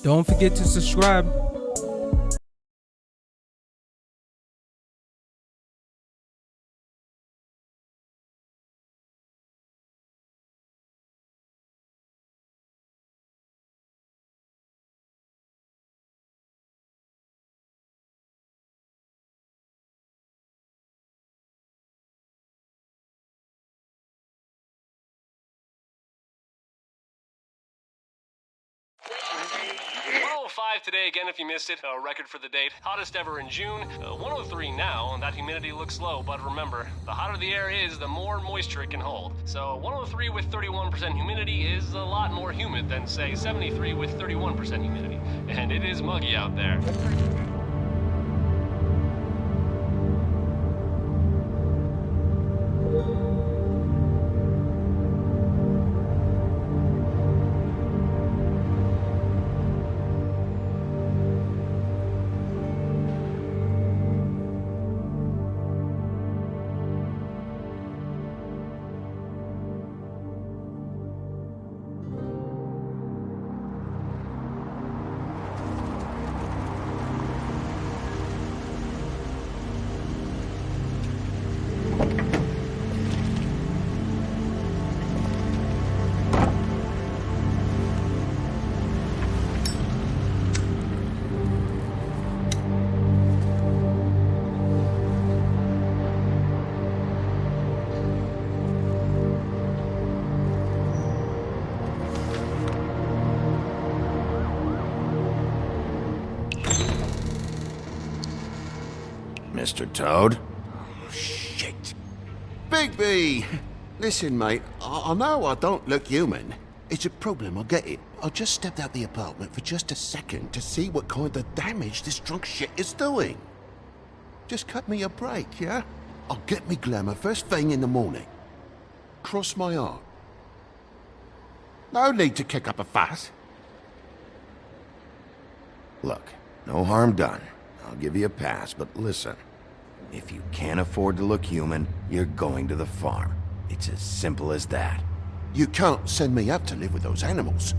Don't forget to subscribe. Today again if you missed it, a record for the date, hottest ever in June, 103 now, and that humidity looks low, but remember, the hotter the air is, the more moisture it can hold. So 103 with 31% humidity is a lot more humid than, say, 73 with 31% humidity, and it is muggy out there. Mr. Toad? Oh, shit. Bigby! Listen, mate, I know I don't look human. It's a problem, I get it. I just stepped out the apartment for just a second to see what kind of damage this drunk shit is doing. Just cut me a break, yeah? I'll get me glamour first thing in the morning. Cross my heart. No need to kick up a fuss. Look, no harm done. I'll give you a pass, but listen. If you can't afford to look human, you're going to the farm. It's as simple as that. You can't send me up to live with those animals.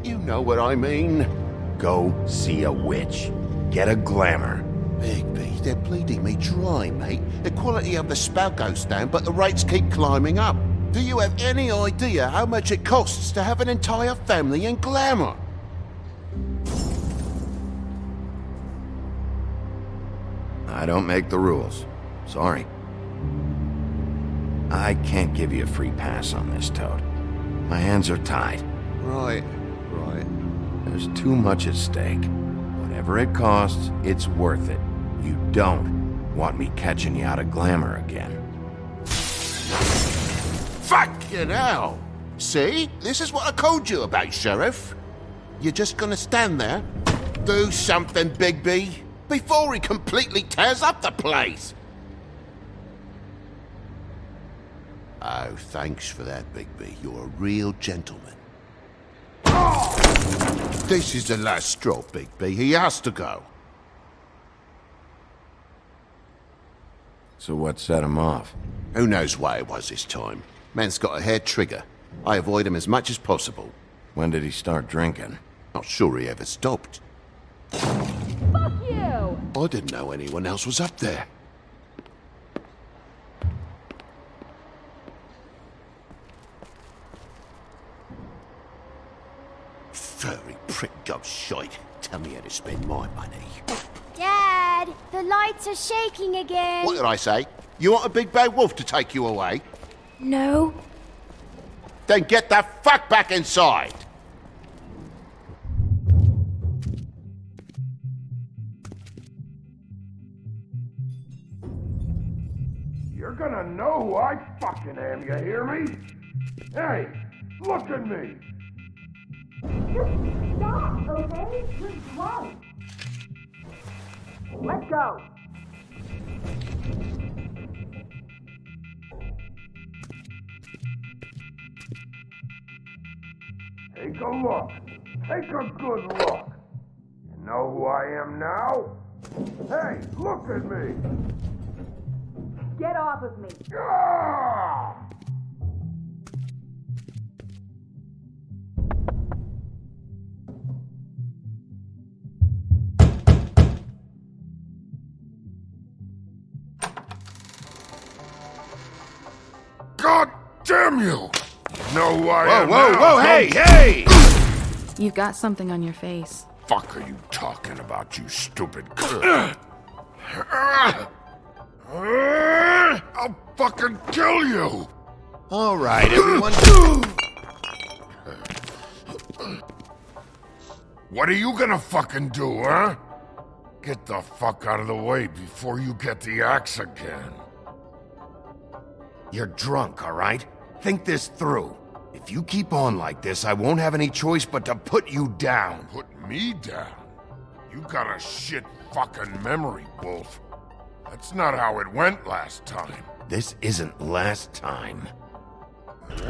You know what I mean. Go see a witch. Get a glamour. Bigby, they're bleeding me dry, mate. The quality of the spout goes down, but the rates keep climbing up. Do you have any idea how much it costs to have an entire family in glamour? I don't make the rules. Sorry. I can't give you a free pass on this, Toad. My hands are tied. Right. There's too much at stake. Whatever it costs, it's worth it. You don't want me catching you out of glamour again. Fucking hell! See? This is what I told you about, Sheriff. You're just gonna stand there? Do something, Bigby, before he completely tears up the place! Oh, thanks for that, Bigby. You're a real gentleman. This is the last straw, Bigby. He has to go. So what set him off? Who knows why it was this time? Man's got a hair trigger. I avoid him as much as possible. When did he start drinking? Not sure he ever stopped. Fuck you! I didn't know anyone else was up there. Furry prick gob shite. Tell me how to spend my money. Dad, the lights are shaking again. What did I say? You want a big bad wolf to take you away? No. Then get the fuck back inside! You're gonna know who I fucking am, you hear me? Hey, look at me! Just stop, okay? You're drunk. Let's go. Take a look. Take a good look. You know who I am now? Hey, look at me! Get off of me. Ah! damn you! You know who I am Whoa, now, whoa, hey, hey! You've got something on your face. Fuck are you talking about, you stupid I'll fucking kill you! All right, everyone. What are you gonna fucking do, huh? Get the fuck out of the way before you get the axe again. You're drunk, all right? Think this through. If you keep on like this, I won't have any choice but to put you down. Put me down? You got a shit fucking memory, Wolf. That's not how it went last time. This isn't last time. You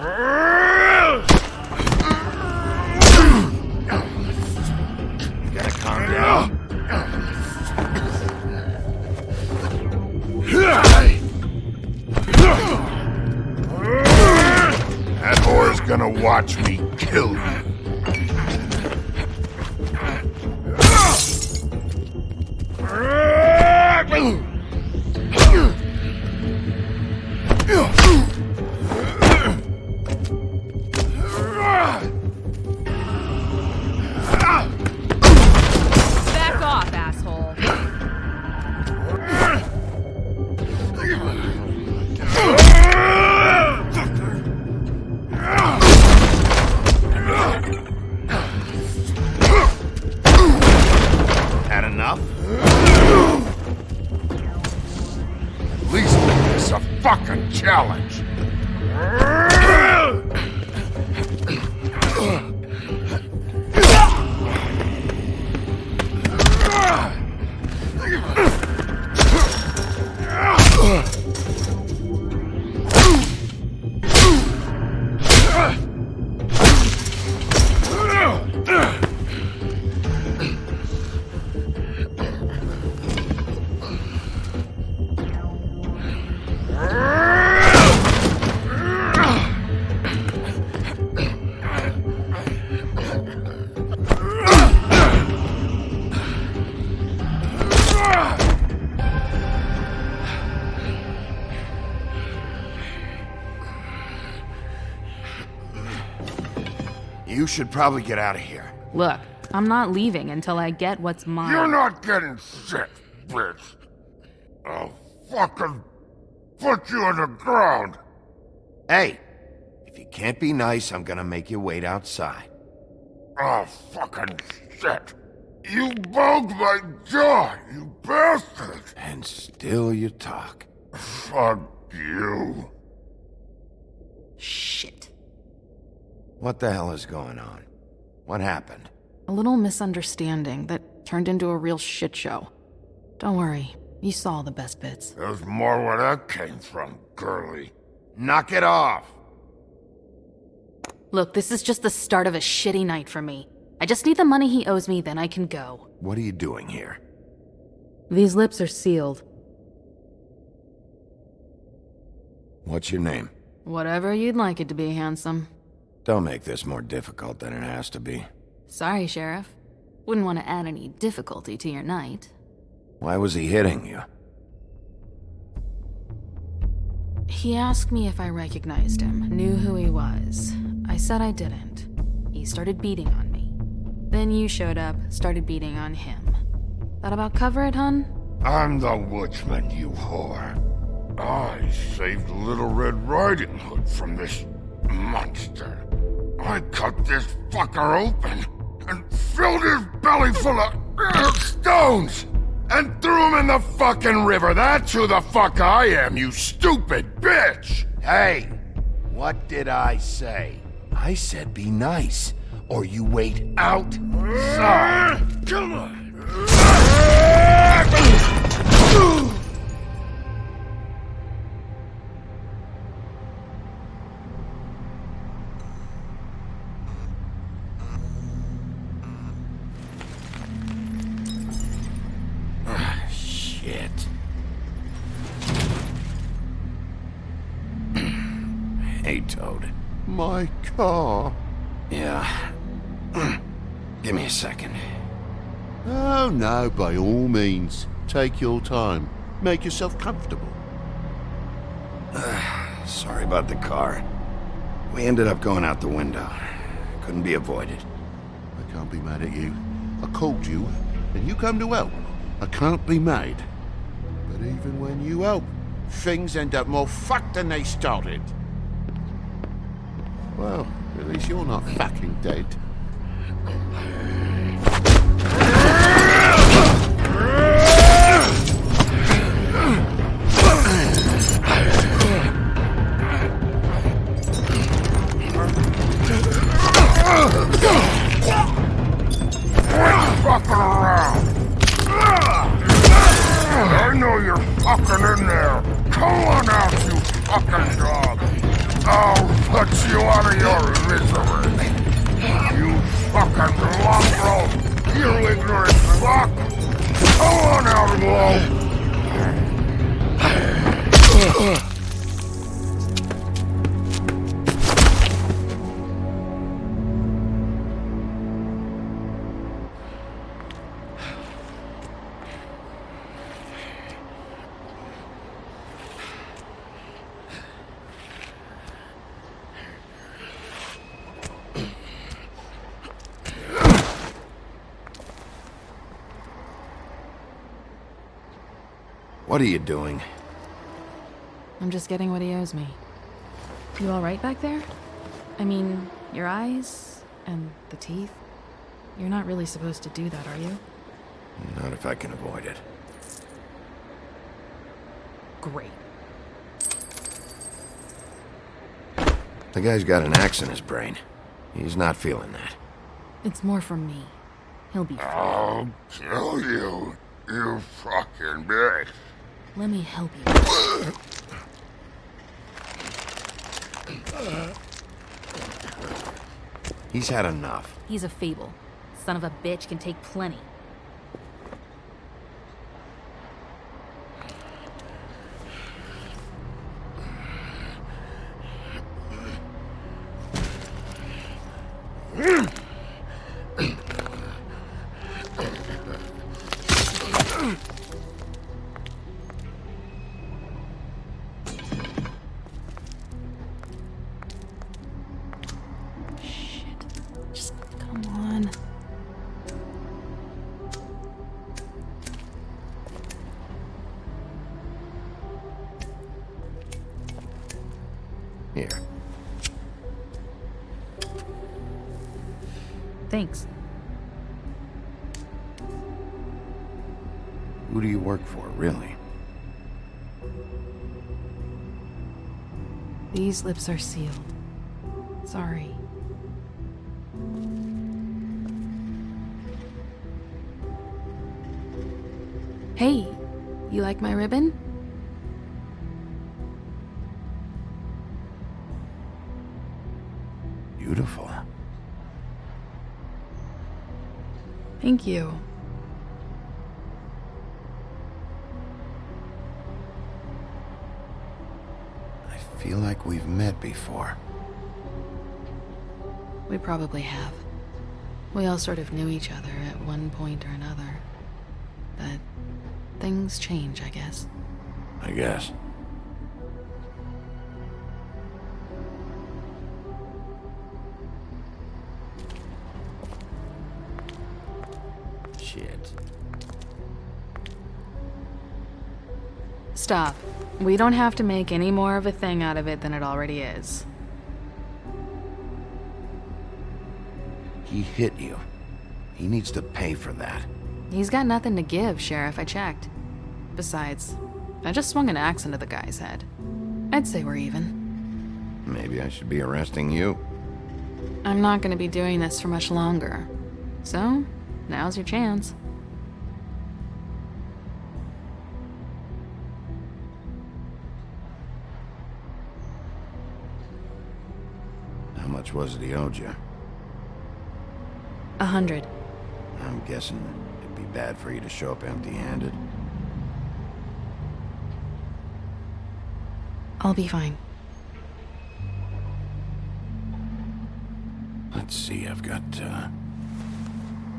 gotta calm down. That whore's gonna watch me kill you. Back off, asshole. Had enough? At least make this a fucking challenge. You should probably get out of here. Look, I'm not leaving until I get what's mine. You're not getting shit, bitch. I'll fucking put you on the ground. Hey, if you can't be nice, I'm gonna make you wait outside. Oh, fucking shit. You bugged my jaw, you bastard. And still you talk. Fuck you. Shit. What the hell is going on? What happened? A little misunderstanding that turned into a real shit show. Don't worry, you saw the best bits. There's more where that came from, girly. Knock it off! Look, this is just the start of a shitty night for me. I just need the money he owes me, then I can go. What are you doing here? These lips are sealed. What's your name? Whatever you'd like it to be, handsome. Don't make this more difficult than it has to be. Sorry, Sheriff. Wouldn't want to add any difficulty to your night. Why was he hitting you? He asked me if I recognized him, knew who he was. I said I didn't. He started beating on me. Then you showed up, started beating on him. That about cover it, hun? I'm the woodsman, you whore. I saved Little Red Riding Hood from this monster. I cut this fucker open and filled his belly full of stones and threw him in the fucking river. That's who the fuck I am, you stupid bitch! Hey! What did I say? I said be nice, or you wait outside. Come on! Shit. Hey, Toad. My car? Yeah. Give me a second. Oh no, by all means. Take your time. Make yourself comfortable. Sorry about the car. We ended up going out the window. Couldn't be avoided. I can't be mad at you. I called you, and you come to help. I can't be mad. But even when you help, things end up more fucked than they started. Well, at least you're not fucking dead. Fucking around! I know you're fucking in there! Come on out, you fucking dog! I'll put you out of your misery! You fucking mongrel! You ignorant fuck! Come on out, Glow! What are you doing? I'm just getting what he owes me. You all right back there? I mean, your eyes and the teeth? You're not really supposed to do that, are you? Not if I can avoid it. Great. The guy's got an axe in his brain. He's not feeling that. It's more from me. He'll be fine. I'll kill you, you fucking bitch. Let me help you. He's had enough. He's a fable. Son of a bitch can take plenty. Here. Thanks. Who do you work for, really? These lips are sealed. Sorry. Hey, you like my ribbon? Beautiful. Thank you. I feel like we've met before. We probably have. We all sort of knew each other at one point or another. But things change, I guess. I guess. Shit. Stop. We don't have to make any more of a thing out of it than it already is. He hit you. He needs to pay for that. He's got nothing to give, Sheriff. I checked. Besides, I just swung an axe into the guy's head. I'd say we're even. Maybe I should be arresting you. I'm not gonna be doing this for much longer. So, now's your chance. How much was it he owed you? 100. I'm guessing it'd be bad for you to show up empty-handed. I'll be fine. Let's see, I've got,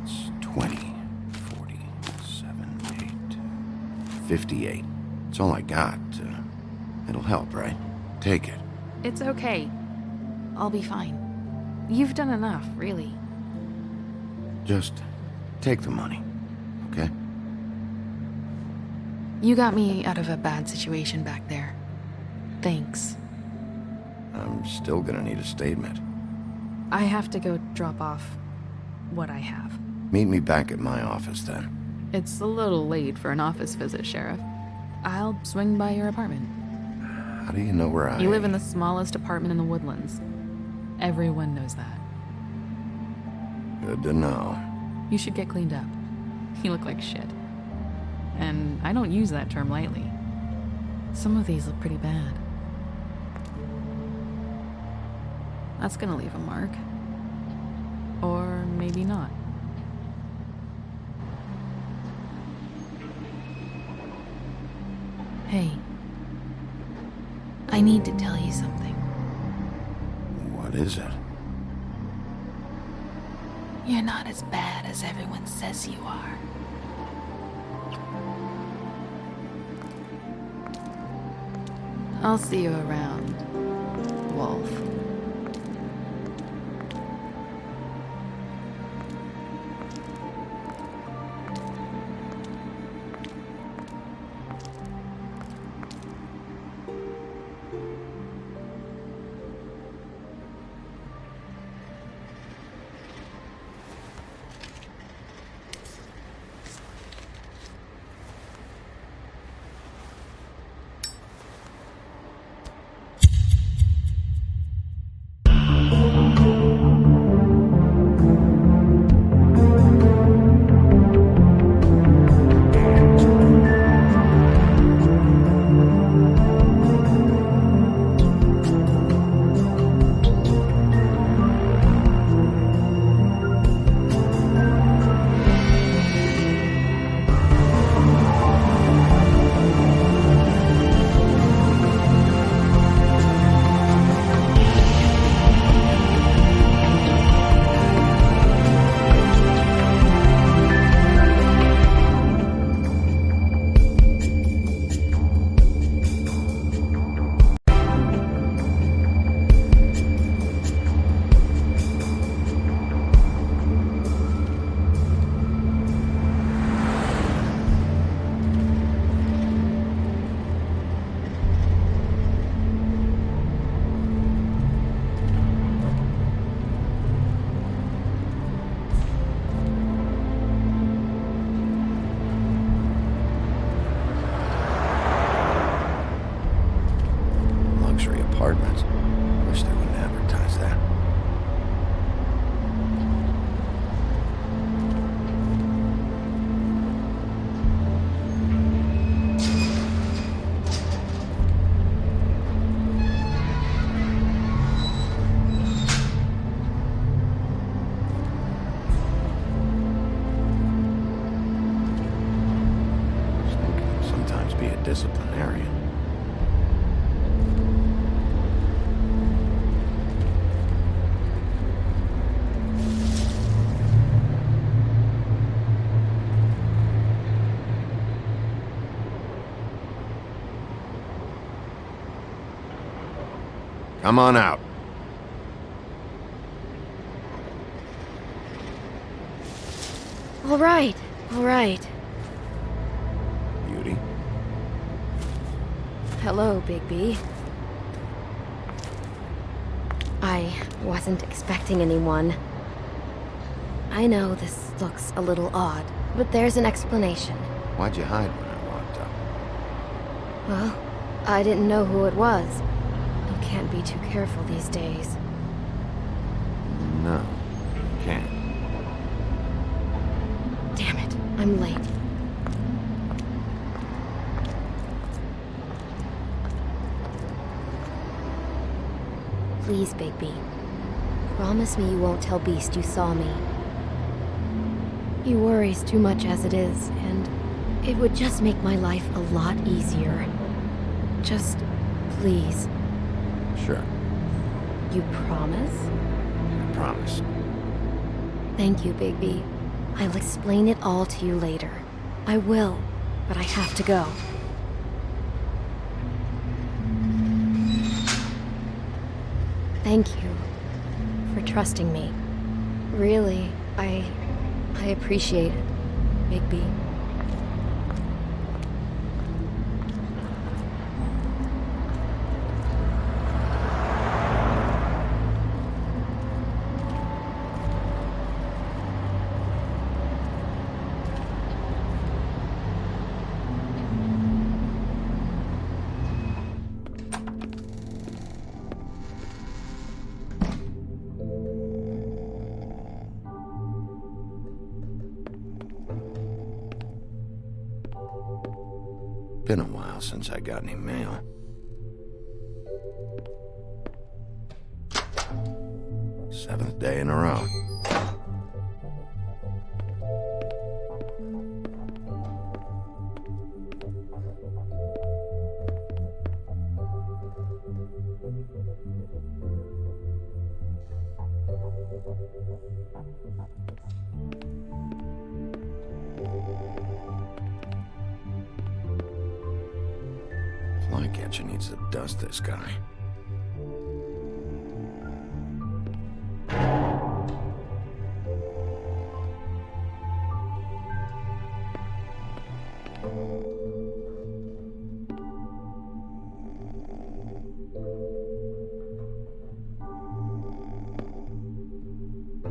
it's 20, 40, 7, 8, 58. It's all I got. It'll help, right? Take it. It's okay. I'll be fine. You've done enough, really. Just take the money, okay? You got me out of a bad situation back there. Thanks. I'm still gonna need a statement. I have to go drop off what I have. Meet me back at my office then. It's a little late for an office visit, Sheriff. I'll swing by your apartment. How do you know where I... You live in the smallest apartment in the Woodlands. Everyone knows that. Good to know. You should get cleaned up. You look like shit. And I don't use that term lightly. Some of these look pretty bad. That's gonna leave a mark. Or maybe not. Hey. I need to tell you something. What is it? You're not as bad as everyone says you are. I'll see you around, Wolf. Apartments. Wish they wouldn't advertise that. Snake can sometimes be a disciplinarian. Come on out. All right, all right. Beauty. Hello, Bigby. I wasn't expecting anyone. I know this looks a little odd, but there's an explanation. Why'd you hide when I walked up? Well, I didn't know who it was. You can't be too careful these days. No, you can't. Damn it, I'm late. Please, Bigby. Promise me you won't tell Beast you saw me. He worries too much as it is, and it would just make my life a lot easier. Just, please. Sure, You promise? I promise. Thank you, Bigby. I'll explain it all to you later. I will, but I have to go. Thank you for trusting me. Really, I appreciate it, Bigby. Been a while since I got any mail. Seventh day in a row. Flycatcher needs to dust this guy.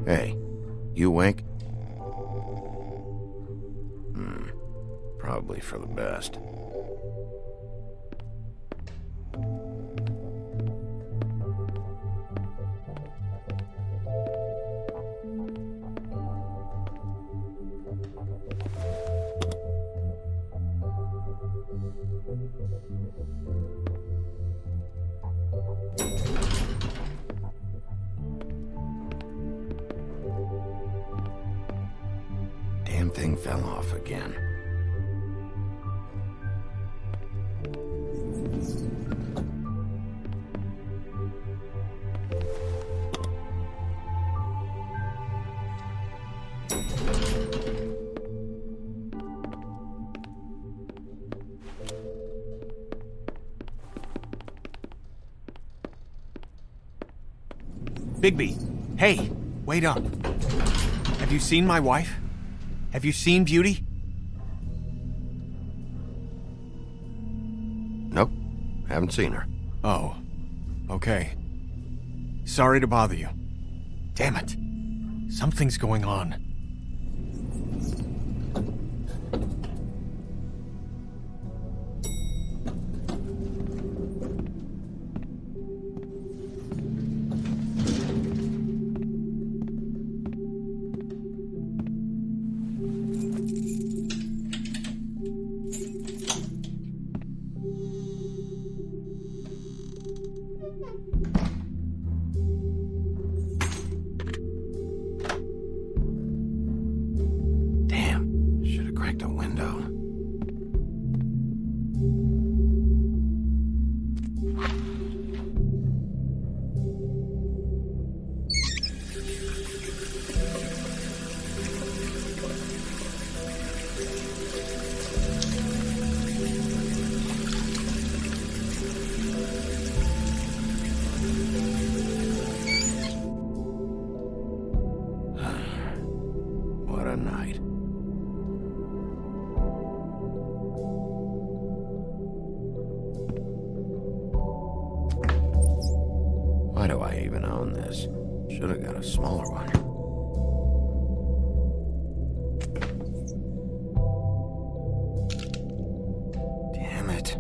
Hey, you awake? Probably for the best. Damn thing fell off again. Bigby, hey, wait up. Have you seen my wife? Have you seen Beauty? Nope, haven't seen her. Oh, okay. Sorry to bother you. Damn it. Something's going on. The window. What a night. Why do I even own this? Should have got a smaller one. Damn it.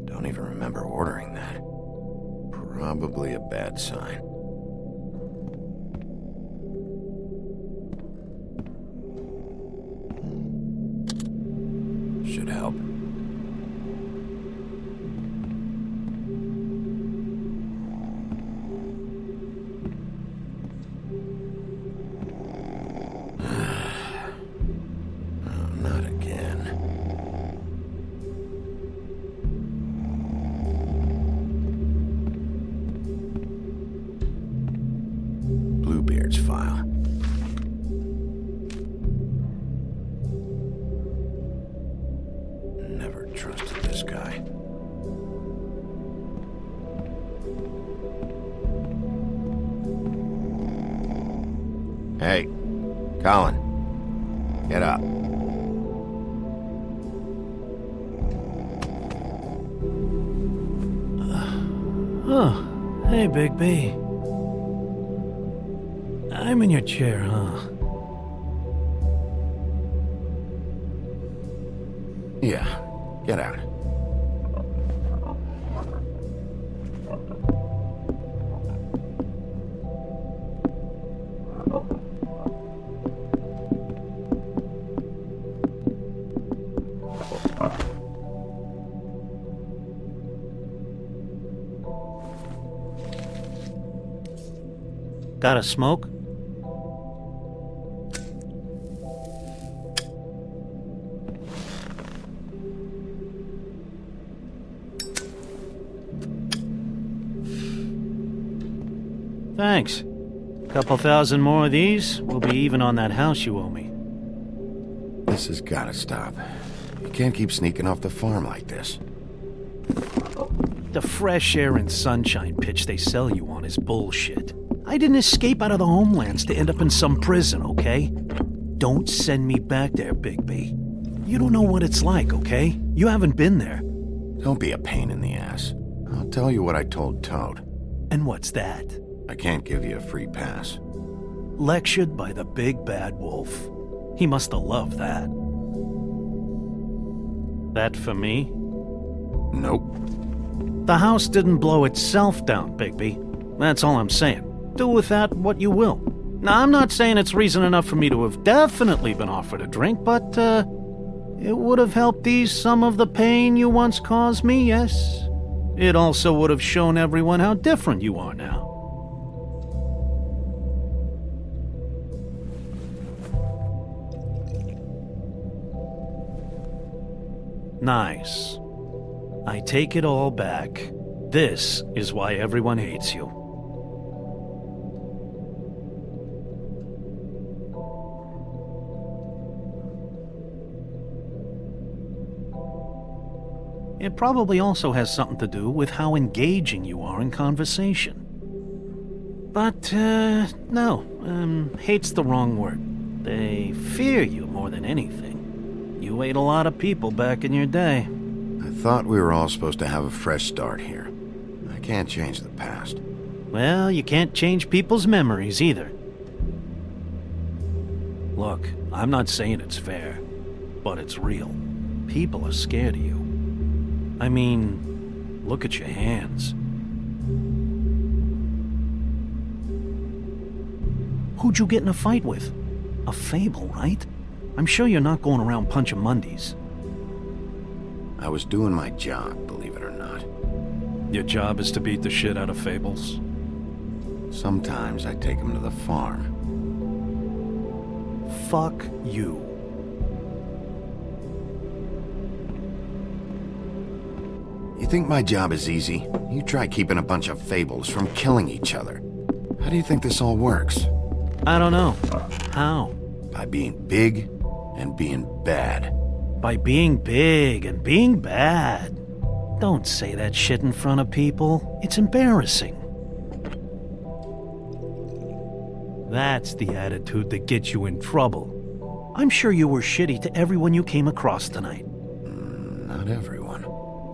Don't even remember ordering that. Probably a bad sign. Should help. Oh, not again. Bluebeard's file. Never trusted this guy. Hey, Colin. Get up. Oh, hey, Bigby. I'm in your chair, huh? Yeah, get out. Got a smoke? Thanks. Couple thousand more of these, we'll be even on that house you owe me. This has gotta stop. You can't keep sneaking off the farm like this. The fresh air and sunshine pitch they sell you on is bullshit. I didn't escape out of the homelands to end up in some prison, okay? Don't send me back there, Bigby. You don't know what it's like, okay? You haven't been there. Don't be a pain in the ass. I'll tell you what I told Toad. And what's that? I can't give you a free pass. Lectured by the big bad wolf. He must have loved that. That for me? Nope. The house didn't blow itself down, Bigby. That's all I'm saying. Do with that what you will. Now, I'm not saying it's reason enough for me to have definitely been offered a drink, but, it would have helped ease some of the pain you once caused me, yes. It also would have shown everyone how different you are now. Nice. I take it all back. This is why everyone hates you. It probably also has something to do with how engaging you are in conversation. But, no, hate's the wrong word. They fear you more than anything. You ate a lot of people back in your day. I thought we were all supposed to have a fresh start here. I can't change the past. Well, you can't change people's memories either. Look, I'm not saying it's fair, but it's real. People are scared of you. I mean, look at your hands. Who'd you get in a fight with? A Fable, right? I'm sure you're not going around punching Mondays. I was doing my job, believe it or not. Your job is to beat the shit out of Fables? Sometimes I take them to the farm. Fuck you. You think my job is easy? You try keeping a bunch of Fables from killing each other. How do you think this all works? I don't know. How? By being big and being bad. By being big and being bad. Don't say that shit in front of people. It's embarrassing. That's the attitude that gets you in trouble. I'm sure you were shitty to everyone you came across tonight. Not everyone.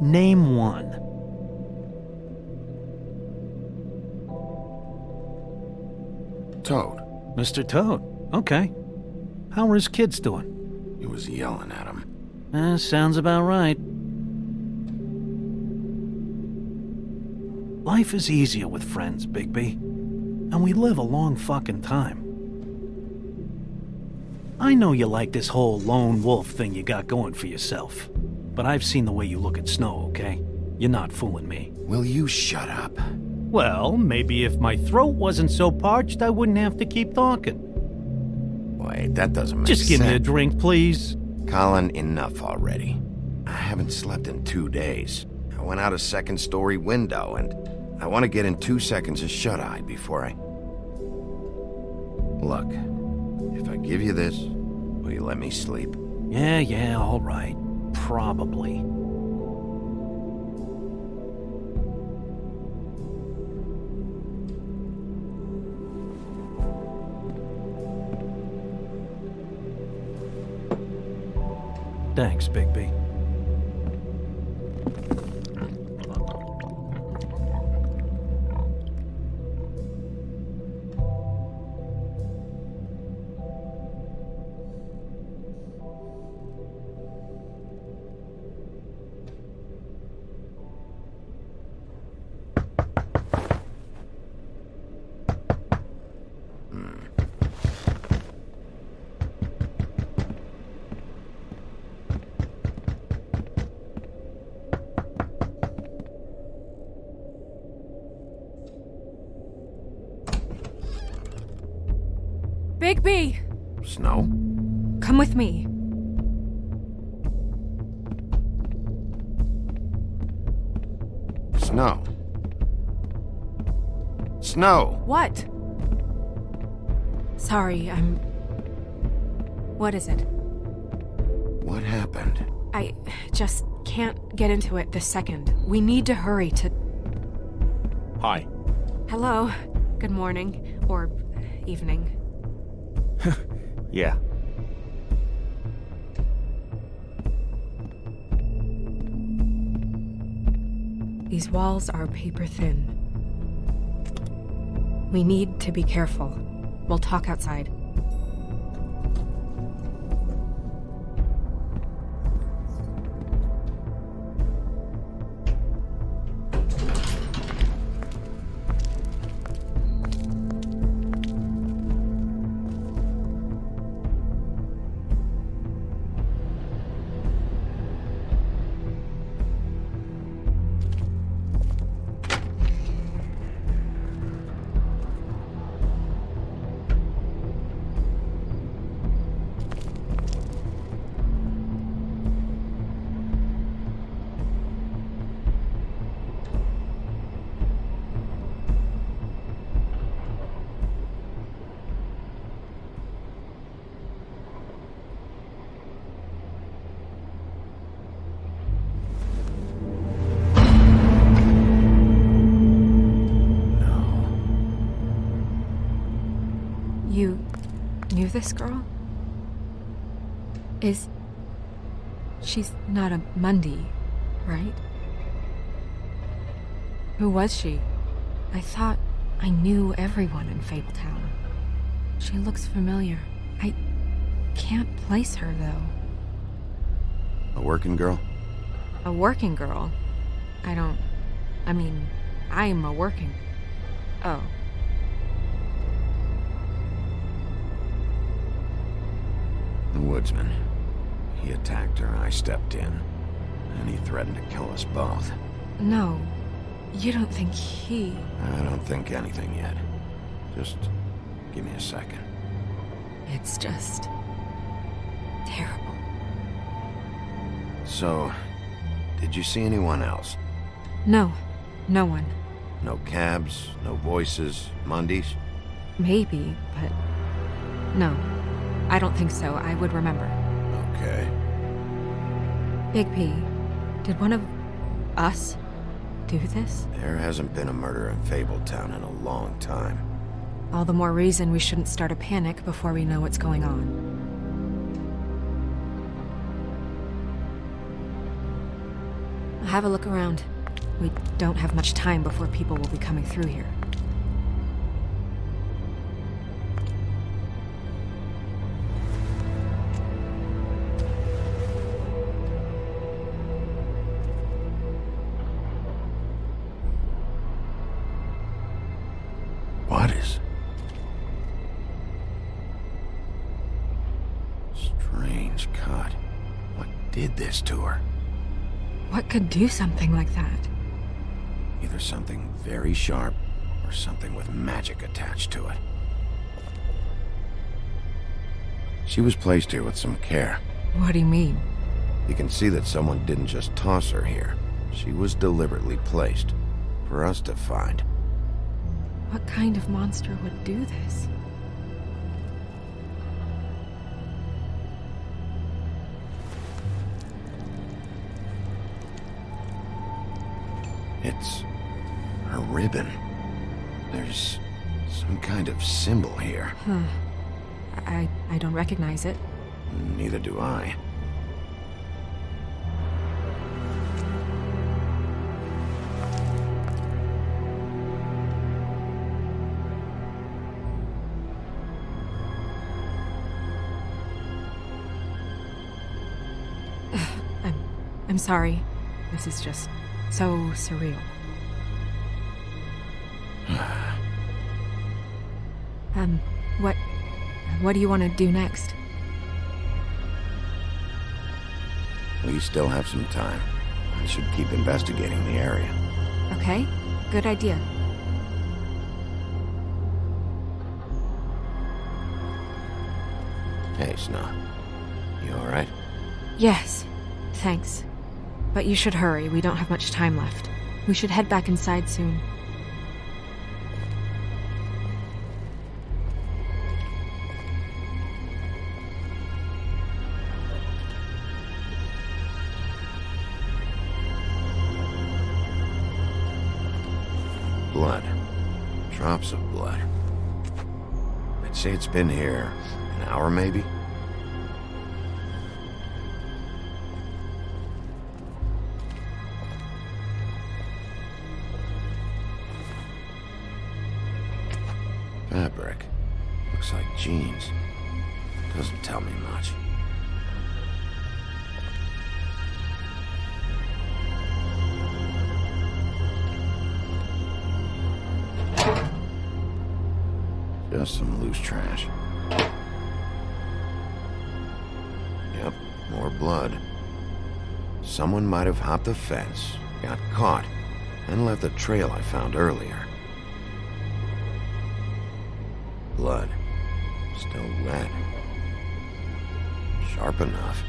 Name one. Toad. Mr. Toad. Okay. How are his kids doing? He was yelling at him. Sounds about right. Life is easier with friends, Bigby. And we live a long fucking time. I know you like this whole lone wolf thing you got going for yourself. But I've seen the way you look at Snow, okay? You're not fooling me. Will you shut up? Well, maybe if my throat wasn't so parched, I wouldn't have to keep talking. Wait, that doesn't make sense. Just give me a drink, please. Colin, enough already. I haven't slept in 2 days. I went out a second-story window, and I want to get in 2 seconds of shut-eye before I... Look, if I give you this, will you let me sleep? Yeah, all right. Probably. Thanks, Bigby. Bigby! Snow? Come with me. Snow. Snow! What? Sorry, What is it? What happened? I just can't get into it this second. We need to hurry to... Hi. Hello. Good morning. Or evening. Yeah. These walls are paper thin. We need to be careful. We'll talk outside. You knew this girl? She's not a Mundy, right? Who was she? I thought I knew everyone in Fabletown. She looks familiar. I can't place her, though. A working girl? A working girl? I'm a working... Oh. The woodsman. He attacked her, I stepped in. And he threatened to kill us both. No. You don't think he... I don't think anything yet. Just give me a second. It's just... terrible. So, did you see anyone else? No. No one. No cabs, no voices, Mundies? Maybe, but... No. I don't think so. I would remember. Okay. Bigby, did one of us do this? There hasn't been a murder in Fabletown in a long time. All the more reason we shouldn't start a panic before we know what's going on. Have a look around. We don't have much time before people will be coming through here. What is... Strange cut. What did this to her? What could do something like that? Either something very sharp, or something with magic attached to it. She was placed here with some care. What do you mean? You can see that someone didn't just toss her here. She was deliberately placed, for us to find. What kind of monster would do this? It's her ribbon. There's some kind of symbol here. Huh. I don't recognize it. Neither do I. I'm sorry. This is just so surreal. What do you want to do next? We still have some time. I should keep investigating the area. Okay, good idea. Hey, Snow. You alright? Yes, thanks. But you should hurry, we don't have much time left. We should head back inside soon. Blood. Drops of blood. I'd say it's been here an hour, maybe? Fabric. Looks like jeans. Doesn't tell me much. Just some loose trash. Yep, more blood. Someone might have hopped the fence, got caught, and left the trail I found earlier. Blood. Still wet. Sharp enough.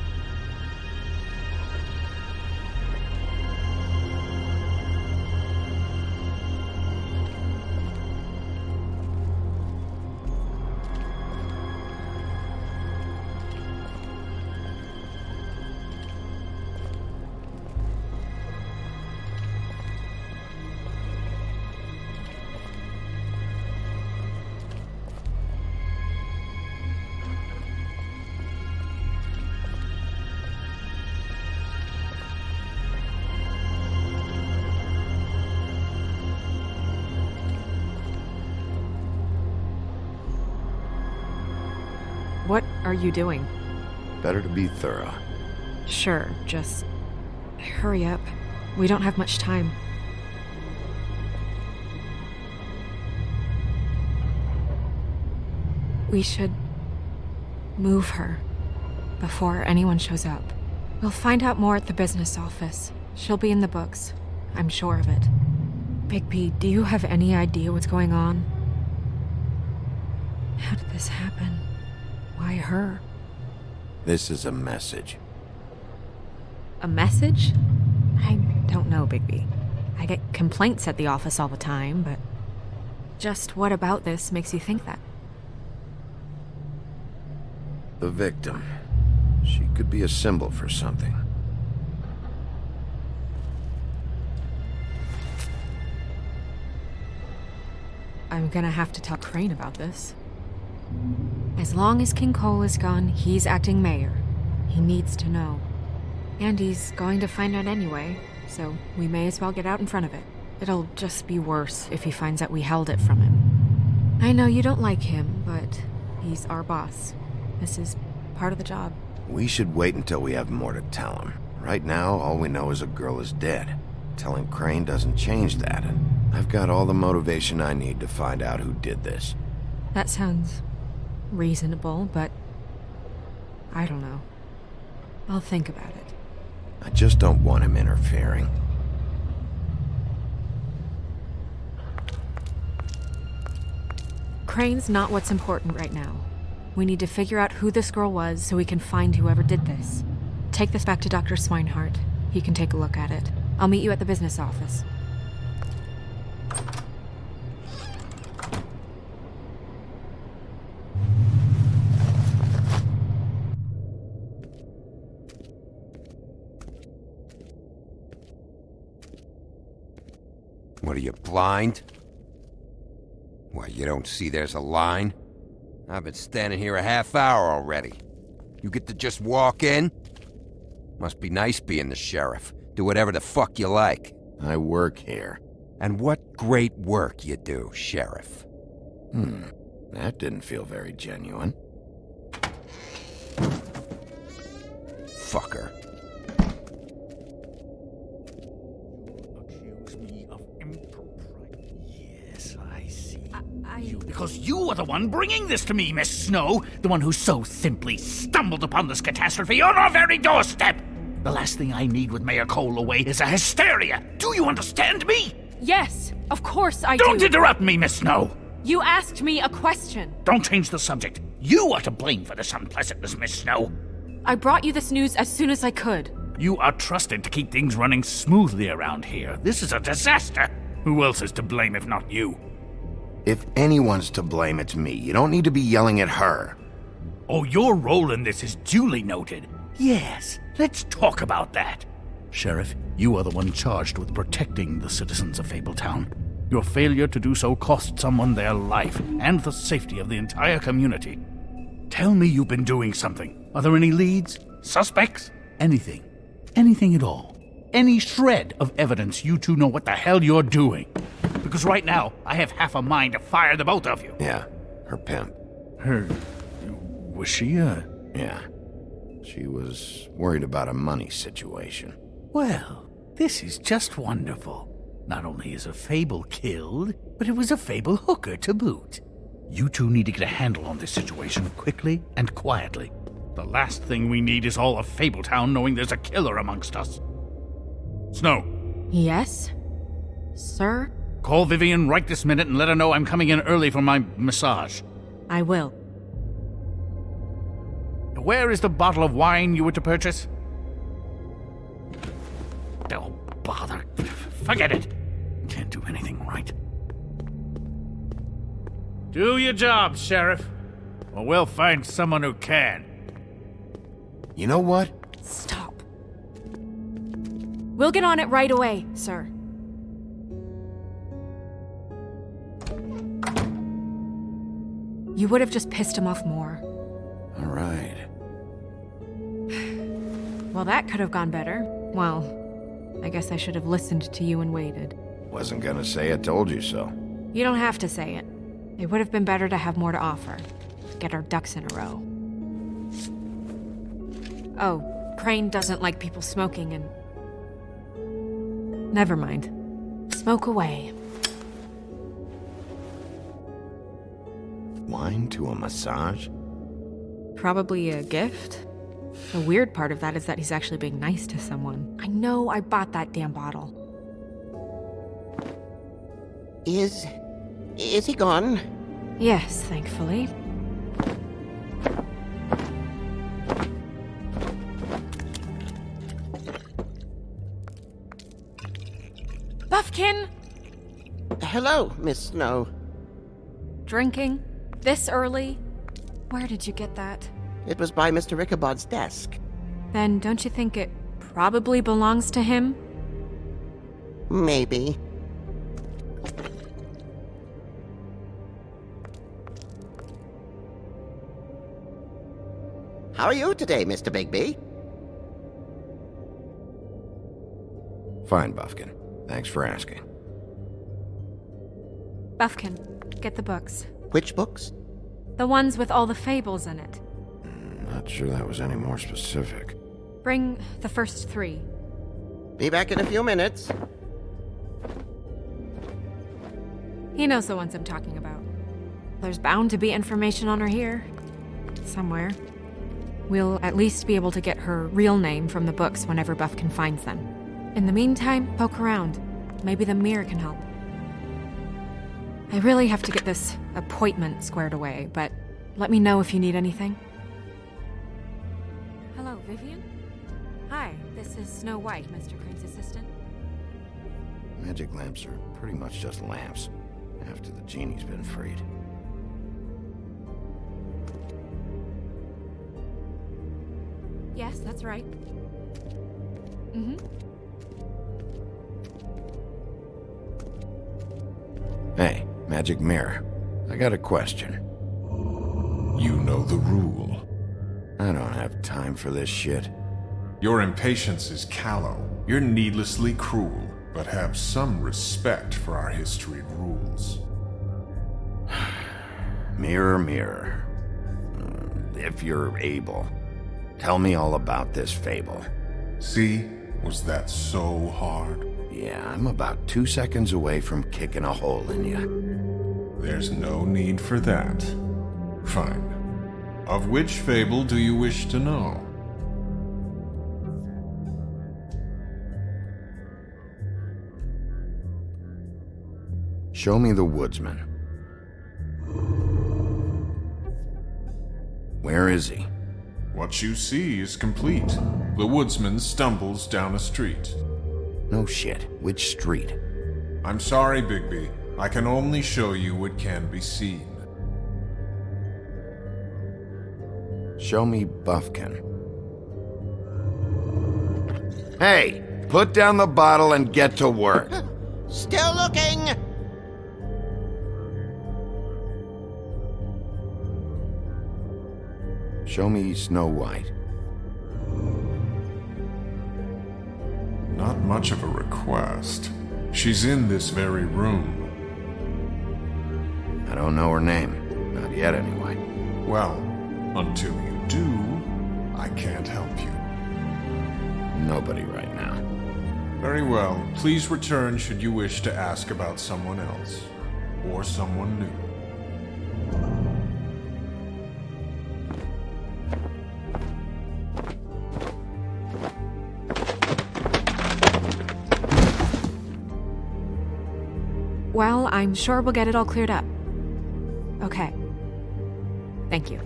What are you doing? Better to be thorough. Sure, just hurry up. We don't have much time. We should move her before anyone shows up. We'll find out more at the business office. She'll be in the books. I'm sure of it. Bigby, do you have any idea what's going on? How did this happen? Why her? This is a message. A message? I don't know, Bigby. I get complaints at the office all the time, but just what about this makes you think that? The victim. She could be a symbol for something. I'm gonna have to tell Crane about this. As long as King Cole is gone, he's acting mayor. He needs to know. And he's going to find out anyway, so we may as well get out in front of it. It'll just be worse if he finds out we held it from him. I know you don't like him, but he's our boss. This is part of the job. We should wait until we have more to tell him. Right now, all we know is a girl is dead. Telling Crane doesn't change that, and I've got all the motivation I need to find out who did this. That sounds reasonable, but I don't know. I'll think about it. I just don't want him interfering. Crane's not what's important right now. We need to figure out who this girl was so we can find whoever did this. Take this back to Dr. Swinehart. He can take a look at it. I'll meet you at the business office. are you, blind? What, you don't see there's a line? I've been standing here a half hour already. You get to just walk in? Must be nice being the sheriff. Do whatever the fuck you like. I work here. And what great work you do, Sheriff. That didn't feel very genuine. Fucker. Accuse me of impropriety. Yes, I see. Because you are the one bringing this to me, Miss Snow. The one who so simply stumbled upon this catastrophe on our very doorstep. The last thing I need with Mayor Cole away is a hysteria. Do you understand me? Yes, of course I do. Don't interrupt me, Miss Snow. You asked me a question. Don't change the subject. You are to blame for this unpleasantness, Miss Snow. I brought you this news as soon as I could. You are trusted to keep things running smoothly around here. This is a disaster. Who else is to blame if not you? If anyone's to blame, it's me. You don't need to be yelling at her. Oh, your role in this is duly noted. Yes, let's talk about that. Sheriff, you are the one charged with protecting the citizens of Fabletown. Your failure to do so cost someone their life and the safety of the entire community. Tell me you've been doing something. Are there any leads? Suspects? Anything. Anything at all. Any shred of evidence you two know what the hell you're doing. Because right now, I have half a mind to fire the both of you. Yeah, her pimp. Her... was she Yeah. She was worried about a money situation. Well, this is just wonderful. Not only is a Fable killed, but it was a Fable hooker to boot. You two need to get a handle on this situation quickly and quietly. The last thing we need is all of Fabletown knowing there's a killer amongst us. Snow. Yes? Sir? Call Vivian right this minute and let her know I'm coming in early for my massage. I will. Where is the bottle of wine you were to purchase? Oh, bother. Forget it. Can't do anything right. Do your job, Sheriff, or we'll find someone who can. You know what? Stop. We'll get on it right away, sir. You would have just pissed him off more. All right. Well, that could have gone better. Well, I guess I should have listened to you and waited. Wasn't gonna say I told you so. You don't have to say it. It would have been better to have more to offer. Get our ducks in a row. Oh, Crane doesn't like people smoking and... Never mind. Smoke away. Wine to a massage? Probably a gift? The weird part of that is that he's actually being nice to someone. I know I bought that damn bottle. Is he gone? Yes, thankfully. Buffkin! Hello, Miss Snow. Drinking? This early? Where did you get that? It was by Mr. Ichabod's desk. Then don't you think it probably belongs to him? Maybe. How are you today, Mr. Bigby? Fine, Buffkin. Thanks for asking. Buffkin, get the books. Which books? The ones with all the fables in it. Not sure that was any more specific. Bring the first 3. Be back in a few minutes. He knows the ones I'm talking about. There's bound to be information on her here. Somewhere. We'll at least be able to get her real name from the books whenever Buffkin finds them. In the meantime, poke around. Maybe the mirror can help. I really have to get this appointment squared away, but let me know if you need anything. Hello, Vivian? Hi, this is Snow White, Mr. Crane's assistant. Magic lamps are pretty much just lamps, after the genie's been freed. Yes, that's right. Mm-hmm. Hey, Magic Mirror. I got a question. You know the rule. I don't have time for this shit. Your impatience is callow. You're needlessly cruel, but have some respect for our history and rules. Mirror, mirror. If you're able, tell me all about this fable. See? Was that so hard? Yeah, I'm about 2 seconds away from kicking a hole in you. There's no need for that. Fine. Of which fable do you wish to know? Show me the woodsman. Where is he? What you see is complete. The woodsman stumbles down a street. No shit. Which street? I'm sorry, Bigby. I can only show you what can be seen. Show me Buffkin. Hey! Put down the bottle and get to work. Still looking! Show me Snow White. Not much of a request. She's in this very room. I don't know her name. Not yet, anyway. Well, until you do, I can't help you. Nobody right now. Very well. Please return should you wish to ask about someone else. Or someone new. Well, I'm sure we'll get it all cleared up. Okay. Thank you.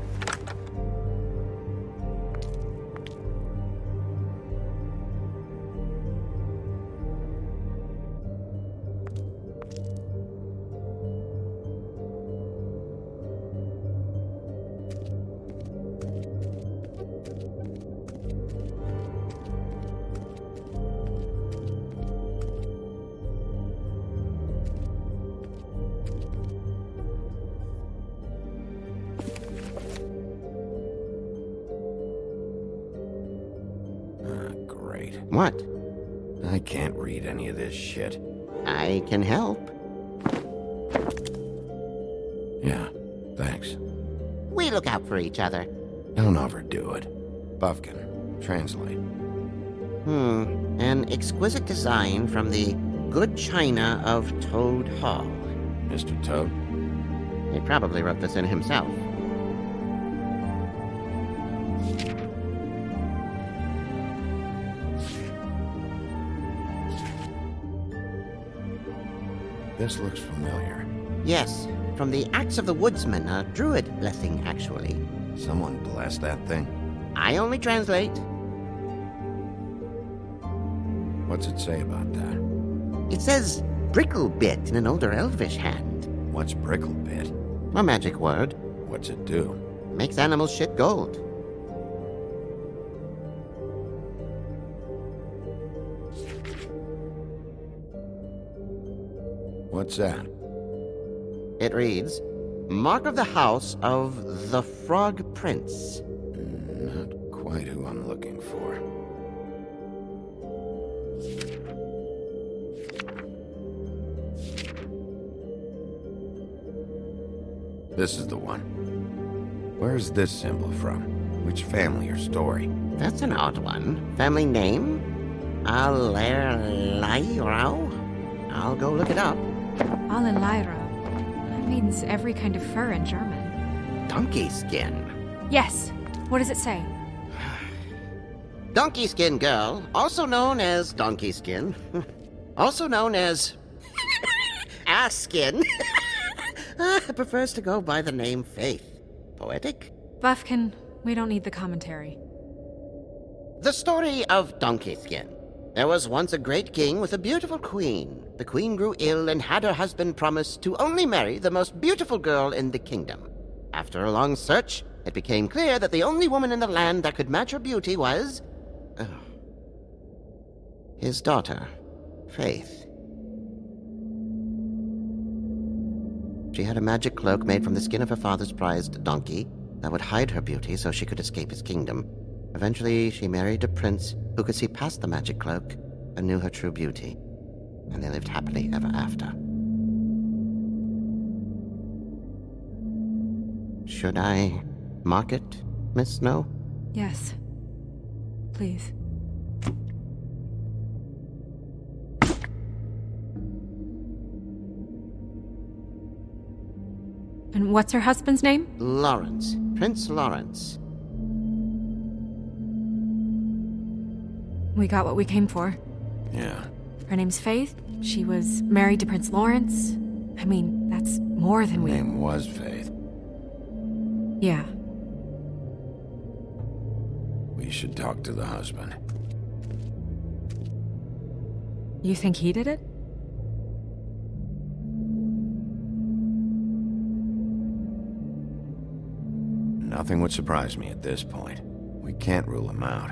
Great. What? I can't read any of this shit. I can help. Yeah, thanks. We look out for each other. Don't overdo it. Buffkin, translate. An exquisite design from the good china of Toad Hall. Mr. Toad? He probably wrote this in himself. This looks familiar. Yes, from the Axe of the Woodsman, a druid blessing, actually. Someone bless that thing? I only translate. What's it say about that? It says Bricklebit in an older elvish hand. What's Bricklebit? A magic word. What's it do? Makes animals shit gold. What's that? It reads, Mark of the House of the Frog Prince. Not quite who I'm looking for. This is the one. Where's this symbol from? Which family or story? That's an odd one. Family name? Alerleirau? I'll go look it up. Alenlyra. That means every kind of fur in German. Donkey skin. Yes. What does it say? Donkey skin girl, also known as donkey skin, also known as ass skin, prefers to go by the name Faith. Poetic? Buffkin, we don't need the commentary. The story of Donkey Skin. There was once a great king with a beautiful queen. The queen grew ill and had her husband promise to only marry the most beautiful girl in the kingdom. After a long search, it became clear that the only woman in the land that could match her beauty was... his daughter, Faith. She had a magic cloak made from the skin of her father's prized donkey that would hide her beauty so she could escape his kingdom. Eventually, she married a prince who could see past the magic cloak and knew her true beauty. And they lived happily ever after. Should I mark it, Miss Snow? Yes. Please. And what's her husband's name? Lawrence. Prince Lawrence. We got what we came for. Yeah. Her name's Faith. She was married to Prince Lawrence. I mean, that's more than Her we... name was Faith. Yeah. We should talk to the husband. You think he did it? Nothing would surprise me at this point. We can't rule him out.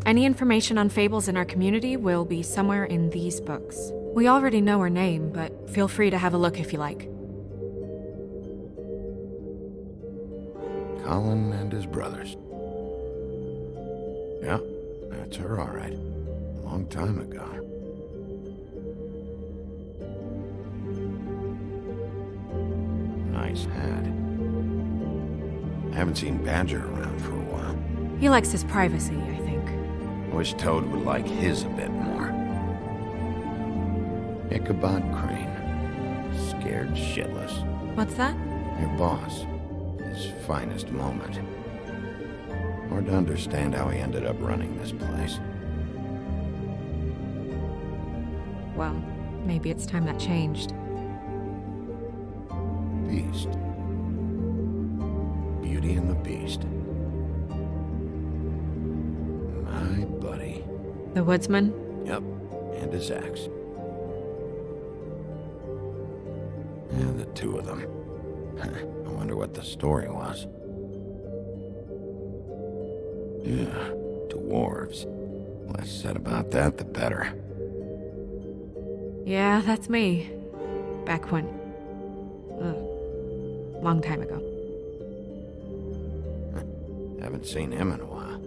Any information on Fables in our community will be somewhere in these books. We already know her name, but feel free to have a look if you like. Colin and his brothers. Yeah, that's her, all right. A long time ago. Nice hat. I haven't seen Badger around for a while. He likes his privacy, I think. I wish Toad would like his a bit more. Ichabod Crane. Scared shitless. What's that? Your boss. His finest moment. Hard to understand how he ended up running this place. Well, maybe it's time that changed. Beast. Beauty and the Beast. My buddy. The woodsman? Yep, and his axe. Yeah, the two of them. I wonder what the story was. Yeah, dwarves. Less said about that, the better. Yeah, that's me. Back when... long time ago. Haven't seen him in a while.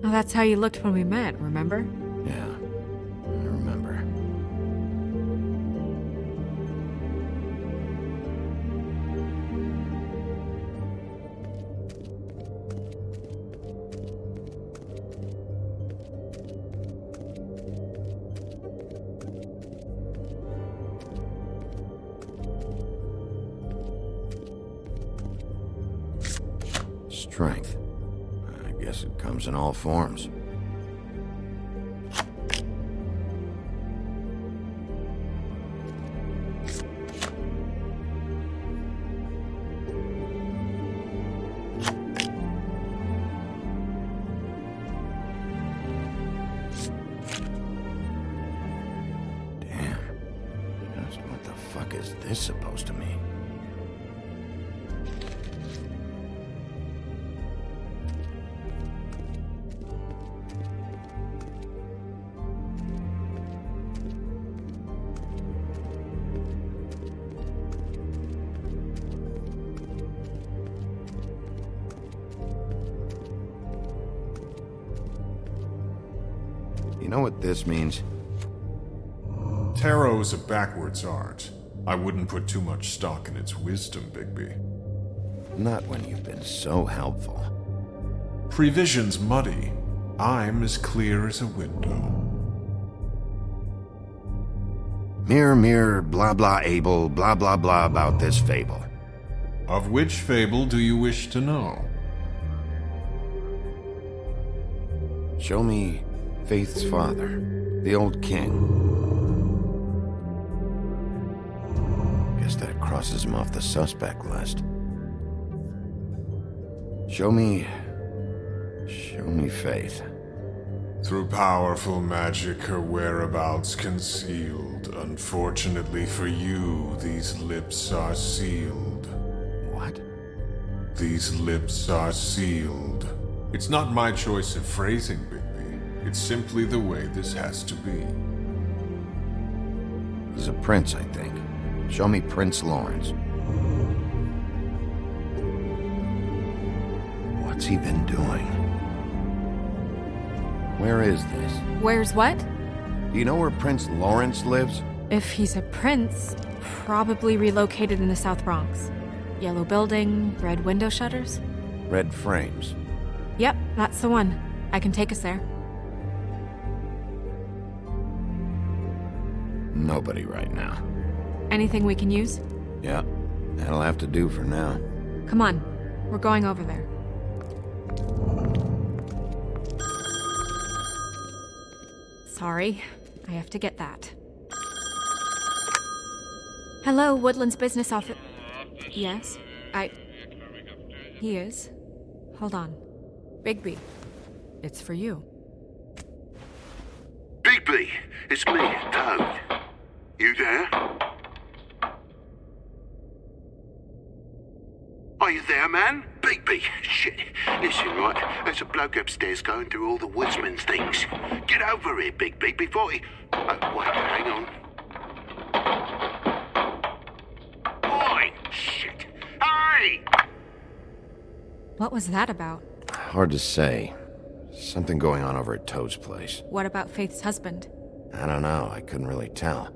Oh, that's how you looked when we met, remember? Yeah, I remember. Strength. I guess it comes in all forms. Damn. Just what the fuck is this supposed to mean? You know what this means? Tarot's a backwards art. I wouldn't put too much stock in its wisdom, Bigby. Not when you've been so helpful. Prevision's muddy. I'm as clear as a window. Mirror, mirror, blah blah able, blah blah blah about this fable. Of which fable do you wish to know? Show me Faith's father, the old king. Guess that crosses him off the suspect list. Show me Faith. Through powerful magic, her whereabouts concealed. Unfortunately for you, these lips are sealed. What? These lips are sealed. It's not my choice of phrasing, Bigby. It's simply the way this has to be. He's a prince, I think. Show me Prince Lawrence. What's he been doing? Where is this? Where's what? Do you know where Prince Lawrence lives? If he's a prince, probably relocated in the South Bronx. Yellow building, red window shutters? Red frames. Yep, that's the one. I can take us there. Nobody right now. Anything we can use? Yeah, that'll have to do for now. Come on, we're going over there. Sorry, I have to get that. Hello, Woodland's business office. Yes, He is. Hold on. Bigby, it's for you. Bigby, it's me, Toad. You there? Are you there, man? Bigby, shit. Listen, right, there's a bloke upstairs going through all the woodsman's things. Get over here, Bigby, before he... Oh, wait, hang on. Oi, shit. Hey! What was that about? Hard to say. Something going on over at Toad's place. What about Faith's husband? I don't know, I couldn't really tell.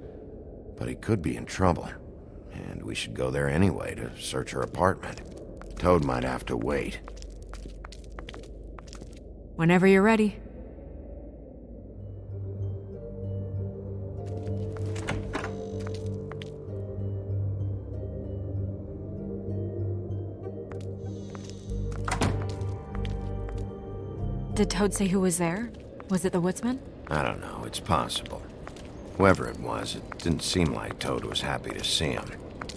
But he could be in trouble. And we should go there anyway to search her apartment. Toad might have to wait. Whenever you're ready. Did Toad say who was there? Was it the woodsman? I don't know, it's possible. Whoever it was, it didn't seem like Toad was happy to see him.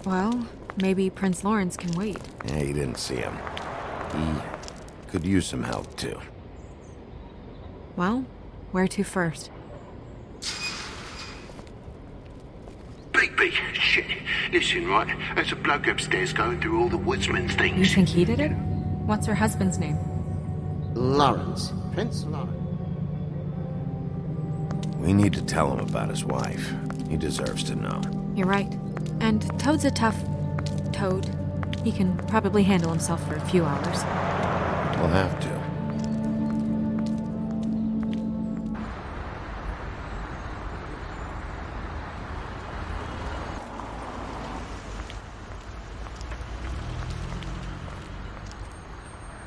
Well, maybe Prince Lawrence can wait. Yeah, he didn't see him. He could use some help, too. Well, where to first? Bigby, shit. Listen, right, there's a bloke upstairs going through all the woodsman's You things. think he did it? What's her husband's name? Lawrence. Prince Lawrence. We need to tell him about his wife. He deserves to know. You're right. And Toad's a tough... Toad. He can probably handle himself for a few hours. We'll have to.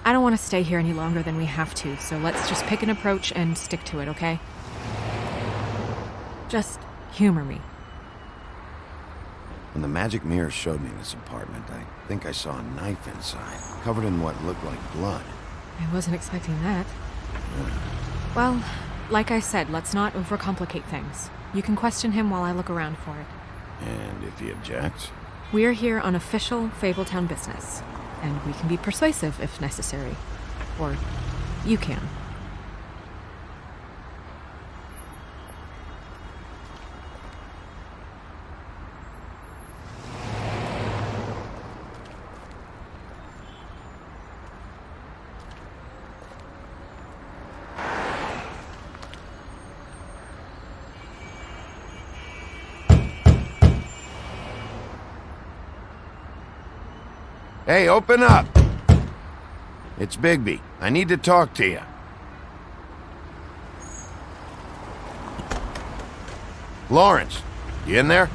I don't want to stay here any longer than we have to, so let's just pick an approach and stick to it, okay? Just humor me. When the magic mirror showed me this apartment, I think I saw a knife inside, covered in what looked like blood. I wasn't expecting that. Well, like I said, let's not overcomplicate things. You can question him while I look around for it. And if he objects? We're here on official Fabletown business, and we can be persuasive if necessary. Or you can. Hey, open up! It's Bigby. I need to talk to you. Lawrence, you in there?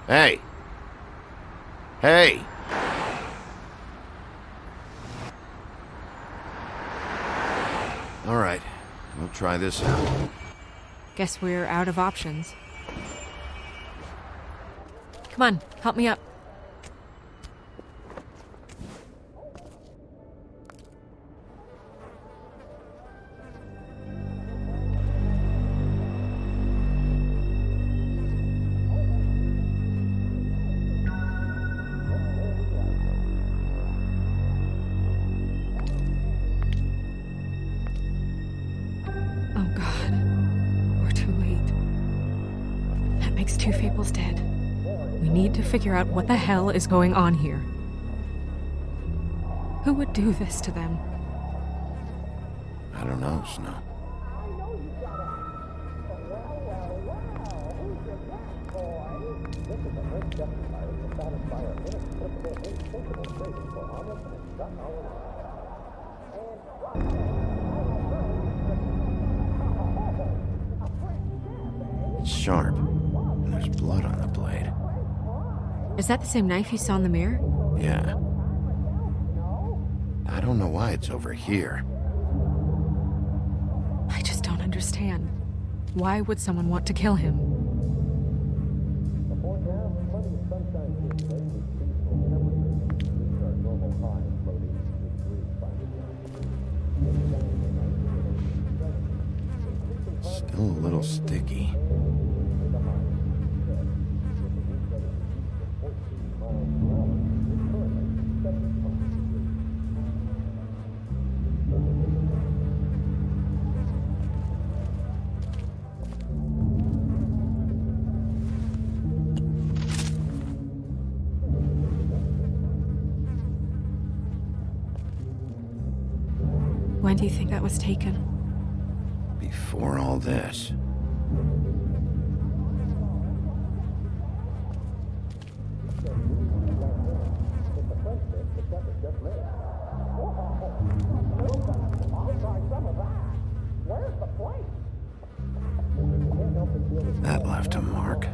Hey. Hey. All right. We'll try this out. Guess we're out of options. Come on, help me up. two Fables dead. We need to figure out what the hell is going on here. Who would do this to them? I don't know, Snow. It's sharp, and there's blood on the blade. Is that the same knife you saw in the mirror? Yeah. I don't know why it's over here. I just don't understand. Why would someone want to kill him? Still a little sticky. When do you think that was taken? Before all this. That left a mark.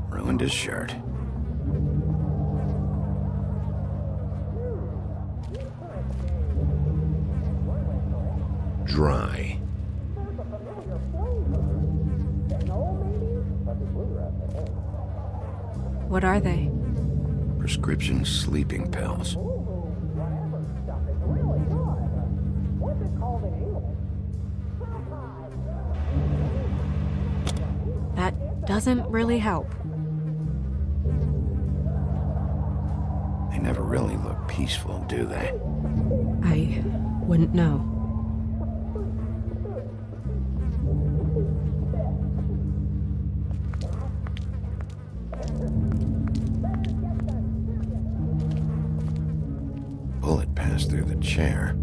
Ruined his shirt. Dry. What are they? Prescription sleeping pills. That doesn't really help. They never really look peaceful, do they? I wouldn't know. Bullet passed through the chair.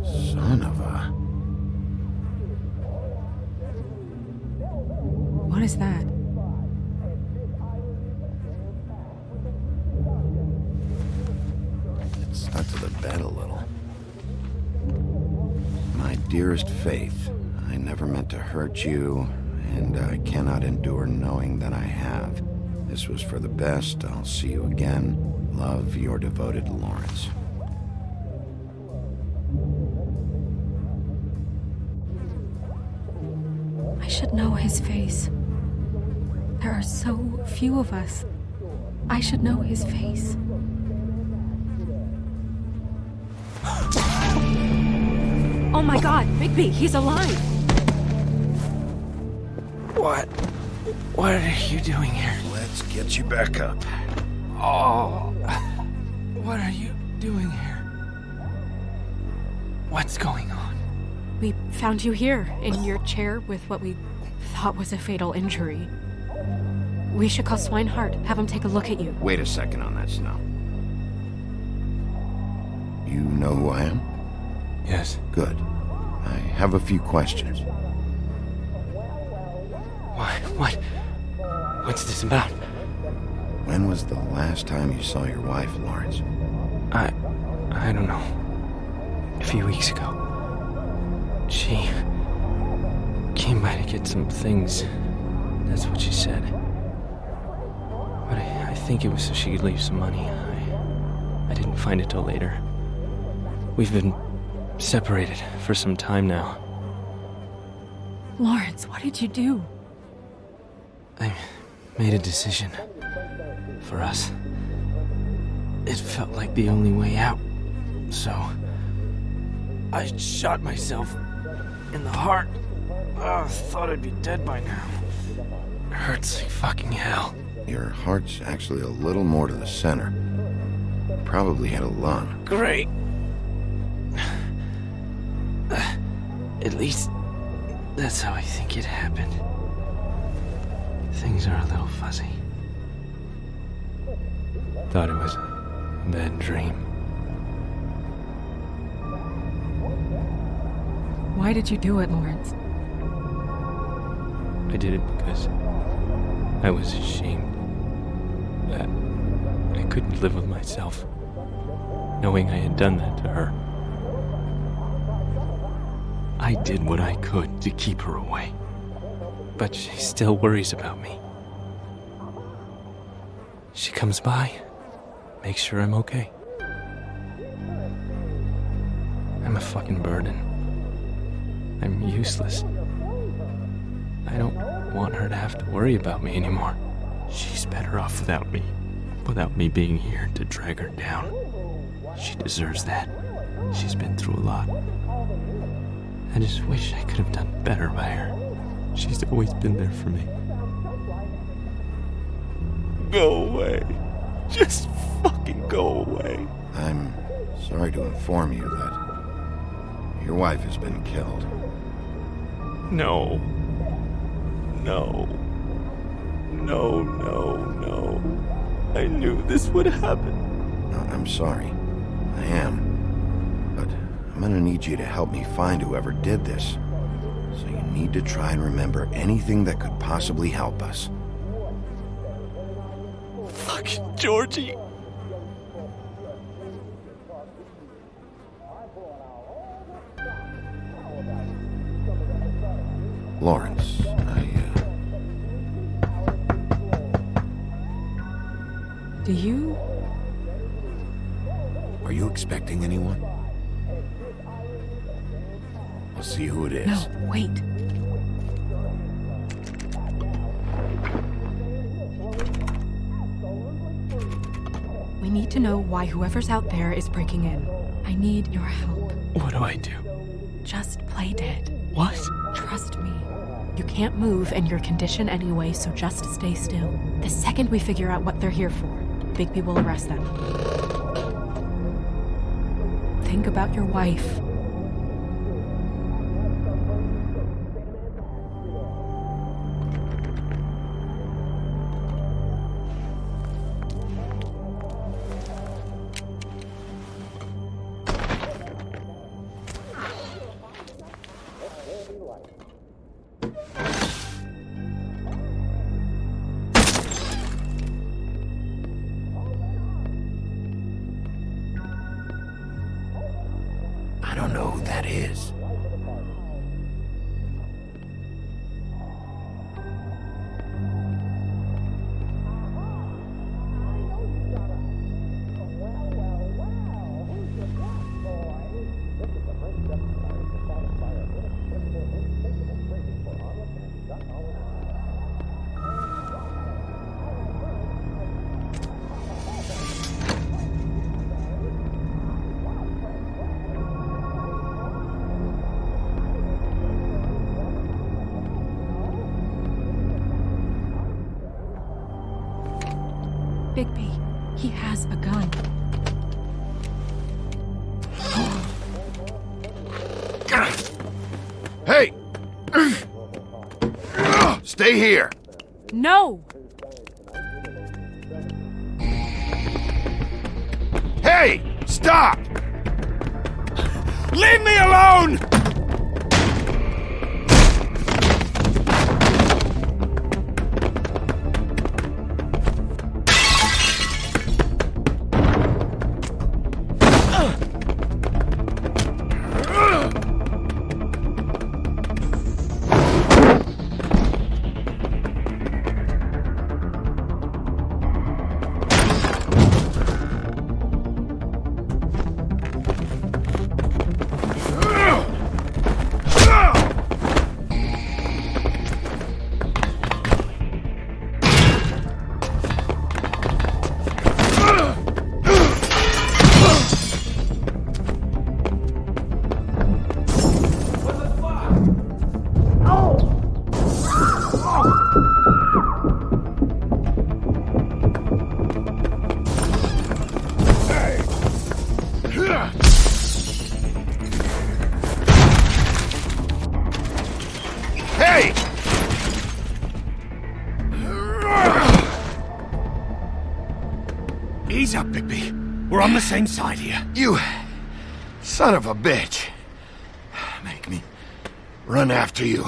Son of a... What is that? It stuck to the bed a little. My dearest Faith, I never meant to hurt you, and I cannot endure knowing that I have. This was for the best. I'll see you again. Love, your devoted Lawrence. I should know his face. There are so few of us. I should know his face. Oh my god, Bigby, he's alive! What are you doing here? Let's get you back up. Oh, what are you doing here? What's going on? We found you here, in your chair with what we thought was a fatal injury. We should call Swinehart, have him take a look at you. Wait a second on that, Snow. You know who I am? Yes. Good. I have a few questions. What's this about? When was the last time you saw your wife, Lawrence? I don't know. A few weeks ago. She came by to get some things. That's what she said. But I think it was so she could leave some money. I didn't find it till later. We've been separated for some time now. Lawrence, what did you do? I made a decision. For us. It felt like the only way out. So, I shot myself in the heart. Oh, thought I'd be dead by now. Hurts like fucking hell. Your heart's actually a little more to the center. Probably hit a lung. Great. At least that's how I think it happened. Things are a little fuzzy. Thought it was a bad dream. Why did you do it, Lawrence? I did it because I was ashamed that I couldn't live with myself, knowing I had done that to her. I did what I could to keep her away, but she still worries about me. She comes by, makes sure I'm okay. I'm a fucking burden. I'm useless. I don't want her to have to worry about me anymore. She's better off without me being here to drag her down. She deserves that. She's been through a lot. I just wish I could have done better by her. She's always been there for me. Go away. Just fucking go away. I'm sorry to inform you that your wife has been killed. No. No. No, no, no. I knew this would happen. No, I'm sorry. I am. But I'm gonna need you to help me find whoever did this. So you need to try and remember anything that could possibly help us. Fucking Georgie. Lawrence, Do you? Are you expecting anyone? I'll see who it is. No, wait. We need to know why whoever's out there is breaking in. I need your help. What do I do? Just play dead. What? Trust me. You can't move in your condition anyway, so just stay still. The second we figure out what they're here for, Bigby will arrest them. Think about your wife. I don't know who that is. Bigby, he has a gun. Hey! Stay here! No! Hey! Stop! Leave me alone! Ease up, Bigby. We're on the same side here. You son of a bitch. Make me run after you.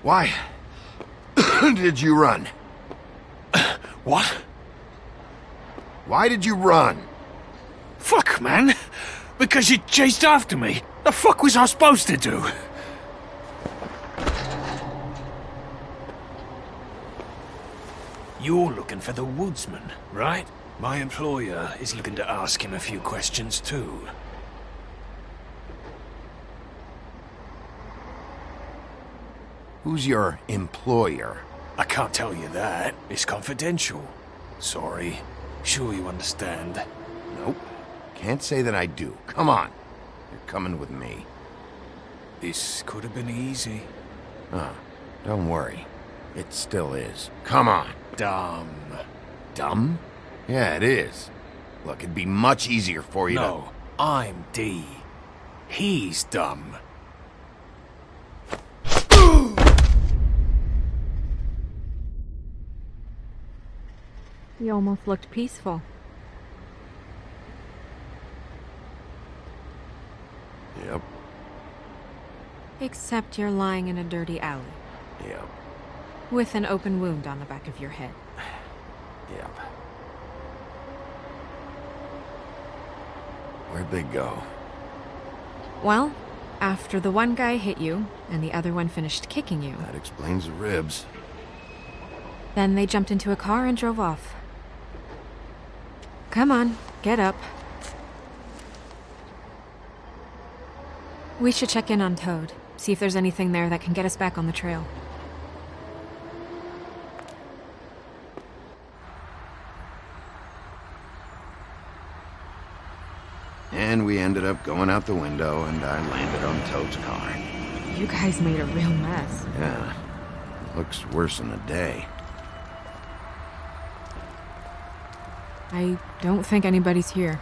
Why did you run? What? Why did you run? Fuck, man. Because you chased after me. The fuck was I supposed to do? You're looking for the woodsman, right? My employer is looking to ask him a few questions too. Who's your employer? I can't tell you that. It's confidential. Sorry. Sure you understand. Nope. Can't say that I do. Come on. You're coming with me. This could have been easy. Don't worry. It still is. Come on. Dumb. Dumb? Yeah, it is. Look, it'd be much easier for you No, I'm D. He's dumb. You almost looked peaceful. Yep. Except you're lying in a dirty alley. Yep. With an open wound on the back of your head. Yep. Where'd they go? Well, after the one guy hit you, and the other one finished kicking you, That explains the ribs. then they jumped into a car and drove off. Come on, get up. We should check in on Toad, see if there's anything there that can get us back on the trail. And we ended up going out the window, and I landed on Toad's car. You guys made a real mess. Yeah. Looks worse than a day. I don't think anybody's here.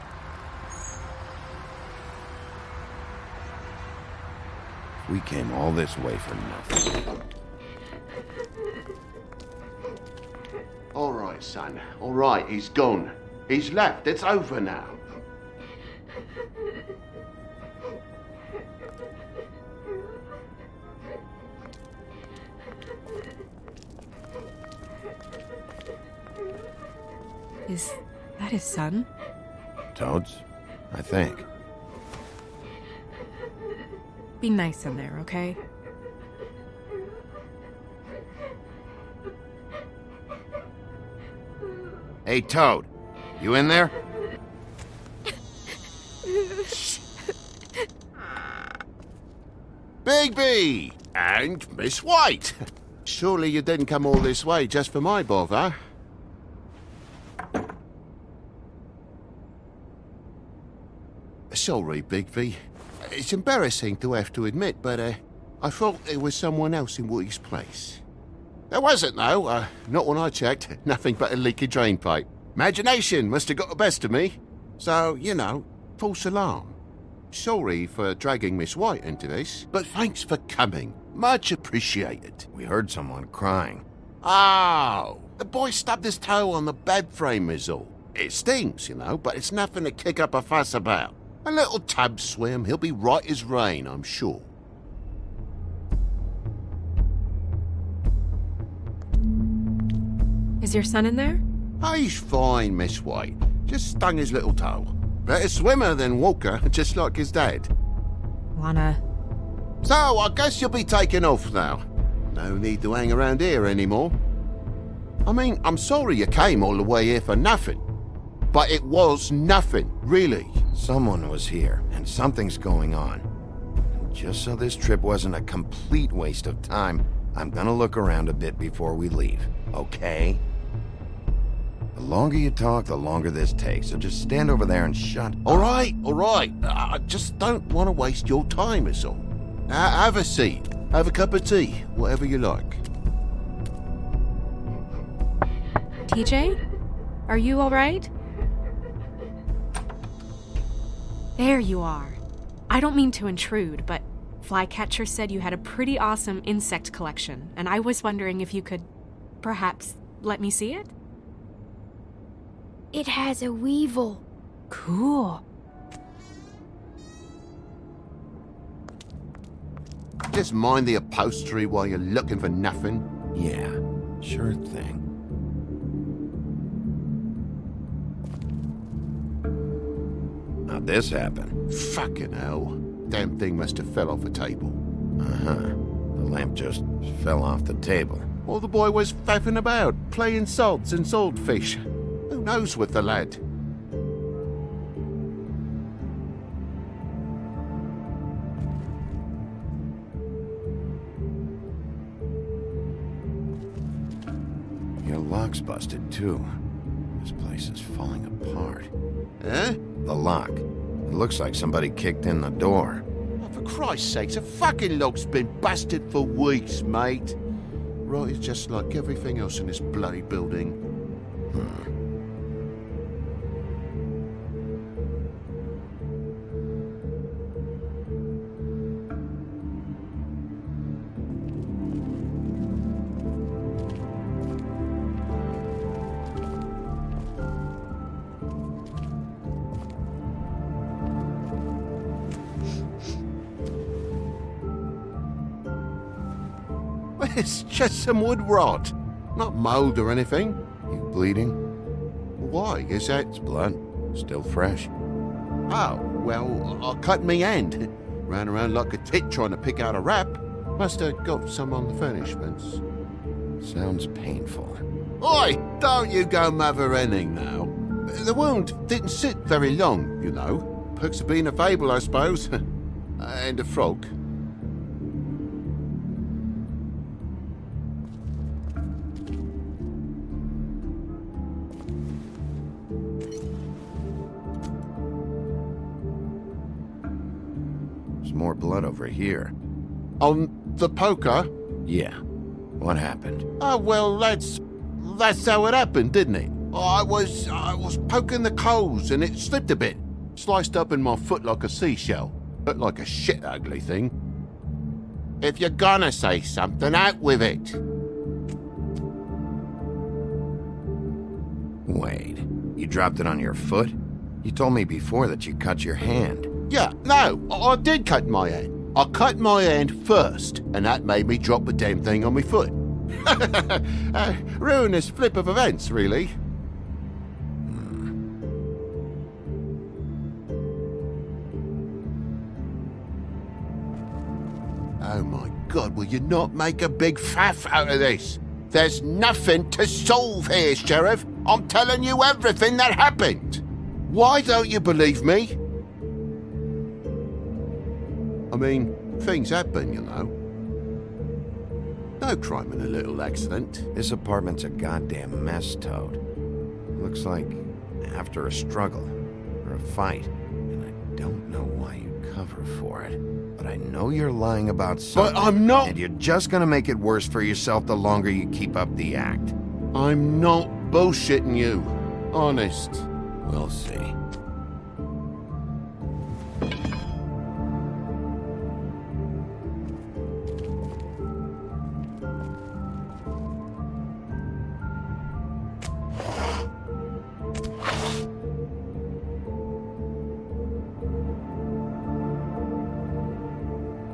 We came all this way for nothing. All right, son. All right, he's gone. He's left. It's over now. Is that his son? Toad's? I think. Be nice in there, okay? Hey, Toad. You in there? Bigby! And Miss White! Surely you didn't come all this way just for my bother? Sorry, Bigby. It's embarrassing to have to admit, but I thought there was someone else in Woody's place. There wasn't, though. Not when I checked. Nothing but a leaky drain pipe. Imagination must have got the best of me. So, you know, false alarm. Sorry for dragging Miss White into this, but thanks for coming. Much appreciated. We heard someone crying. Oh, the boy stubbed his toe on the bed frame is all. It stings, you know, but it's nothing to kick up a fuss about. A little tub swim, he'll be right as rain, I'm sure. Is your son in there? He's fine, Miss White. Just stung his little toe. Better swimmer than walker, just like his dad. Wanna... So, I guess you'll be taking off now. No need to hang around here anymore. I mean, I'm sorry you came all the way here for nothing. But it was nothing, really. Someone was here, and something's going on. And just so this trip wasn't a complete waste of time, I'm gonna look around a bit before we leave, okay? The longer you talk, the longer this takes, so just stand over there and shut up. All right. I just don't want to waste your time, is all. Have a seat. Have a cup of tea. Whatever you like. TJ? Are you alright? There you are. I don't mean to intrude, but Flycatcher said you had a pretty awesome insect collection, and I was wondering if you could, perhaps, let me see it? It has a weevil. Cool. Just mind the upholstery while you're looking for nothing. Yeah, sure thing. How'd this happen? Fucking hell. Damn thing must have fell off a table. Uh-huh. The lamp just fell off the table. Or the boy was faffing about, playing sods and swordfish. Who knows with the lad? Your lock's busted, too. This place is falling apart. Eh? The lock. It looks like somebody kicked in the door. Oh, for Christ's sakes, a fucking lock's been busted for weeks, mate. Right, it's just like everything else in this bloody building. It's just some wood rot. Not mold or anything. You bleeding? Why? Is that... It's blood. Still fresh. Oh, well, I cut me hand. Ran around like a tit trying to pick out a wrap. Must have got some on the furnishments. Sounds painful. Oi! Don't you go mother-henning now. The wound didn't sit very long, you know. Perks of being a fable, I suppose. And a frog. More blood over here. On the poker? Yeah. What happened? Oh, well, that's how it happened, didn't it? I was poking the coals and it slipped a bit. Sliced up in my foot like a seashell. Looked like a shit ugly thing. If you're gonna say something, out with it. Wait, you dropped it on your foot? You told me before that you cut your hand. Yeah, no, I did cut my hand. I cut my hand first, and that made me drop the damn thing on my foot. Ruinous flip of events, really. Oh my God, will you not make a big faff out of this? There's nothing to solve here, Sheriff. I'm telling you everything that happened. Why don't you believe me? I mean, things happen, you know. No crime in a little accident. This apartment's a goddamn mess, Toad. Looks like after a struggle, or a fight. And I don't know why you cover for it. But I know you're lying about something. But I'm not! And you're just gonna make it worse for yourself the longer you keep up the act. I'm not bullshitting you. Honest. We'll see.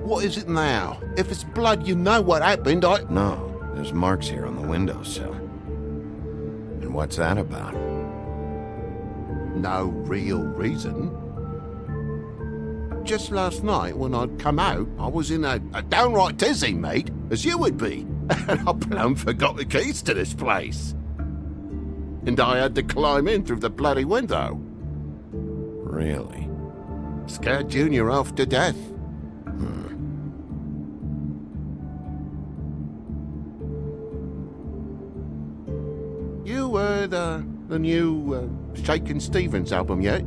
What is it now? If it's blood, you know what happened. No, there's marks here on the windowsill. And what's that about? No real reason. Just last night, when I'd come out, I was in a downright tizzy, mate, as you would be. And I plumb forgot the keys to this place. And I had to climb in through the bloody window. Really? Scared Junior off to death. You heard the new Shakin' Stevens album yet?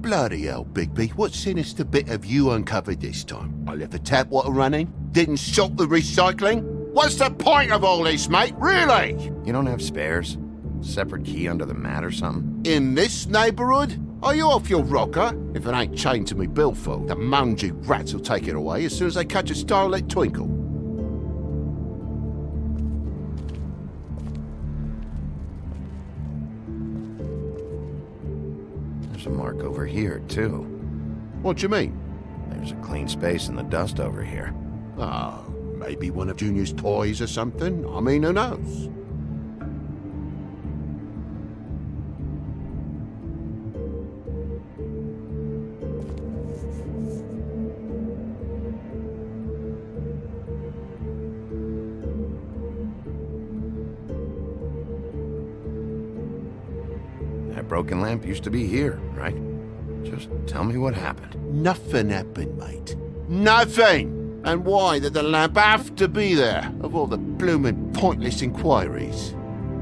Bloody hell, Bigby, what sinister bit have you uncovered this time? I left the tap water running, didn't stop the recycling? What's the point of all this, mate, really? You don't have spares? Separate key under the mat or something? In this neighborhood? Are you off your rocker? If it ain't chained to me billfold, the mangy rats will take it away as soon as they catch a starlit twinkle. mark over here, too. What do you mean? There's a clean space in the dust over here. Oh, maybe one of Junior's toys or something. I mean, who knows? That broken lamp used to be here, right? Just tell me what happened. Nothing happened, mate. Nothing! And why did the lamp have to be there, of all the bloomin' pointless inquiries?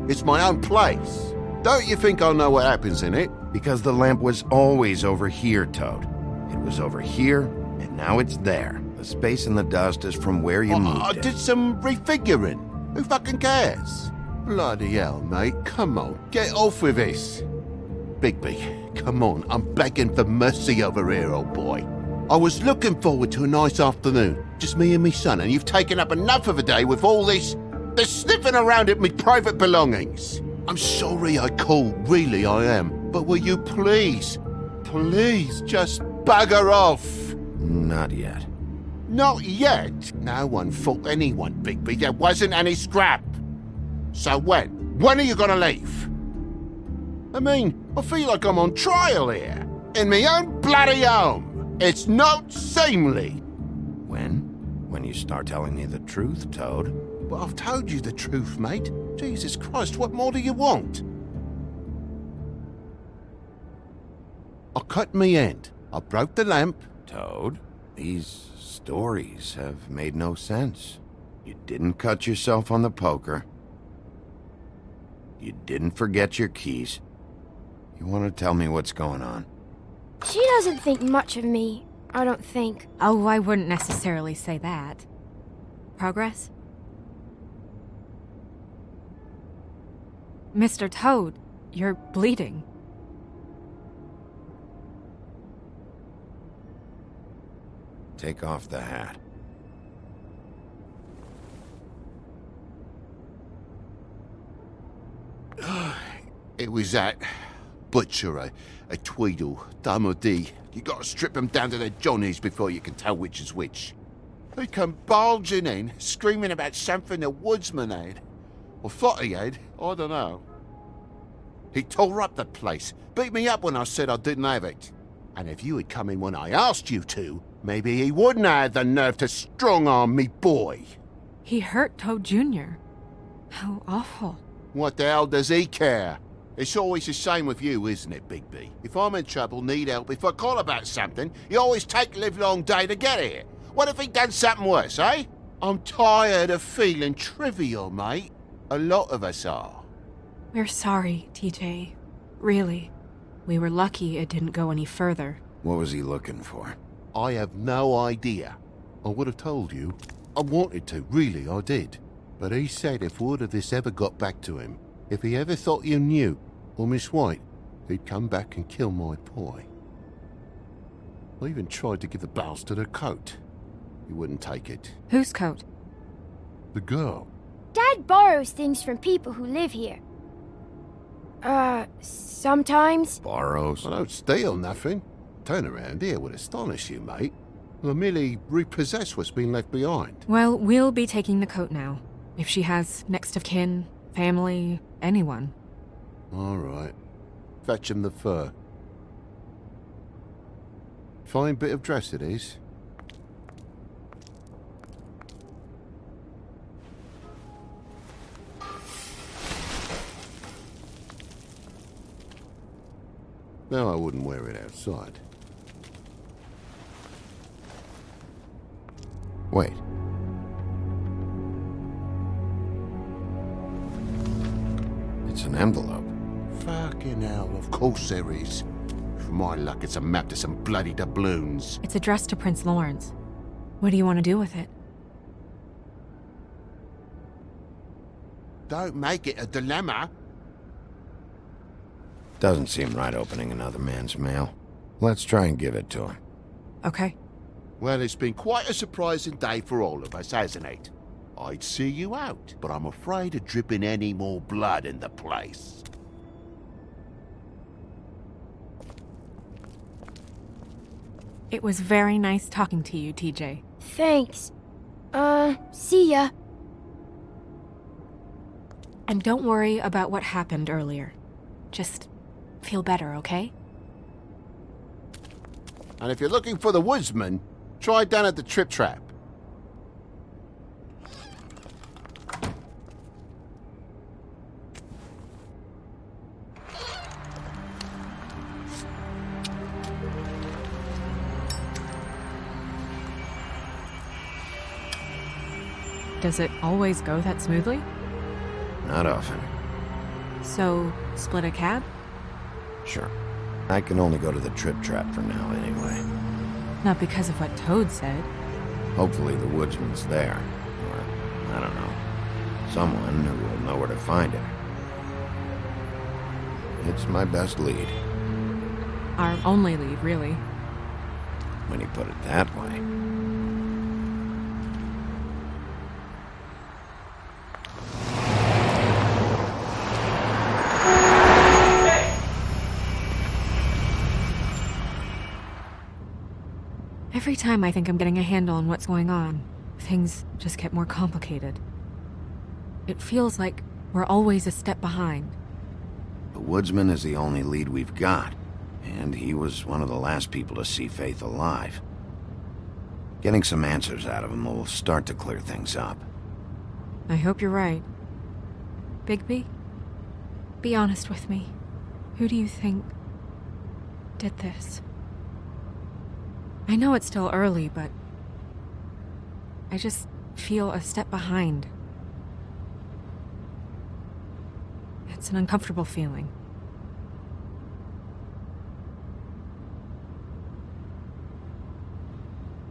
It's my own place. Don't you think I'll know what happens in it? Because the lamp was always over here, Toad. It was over here, and now it's there. The space in the dust is from where you moved I it. did some refiguring. Who fucking cares? Bloody hell, mate. Come on, get off with this. Bigby, come on. I'm begging for mercy over here, old boy. I was looking forward to a nice afternoon. Just me and me son, and you've taken up enough of a day with all this sniffing around at me private belongings. I'm sorry I called, really I am. But will you please just bugger off? Not yet. Not yet? No one fought anyone, Bigby. There wasn't any scrap. So when? When are you gonna leave? I mean, I feel like I'm on trial here. In my own bloody home. It's not seemly. When? When you start telling me the truth, Toad. Well, I've told you the truth, mate. Jesus Christ, what more do you want? I cut me end. I broke the lamp. Toad, these stories have made no sense. You didn't cut yourself on the poker. You didn't forget your keys. You want to tell me what's going on? She doesn't think much of me, I don't think. Oh, I wouldn't necessarily say that. Progress? Mr. Toad, you're bleeding. Take off the hat. It was that butcher, a Tweedle, Dumody. You gotta strip them down to their johnnies before you can tell which is which. They come bulging in, screaming about something the woodsman had. Or thought he had, I don't know. He tore up the place, beat me up when I said I didn't have it. And if you had come in when I asked you to, maybe he wouldn't have had the nerve to strong-arm me boy. He hurt Toad Jr. How awful. What the hell does he care? It's always the same with you, isn't it, Bigby? If I'm in trouble, need help, if I call about something, you always take the livelong day to get here. What if he'd done something worse, eh? I'm tired of feeling trivial, mate. A lot of us are. We're sorry, TJ. Really. We were lucky it didn't go any further. What was he looking for? I have no idea. I would have told you. I wanted to, really, I did. But he said if word of this ever got back to him, if he ever thought you knew, or Miss White, he'd come back and kill my boy. I even tried to give the bastard a coat. He wouldn't take it. Whose coat? The girl. Dad borrows things from people who live here. Sometimes. Borrows? I don't steal nothing. Turn around here would astonish you, mate. I merely repossess what's been left behind. Well, we'll be taking the coat now. If she has next of kin, family, anyone. All right. Fetch him the fur. Fine bit of dress it is. No, I wouldn't wear it outside. Wait. It's an envelope. Fucking hell, of course there is. For my luck, it's a map to some bloody doubloons. It's addressed to Prince Lawrence. What do you want to do with it? Don't make it a dilemma. Doesn't seem right opening another man's mail. Let's try and give it to him. Okay. Well, it's been quite a surprising day for all of us, hasn't it? I'd see you out, but I'm afraid of dripping any more blood in the place. It was very nice talking to you, TJ. Thanks. See ya. And don't worry about what happened earlier. Just feel better, okay? And if you're looking for the woodsman, try down at the Trip Trap. Does it always go that smoothly? Not often. So, split a cab? Sure. I can only go to the Trip Trap for now anyway. Not because of what Toad said. Hopefully the woodsman's there. Or, I don't know, someone who will know where to find it. It's my best lead. Our only lead, really. When you put it that way. Every time I think I'm getting a handle on what's going on, things just get more complicated. It feels like we're always a step behind. The woodsman is the only lead we've got, and he was one of the last people to see Faith alive. Getting some answers out of him will start to clear things up. I hope you're right. Bigby, be honest with me. Who do you think did this? I know it's still early, but I just feel a step behind. It's an uncomfortable feeling.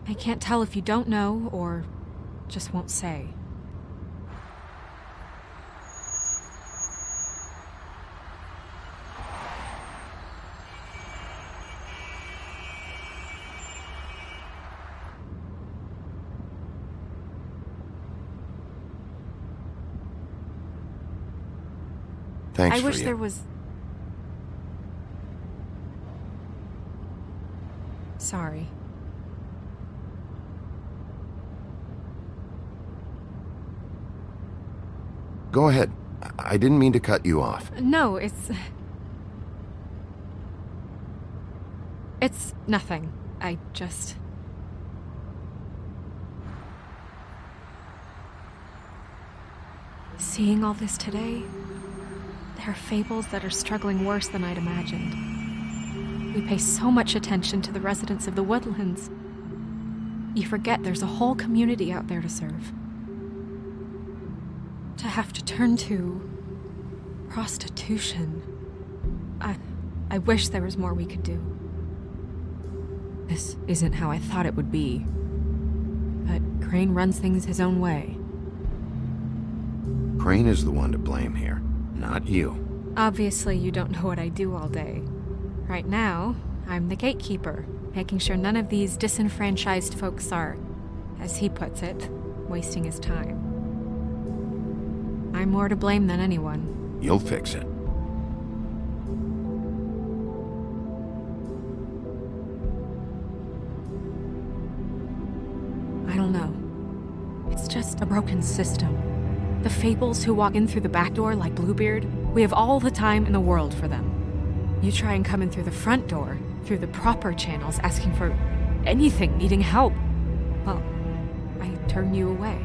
I can't tell if you don't know or just won't say. Thanks I for wish you. there was... Sorry. Go ahead. I didn't mean to cut you off. No, It's nothing. I just... Seeing all this today, there are fables that are struggling worse than I'd imagined. We pay so much attention to the residents of the woodlands. You forget there's a whole community out there to serve. To have to turn to prostitution. I wish there was more we could do. This isn't how I thought it would be. But Crane runs things his own way. Crane is the one to blame here, not you. Obviously, you don't know what I do all day. Right now, I'm the gatekeeper, making sure none of these disenfranchised folks are, as he puts it, wasting his time. I'm more to blame than anyone. You'll fix it. I don't know. It's just a broken system. The Fables who walk in through the back door like Bluebeard, we have all the time in the world for them. You try and come in through the front door, through the proper channels, asking for anything, needing help. Well, I turn you away.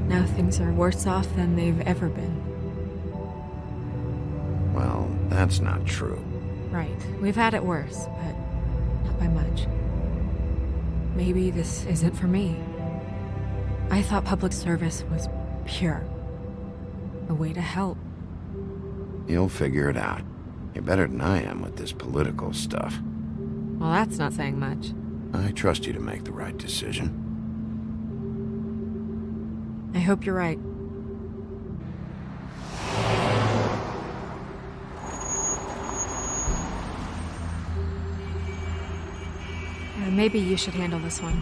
Now things are worse off than they've ever been. Well, that's not true. Right. We've had it worse, but not by much. Maybe this isn't for me. I thought public service was pure. A way to help. You'll figure it out. You're better than I am with this political stuff. Well, that's not saying much. I trust you to make the right decision. I hope you're right. Maybe you should handle this one.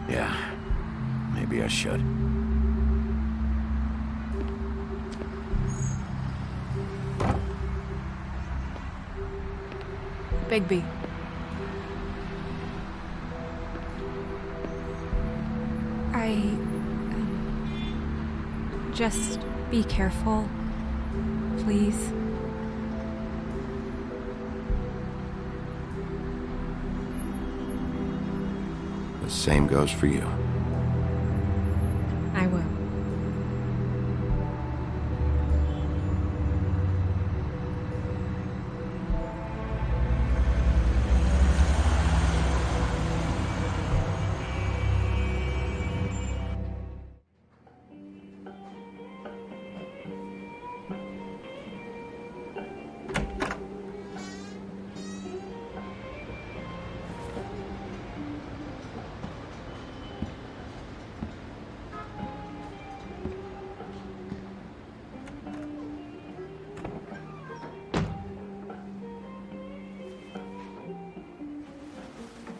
Yeah, maybe I should. Bigby. Just be careful, please. The same goes for you. I will.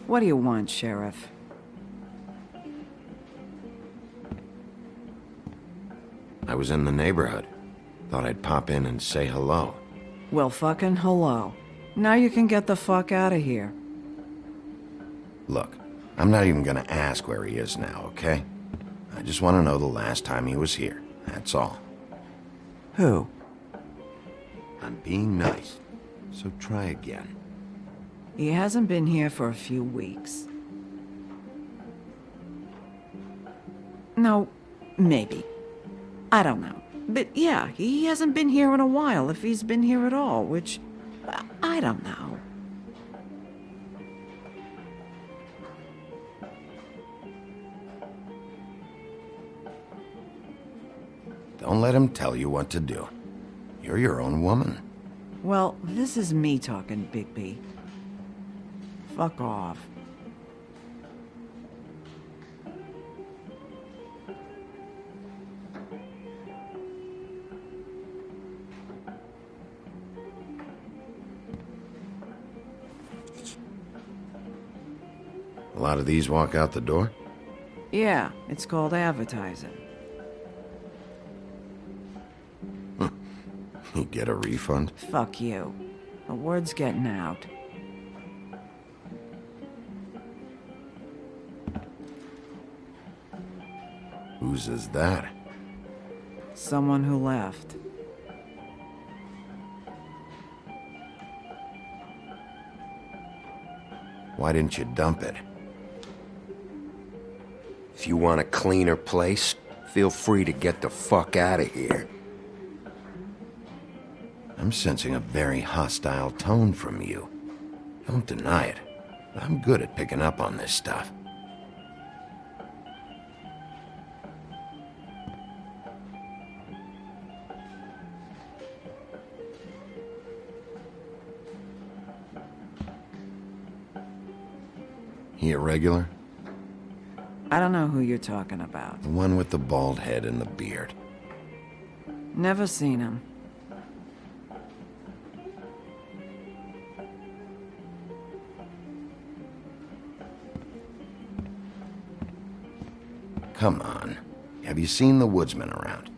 What do you want, Sheriff? I was in the neighborhood. Thought I'd pop in and say hello. Well, fucking hello. Now you can get the fuck out of here. Look, I'm not even gonna ask where he is now, okay? I just want to know the last time he was here. That's all. Who? I'm being nice, so try again. He hasn't been here for a few weeks. No, maybe. I don't know. But yeah, he hasn't been here in a while, if he's been here at all, which... I don't know. Don't let him tell you what to do. You're your own woman. Well, this is me talking, Bigby. Fuck off. A lot of these walk out the door? Yeah, it's called advertising. You get a refund? Fuck you. The word's getting out. Whose is that? Someone who left. Why didn't you dump it? If you want a cleaner place, feel free to get the fuck out of here. I'm sensing a very hostile tone from you. Don't deny it. I'm good at picking up on this stuff. He a regular? I don't know who you're talking about. The one with the bald head and the beard. Never seen him. Come on. Have you seen the woodsman around?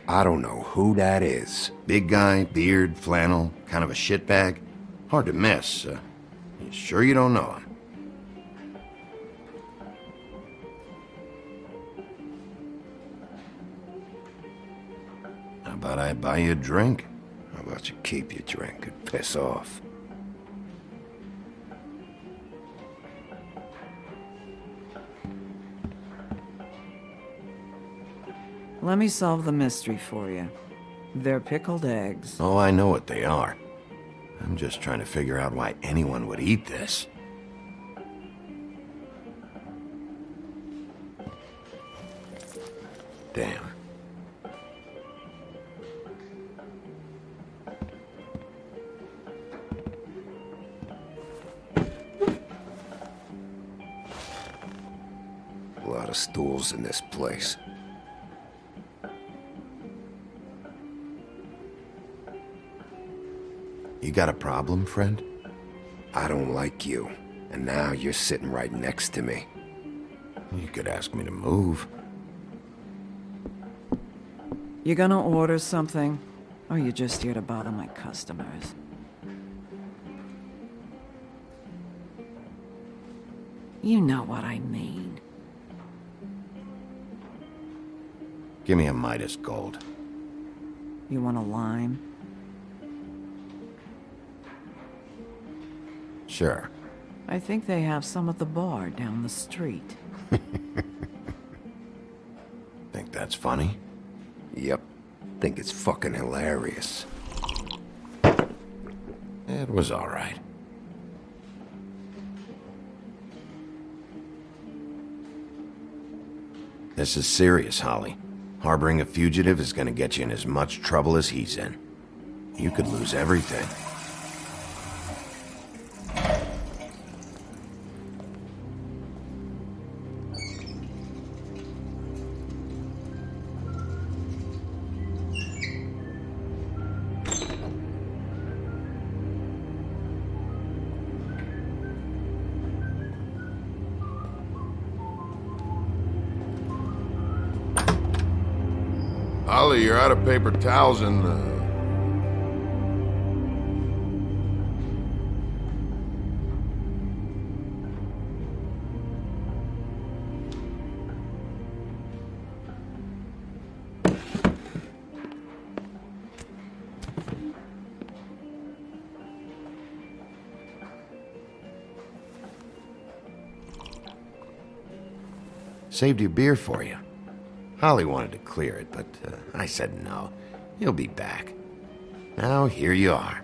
I don't know who that is. Big guy, beard, flannel, kind of a shitbag. Hard to miss. You sure you don't know him? How about I buy you a drink? How about you keep your drink and piss off? Let me solve the mystery for you. They're pickled eggs. Oh, I know what they are. I'm just trying to figure out why anyone would eat this. Damn. A lot of stools in this place. You got a problem, friend? I don't like you, and now you're sitting right next to me. You could ask me to move. You gonna order something? Or you just here to bother my customers? You know what I mean. Give me a Midas Gold. You want a lime? Sure. I think they have some at the bar down the street. Think that's funny? Yep. Think it's fucking hilarious. It was all right. This is serious, Holly. Harboring a fugitive is gonna get you in as much trouble as he's in. You could lose everything. Holly, you're out of paper towels and, Saved your beer for you. Holly wanted to clear it, but I said no. He'll be back. Now, here you are.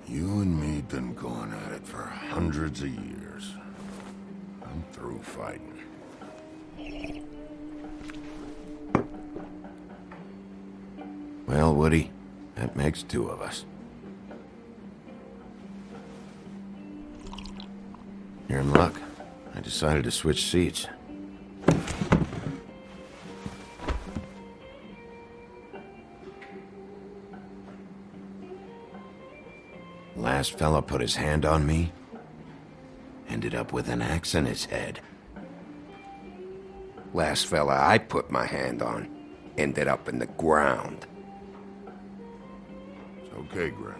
You and me been going at it for hundreds of years. I'm through fighting. Well, Woody, that makes two of us. You're in luck. I decided to switch seats. Last fella put his hand on me, ended up with an axe in his head. Last fella I put my hand on ended up in the ground. It's okay, Gren.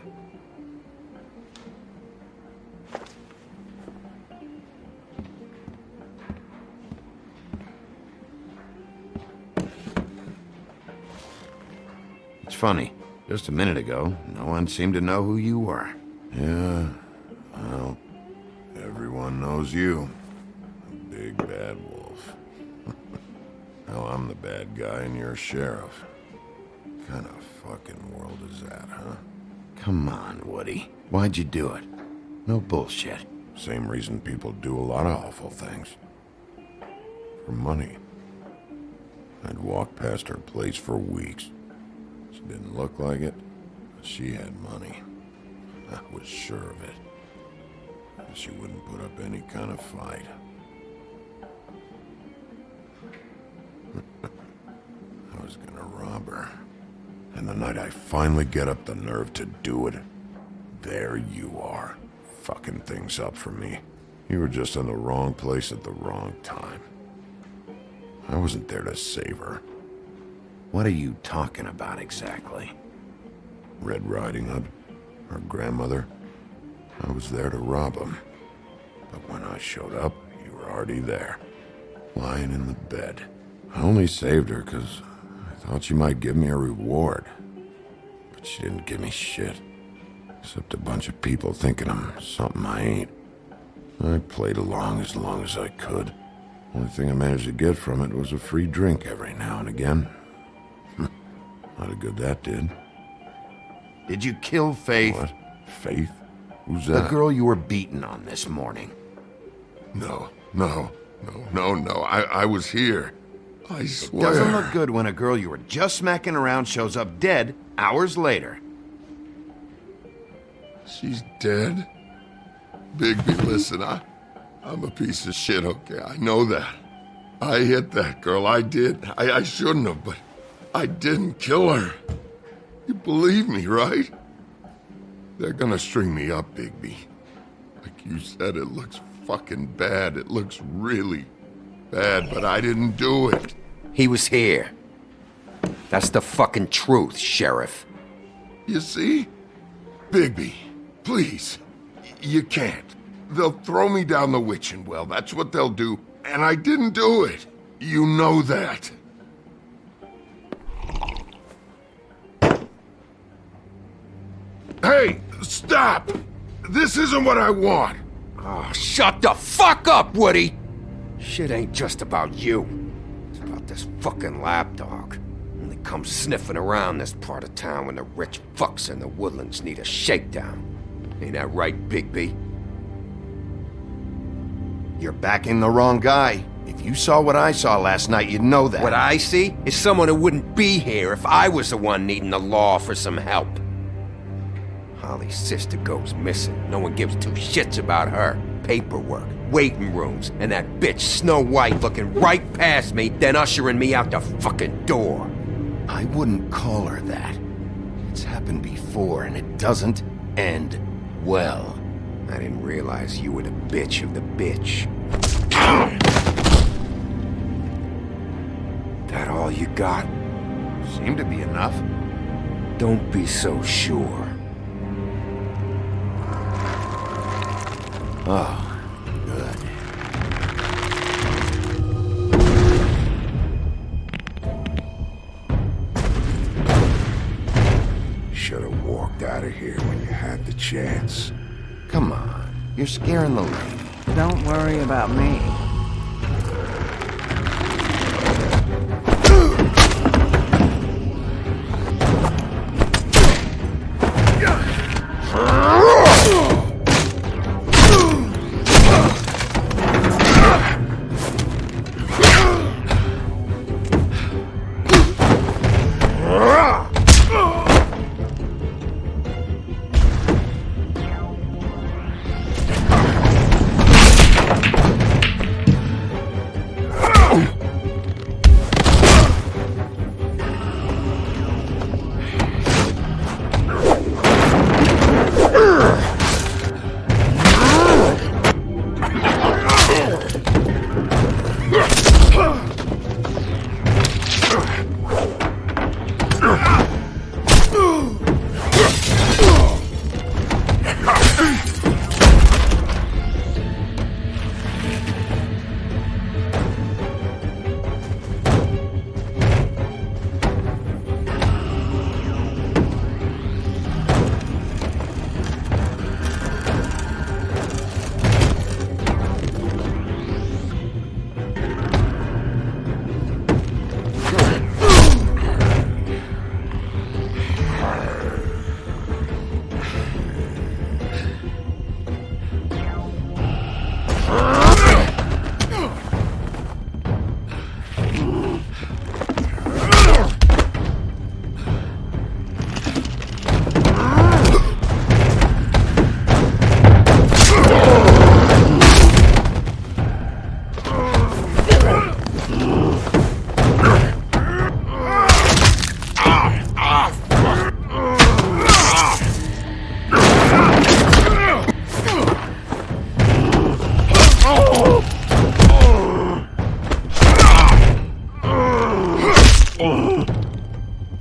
It's funny. Just a minute ago, no one seemed to know who you were. Yeah, well, everyone knows you. The big bad wolf. Now I'm the bad guy and you're sheriff. What kind of fucking world is that, huh? Come on, Woody. Why'd you do it? No bullshit. Same reason people do a lot of awful things. For money. I'd walk past her place for weeks. She didn't look like it, but she had money. I was sure of it. She wouldn't put up any kind of fight. I was gonna rob her. And the night I finally get up the nerve to do it, there you are, fucking things up for me. You were just in the wrong place at the wrong time. I wasn't there to save her. What are you talking about exactly? Red Riding Hood, her grandmother. I was there to rob him. But when I showed up, you were already there, lying in the bed. I only saved her because I thought she might give me a reward. But she didn't give me shit. Except a bunch of people thinking I'm something I ain't. I played along as I could. Only thing I managed to get from it was a free drink every now and again. Not a good that did. Did you kill Faith? What? Faith? Who's that? The girl you were beaten on this morning. No. I was here. I swear. Doesn't look good when a girl you were just smacking around shows up dead hours later. She's dead? Bigby, listen, I'm a piece of shit, okay? I know that. I hit that girl, I did. I shouldn't have, but I didn't kill her. You believe me, right? They're gonna string me up, Bigby. Like you said, it looks fucking bad. It looks really bad, but I didn't do it. He was here. That's the fucking truth, Sheriff. You see? Bigby, please. You can't. They'll throw me down the witching well, that's what they'll do. And I didn't do it. You know that. Hey, stop! This isn't what I want. Oh, shut the fuck up, Woody! Shit ain't just about you. It's about this fucking lapdog. Only comes sniffing around this part of town when the rich fucks in the woodlands need a shakedown. Ain't that right, Bigby? You're backing the wrong guy. If you saw what I saw last night, you'd know that. What I see is someone who wouldn't be here if I was the one needing the law for some help. Holly's sister goes missing. No one gives two shits about her. Paperwork, waiting rooms, and that bitch Snow White looking right past me, then ushering me out the fucking door. I wouldn't call her that. It's happened before, and it doesn't end well. I didn't realize you were the bitch of the bitch. That all you got? Seemed to be enough. Don't be so sure. Oh, good. Should have walked out of here when you had the chance. Come on, you're scaring the lady. Don't worry about me.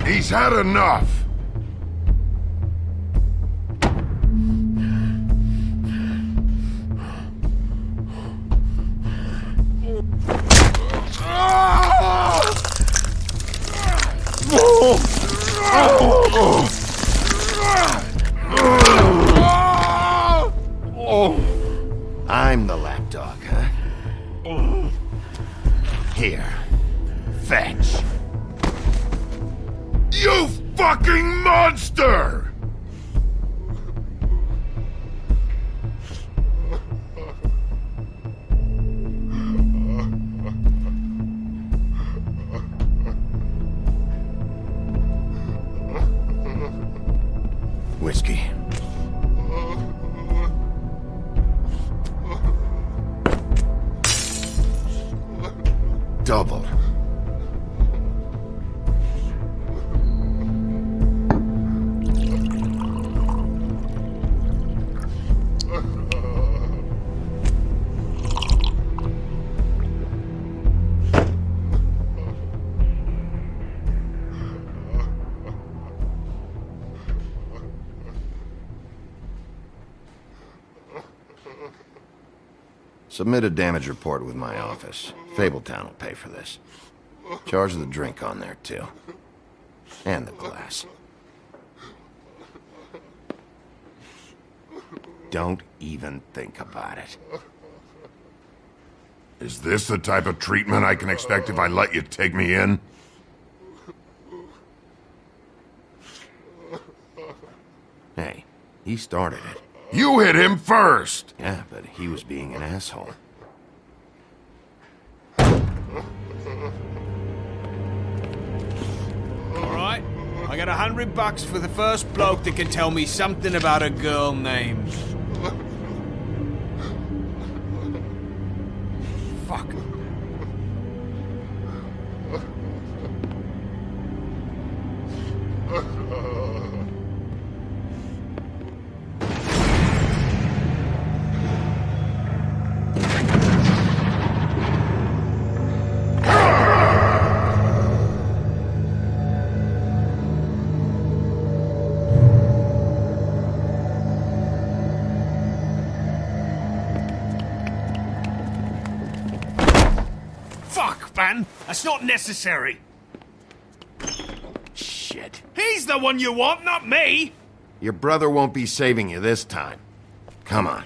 He's had enough. I'm the lapdog, huh? Here. Fetch. You fucking monster! Whiskey. Double. Submit a damage report with my office. Fabletown will pay for this. Charge the drink on there, too. And the glass. Don't even think about it. Is this the type of treatment I can expect if I let you take me in? Hey, he started it. You hit him first! Yeah, but he was being an asshole. Alright, I got $100 for the first bloke that can tell me something about a girl named... Fuck. Fuck, man! That's not necessary! Shit. He's the one you want, not me! Your brother won't be saving you this time. Come on.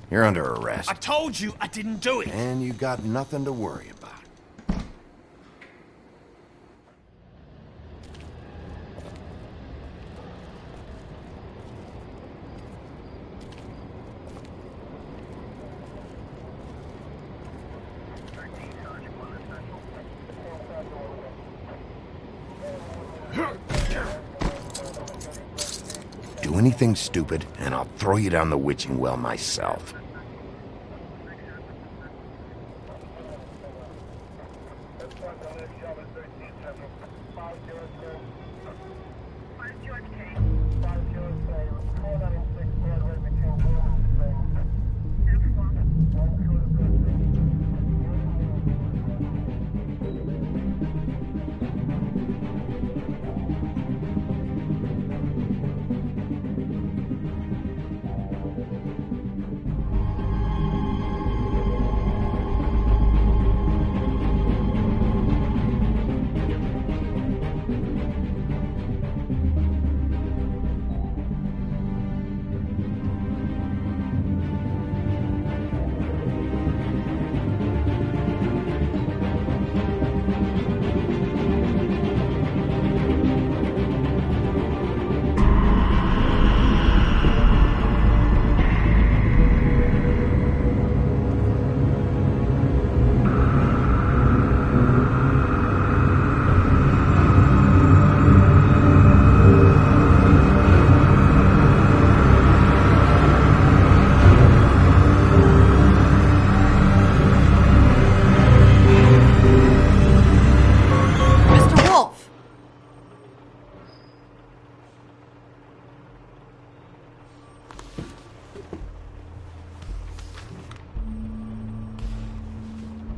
You're under arrest. I told you I didn't do it! And you got nothing to worry about. Do anything stupid, and I'll throw you down the witching well myself.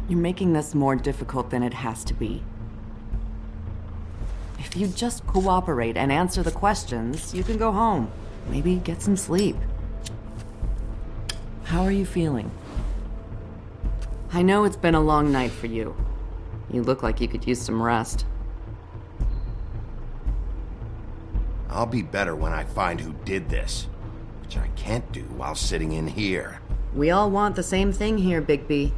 You're making this more difficult than it has to be. If you just cooperate and answer the questions, you can go home. Maybe get some sleep. How are you feeling? I know it's been a long night for you. You look like you could use some rest. I'll be better when I find who did this, which I can't do while sitting in here. We all want the same thing here, Bigby.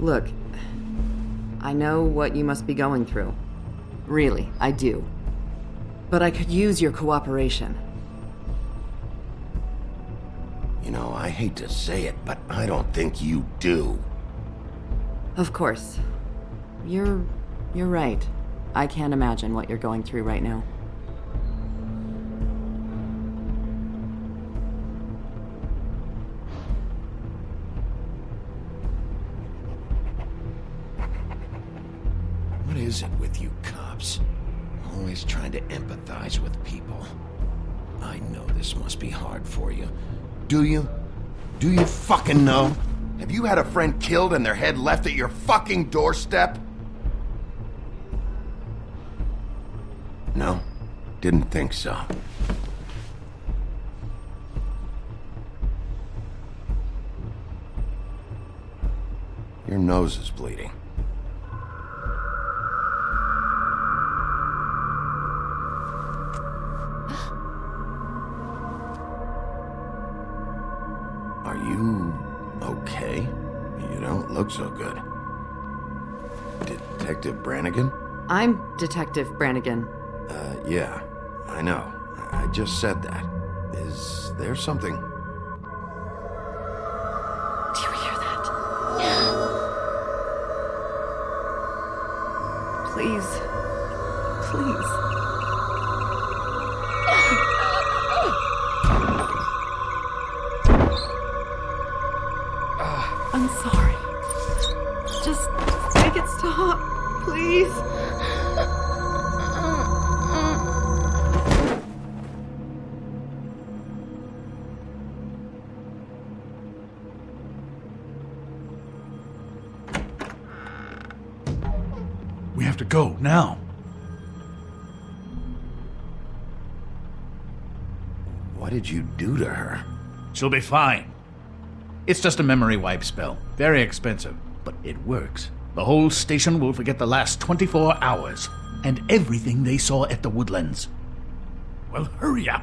Look, I know what you must be going through. Really, I do. But I could use your cooperation. You know, I hate to say it, but I don't think you do. Of course. You're right. I can't imagine what you're going through right now. What is it with you cops? Always trying to empathize with people. I know this must be hard for you. Do you? Do you fucking know? Have you had a friend killed and their head left at your fucking doorstep? No, didn't think so. nose is bleeding. Are you okay? You don't look so good. Detective Brannigan? I'm Detective Brannigan. Yeah, I know. I just said that. Is there something? Do you hear that? Please. Please. I'm sorry. Just make it stop, please. We have to go, now. What did you do to her? She'll be fine. It's just a memory wipe spell. Very expensive, but it works. The whole station will forget the last 24 hours, and everything they saw at the Woodlands. Well, hurry up.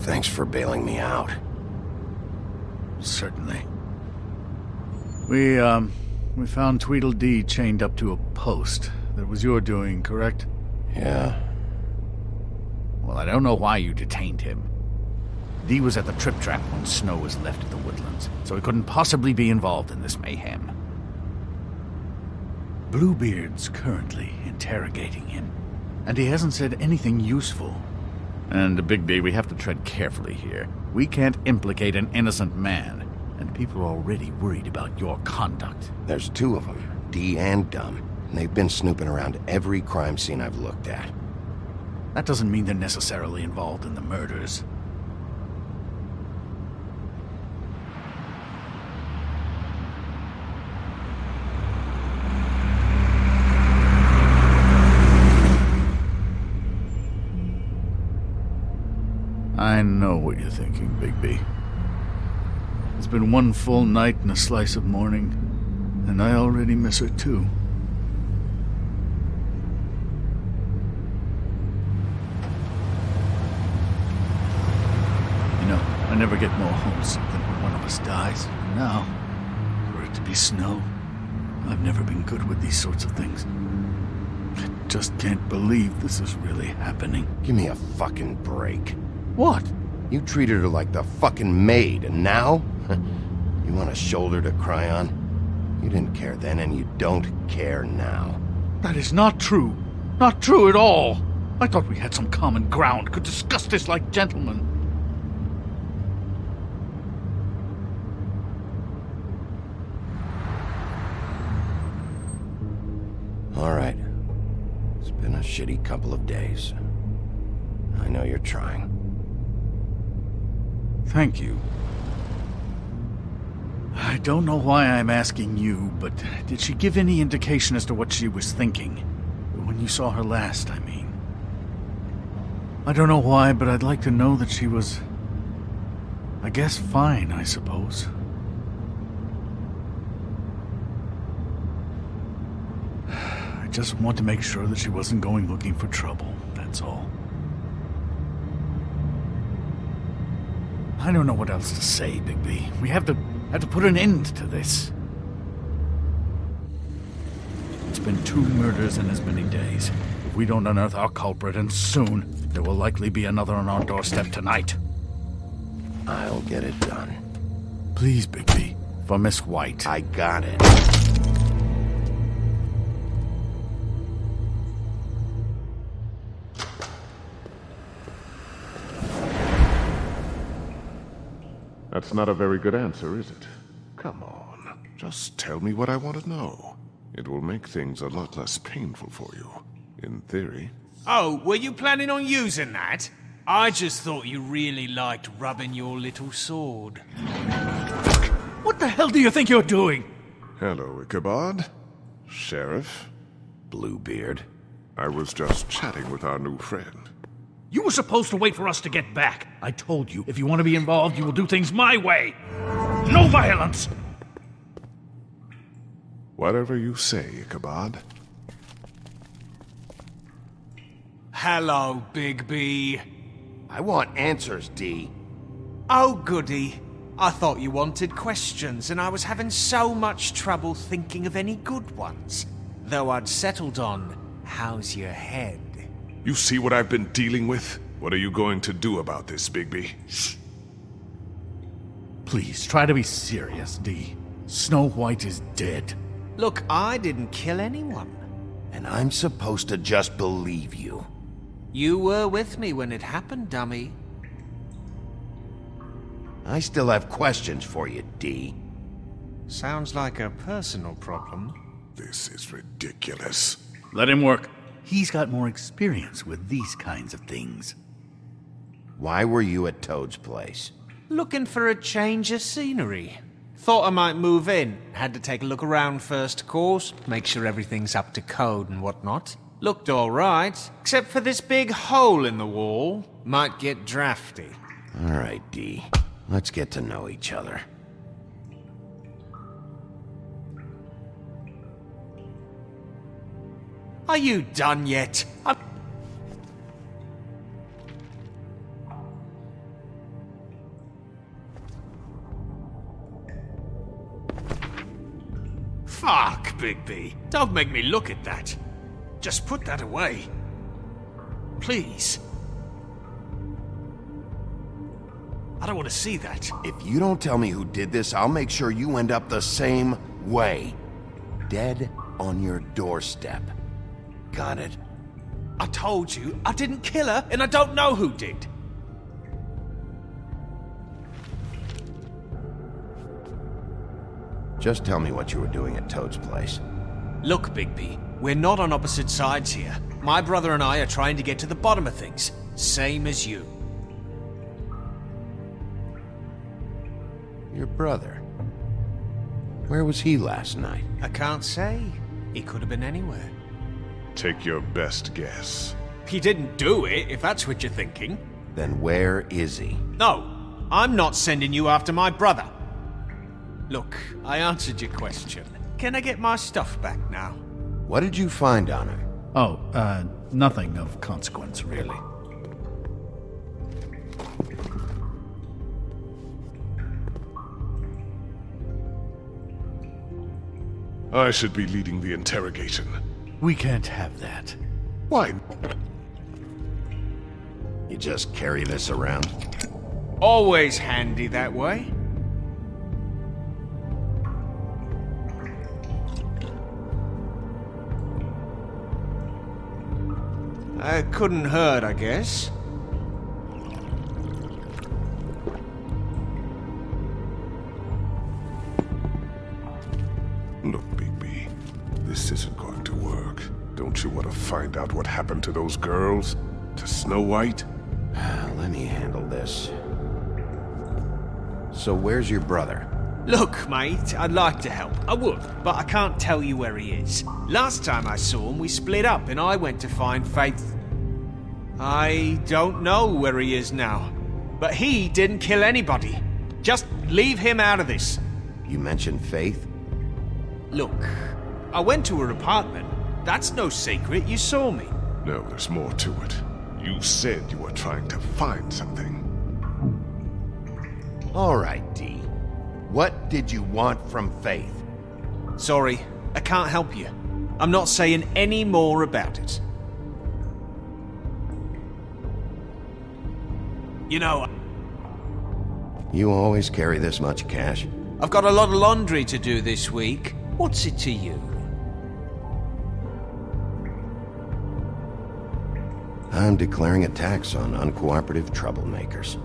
Thanks for bailing me out. Certainly. We found Tweedledee chained up to a post. That was your doing, correct? Yeah. Well, I don't know why you detained him. Dee was at the Trip Trap when Snow was left at the Woodlands, so he couldn't possibly be involved in this mayhem. Bluebeard's currently interrogating him, and he hasn't said anything useful. And Bigby, we have to tread carefully here. We can't implicate an innocent man, and people are already worried about your conduct. There's two of them, Dee and Dumb, and they've been snooping around every crime scene I've looked at. That doesn't mean they're necessarily involved in the murders. I know what you're thinking, Bigby. It's been one full night and a slice of morning, and I already miss her too. You know, I never get more homesick than when one of us dies. And now, for it to be Snow, I've never been good with these sorts of things. I just can't believe this is really happening. Give me a fucking break. What? You treated her like the fucking maid, and now? You want a shoulder to cry on? You didn't care then, and you don't care now. That is not true. Not true at all. I thought we had some common ground, could discuss this like gentlemen. All right. It's been a shitty couple of days. I know you're trying. Thank you. I don't know why I'm asking you, but did she give any indication as to what she was thinking? When you saw her last, I mean. I don't know why, but I'd like to know that she was, I guess, fine, I suppose. I just want to make sure that she wasn't going looking for trouble, that's all. I don't know what else to say, Bigby. We have to put an end to this. It's been 2 murders in as many days. If we don't unearth our culprit, and soon, there will likely be another on our doorstep tonight. I'll get it done. Please, Bigby. For Miss White. I got it. That's not a very good answer, is it? Come on. Just tell me what I want to know. It will make things a lot less painful for you. In theory. Oh, were you planning on using that? I just thought you really liked rubbing your little sword. What the hell do you think you're doing? Hello, Ichabod. Sheriff. Bluebeard. I was just chatting with our new friend. You were supposed to wait for us to get back. I told you, if you want to be involved, you will do things my way. No violence! Whatever you say, Ichabod. Hello, Bigby. I want answers, D. Oh, goody. I thought you wanted questions, and I was having so much trouble thinking of any good ones. Though I'd settled on, how's your head? You see what I've been dealing with? What are you going to do about this, Bigby? Shh. Please, try to be serious, D. Snow White is dead. Look, I didn't kill anyone. And I'm supposed to just believe you. You were with me when it happened, dummy. I still have questions for you, D. Sounds like a personal problem. This is ridiculous. Let him work. He's got more experience with these kinds of things. Why were you at Toad's place? Looking for a change of scenery. Thought I might move in. Had to take a look around first, of course. Make sure everything's up to code and whatnot. Looked alright, except for this big hole in the wall. Might get drafty. Alright, D. Let's get to know each other. Are you done yet? Fuck, Bigby. Don't make me look at that. Just put that away. Please. I don't want to see that. If you don't tell me who did this, I'll make sure you end up the same way. Dead on your doorstep. Got it? I told you I didn't kill her, and I don't know who did. Just tell me what you were doing at Toad's place. Look, Bigby, we're not on opposite sides here. My brother and I are trying to get to the bottom of things. Same as you. Your brother? Where was he last night? I can't say. He could have been anywhere. Take your best guess. He didn't do it, if that's what you're thinking. Then where is he? No, I'm not sending you after my brother. Look, I answered your question. Can I get my stuff back now? What did you find on him? Oh, nothing of consequence, really. I should be leading the interrogation. We can't have that. Why? You just carry this around? Always handy that way. It couldn't hurt, I guess. Look, Bigby, this isn't going to work. Don't you want to find out what happened to those girls? To Snow White? Let me handle this. So where's your brother? Look, mate, I'd like to help. I would, but I can't tell you where he is. Last time I saw him, we split up and I went to find Faith. I don't know where he is now. But he didn't kill anybody. Just leave him out of this. You mentioned Faith? Look, I went to her apartment. That's no secret, you saw me. No, there's more to it. You said you were trying to find something. All right, D. What did you want from Faith? Sorry, I can't help you. I'm not saying any more about it. You know, You always carry this much cash? I've got a lot of laundry to do this week. What's it to you? I'm declaring a tax on uncooperative troublemakers.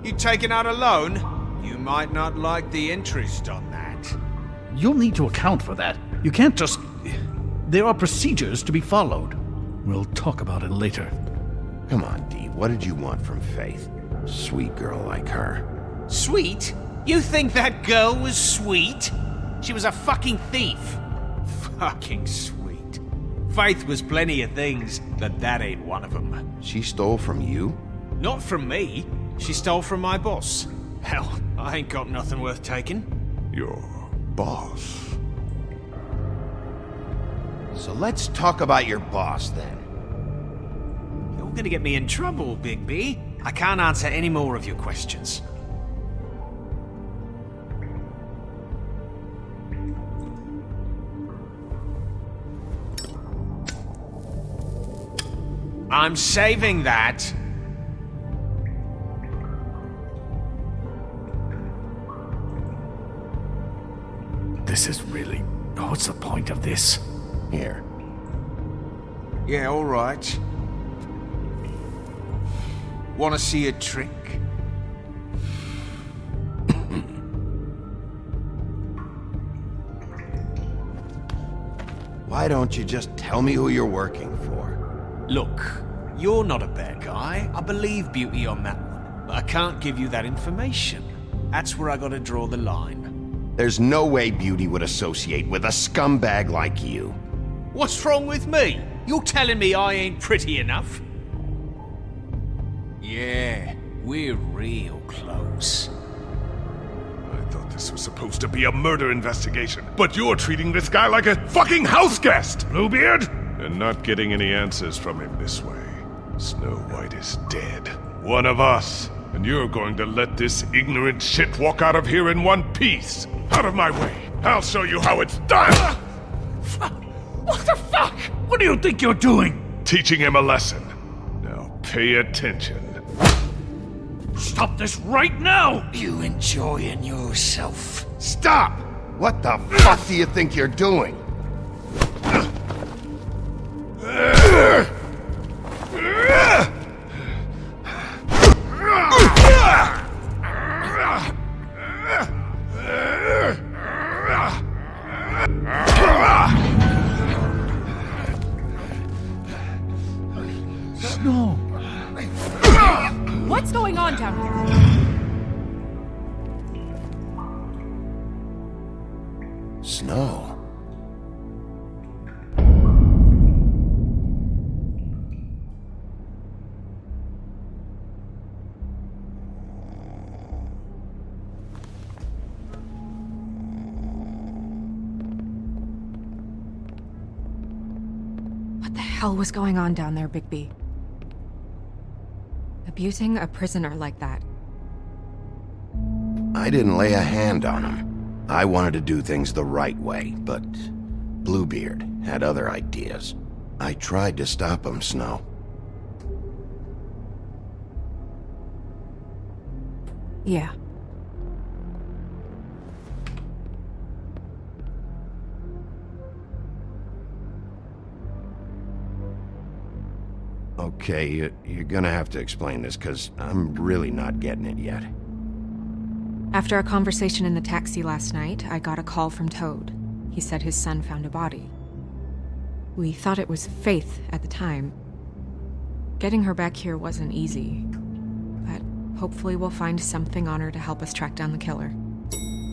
You taking out a loan? You might not like the interest on that. You'll need to account for that. You can't just... There are procedures to be followed. We'll talk about it later. Come on, Dee, what did you want from Faith? Sweet girl like her. Sweet? You think that girl was sweet? She was a fucking thief. Fucking sweet. Faith was plenty of things, but that ain't one of them. She stole from you? Not from me. She stole from my boss. Hell, I ain't got nothing worth taking. Your boss? So let's talk about your boss, then. You're gonna get me in trouble, Bigby. I can't answer any more of your questions. I'm saving that. This is really... What's the point of this? Here. Yeah, all right. Want to see a trick? Why don't you just tell me who you're working for? Look, you're not a bad guy. I believe Beauty on that one. But I can't give you that information. That's where I gotta draw the line. There's no way Beauty would associate with a scumbag like you. What's wrong with me? You're telling me I ain't pretty enough? Yeah, we're real close. I thought this was supposed to be a murder investigation, but you're treating this guy like a fucking house guest, Bluebeard! And not getting any answers from him this way. Snow White is dead. One of us. And you're going to let this ignorant shit walk out of here in one piece. Out of my way. I'll show you how it's done! What the fuck? What do you think you're doing? Teaching him a lesson. Now pay attention. Stop this right now! You enjoying yourself? Stop! What the fuck do you think you're doing? Snow! What's going on down here? Snow. What the hell was going on down there, Bigby? Abusing a prisoner like that. I didn't lay a hand on him. I wanted to do things the right way, but Bluebeard had other ideas. I tried to stop him, Snow. Yeah. Okay, you're gonna have to explain this, because I'm really not getting it yet. After a conversation in the taxi last night, I got a call from Toad. He said his son found a body. We thought it was Faith at the time. Getting her back here wasn't easy, but hopefully we'll find something on her to help us track down the killer.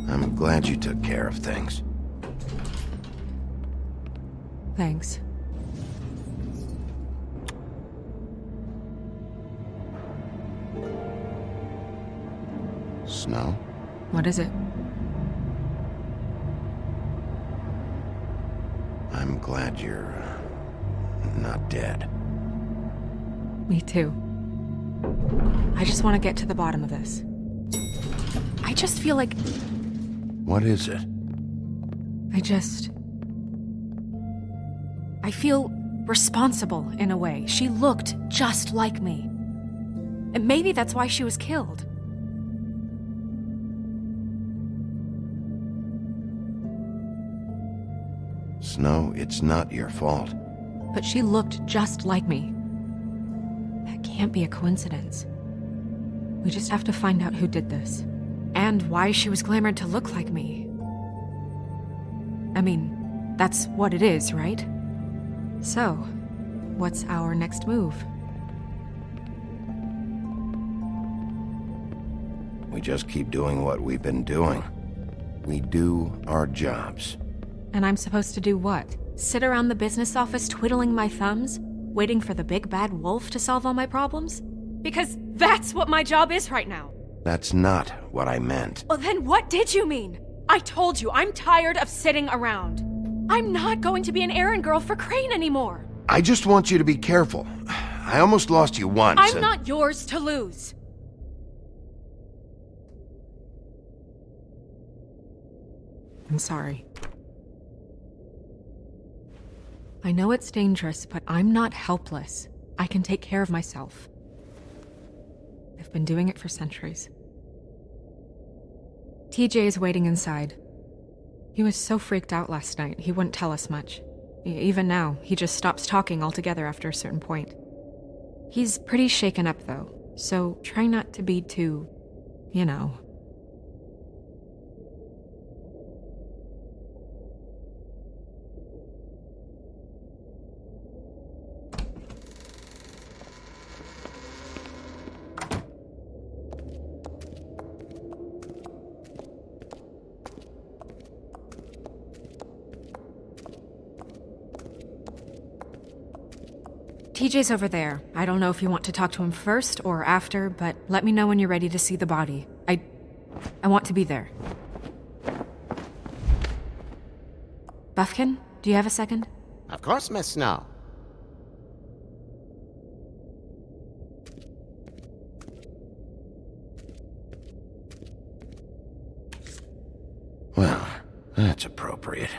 I'm glad you took care of things. Thanks. Snow? What is it? I'm glad you're not dead. Me too. I just want to get to the bottom of this. I just feel like... What is it? I feel responsible in a way. She looked just like me. And maybe that's why she was killed. Snow, it's not your fault. But she looked just like me. That can't be a coincidence. We just have to find out who did this. And why she was glamored to look like me. I mean, that's what it is, right? So, what's our next move? We just keep doing what we've been doing. We do our jobs. And I'm supposed to do what? Sit around the business office twiddling my thumbs, waiting for the big bad wolf to solve all my problems? Because that's what my job is right now. That's not what I meant. Well, then what did you mean? I told you, I'm tired of sitting around. I'm not going to be an errand girl for Crane anymore. I just want you to be careful. I almost lost you once. I'm not yours to lose. I'm sorry. I know it's dangerous, but I'm not helpless. I can take care of myself. I've been doing it for centuries. TJ is waiting inside. He was so freaked out last night, he wouldn't tell us much. Even now, he just stops talking altogether after a certain point. He's pretty shaken up, though, so try not to be too, you know. TJ's over there. I don't know if you want to talk to him first or after, but let me know when you're ready to see the body. I want to be there. Buffkin, do you have a second? Of course, Miss Snow. Well, that's appropriate.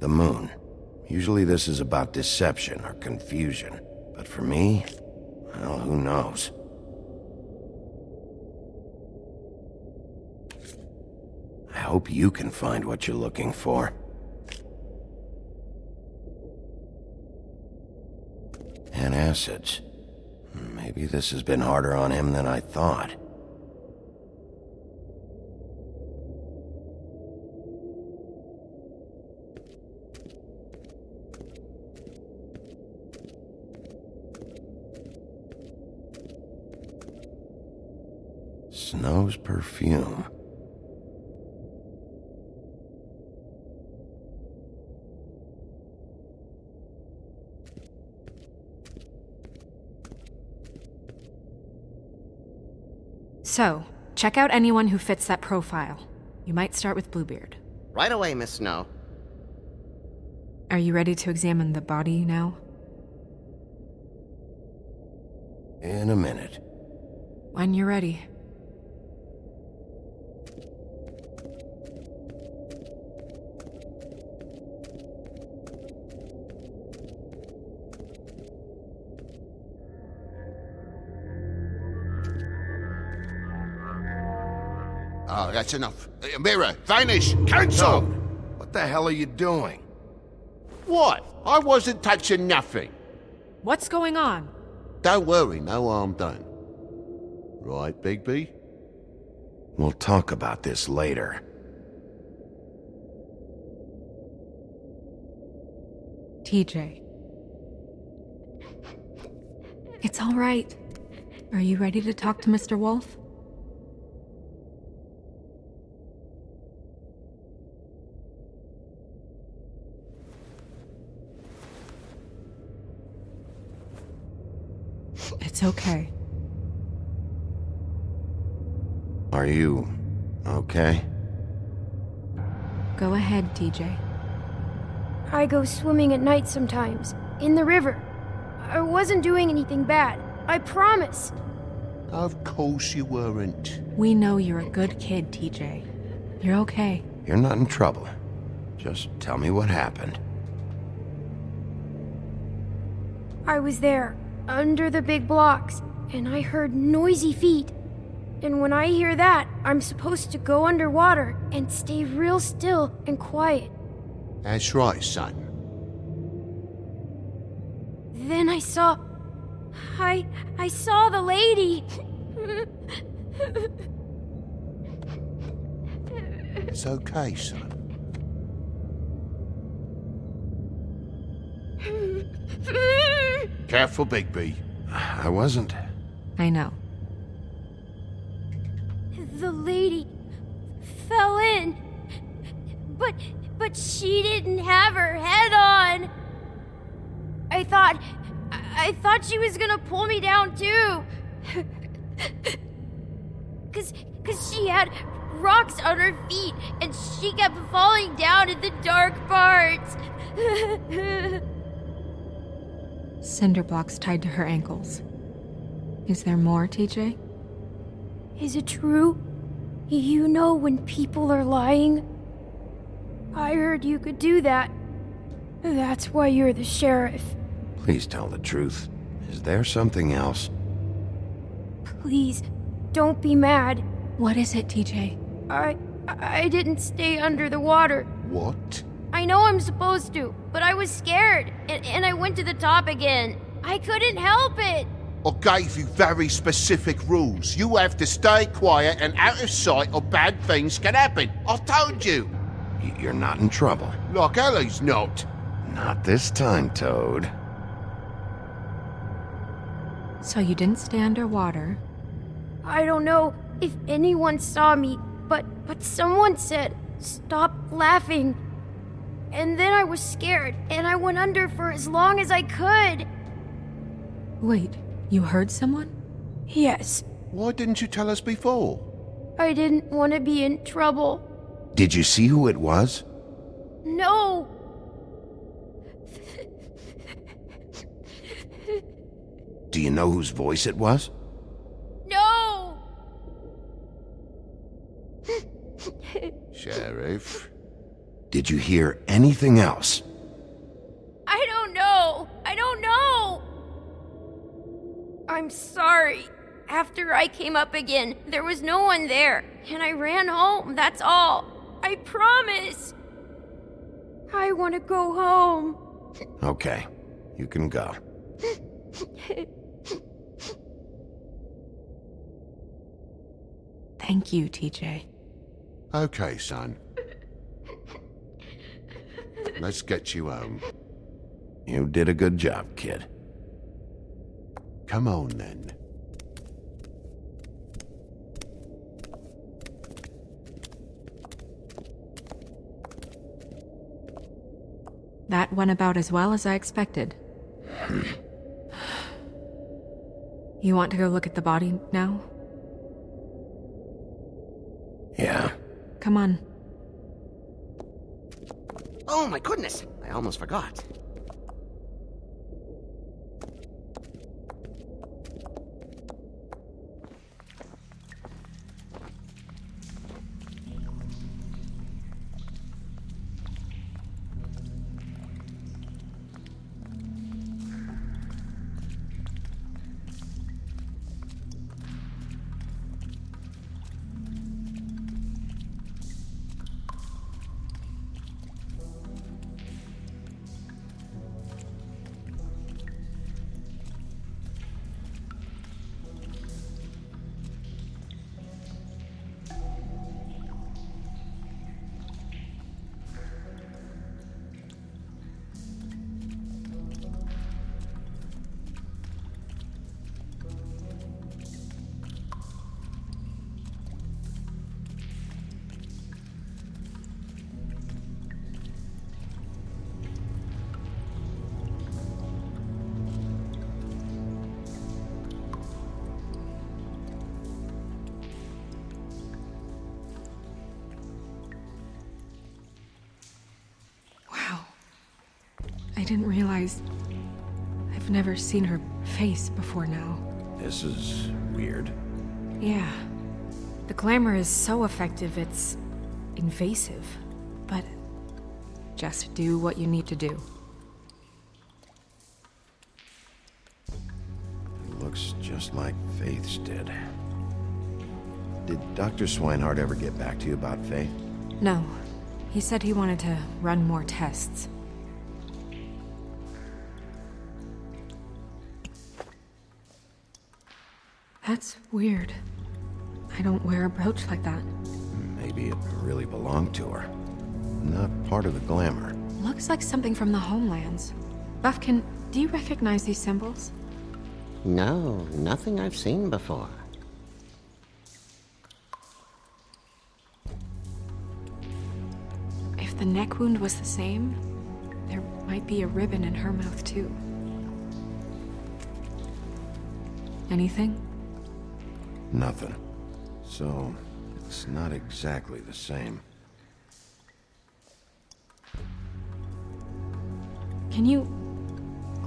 The moon. Usually this is about deception or confusion. But for me, well, who knows? I hope you can find what you're looking for. And acids. Maybe this has been harder on him than I thought. Snow's perfume. So, check out anyone who fits that profile. You might start with Bluebeard. Right away, Miss Snow. Are you ready to examine the body now? In a minute. When you're ready. Oh, that's enough. Mirror, vanish, cancel! What the hell are you doing? What? I wasn't touching nothing. What's going on? Don't worry, no harm done. Right, Bigby? We'll talk about this later. TJ. It's all right. Are you ready to talk to Mr. Wolf? It's okay. Are you okay? Go ahead, TJ. I go swimming at night sometimes, in the river. I wasn't doing anything bad, I promise. Of course you weren't. We know you're a good kid, TJ. You're okay. You're not in trouble. Just tell me what happened. I was there, under the big blocks, and I heard noisy feet. And when I hear that, I'm supposed to go underwater and stay real still and quiet. That's right, son. Then I saw the lady. It's okay, son. Careful, Bigby. I wasn't. I know. The lady fell in. But she didn't have her head on. I thought she was gonna pull me down too. Cause she had rocks on her feet and she kept falling down in the dark parts. Cinder blocks tied to her ankles. Is there more, TJ? Is it true? You know when people are lying? I heard you could do that. That's why you're the sheriff. Please tell the truth. Is there something else? Please, don't be mad. What is it, TJ? I didn't stay under the water. What? I know I'm supposed to, but I was scared, and I went to the top again. I couldn't help it. I gave you very specific rules. You have to stay quiet and out of sight or bad things can happen. I told you. You're not in trouble. Like Ellie's not. Not this time, Toad. So you didn't stay underwater? I don't know if anyone saw me, but someone said, "Stop laughing." And then I was scared, and I went under for as long as I could. Wait, you heard someone? Yes. Why didn't you tell us before? I didn't want to be in trouble. Did you see who it was? No. Do you know whose voice it was? No. Sheriff? Did you hear anything else? I don't know. I'm sorry. After I came up again, there was no one there, and I ran home, that's all. I promise. I want to go home. Okay, you can go. Thank you, TJ. Okay, son. Let's get you home. You did a good job, kid. Come on, then. That went about as well as I expected. You want to go look at the body now? Yeah. Come on. Oh my goodness, I almost forgot. I didn't realize... I've never seen her face before now. This is weird. Yeah. The glamour is so effective, it's invasive. But just do what you need to do. looks just like Faith's did. Did Dr. Swinehart ever get back to you about Faith? No. He said he wanted to run more tests. That's weird. I don't wear a brooch like that. Maybe it really belonged to her. Not part of the glamour. Looks like something from the homelands. Buffkin, do you recognize these symbols? No, nothing I've seen before. If the neck wound was the same, there might be a ribbon in her mouth too. Anything? Nothing. So, it's not exactly the same. Can you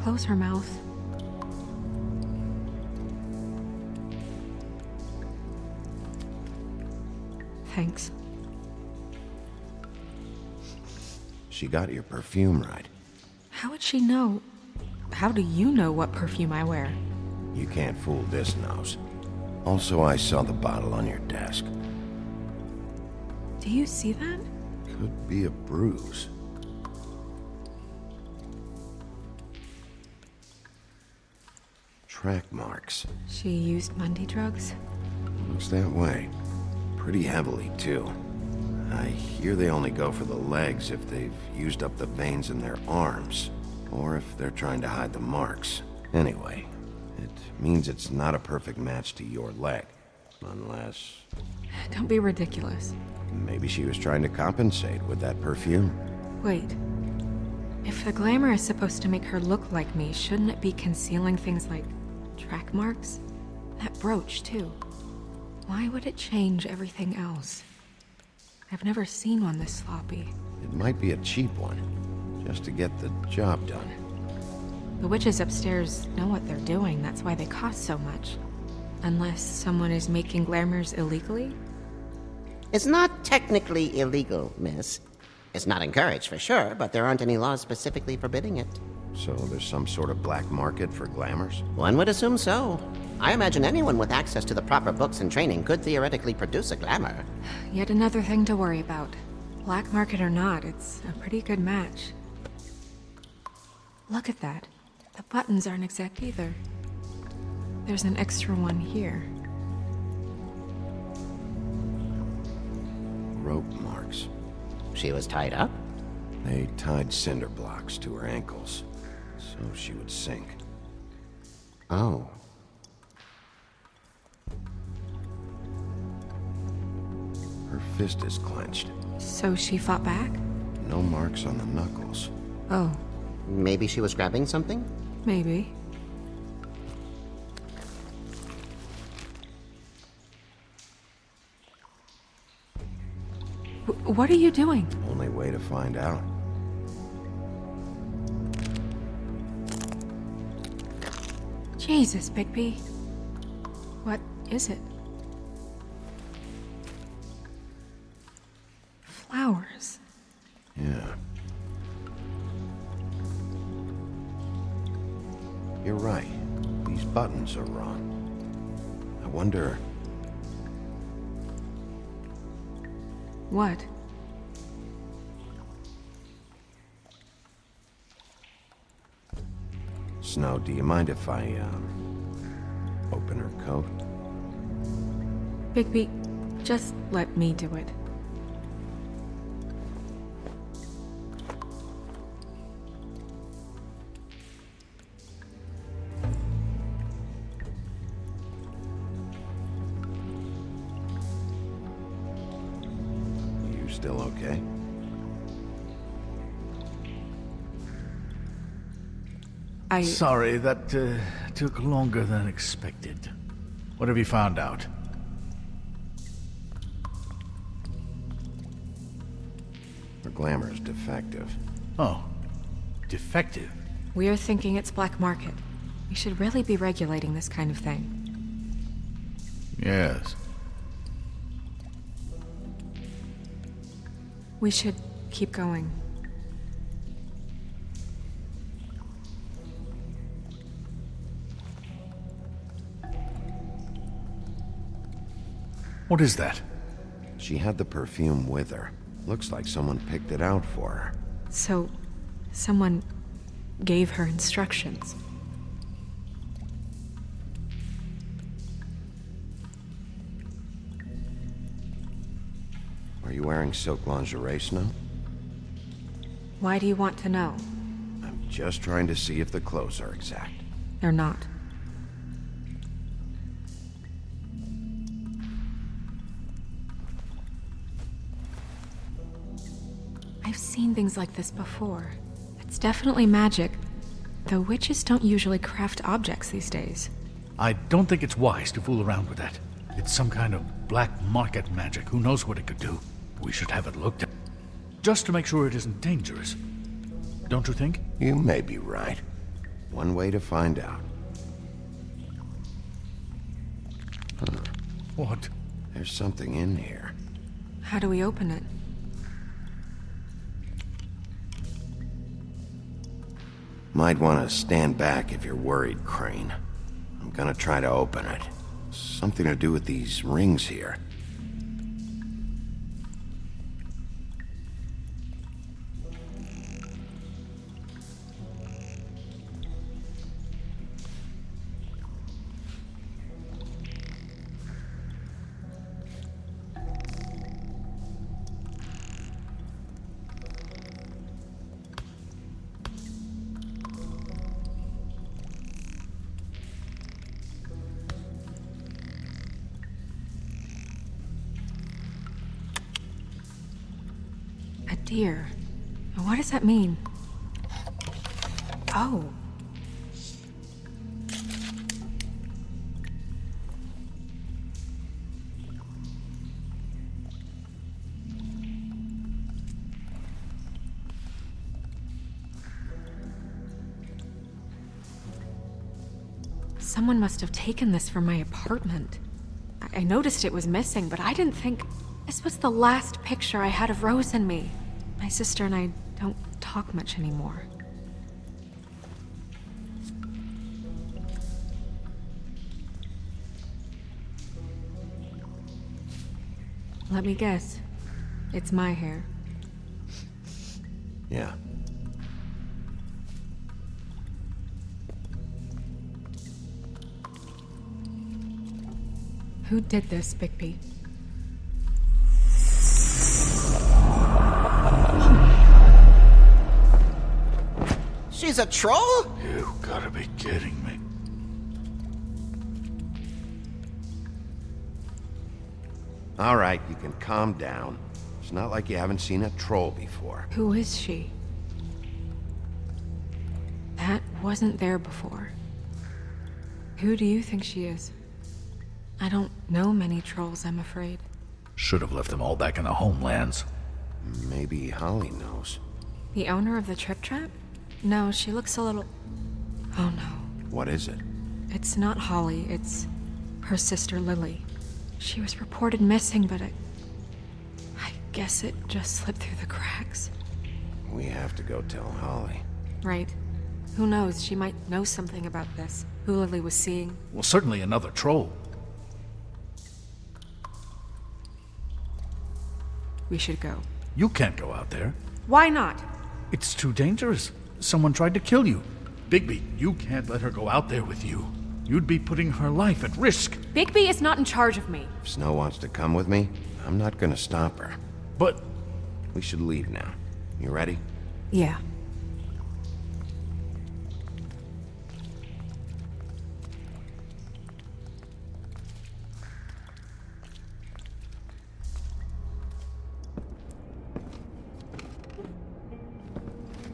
close her mouth? Thanks. She got your perfume right. How would she know? How do you know what perfume I wear? You can't fool this nose. Also, I saw the bottle on your desk. Do you see that? Could be a bruise. Track marks. She used Mundy drugs? Looks that way. Pretty heavily, too. I hear they only go for the legs if they've used up the veins in their arms, or if they're trying to hide the marks. Anyway, it means it's not a perfect match to your leg, unless... Don't be ridiculous. Maybe she was trying to compensate with that perfume. Wait. If the glamour is supposed to make her look like me, shouldn't it be concealing things like track marks? That brooch, too. Why would it change everything else? I've never seen one this sloppy. It might be a cheap one, just to get the job done. The witches upstairs know what they're doing, that's why they cost so much. Unless someone is making glamours illegally? It's not technically illegal, miss. It's not encouraged for sure, but there aren't any laws specifically forbidding it. So there's some sort of black market for glamours? One would assume so. I imagine anyone with access to the proper books and training could theoretically produce a glamour. Yet another thing to worry about. Black market or not, it's a pretty good match. Look at that. The buttons aren't exact either. There's an extra one here. Rope marks. She was tied up? They tied cinder blocks to her ankles, so she would sink. Oh. Her fist is clenched. So she fought back? No marks on the knuckles. Oh. Maybe she was grabbing something? Maybe. What are you doing? Only way to find out. Jesus, Bigby. What is it? Flowers. Yeah. You're right. These buttons are wrong. I wonder... What? Snow, do you mind if I, open her coat? Bigby, just let me do it. You still okay? Sorry, that took longer than expected. What have you found out? Her glamour is defective. Oh, defective? We're thinking it's black market. We should really be regulating this kind of thing. Yes. We should keep going. What is that? She had the perfume with her. Looks like someone picked it out for her. So, someone gave her instructions. Are you wearing silk lingerie, Snow? Why do you want to know? I'm just trying to see if the clothes are exact. They're not. I've seen things like this before. It's definitely magic, though witches don't usually craft objects these days. I don't think it's wise to fool around with that. It's some kind of black market magic. Who knows what it could do? We should have it looked at, just to make sure it isn't dangerous. Don't you think? You may be right. One way to find out. Huh. What? There's something in here. How do we open it? Might want to stand back if you're worried, Crane. I'm gonna try to open it. Something to do with these rings here. A deer. What does that mean? Oh. Someone must have taken this from my apartment. I noticed it was missing, but I didn't think... This was the last picture I had of Rose and me. My sister and I don't talk much anymore. Let me guess. It's my hair. Yeah. Who did this, Bigby? She's a troll? You gotta be kidding me. All right, you can calm down. It's not like you haven't seen a troll before. Who is she? That wasn't there before. Who do you think she is? I don't know many trolls, I'm afraid. Should have left them all back in the homelands. Maybe Holly knows. The owner of the Trip Trap? No, she looks a little... Oh no. What is it? It's not Holly, it's her sister Lily. She was reported missing, but I guess it just slipped through the cracks. We have to go tell Holly. Right. Who knows, she might know something about this. Who Lily was seeing. Well, certainly another troll. We should go. You can't go out there. Why not? It's too dangerous. Someone tried to kill you. Bigby, you can't let her go out there with you. You'd be putting her life at risk. Bigby is not in charge of me. If Snow wants to come with me, I'm not gonna stop her. But... We should leave now. You ready? Yeah.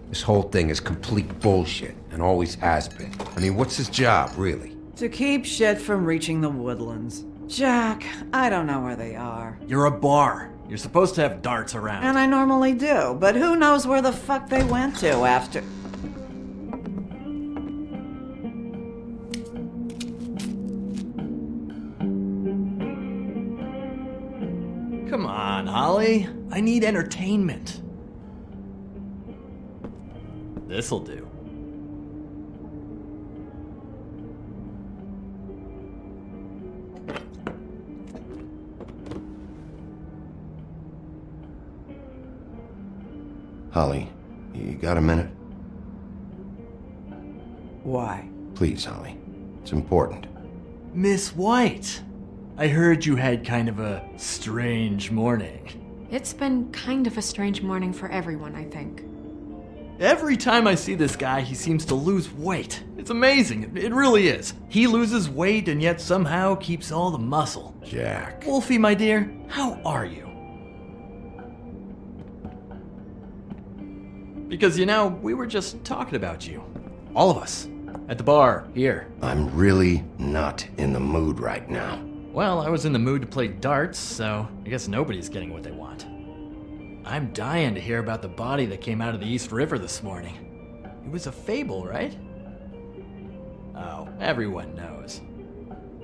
This whole thing is complete bullshit, and always has been. I mean, what's his job, really? To keep shit from reaching the woodlands. Jack, I don't know where they are. You're a bar. You're supposed to have darts around. And I normally do, but who knows where the fuck they went to after... Come on, Holly. I need entertainment. This'll do. Holly, you got a minute? Why? Please, Holly. It's important. Miss White, I heard you had kind of a strange morning. It's been kind of a strange morning for everyone, I think. Every time I see this guy, he seems to lose weight. It's amazing. It really is. He loses weight and yet somehow keeps all the muscle. Jack. Wolfie, my dear, how are you? Because, you know, we were just talking about you. All of us. At the bar, here. I'm really not in the mood right now. Well, I was in the mood to play darts, so I guess nobody's getting what they want. I'm dying to hear about the body that came out of the East River this morning. It was a fable, right? Oh, everyone knows.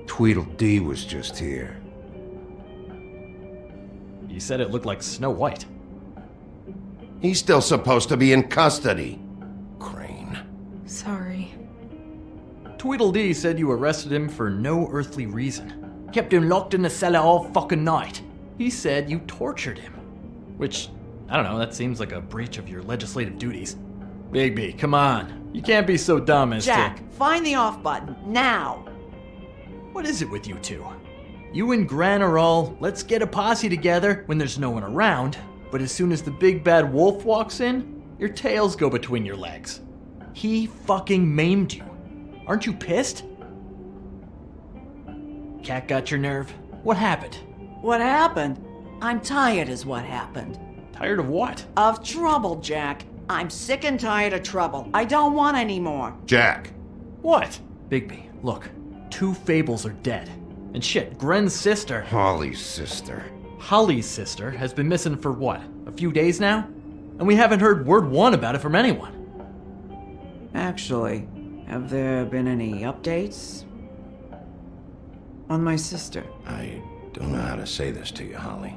Tweedledee was just here. You said it looked like Snow White. He's still supposed to be in custody. Crane. Sorry. Tweedledee said you arrested him for no earthly reason. Kept him locked in the cellar all fucking night. He said you tortured him. Which, I don't know, that seems like a breach of your legislative duties. Bigby, come on. You can't be so dumb as Jack, find the off button, now! What is it with you two? You and Gran are all, let's get a posse together when there's no one around, but as soon as the big bad wolf walks in, your tails go between your legs. He fucking maimed you. Aren't you pissed? Cat got your nerve? What happened? What happened? I'm tired is what happened. Tired of what? Of trouble, Jack. I'm sick and tired of trouble. I don't want any more. Jack. What? Bigby, look. 2 Fables are dead. And shit, Gren's sister... Holly's sister. Holly's sister has been missing for what? A few days now? And we haven't heard word one about it from anyone. Actually, have there been any updates? On my sister? I don't know how to say this to you, Holly.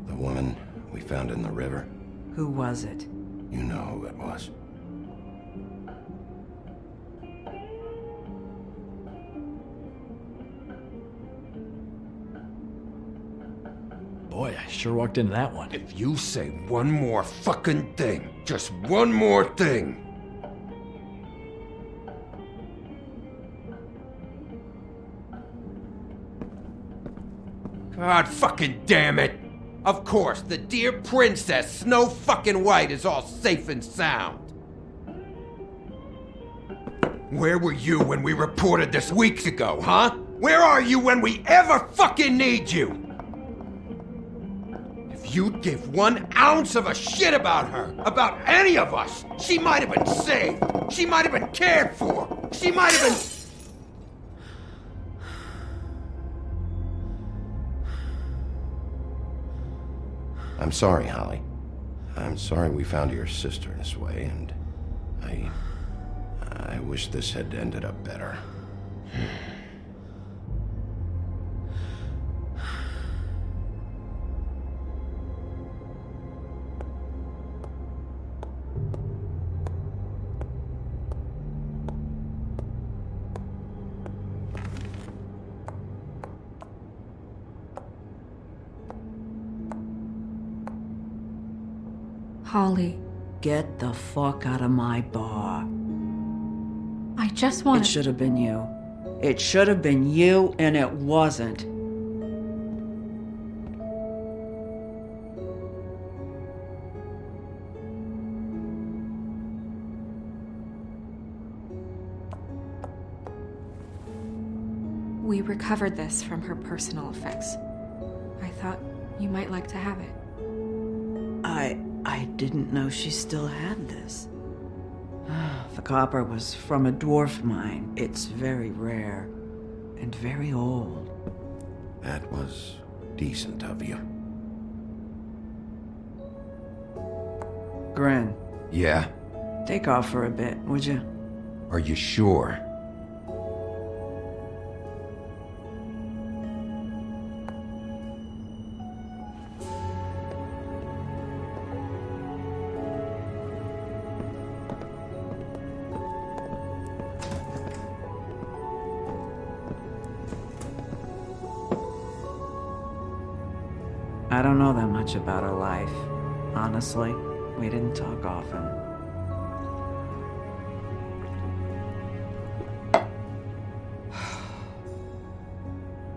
The woman we found in the river. Who was it? You know who it was. Boy, I sure walked into that one. If you say one more fucking thing, just one more thing. God fucking damn it! Of course, the dear princess Snow fucking White is all safe and sound. Where were you when we reported this weeks ago, huh? Where are you when we ever fucking need you? If you'd give 1 ounce of a shit about her, about any of us, she might have been saved. She might have been cared for. She might have been... I'm sorry, Holly. I'm sorry we found your sister this way, and I wish this had ended up better. Holly. Get the fuck out of my bar. I just want It should have been you. It should have been you, and it wasn't. We recovered this from her personal effects. I thought you might like to have it. I didn't know she still had this. The copper was from a dwarf mine. It's very rare and very old. That was decent of you. Gren, Yeah? take off for a bit, would you? Are you sure? I don't know that much about her life, honestly. We didn't talk often.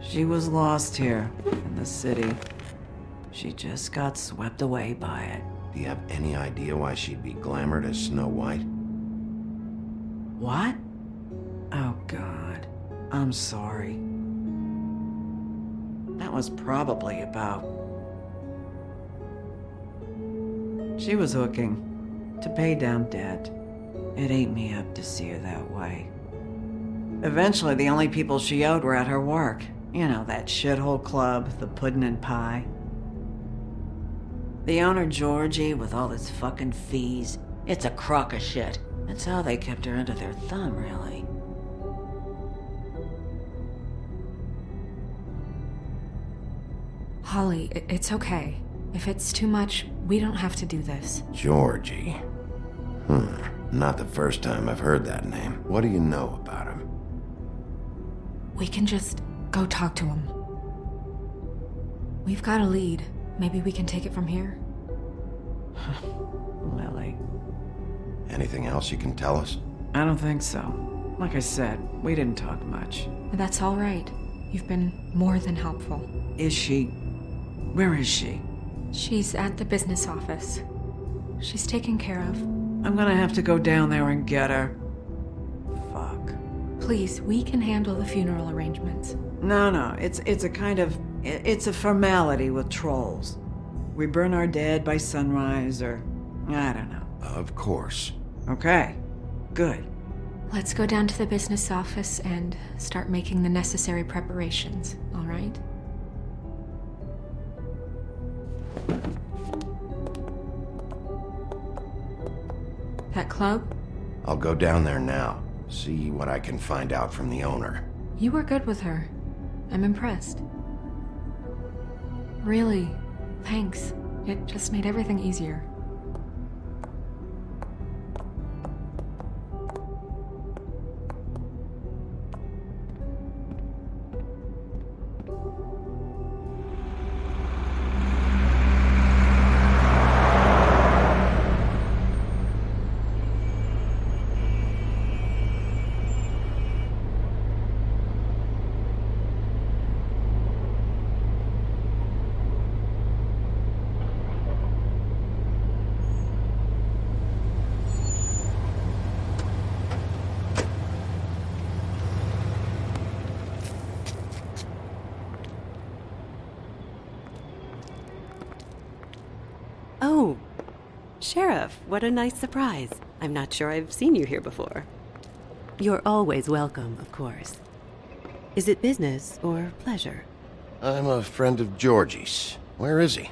She was lost here, in the city. She just got swept away by it. Do you have any idea why she'd be glamored as Snow White? What? Oh, God. I'm sorry. That was probably about... She was hooking to pay down debt. It ate me up to see her that way. Eventually, the only people she owed were at her work. You know, that shithole club, the Puddin' and Pie. The owner, Georgie, with all his fucking fees. It's a crock of shit. That's how they kept her under their thumb, really. Holly, it's okay. If it's too much, we don't have to do this. Georgie. Not the first time I've heard that name. What do you know about him? We can just go talk to him. We've got a lead. Maybe we can take it from here? Lily. Anything else you can tell us? I don't think so. Like I said, we didn't talk much. That's all right. You've been more than helpful. Is she? Where is she? She's at the business office. She's taken care of. I'm gonna have to go down there and get her. Fuck. Please, we can handle the funeral arrangements. No, it's a kind of... It's a formality with trolls. We burn our dead by sunrise, or... I don't know. Of course. Okay. Good. Let's go down to the business office and start making the necessary preparations, all right? That club? I'll go down there now. See what I can find out from the owner. You were good with her. I'm impressed. Really, thanks. It just made everything easier. Oh, Sheriff, what a nice surprise. I'm not sure I've seen you here before. You're always welcome, of course. Is it business or pleasure? I'm a friend of Georgie's. Where is he?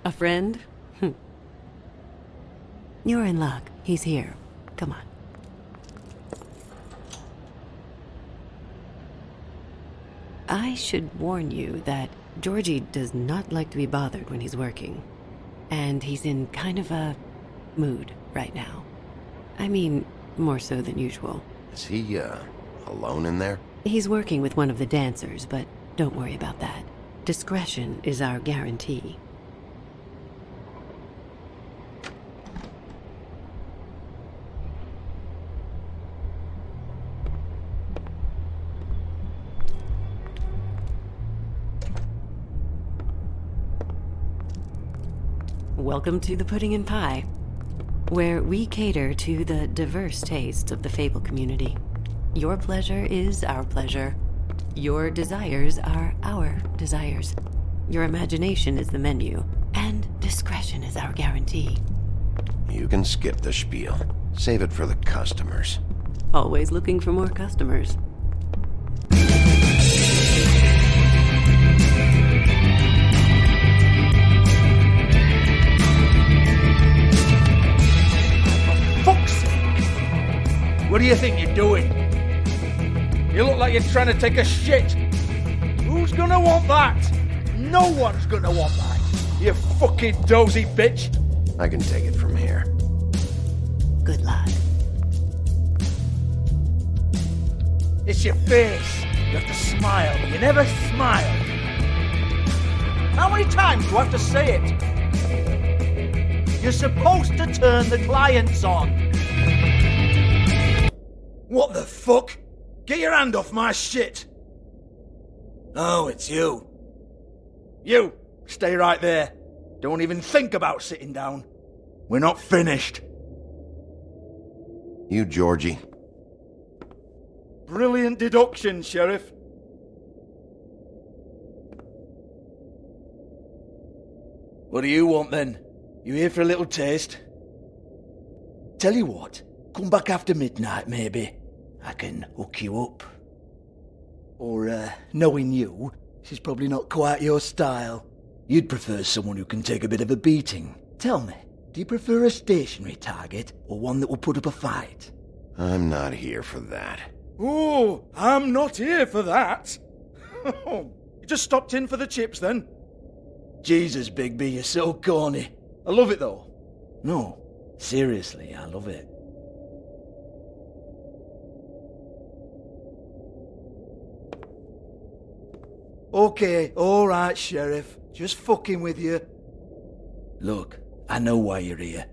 A friend? You're in luck. He's here. Come on. I should warn you that Georgie does not like to be bothered when he's working. And he's in kind of a mood right now. I mean, more so than usual. Is he, alone in there? He's working with one of the dancers, but don't worry about that. Discretion is our guarantee. Welcome to the Pudding and Pie, where we cater to the diverse tastes of the Fable community. Your pleasure is our pleasure. Your desires are our desires. Your imagination is the menu, and discretion is our guarantee. You can skip the spiel. Save it for the customers. Always looking for more customers. Fuck's sake! What do you think you're doing? You look like you're trying to take a shit. Who's gonna want that? No one's gonna want that. You fucking dozy bitch. I can take it from here. Good luck. It's your face. You have to smile. You never smile. How many times do I have to say it? You're supposed to turn the clients on. What the fuck? Get your hand off my shit! Oh, it's you. You, stay right there. Don't even think about sitting down. We're not finished. You, Georgie. Brilliant deduction, Sheriff. What do you want then? You here for a little taste? Tell you what, come back after midnight maybe. I can hook you up. Or, knowing you, she's probably not quite your style. You'd prefer someone who can take a bit of a beating. Tell me, do you prefer a stationary target or one that will put up a fight? I'm not here for that. Oh, I'm not here for that. You just stopped in for the chips then? Jesus, Bigby, you're so corny. I love it though. No, seriously, I love it. Okay, alright, Sheriff. Just fucking with you. Look, I know why you're here.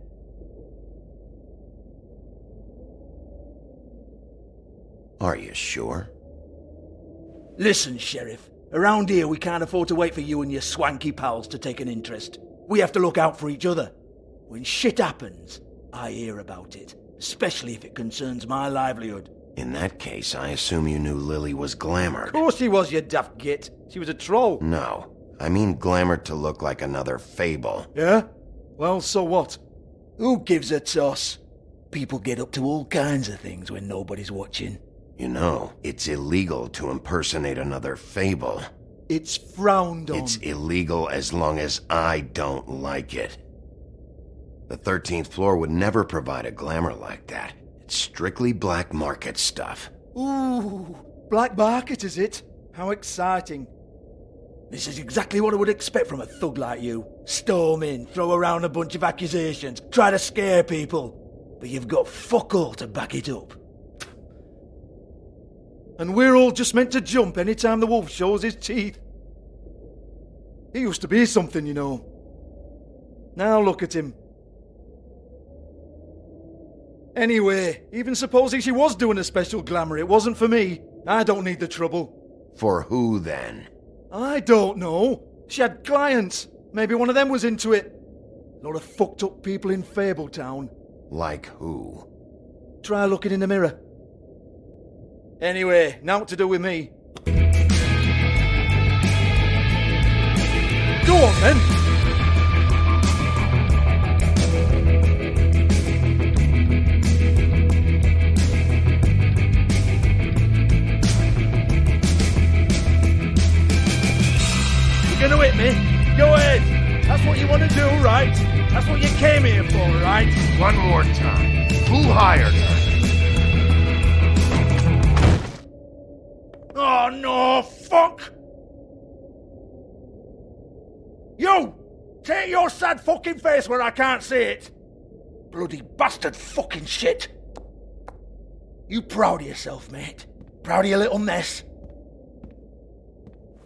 Are you sure? Listen, Sheriff. Around here, we can't afford to wait for you and your swanky pals to take an interest. We have to look out for each other. When shit happens, I hear about it, especially if it concerns my livelihood. In that case, I assume you knew Lily was glamored. Of course she was, you daft git. She was a troll. No, I mean glamored to look like another Fable. Yeah? Well, so what? Who gives a toss? People get up to all kinds of things when nobody's watching. You know, it's illegal to impersonate another Fable. It's frowned on. It's illegal as long as I don't like it. The 13th floor would never provide a glamour like that. It's strictly black market stuff. Ooh, black market is it? How exciting. This is exactly what I would expect from a thug like you. Storm in, throw around a bunch of accusations, try to scare people. But you've got fuck all to back it up. And we're all just meant to jump any time the wolf shows his teeth. He used to be something, you know. Now look at him. Anyway, even supposing she was doing a special glamour, it wasn't for me. I don't need the trouble. For who, then? I don't know. She had clients. Maybe one of them was into it. A lot of fucked up people in Fabletown. Like who? Try looking in the mirror. Anyway, now what to do with me. Go on, then. You're gonna hit me? Go ahead. That's what you want to do, right? That's what you came here for, right? One more time. Who hired her? Oh, no, fuck! You! Take your sad fucking face where I can't see it! Bloody bastard fucking shit! You proud of yourself, mate? Proud of your little mess?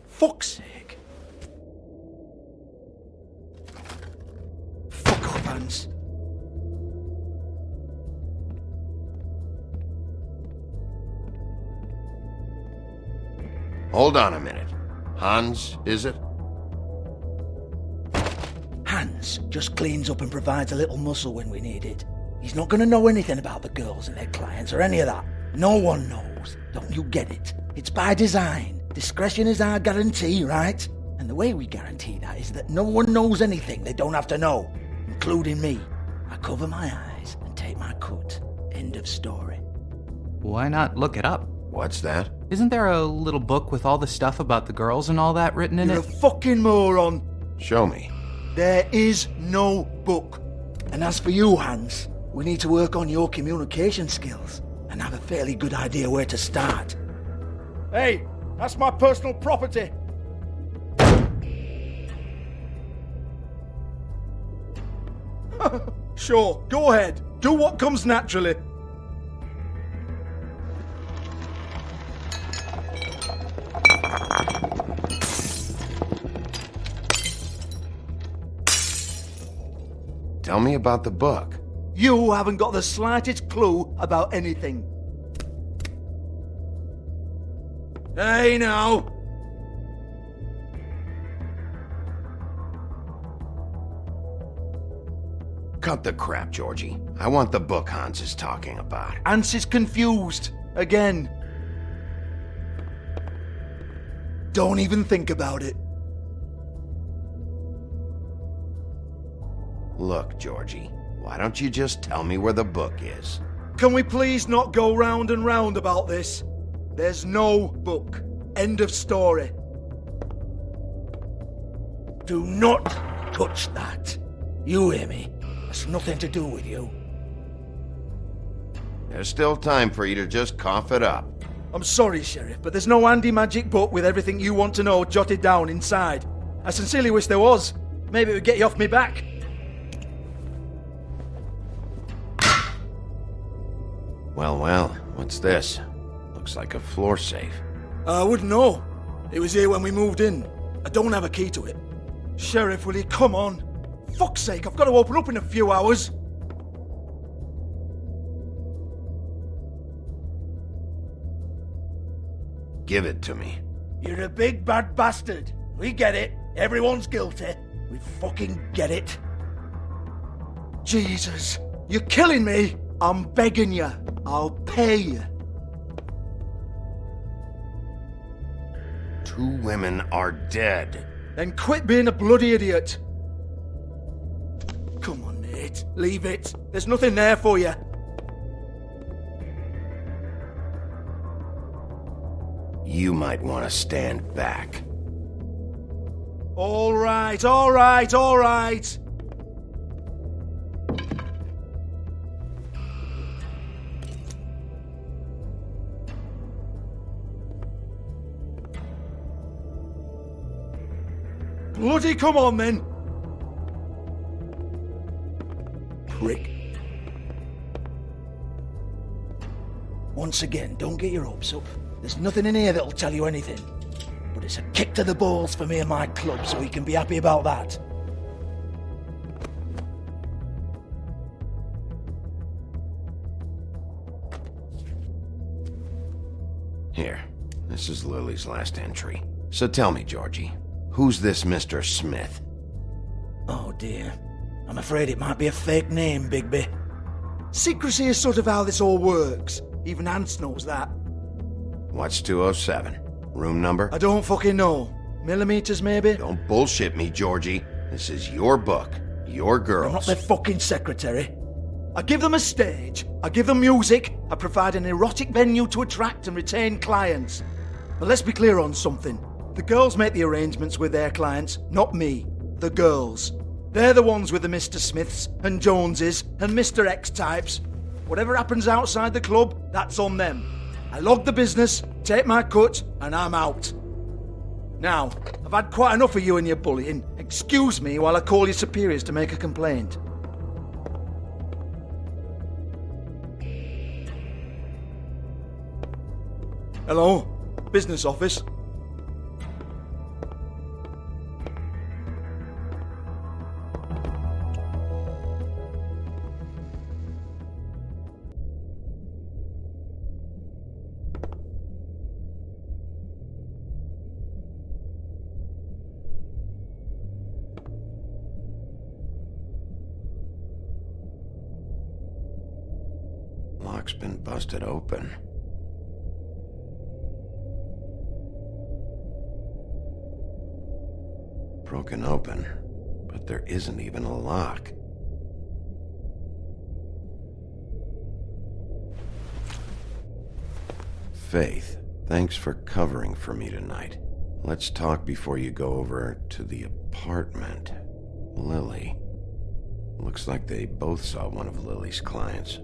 Fuck's sake. Fuck off, Hans. Hold on a minute. Hans, is it? Hans just cleans up and provides a little muscle when we need it. He's not gonna know anything about the girls and their clients or any of that. No one knows. Don't you get it? It's by design. Discretion is our guarantee, right? And the way we guarantee that is that no one knows anything they don't have to know, including me. I cover my eyes and take my cut. End of story. Why not look it up? What's that? Isn't there a little book with all the stuff about the girls and all that written in You're it? a fucking moron. Show me. There is no book. And as for you, Hans, we need to work on your communication skills and have a fairly good idea where to start. Hey, that's my personal property. Sure, go ahead. Do what comes naturally. Tell me about the book. You haven't got the slightest clue about anything. Hey, now! Cut the crap, Georgie. I want the book Hans is talking about. Hans is confused. Again. Don't even think about it. Look, Georgie, why don't you just tell me where the book is? Can we please not go round and round about this? There's no book. End of story. Do not touch that. You hear me? It's nothing to do with you. There's still time for you to just cough it up. I'm sorry, Sheriff, but there's no handy magic book with everything you want to know jotted down inside. I sincerely wish there was. Maybe it would get you off me back. Well, what's this? Looks like a floor safe. I wouldn't know. It was here when we moved in. I don't have a key to it. Sheriff, will you come on? Fuck's sake, I've got to open up in a few hours. Give it to me. You're a big bad bastard. We get it. Everyone's guilty. We fucking get it. Jesus, you're killing me. I'm begging you. I'll pay you. 2 women are dead. Then quit being a bloody idiot. Come on, mate. Leave it. There's nothing there for you. You might want to stand back. All right, all right, all right. Bloody come on, then. Prick. Once again, don't get your hopes up. There's nothing in here that'll tell you anything. But it's a kick to the balls for me and my club, so we can be happy about that. Here, this is Lily's last entry. So tell me, Georgie, who's this Mr. Smith? Oh dear. I'm afraid it might be a fake name, Bigby. Secrecy is sort of how this all works. Even Hans knows that. What's 207? Room number? I don't fucking know. Millimeters, maybe? Don't bullshit me, Georgie. This is your book. Your girls. I'm not their fucking secretary. I give them a stage. I give them music. I provide an erotic venue to attract and retain clients. But let's be clear on something. The girls make the arrangements with their clients, not me. The girls. They're the ones with the Mr. Smiths and Joneses and Mr. X types. Whatever happens outside the club, that's on them. I log the business, take my cut, and I'm out. Now, I've had quite enough of you and your bullying. Excuse me while I call your superiors to make a complaint. Hello? Business office? Lock's been busted open. Broken open, but there isn't even a lock. Faith, thanks for covering for me tonight. Let's talk before you go over to the apartment. Lily. Looks like they both saw one of Lily's clients.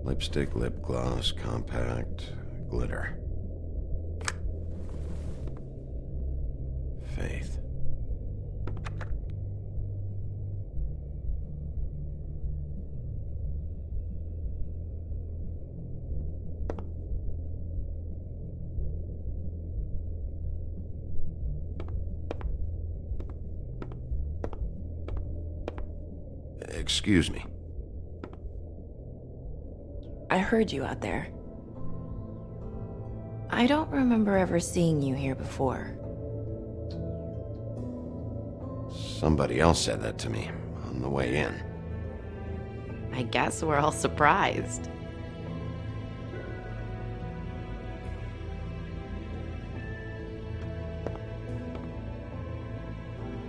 Lipstick, lip gloss, compact, glitter. Faith. Excuse me. I heard you out there. I don't remember ever seeing you here before. Somebody else said that to me on the way in. I guess we're all surprised.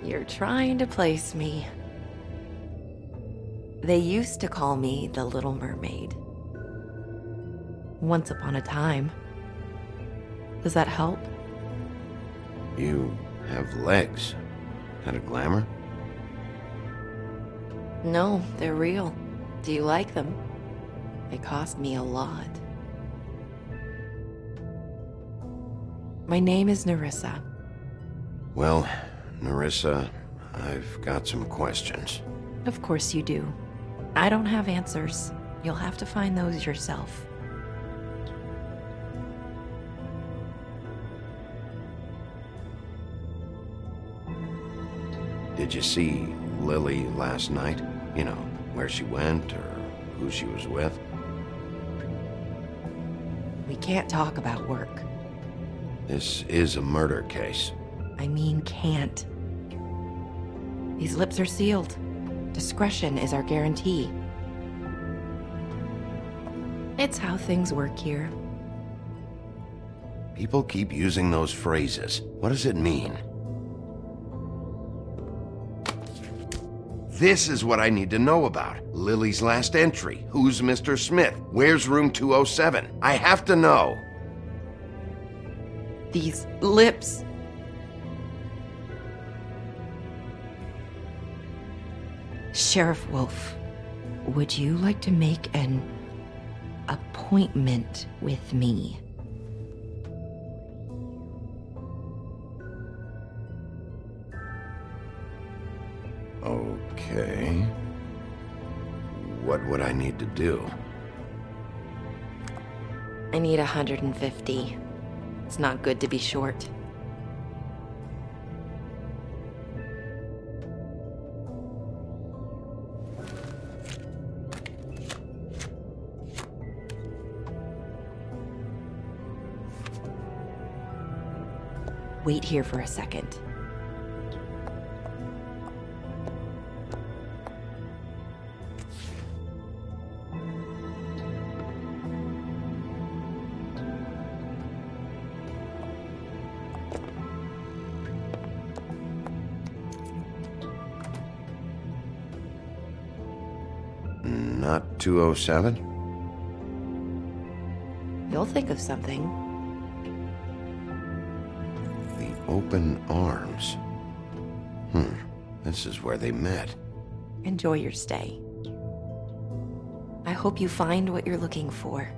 You're trying to place me. They used to call me the Little Mermaid. Once upon a time. Does that help? You have legs. Kind of glamour? No, they're real. Do you like them? They cost me a lot. My name is Nerissa. Well, Nerissa, I've got some questions. Of course you do. I don't have answers. You'll have to find those yourself. Did you see Lily last night? You know, where she went or who she was with? We can't talk about work. This is a murder case. I mean can't. These lips are sealed. Discretion is our guarantee. It's how things work here. People keep using those phrases. What does it mean? This is what I need to know about. Lily's last entry. Who's Mr. Smith? Where's room 207? I have to know. These lips. Sheriff Wolf, would you like to make an appointment with me? Okay. What would I need to do? I need 150. It's not good to be short. Wait here for a second. Not 207? You'll think of something. The open arms. This is where they met. Enjoy your stay. I hope you find what you're looking for.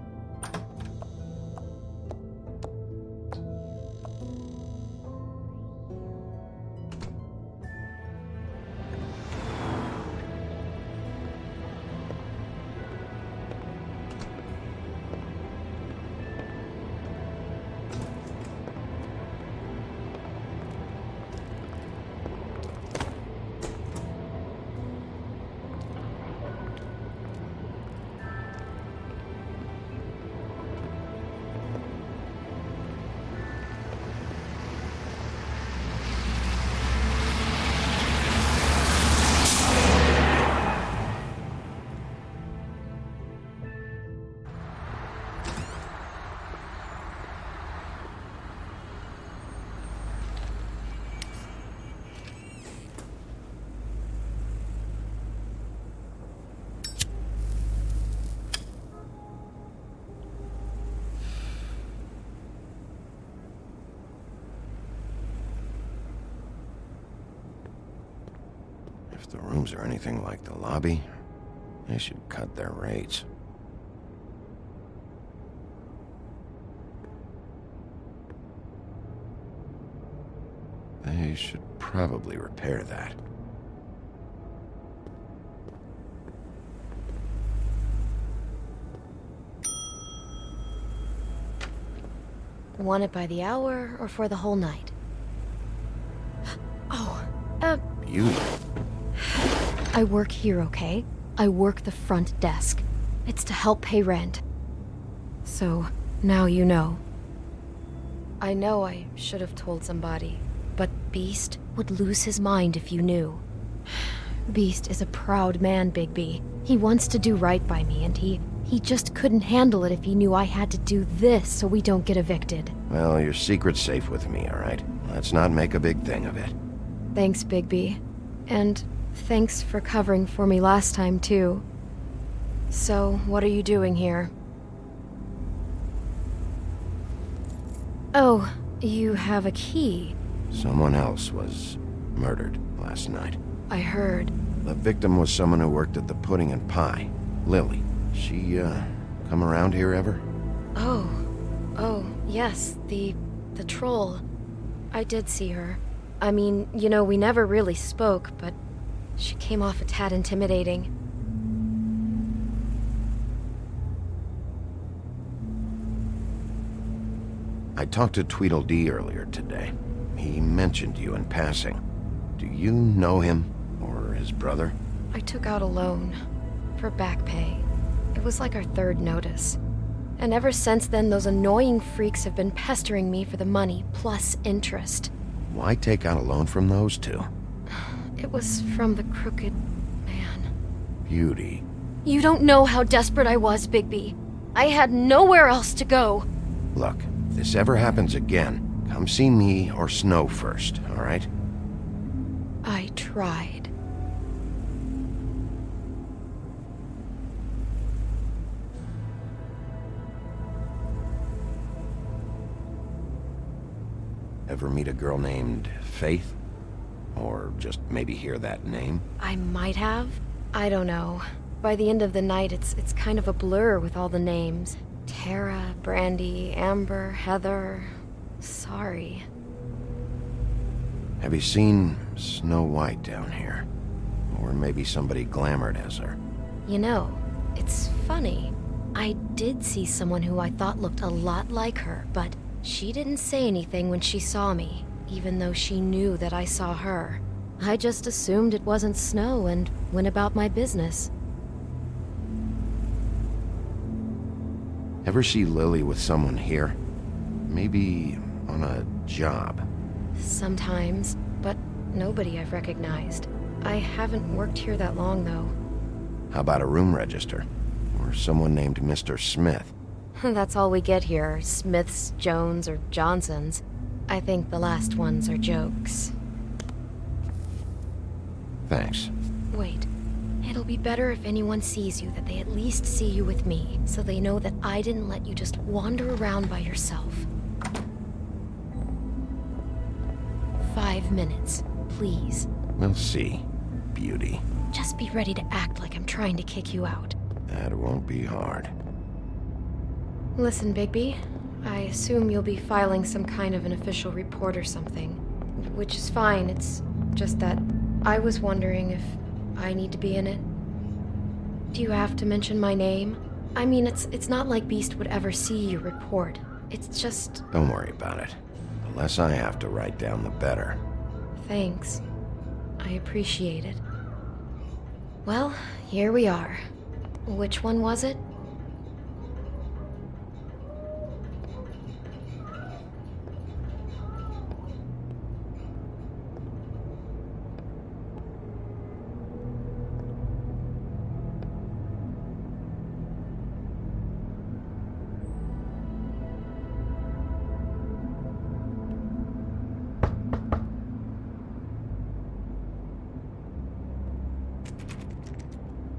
If the rooms are anything like the lobby, they should cut their rates. They should probably repair that. Want it by the hour or for the whole night? Oh, You? I work here, okay? I work the front desk. It's to help pay rent. So, now you know. I know I should have told somebody, but Beast would lose his mind if you knew. Beast is a proud man, Bigby. He wants to do right by me, and he just couldn't handle it if he knew I had to do this so we don't get evicted. Well, your secret's safe with me, all right? Let's not make a big thing of it. Thanks, Bigby. And thanks for covering for me last time, too. So, what are you doing here? Oh, you have a key. Someone else was murdered last night. I heard. The victim was someone who worked at the Pudding and Pie, Lily. She, come around here ever? Oh, yes, the troll. I did see her. I mean, you know, we never really spoke, but she came off a tad intimidating. I talked to Tweedledee earlier today. He mentioned you in passing. Do you know him, or his brother? I took out a loan for back pay. It was like our third notice. And ever since then, those annoying freaks have been pestering me for the money, plus interest. Why take out a loan from those two? It was from the crooked man. Beauty. You don't know how desperate I was, Bigby. I had nowhere else to go. Look, if this ever happens again, come see me or Snow first, all right? I tried. Ever meet a girl named Faith? Or just maybe hear that name? I might have. I don't know. By the end of the night, it's kind of a blur with all the names. Tara, Brandy, Amber, Heather. Sorry. Have you seen Snow White down here? Or maybe somebody glamored as her? You know, it's funny. I did see someone who I thought looked a lot like her, but she didn't say anything when she saw me, even though she knew that I saw her. I just assumed it wasn't Snow and went about my business. Ever see Lily with someone here? Maybe on a job? Sometimes, but nobody I've recognized. I haven't worked here that long, though. How about a room register? Or someone named Mr. Smith? That's all we get here, Smiths, Jones, or Johnsons. I think the last ones are jokes. Thanks. Wait. It'll be better if anyone sees you that they at least see you with me, so they know that I didn't let you just wander around by yourself. 5 minutes, please. We'll see, Beauty. Just be ready to act like I'm trying to kick you out. That won't be hard. Listen, Bigby, I assume you'll be filing some kind of an official report or something. Which is fine, it's just that I was wondering if I need to be in it. Do you have to mention my name? I mean, it's not like Beast would ever see your report. It's just... Don't worry about it. The less I have to write down, the better. Thanks. I appreciate it. Well, here we are. Which one was it?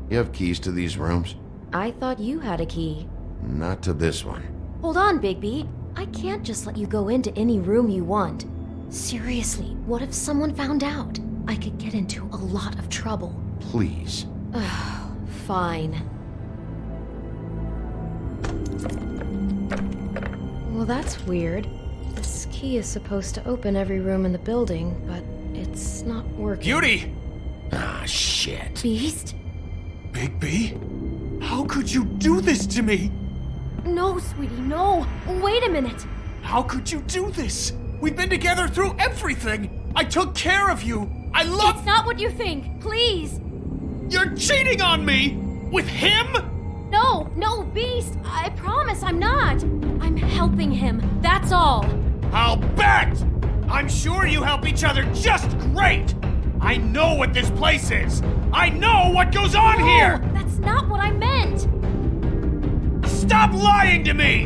You have keys to these rooms? I thought you had a key. Not to this one. Hold on, Bigby. I can't just let you go into any room you want. Seriously, what if someone found out? I could get into a lot of trouble. Please. Fine. Well, that's weird. This key is supposed to open every room in the building, but it's not working. Beauty! Ah, shit. Beast? Bigby? How could you do this to me? No, sweetie, no. Wait a minute. How could you do this? We've been together through everything. I took care of you. I love... It's not what you think. Please. You're cheating on me! With him? No, Beast! I promise I'm not. I'm helping him, that's all. I'll bet! I'm sure you help each other just great! I know what this place is! I know what goes on here! That's not what I meant! Stop lying to me!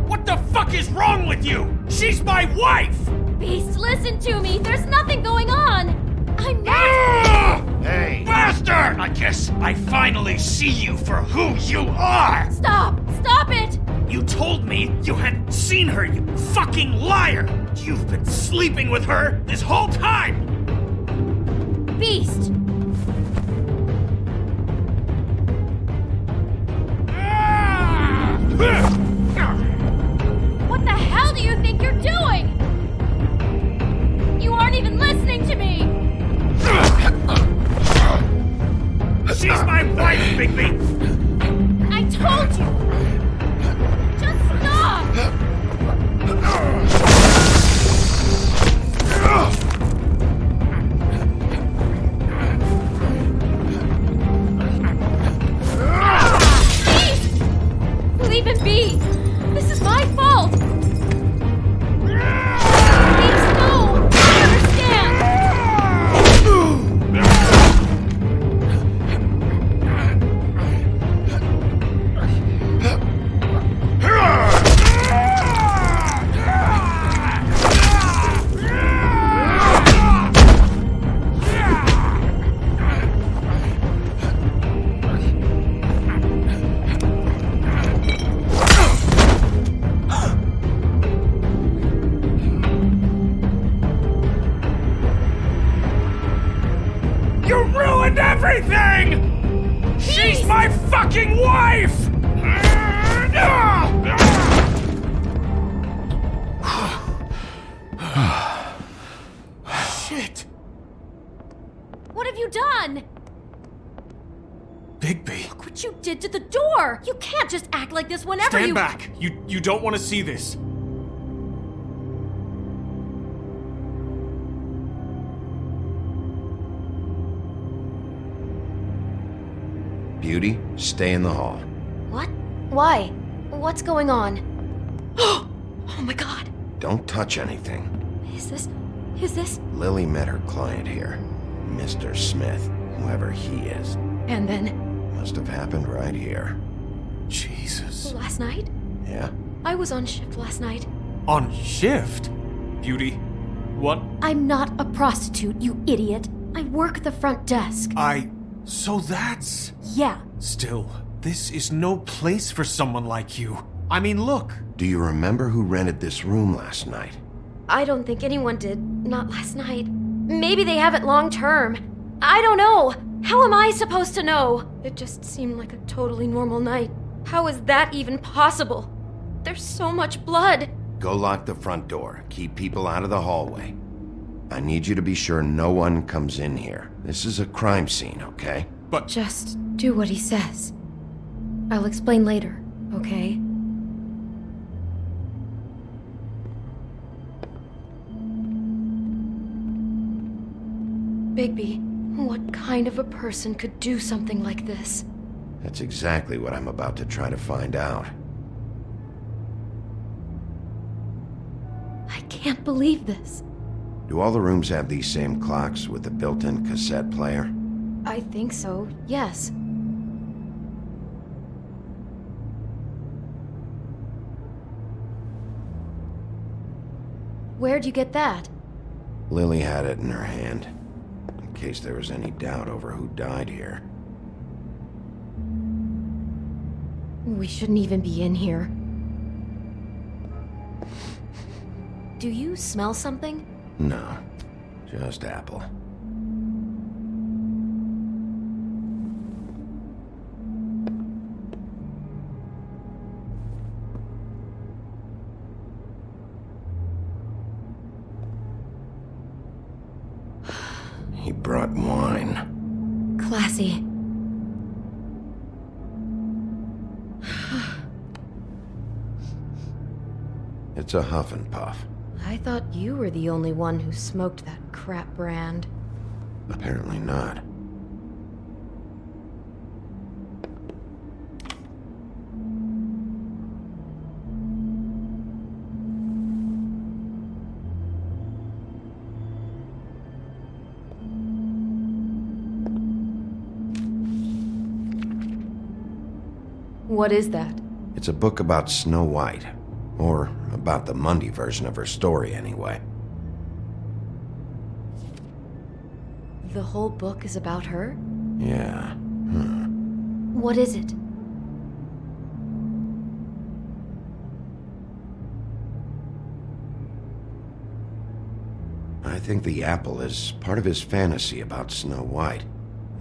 What the fuck is wrong with you? She's my wife! Beast, listen to me! There's nothing going on! I'm not— Hey! Bastard! I guess I finally see you for who you are! Stop! Stop it! You told me you hadn't seen her, you fucking liar! You've been sleeping with her this whole time! Beast! What the hell do you think you're doing? You aren't even listening to me! She's my wife, Bigby! I told you! Just stop! Please! Leave him be! This is my fault! Please, no! I understand! You ruined everything! She's my fucking wife! Shit! What have you done? Bigby. Look what you did to the door! You can't just act like this whenever Stand back! You don't want to see this. Beauty, stay in the hall. What? Why? What's going on? Oh my god! Don't touch anything. Is this... Lily met her client here, Mr. Smith, whoever he is. And then... Must have happened right here. Jesus. Last night? Yeah? I was on shift last night. On shift? Beauty, what? I'm not a prostitute, you idiot. I work the front desk. So that's... Yeah. Still, this is no place for someone like you. I mean, look. Do you remember who rented this room last night? I don't think anyone did. Not last night. Maybe they have it long term. I don't know. How am I supposed to know? It just seemed like a totally normal night. How is that even possible? There's so much blood. Go lock the front door. Keep people out of the hallway. I need you to be sure no one comes in here. This is a crime scene, okay? But... Just do what he says. I'll explain later, okay? Bigby, what kind of a person could do something like this? That's exactly what I'm about to try to find out. I can't believe this. Do all the rooms have these same clocks with the built-in cassette player? I think so, yes. Where'd you get that? Lily had it in her hand, in case there was any doubt over who died here. We shouldn't even be in here. Do you smell something? No, just apple. He brought wine. Classy. It's a Huff and Puff. I thought you were the only one who smoked that crap brand. Apparently not. What is that? It's a book about Snow White. Or about the Mundy version of her story, anyway. The whole book is about her? Yeah. What is it? I think the apple is part of his fantasy about Snow White.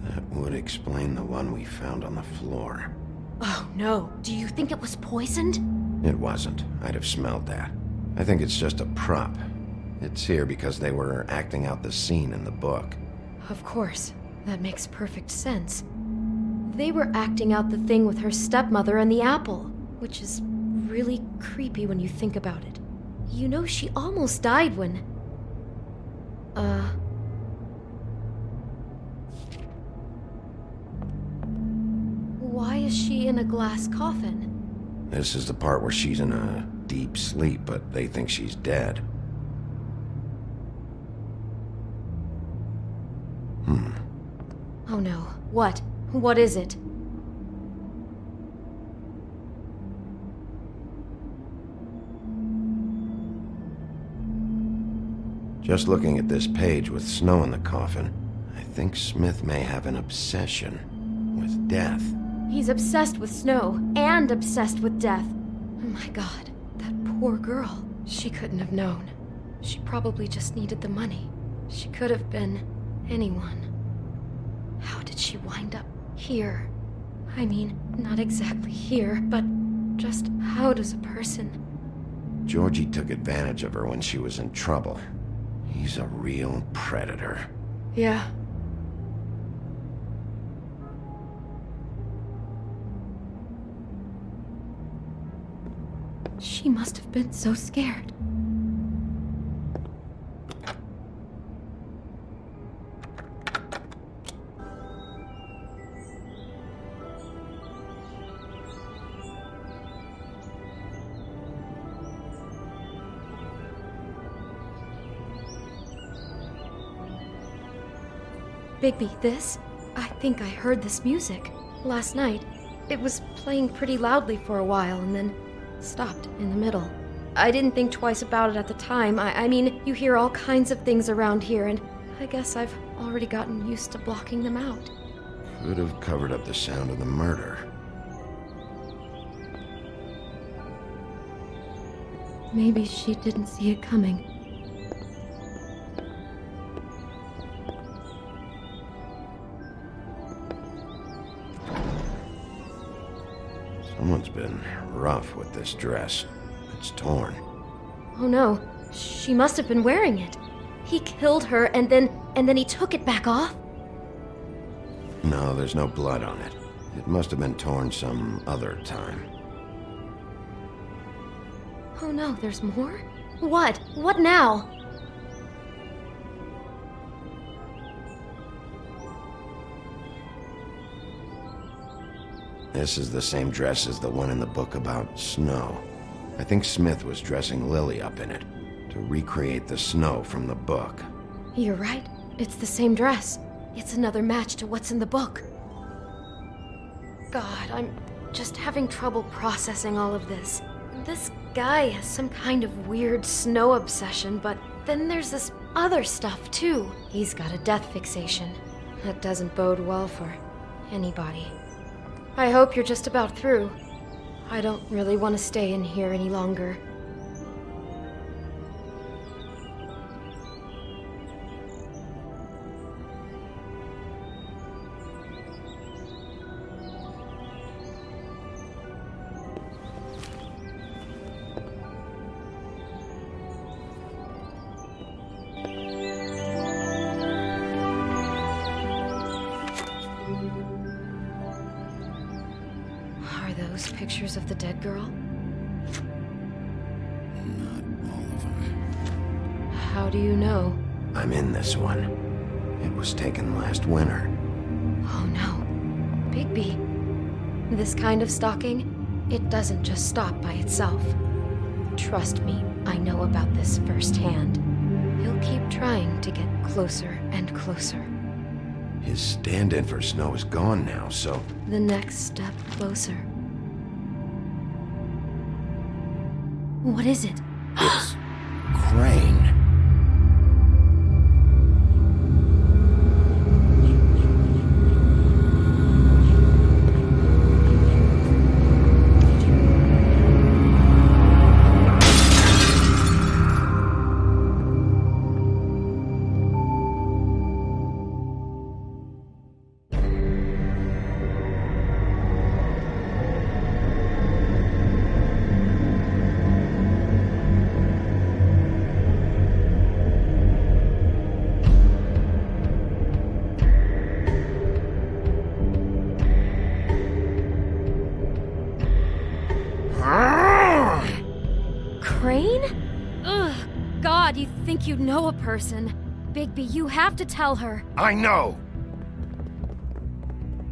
That would explain the one we found on the floor. Oh no, do you think it was poisoned? It wasn't. I'd have smelled that. I think it's just a prop. It's here because they were acting out the scene in the book. Of course. That makes perfect sense. They were acting out the thing with her stepmother and the apple, which is really creepy when you think about it. You know, she almost died when... Why is she in a glass coffin? This is the part where she's in a deep sleep, but they think she's dead. Oh no. What? What is it? Just looking at this page with snow in the coffin, I think Smith may have an obsession with death. He's obsessed with snow and obsessed with death. Oh my god, that poor girl. She couldn't have known. She probably just needed the money. She could have been anyone. How did she wind up here? I mean, not exactly here, but just how does a person... Georgie took advantage of her when she was in trouble. He's a real predator. Yeah. She must have been so scared. Bigby, this? I think I heard this music. Last night. It was playing pretty loudly for a while and then stopped in the middle. I didn't think twice about it at the time. I mean, you hear all kinds of things around here, and I guess I've already gotten used to blocking them out. Could have covered up the sound of the murder. Maybe she didn't see it coming. Someone's been rough with this dress. It's torn. Oh no, she must have been wearing it. He killed her and then he took it back off? No, there's no blood on it. It must have been torn some other time. Oh no, there's more? What? What now? This is the same dress as the one in the book about snow. I think Smith was dressing Lily up in it to recreate the snow from the book. You're right. It's the same dress. It's another match to what's in the book. God, I'm just having trouble processing all of this. This guy has some kind of weird snow obsession, but then there's this other stuff too. He's got a death fixation. That doesn't bode well for anybody. I hope you're just about through. I don't really want to stay in here any longer. Pictures of the dead girl? Not all of them. How do you know? I'm in this one. It was taken last winter. Oh no. Bigby. This kind of stalking, it doesn't just stop by itself. Trust me, I know about this firsthand. He'll keep trying to get closer and closer. His stand-in for Snow is gone now, so... The next step closer. What is it? It's Crane. Crane? Ugh, God, you think you know a person. Bigby, you have to tell her. I know.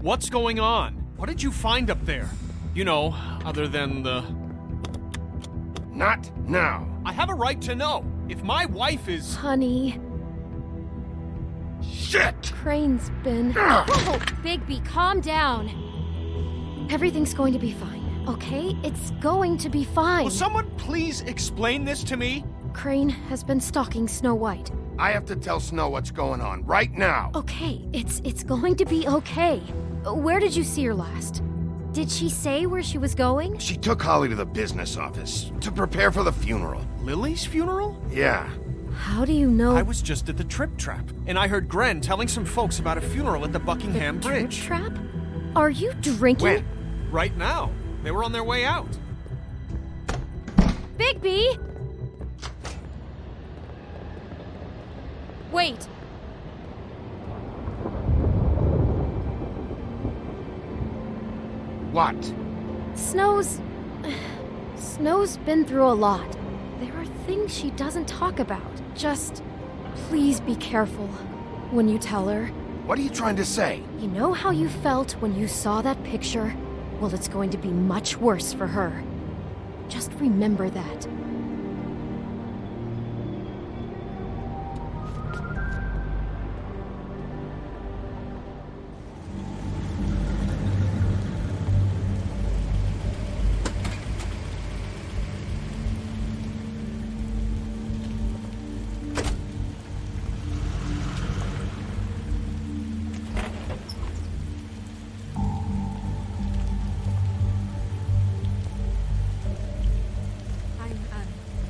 What's going on? What did you find up there? You know, other than the... Not now. I have a right to know. If my wife is... Honey. Shit! Crane's been... Whoa, Bigby, calm down. Everything's going to be fine, okay? It's going to be fine. Will someone please explain this to me? Crane has been stalking Snow White. I have to tell Snow what's going on right now. Okay, it's going to be okay. Where did you see her last? Did she say where she was going? She took Holly to the business office to prepare for the funeral. Lily's funeral? Yeah. How do you know? I was just at the Trip Trap, and I heard Gren telling some folks about a funeral at the Buckingham Bridge. Trip Trap? Are you drinking? When? Right now. They were on their way out. Bigby! Wait. What? Snow's been through a lot. There are things she doesn't talk about. Just please be careful when you tell her. What are you trying to say? You know how you felt when you saw that picture? Well, it's going to be much worse for her. Just remember that.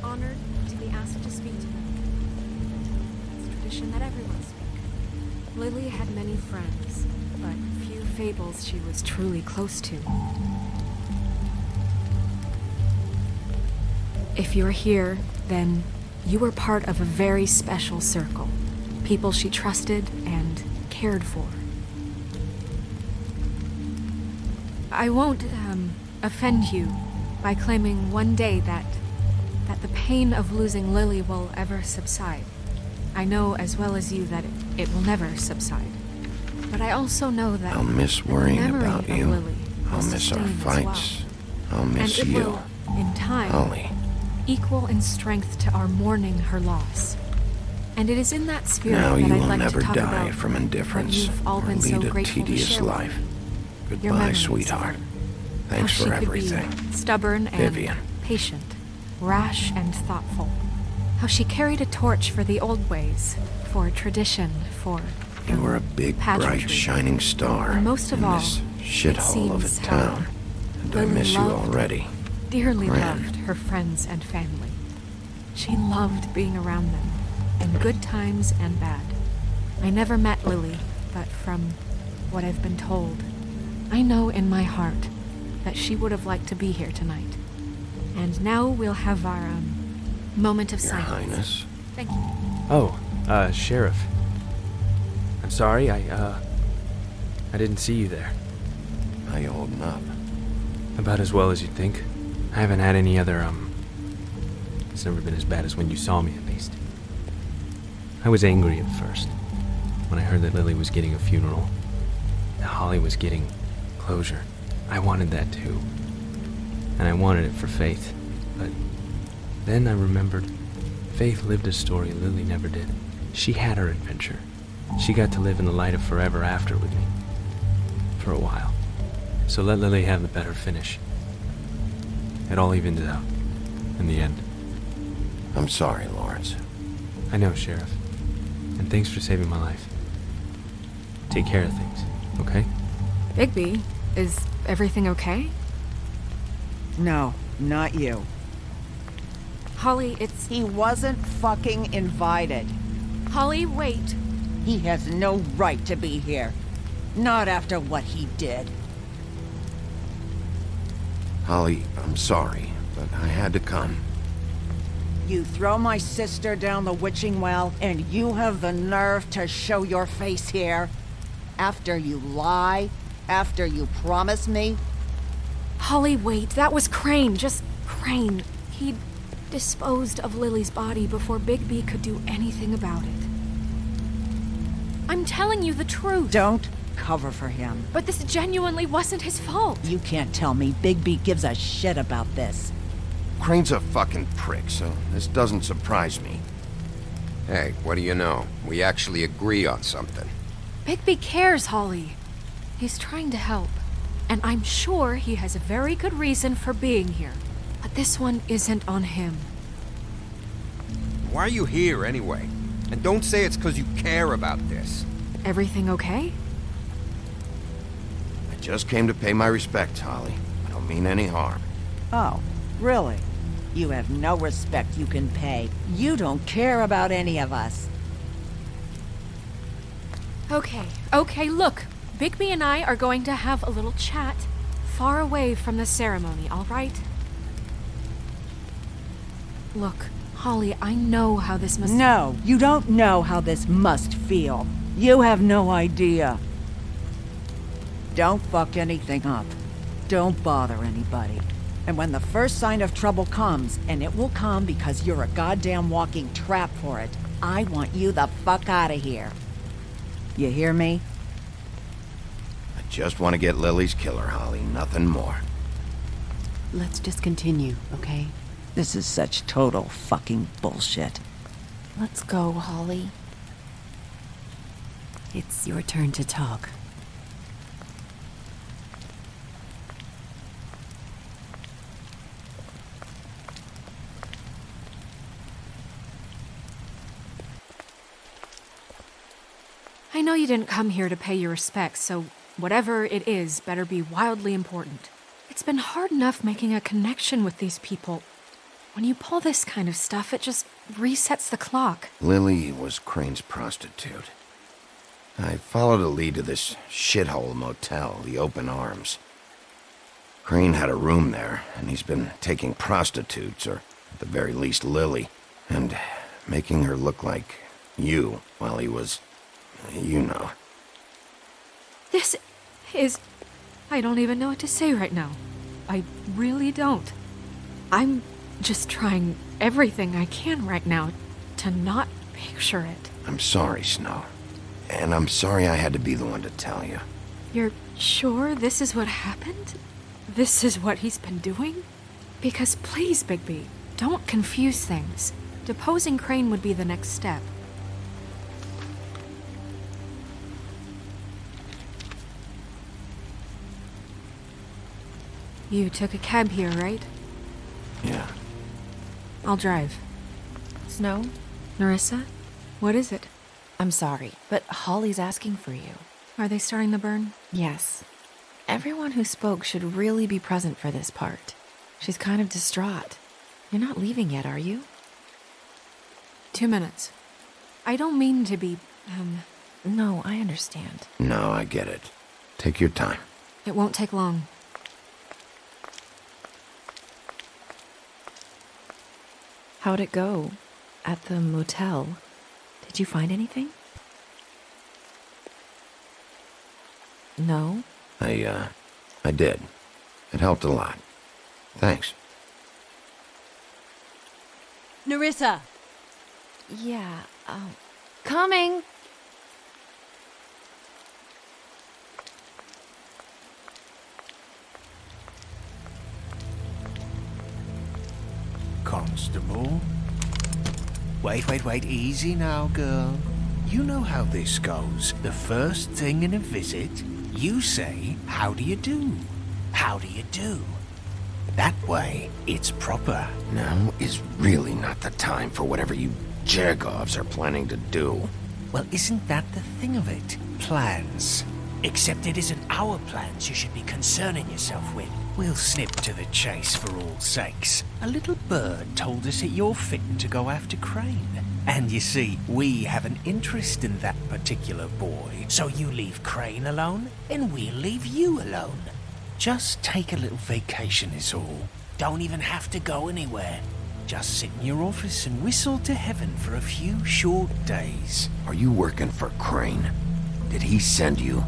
Honored to be asked to speak to them. It's tradition that everyone speak. Lily had many friends, but few Fables she was truly close to. If you're here, then you were part of a very special circle. People she trusted and cared for. I won't, offend you by claiming one day that the pain of losing Lily will ever subside. I know as well as you that it will never subside. But I also know that I'll miss worrying the memory about of you. Lily I'll will miss our sustain as fights. well. I'll miss And it you. will, in time, Holly. equal in strength to our mourning her loss. And it is in that spirit Now that you I'd will like never to talk die about from indifference what you've all or been so lead a grateful to tedious share with life. me. Your Goodbye, memories. sweetheart. How Thanks she for could everything. be stubborn and Vivian. patient, rash and thoughtful. How she carried a torch for the old ways, for tradition, for You were a big, pageantry. bright, shining star And most of in all, this it shithole of a seems how town. And I Lily miss you loved, already. dearly Ren. loved her friends and family. She loved being around them, in good times and bad. I never met Lily, but from what I've been told, I know in my heart that she would have liked to be here tonight. And now we'll have our, moment of Your silence. Highness. Thank you. Oh, Sheriff. I'm sorry, I didn't see you there. How you holding up? About as well as you'd think. I haven't had any other, it's never been as bad as when you saw me, at least. I was angry at first, when I heard that Lily was getting a funeral, that Holly was getting closure. I wanted that too. And I wanted it for Faith. But then I remembered Faith lived a story Lily never did. She had her adventure. She got to live in the light of forever after with me. For a while. So let Lily have the better finish. It all evens out. in the end. I'm sorry, Lawrence. I know, Sheriff. And thanks for saving my life. Take care of things, okay? Bigby, is everything okay? No, not you. Holly, it's... He wasn't fucking invited. Holly, wait. He has no right to be here. Not after what he did. Holly, I'm sorry, but I had to come. You throw my sister down the witching well, and you have the nerve to show your face here? After you lie? After you promise me? Holly, wait. That was Crane. Just Crane. He disposed of Lily's body before Bigby could do anything about it. I'm telling you the truth. Don't cover for him. But this genuinely wasn't his fault. You can't tell me Bigby gives a shit about this. Crane's a fucking prick, so this doesn't surprise me. Hey, what do you know? We actually agree on something. Bigby cares, Holly. He's trying to help. And I'm sure he has a very good reason for being here. But this one isn't on him. Why are you here, anyway? And don't say it's because you care about this. Everything okay? I just came to pay my respects, Holly. I don't mean any harm. Oh, really? You have no respect you can pay. You don't care about any of us. Okay, look. Bigby and I are going to have a little chat far away from the ceremony, all right? Look, Holly, I know how this must... No, you don't know how this must feel. You have no idea. Don't fuck anything up. Don't bother anybody. And when the first sign of trouble comes, and it will come because you're a goddamn walking trap for it, I want you the fuck out of here. You hear me? I just want to get Lily's killer, Holly. Nothing more. Let's just continue, okay? This is such total fucking bullshit. Let's go, Holly. It's your turn to talk. I know you didn't come here to pay your respects, so whatever it is better be wildly important. It's been hard enough making a connection with these people. When you pull this kind of stuff, it just resets the clock. Lily was Crane's prostitute. I followed a lead to this shithole motel, the Open Arms. Crane had a room there, and he's been taking prostitutes, or at the very least Lily, and making her look like you while he was... you know. This is... I don't even know what to say right now. I really don't. I'm just trying everything I can right now to not picture it. I'm sorry, Snow. And I'm sorry I had to be the one to tell you. You're sure this is what happened? This is what he's been doing? Because please, Bigby, don't confuse things. Deposing Crane would be the next step. You took a cab here, right? Yeah. I'll drive. Snow? Nerissa? What is it? I'm sorry, but Holly's asking for you. Are they starting the burn? Yes. Everyone who spoke should really be present for this part. She's kind of distraught. You're not leaving yet, are you? 2 minutes. I don't mean to be, No, I understand. No, I get it. Take your time. It won't take long. How'd it go? At the motel? Did you find anything? No? I did. It helped a lot. Thanks. Nerissa! Yeah, coming! Constable? Wait, easy now, girl. You know how this goes. The first thing in a visit, you say, "How do you do? How do you do?" That way, it's proper. Now is really not the time for whatever you Jergovs are planning to do. Well, isn't that the thing of it? Plans. Except it isn't our plans you should be concerning yourself with. We'll snip to the chase for all sakes. A little bird told us that you're fitting to go after Crane. And you see, we have an interest in that particular boy. So you leave Crane alone, and we'll leave you alone. Just take a little vacation is all. Don't even have to go anywhere. Just sit in your office and whistle to heaven for a few short days. Are you working for Crane? Did he send you?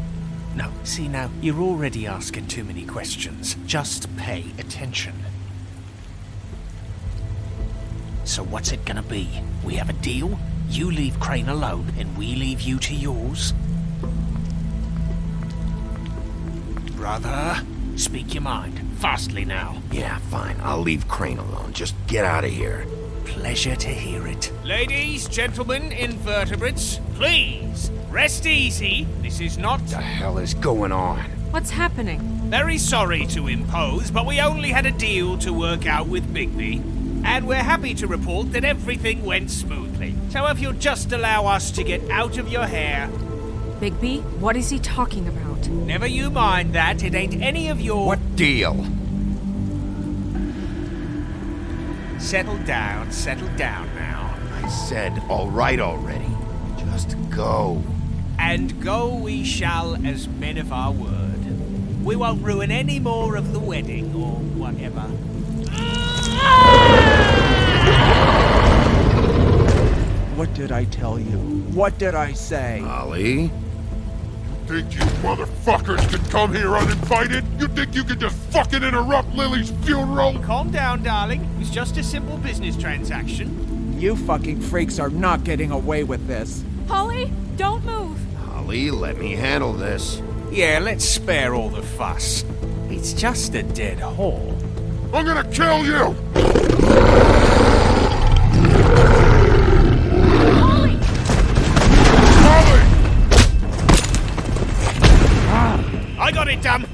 No, see now, you're already asking too many questions. Just pay attention. So what's it gonna be? We have a deal? You leave Crane alone, and we leave you to yours? Brother, speak your mind. Fastly now. Yeah, fine. I'll leave Crane alone. Just get out of here. Pleasure to hear it. Ladies, gentlemen, invertebrates, please, rest easy. This is not... The hell is going on? What's happening? Very sorry to impose, but we only had a deal to work out with Bigby. And we're happy to report that everything went smoothly. So if you'll just allow us to get out of your hair... Bigby, what is he talking about? Never you mind that. It ain't any of your... What deal? Settle down now. I said all right already. Just go. And go we shall as men of our word. We won't ruin any more of the wedding or whatever. What did I tell you? What did I say? Ollie? Think you motherfuckers can come here uninvited? You think you can just fucking interrupt Lily's funeral? Calm down, darling. It's just a simple business transaction. You fucking freaks are not getting away with this. Holly, don't move. Ollie, let me handle this. Yeah, let's spare all the fuss. It's just a dead hole. I'm gonna kill you! I got it, damn!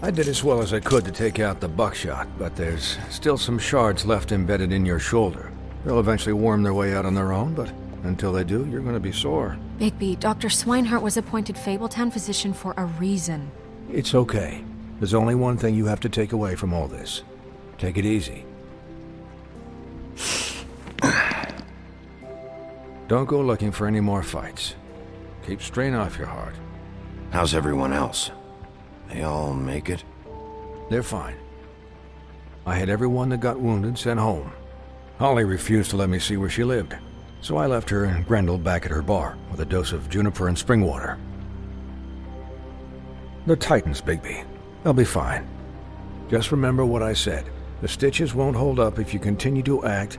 I did as well as I could to take out the buckshot, but there's still some shards left embedded in your shoulder. They'll eventually worm their way out on their own, but until they do, you're gonna be sore. Bigby, Dr. Swinehart was appointed Fabletown physician for a reason. It's okay. There's only one thing you have to take away from all this. Take it easy. Don't go looking for any more fights. Keep strain off your heart. How's everyone else? They all make it? They're fine. I had everyone that got wounded sent home. Holly refused to let me see where she lived, so I left her and Grendel back at her bar with a dose of juniper and spring water. They're Titans, Bigby. They'll be fine. Just remember what I said. The stitches won't hold up if you continue to act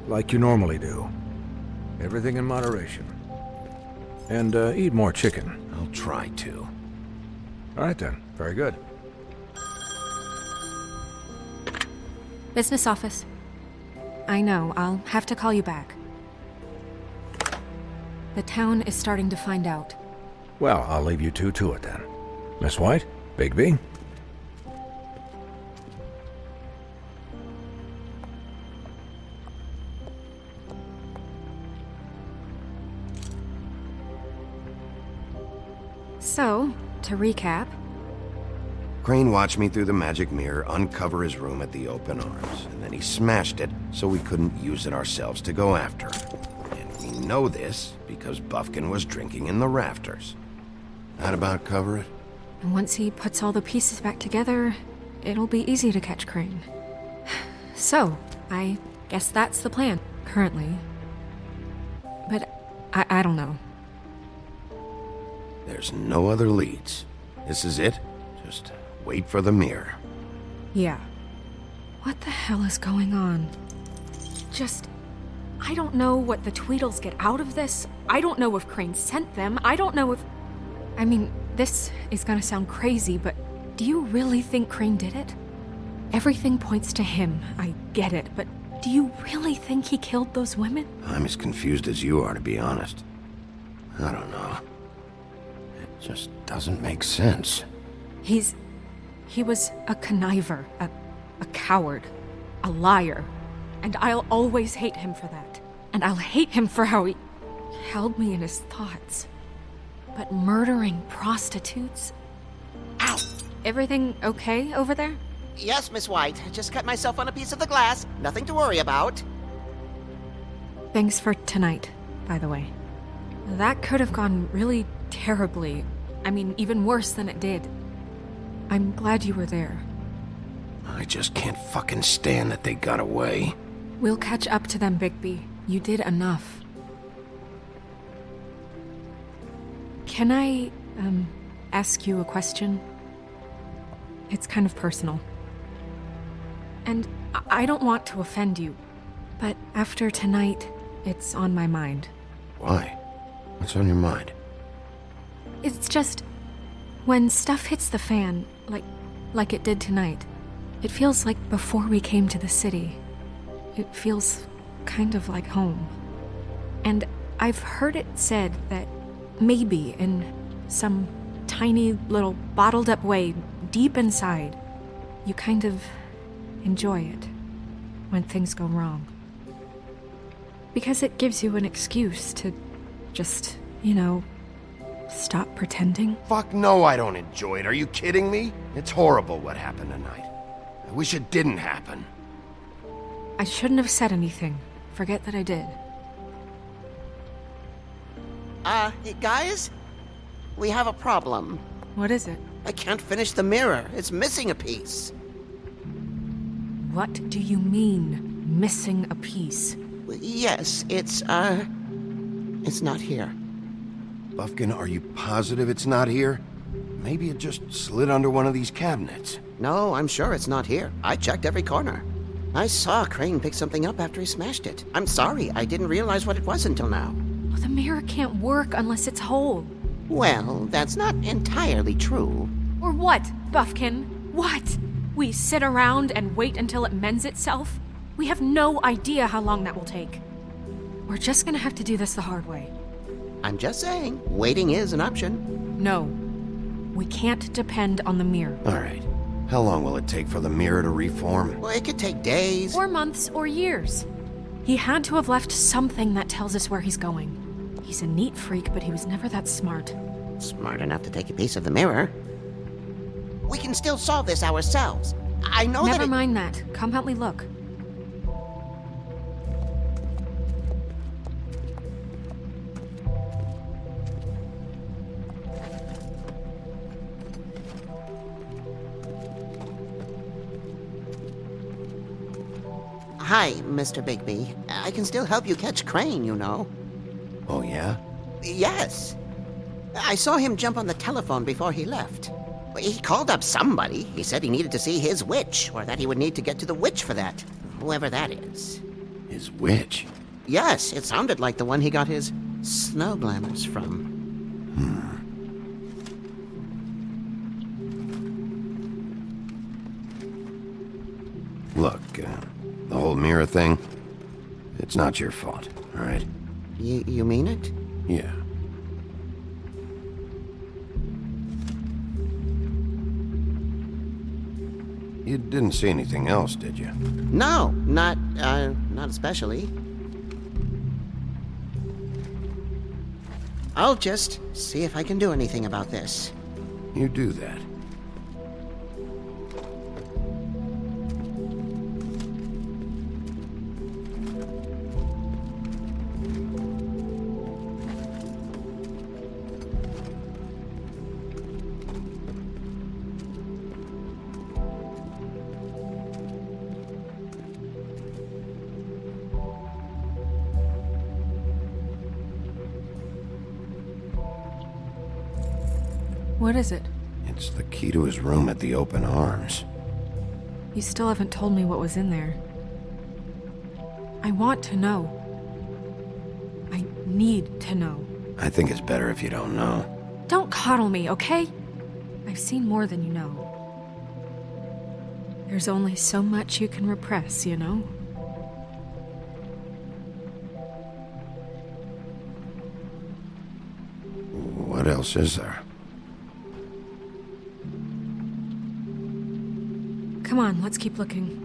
like you normally do. Everything in moderation. And eat more chicken. I'll try to. All right then. Very good. Business office. I know, I'll have to call you back. The town is starting to find out. Well, I'll leave you two to it then. Miss White? Bigby? So, to recap... Crane watched me through the magic mirror uncover his room at the open arms, and then he smashed it so we couldn't use it ourselves to go after him. And we know this because Buffkin was drinking in the rafters. That about cover it? And once he puts all the pieces back together, it'll be easy to catch Crane. So, I Guess that's the plan, currently. But I don't know. There's no other leads. This is it? Just wait for the mirror. Yeah. What the hell is going on? I don't know what the Tweedles get out of this. I don't know if Crane sent them. I don't know if... I mean, this is gonna sound crazy, but do you really think Crane did it? Everything points to him. I get it, but do you really think he killed those women? I'm as confused as you are, to be honest. I don't know. It just doesn't make sense. He was a conniver, a coward, a liar. And I'll always hate him for that. And I'll hate him for how he held me in his thoughts. But murdering prostitutes? Ow! Everything okay over there? Yes, Miss White. I just cut myself on a piece of the glass. Nothing to worry about. Thanks for tonight, by the way. That could have gone really terribly. I mean, even worse than it did. I'm glad you were there. I just can't fucking stand that they got away. We'll catch up to them, Bigby. You did enough. Can I, ask you a question? It's kind of personal. And I don't want to offend you, but after tonight, it's on my mind. Why? What's on your mind? It's just... when stuff hits the fan, like it did tonight, it feels like before we came to the city. It feels kind of like home. And I've heard it said that maybe in some tiny little bottled up way deep inside, you kind of enjoy it when things go wrong. Because it gives you an excuse to just, stop pretending. Fuck no, I don't enjoy it. Are you kidding me? It's horrible what happened tonight. I wish it didn't happen. I shouldn't have said anything. Forget that I did. Hey, guys? We have a problem. What is it? I can't finish the mirror. It's missing a piece. What do you mean, missing a piece? Yes, it's not here. Buffkin, are you positive it's not here? Maybe it just slid under one of these cabinets. No, I'm sure it's not here. I checked every corner. I saw Crane pick something up after he smashed it. I'm sorry, I didn't realize what it was until now. Well, the mirror can't work unless it's whole. Well, that's not entirely true. Or what, Buffkin? What? We sit around and wait until it mends itself? We have no idea how long that will take. We're just gonna have to do this the hard way. I'm just saying, waiting is an option. No. We can't depend on the mirror. All right. How long will it take for the mirror to reform? Well, it could take days. Or months, or years. He had to have left something that tells us where he's going. He's a neat freak, but he was never that smart. Smart enough to take a piece of the mirror. We can still solve this ourselves. I know Never mind that. Come help me look. Hi, Mr. Bigby. I can still help you catch Crane, you know. Oh, yeah? Yes. I saw him jump on the telephone before he left. He called up somebody. He said he needed to see his witch, or that he would need to get to the witch for that. Whoever that is. His witch? Yes, it sounded like the one he got his snow glamours from. Look, the whole mirror thing, it's not your fault, all right? You mean it? Yeah. You didn't see anything else, did you? No, not especially. I'll just see if I can do anything about this. You do that. What is it? It's the key to his room at the Open Arms. You still haven't told me what was in there. I want to know. I need to know. I think it's better if you don't know. Don't coddle me, okay? I've seen more than you know. There's only so much you can repress, you know? What else is there? Come on, let's keep looking.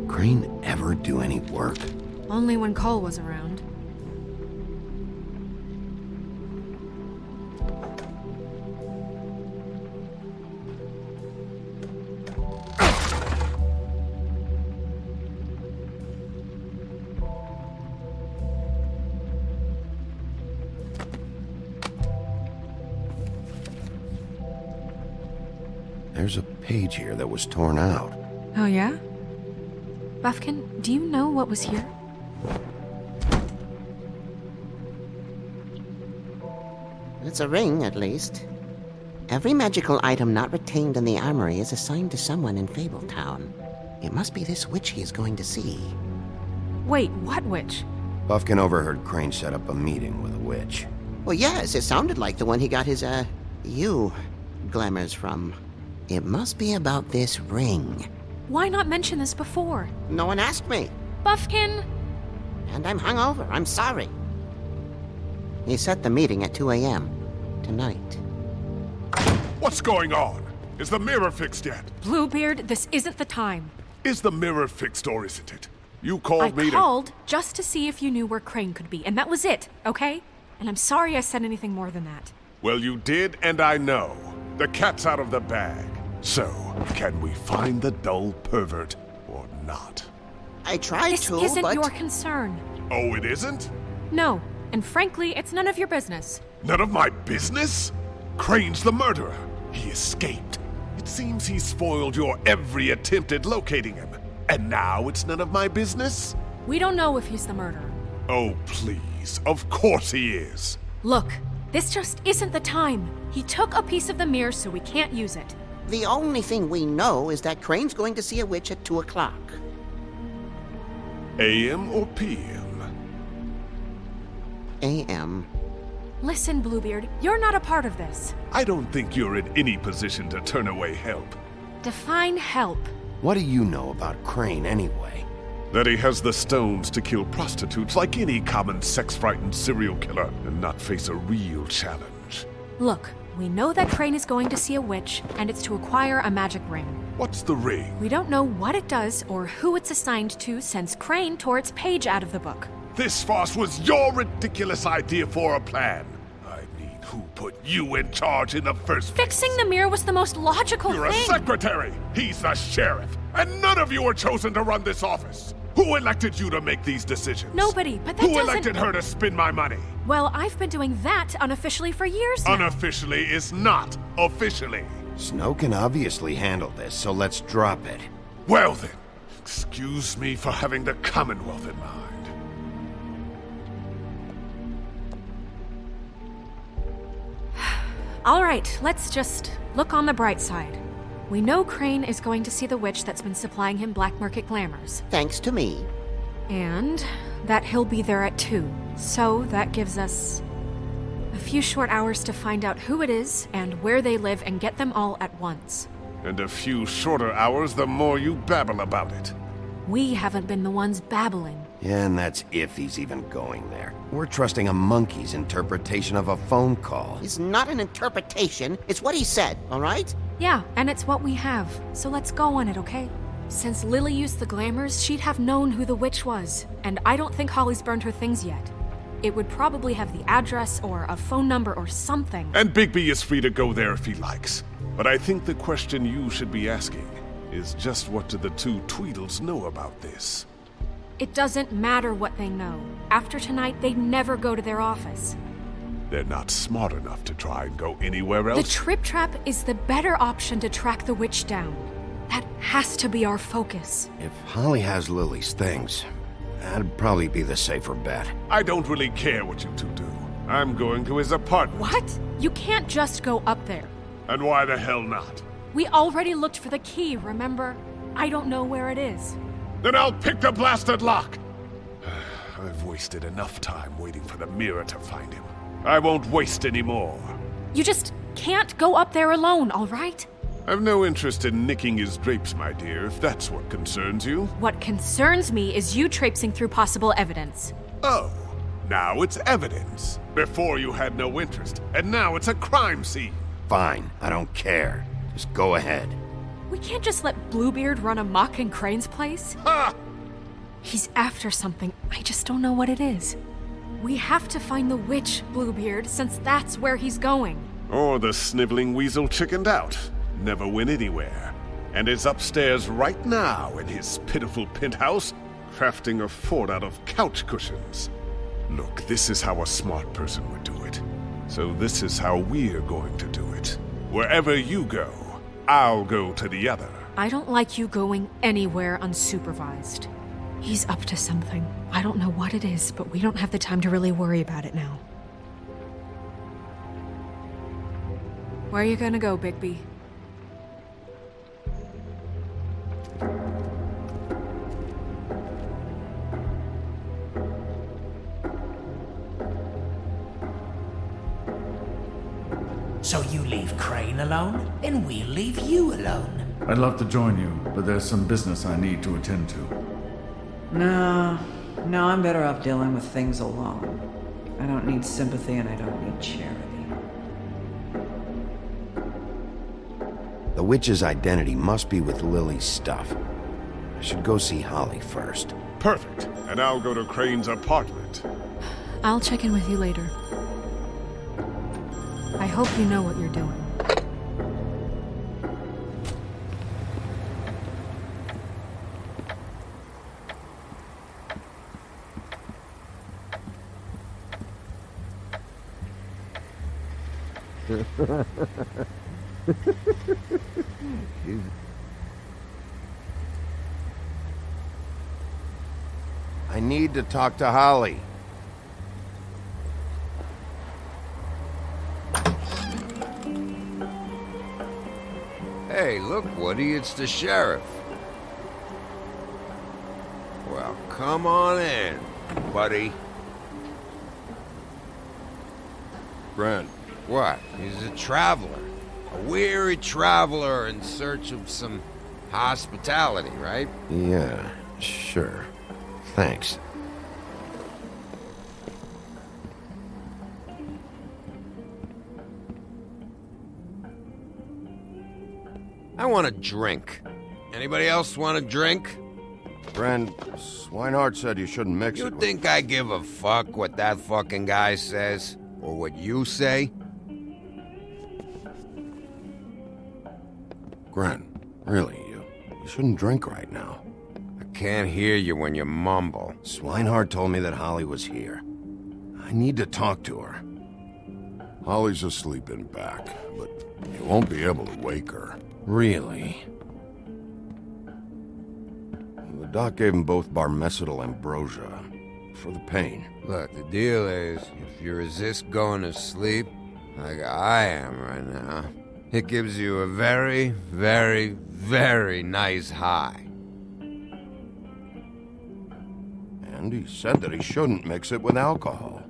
Crane ever do any work? Only when Cole was around. There's a page here that was torn out. Oh yeah? Buffkin, do you know what was here? It's a ring, at least. Every magical item not retained in the armory is assigned to someone in Fabletown. It must be this witch he is going to see. Wait, what witch? Buffkin overheard Crane set up a meeting with a witch. Well, yes, it sounded like the one he got his, glamours from. It must be about this ring. Why not mention this before? No one asked me. Buffkin! And I'm hungover. I'm sorry. He set the meeting at 2 a.m. tonight. What's going on? Is the mirror fixed yet? Bluebeard, this isn't the time. Is the mirror fixed or isn't it? You called me I called just to see if you knew where Crane could be, and that was it, okay? And I'm sorry I said anything more than that. Well, you did, and I know. The cat's out of the bag. So, can we find the dull pervert or not? I tried this to, This isn't but... your concern. Oh, it isn't? No, and frankly, it's none of your business. None of my business? Crane's the murderer. He escaped. It seems he spoiled your every attempt at locating him. And now it's none of my business? We don't know if he's the murderer. Oh, please. Of course he is. Look, this just isn't the time. He took a piece of the mirror, so we can't use it. The only thing we know is that Crane's going to see a witch at 2 o'clock. AM or PM? AM. Listen, Bluebeard, you're not a part of this. I don't think you're in any position to turn away help. Define help. What do you know about Crane, anyway? That he has the stones to kill prostitutes like any common sex-frightened serial killer and not face a real challenge. Look, we know that Crane is going to see a witch, and it's to acquire a magic ring. What's the ring? We don't know what it does or who it's assigned to since Crane tore its page out of the book. This farce was your ridiculous idea for a plan. I mean, who put you in charge in the first place? Fixing the mirror was the most logical You're thing. a secretary. He's the sheriff. And none of you were chosen to run this office. Who elected you to make these decisions? Nobody, but that Who doesn't... elected her to spend my money? Well, I've been doing that unofficially for years now. Unofficially is not officially. Snow can obviously handle this, so let's drop it. Well then, excuse me for having the Commonwealth in mind. All right, let's just look on the bright side. We know Crane is going to see the witch that's been supplying him black market glamours. Thanks to me. And that he'll be there at 2. So that gives us a few short hours to find out who it is and where they live and get them all at once. And a few shorter hours the more you babble about it. We haven't been the ones babbling. Yeah, and that's if he's even going there. We're trusting a monkey's interpretation of a phone call. It's not an interpretation, it's what he said, all right? Yeah, and it's what we have. So let's go on it, okay? Since Lily used the glamours, she'd have known who the witch was. And I don't think Holly's burned her things yet. It would probably have the address or a phone number or something. And Bigby is free to go there if he likes. But I think the question you should be asking is just what do the two Tweedles know about this? It doesn't matter what they know. After tonight, they'd never go to their office. They're not smart enough to try and go anywhere else. The Trip Trap is the better option to track the witch down. That has to be our focus. If Holly has Lily's things, that'd probably be the safer bet. I don't really care what you two do. I'm going to his apartment. What? You can't just go up there. And why the hell not? We already looked for the key, remember? I don't know where it is. Then I'll pick the blasted lock! I've wasted enough time waiting for the mirror to find him. I won't waste any more. You just can't go up there alone, all right? I've no interest in nicking his drapes, my dear, if that's what concerns you. What concerns me is you traipsing through possible evidence. Oh, now it's evidence. Before you had no interest, and now it's a crime scene. Fine, I don't care. Just go ahead. We can't just let Bluebeard run amok in Crane's place. Ha! He's after something, I just don't know what it is. We have to find the witch, Bluebeard, since that's where he's going. Or the sniveling weasel chickened out. Never went anywhere. And is upstairs right now in his pitiful penthouse, crafting a fort out of couch cushions. Look, this is how a smart person would do it. So this is how we're going to do it. Wherever you go, I'll go to the other. I don't like you going anywhere unsupervised. He's up to something. I don't know what it is, but we don't have the time to really worry about it now. Where are you gonna go, Bigby? So you leave Crane alone, and we'll leave you alone. I'd love to join you, but there's some business I need to attend to. No, I'm better off dealing with things alone. I don't need sympathy and I don't need charity. The witch's identity must be with Lily's stuff. I should go see Holly first. Perfect. And I'll go to Crane's apartment. I'll check in with you later. I hope you know what you're doing. I need to talk to Holly. Hey, look, Woody, it's the sheriff. Well, come on in, buddy. Brent. What? He's a traveler. A weary traveler in search of some hospitality, right? Yeah, sure. Thanks. I want a drink. Anybody else want a drink? Friend, Swinehart said you shouldn't mix You it with... think I give a fuck what that fucking guy says? Or what you say? Gren, really, you shouldn't drink right now. I can't hear you when you mumble. Swinehart told me that Holly was here. I need to talk to her. Holly's asleep in back, but you won't be able to wake her. Really? The doc gave them both Barmecidal ambrosia for the pain. Look, the deal is, if you resist going to sleep, like I am right now, it gives you a very, very, very nice high. And he said that he shouldn't mix it with alcohol.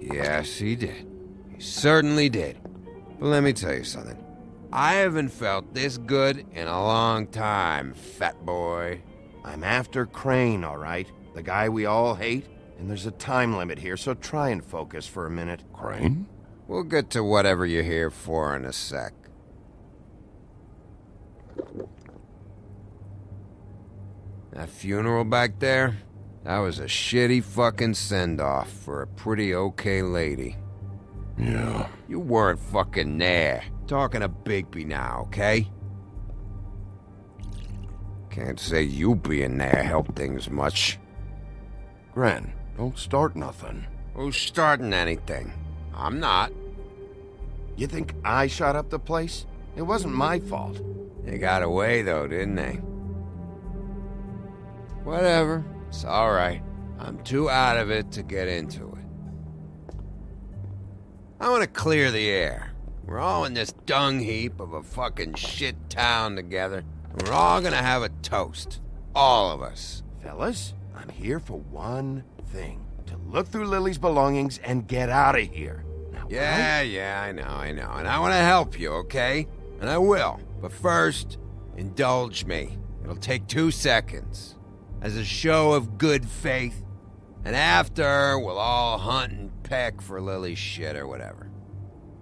Yes, he did. He certainly did. But let me tell you something. I haven't felt this good in a long time, fat boy. I'm after Crane, all right? The guy we all hate? And there's a time limit here, so try and focus for a minute. Crane? We'll get to whatever you're here for in a sec. That funeral back there? That was a shitty fucking send-off for a pretty okay lady. Yeah. You weren't fucking there. Talking to Bigby now, okay? Can't say you being there helped things much. Gren, don't start nothing. Who's starting anything? I'm not. You think I shot up the place? It wasn't my fault. They got away though, didn't they? Whatever. It's alright. I'm too out of it to get into it. I want to clear the air. We're all in this dung heap of a fucking shit town together. And we're all gonna have a toast. All of us. Fellas, I'm here for one thing. To look through Lily's belongings and get out of here. Now, Yeah, I know. And I want to help you, okay? And I will. But first, indulge me. It'll take 2 seconds. As a show of good faith. And after, we'll all hunt and peck for Lily's shit or whatever.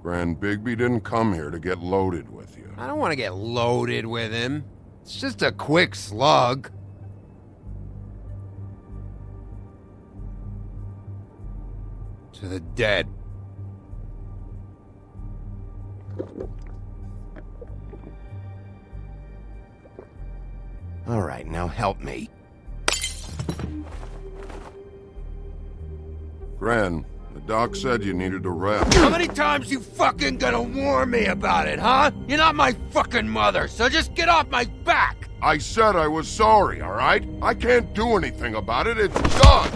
Grand Bigby didn't come here to get loaded with you. I don't want to get loaded with him. It's just a quick slug. To the dead. All right, now help me. Gran, the doc said you needed a rest. How many times you fucking gonna warn me about it, huh? You're not my fucking mother, so just get off my back! I said I was sorry, all right? I can't do anything about it. It's done!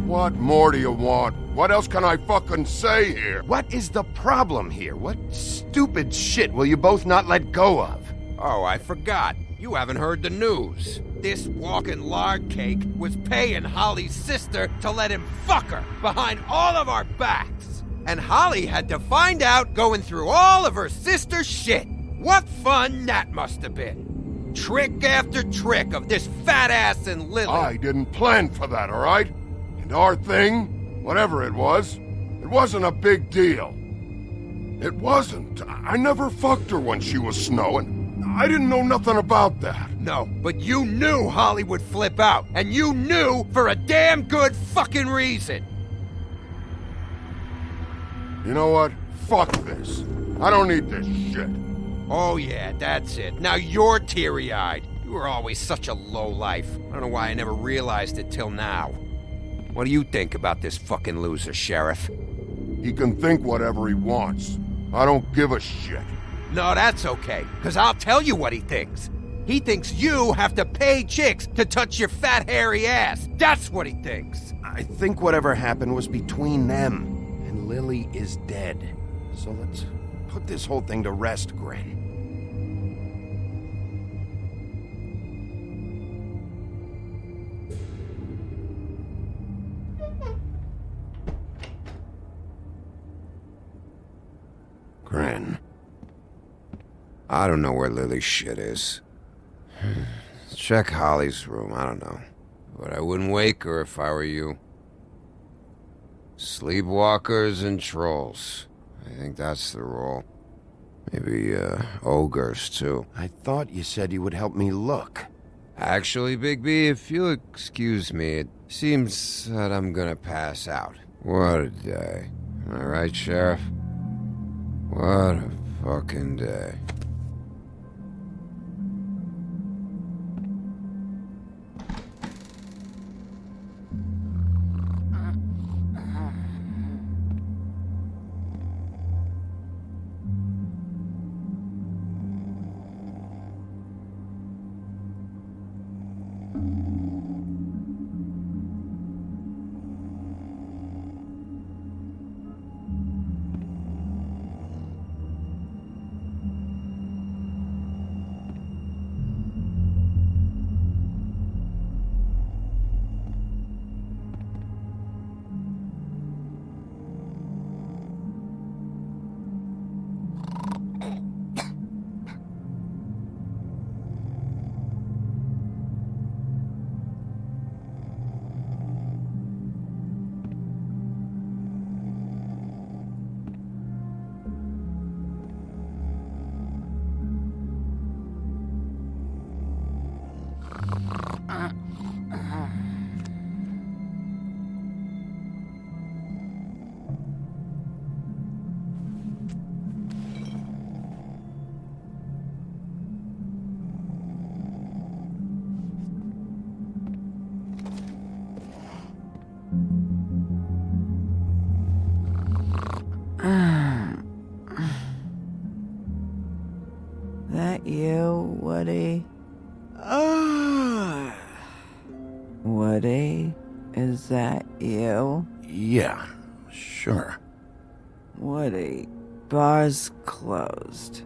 What more do you want? What else can I fucking say here? What is the problem here? What stupid shit will you both not let go of? Oh, I forgot. You haven't heard the news. This walking lard cake was paying Holly's sister to let him fuck her behind all of our backs. And Holly had to find out going through all of her sister's shit. What fun that must have been. Trick after trick of this fat ass and Lily. I didn't plan for that, all right? And our thing, whatever it wasn't a big deal. It wasn't. I never fucked her when she was snowing. I didn't know nothing about that. No, but you knew Holly would flip out. And you knew for a damn good fucking reason. You know what? Fuck this. I don't need this shit. Oh yeah, that's it. Now you're teary-eyed. You were always such a lowlife. I don't know why I never realized it till now. What do you think about this fucking loser, Sheriff? He can think whatever he wants. I don't give a shit. No, that's okay, because I'll tell you what he thinks. He thinks you have to pay chicks to touch your fat, hairy ass. That's what he thinks. I think whatever happened was between them, and Lily is dead. So let's put this whole thing to rest, Gren. Gren. I don't know where Lily's shit is. Check Holly's room, I don't know. But I wouldn't wake her if I were you. Sleepwalkers and trolls. I think that's the rule. Maybe, ogres, too. I thought you said you would help me look. Actually, Bigby, if you'll excuse me, it seems that I'm gonna pass out. What a day. Am I right, Sheriff? What a fucking day. That you, Woody? Woody? Is that you? Yeah, sure. Woody, bar's closed.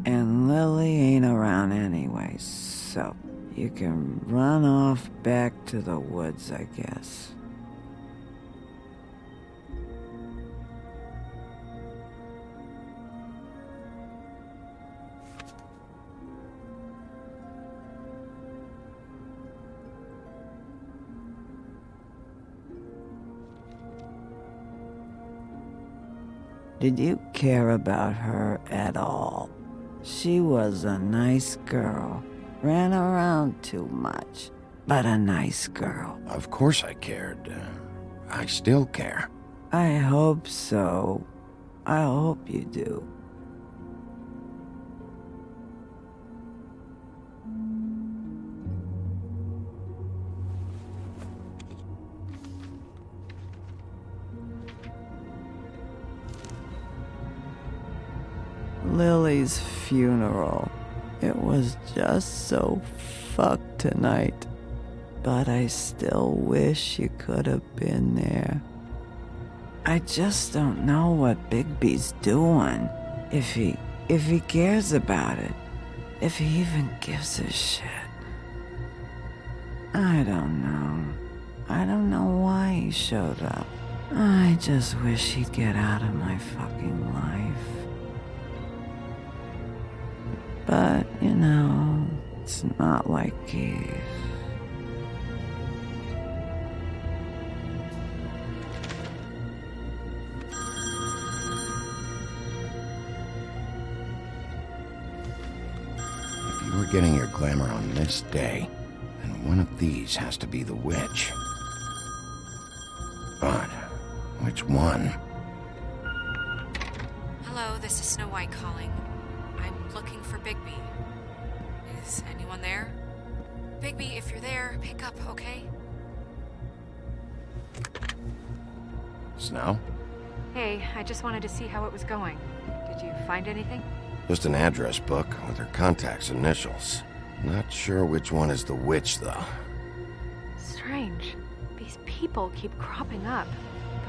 And Lily ain't around anyway, so you can run off back to the woods, I guess. Did you care about her at all? She was a nice girl. Ran around too much, but a nice girl. Of course I cared. I still care. I hope so. I hope you do. Lily's funeral. It was just so fucked tonight. But I still wish you could have been there. I just don't know what Bigby's doing. If he cares about it. If he even gives a shit. I don't know. I don't know why he showed up. I just wish he'd get out of my fucking life. But, you know, it's not like he's... If you were getting your glamour on this day, then one of these has to be the witch. But which one? Hello, this is Snow White calling. I'm looking for Bigby. Is anyone there? Bigby, if you're there, pick up, okay? Snow? Hey, I just wanted to see how it was going. Did you find anything? Just an address book with her contact's initials. Not sure which one is the witch, though. Strange. These people keep cropping up.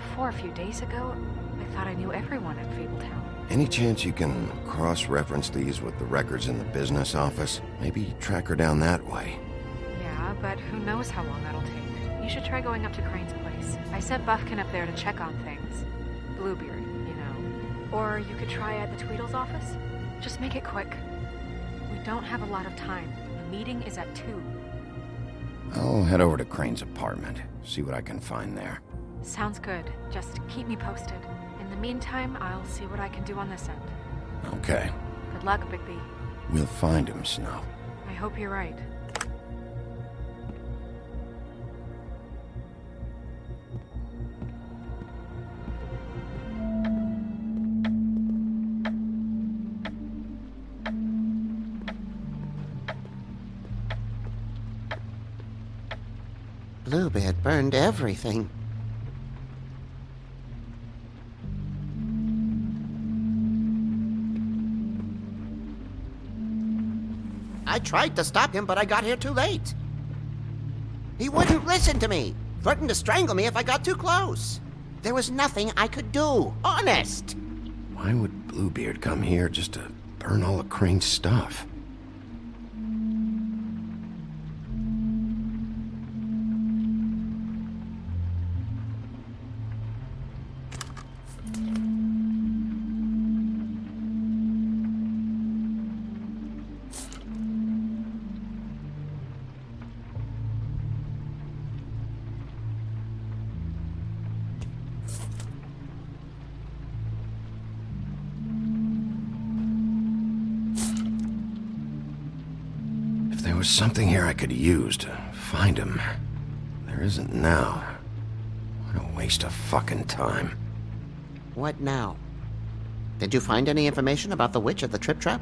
Before, a few days ago, I thought I knew everyone at Fabletown. Any chance you can cross-reference these with the records in the business office? Maybe track her down that way. Yeah, but who knows how long that'll take. You should try going up to Crane's place. I sent Buffkin up there to check on things. Bluebeard, you know. Or you could try at the Tweedle's office. Just make it quick. We don't have a lot of time. The meeting is at 2. I'll head over to Crane's apartment, see what I can find there. Sounds good. Just keep me posted. In the meantime, I'll see what I can do on this end. Okay. Good luck, Bigby. We'll find him, Snow. I hope you're right. Bluebeard burned everything. I tried to stop him, but I got here too late. He wouldn't listen to me, threatened to strangle me if I got too close. There was nothing I could do, honest. Why would Bluebeard come here just to burn all of Crane's stuff? There was something here I could use to find him. There isn't now. What a waste of fucking time. What now? Did you find any information about the witch at the Trip Trap?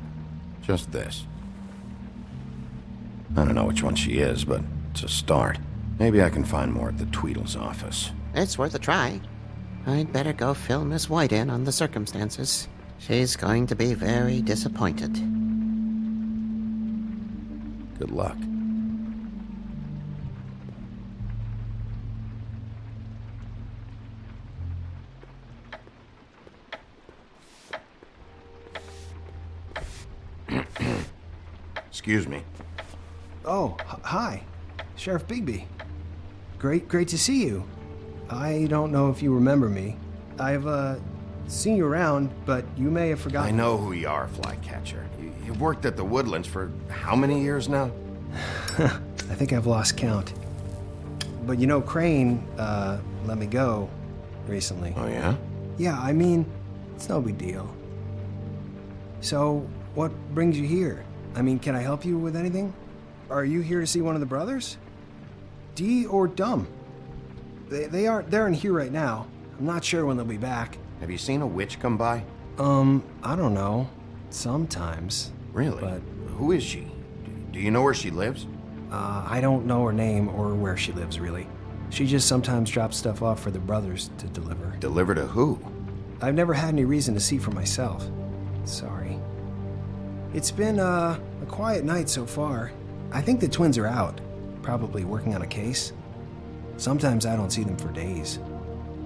Just this. I don't know which one she is, but it's a start. Maybe I can find more at the Tweedle's office. It's worth a try. I'd better go fill Miss White in on the circumstances. She's going to be very disappointed. Good luck. Excuse me. Oh, hi. Sheriff Bigby. Great to see you. I don't know if you remember me. I've, seen you around, but you may have forgotten. I know who you are, Flycatcher. You've worked at the Woodlands for how many years now? I think I've lost count. But you know, Crane, let me go recently. Oh, yeah? Yeah, I mean, it's no big deal. So, what brings you here? I mean, can I help you with anything? Are you here to see one of the brothers? Dee or Dumb? They aren't here right now. I'm not sure when they'll be back. Have you seen a witch come by? I don't know. Sometimes. Really? But who is she? Do you know where she lives? I don't know her name or where she lives, really. She just sometimes drops stuff off for the brothers to deliver. Deliver to who? I've never had any reason to see for myself. Sorry. It's been, a quiet night so far. I think the twins are out, probably working on a case. Sometimes I don't see them for days.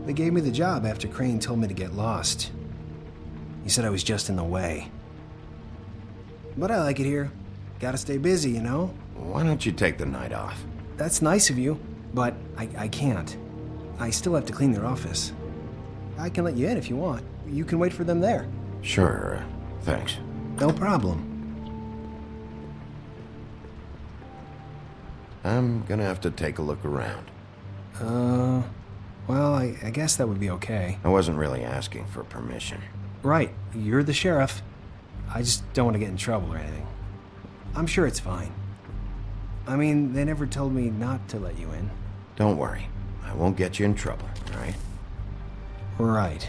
They gave me the job after Crane told me to get lost. He said I was just in the way. But I like it here. Gotta stay busy, you know? Why don't you take the night off? That's nice of you, but I can't. I still have to clean their office. I can let you in if you want. You can wait for them there. Sure, thanks. No problem. I'm gonna have to take a look around. Well, I guess that would be okay. I wasn't really asking for permission. Right, you're the sheriff. I just don't want to get in trouble or anything. I'm sure it's fine. I mean, they never told me not to let you in. Don't worry. I won't get you in trouble, all right? Right.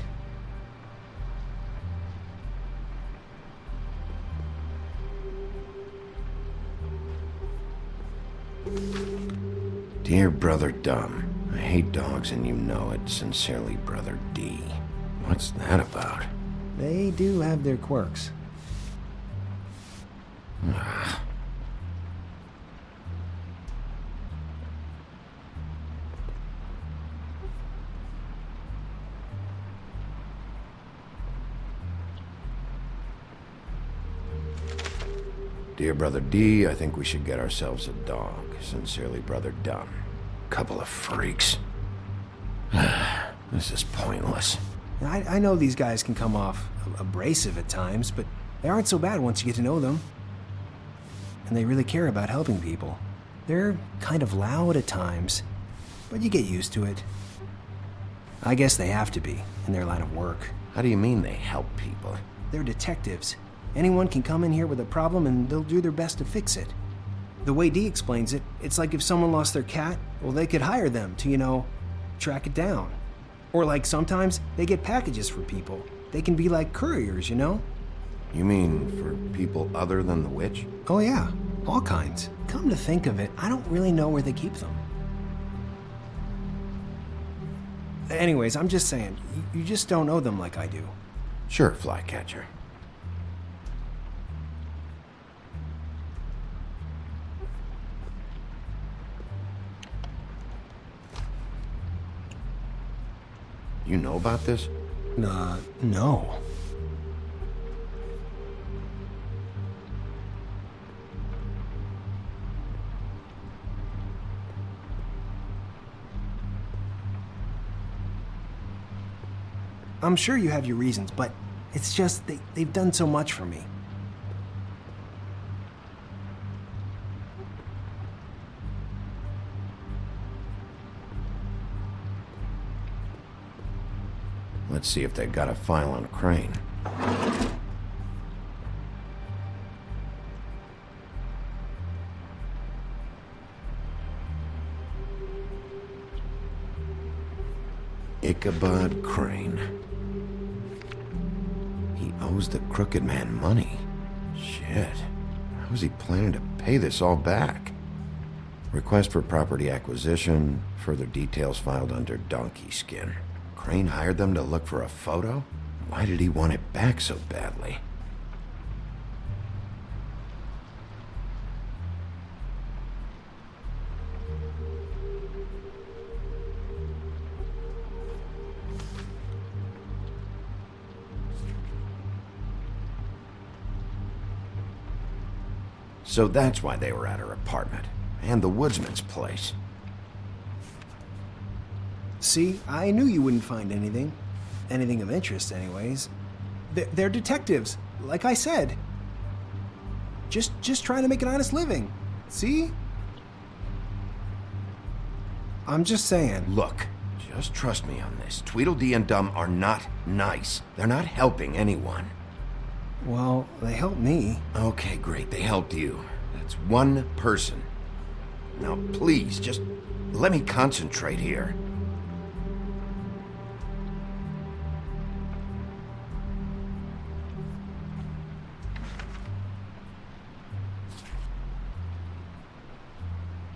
Dear Brother Dumb, I hate dogs and you know it. Sincerely, Brother D. What's that about? They do have their quirks. Dear Brother D, I think we should get ourselves a dog. Sincerely, Brother Dumb. Couple of freaks. This is pointless. I know these guys can come off abrasive at times, but they aren't so bad once you get to know them. And they really care about helping people. They're kind of loud at times, but you get used to it. I guess they have to be, in their line of work. How do you mean they help people? They're detectives. Anyone can come in here with a problem and they'll do their best to fix it. The way Dee explains it, it's like if someone lost their cat, well, they could hire them to, you know, track it down. Or like sometimes they get packages for people. They can be like couriers, you know? You mean for people other than the witch? Oh yeah, all kinds. Come to think of it, I don't really know where they keep them. Anyways, I'm just saying, you just don't know them like I do. Sure, Flycatcher. You know about this? No. I'm sure you have your reasons, but it's just they've done so much for me. Let's see if they've got a file on Crane. Ichabod Crane. He owes the crooked man money. Shit. How is he planning to pay this all back? Request for property acquisition. Further details filed under donkey skin. Crane hired them to look for a photo? Why did he want it back so badly? So that's why they were at her apartment. And the woodsman's place. See, I knew you wouldn't find anything. Anything of interest, anyways. They're detectives, like I said. Just trying to make an honest living. See? I'm just saying. Look, just trust me on this. Tweedledee and Dum are not nice. They're not helping anyone. Well, they helped me. Okay, great. They helped you. That's one person. Now, please, just let me concentrate here.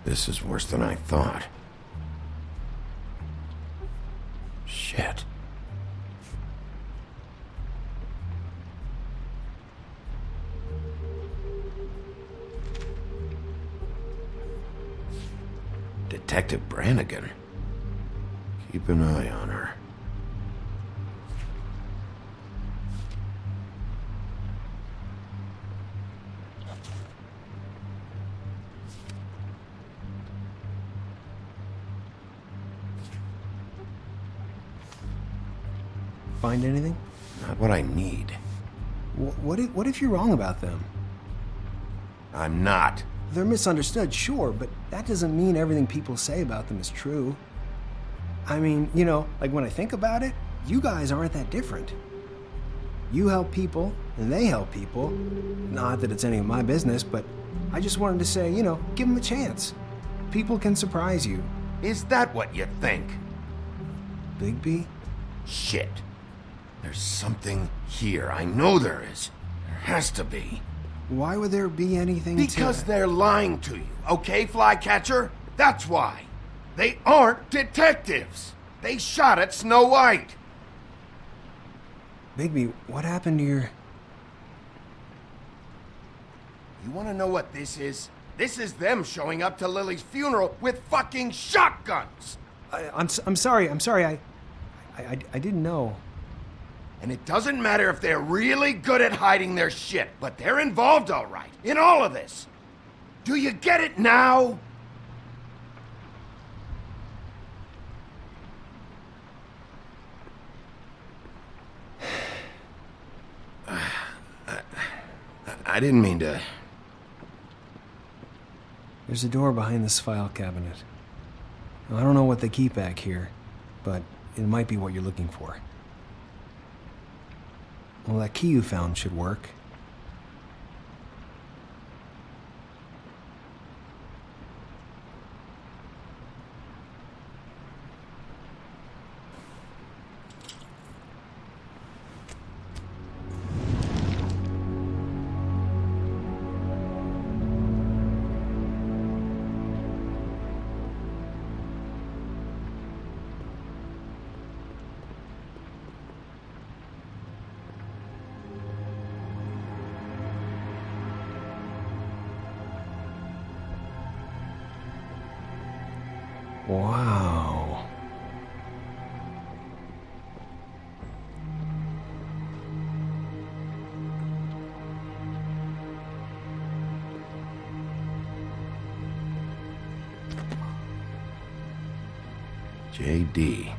This is worse than I thought. Shit. Detective Brannigan. Keep an eye on her. Find anything? Not what I need. What if you're wrong about them? I'm not. They're misunderstood, sure, but that doesn't mean everything people say about them is true. I mean, you know, like when I think about it, you guys aren't that different. You help people, and they help people. Not that it's any of my business, but I just wanted to say, you know, give them a chance. People can surprise you. Is that what you think? Bigby? Shit. There's something here. I know there is. There has to be. Why would there be anything Because they're lying to you, okay, Flycatcher? That's why. They aren't detectives. They shot at Snow White. Bigby, what happened to your... You want to know what this is? This is them showing up to Lily's funeral with fucking shotguns. I'm sorry. I didn't know. And it doesn't matter if they're really good at hiding their shit, but they're involved all right, in all of this. Do you get it now? I didn't mean to... There's a door behind this file cabinet. I don't know what they keep back here, but it might be what you're looking for. Well, that key you found should work. Wow. J.D.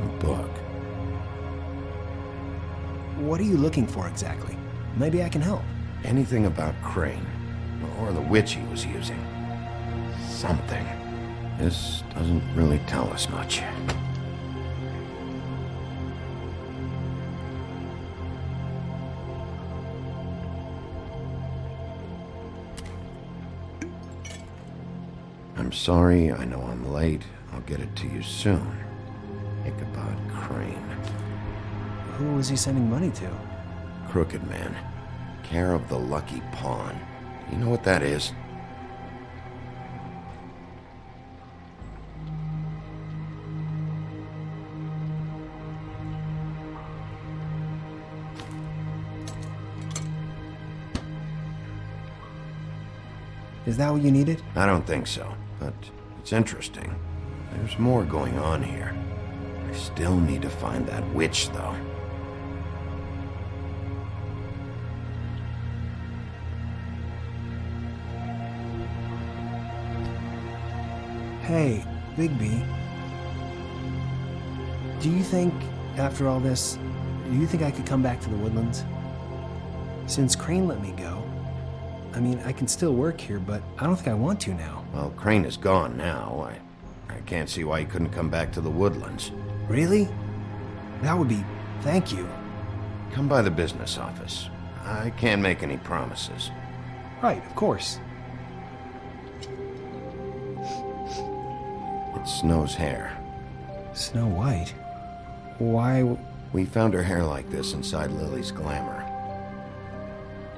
A book. What are you looking for exactly? Maybe I can help. Anything about Crane, or the witch he was using. Something. This doesn't really tell us much. I'm sorry, I know I'm late. I'll get it to you soon. Ichabod Crane. Who was he sending money to? Crooked Man. Care of the Lucky Pawn. You know what that is? Is that what you needed? I don't think so, but it's interesting. There's more going on here. I still need to find that witch, though. Hey, Bigby. Do you think, after all this, do you think I could come back to the Woodlands? Since Crane let me go, I mean, I can still work here, but I don't think I want to now. Well, Crane is gone now. I can't see why he couldn't come back to the Woodlands. Really? That would be... thank you. Come by the business office. I can't make any promises. Right, of course. It's Snow's hair. Snow White? Why... We found her hair like this inside Lily's glamour.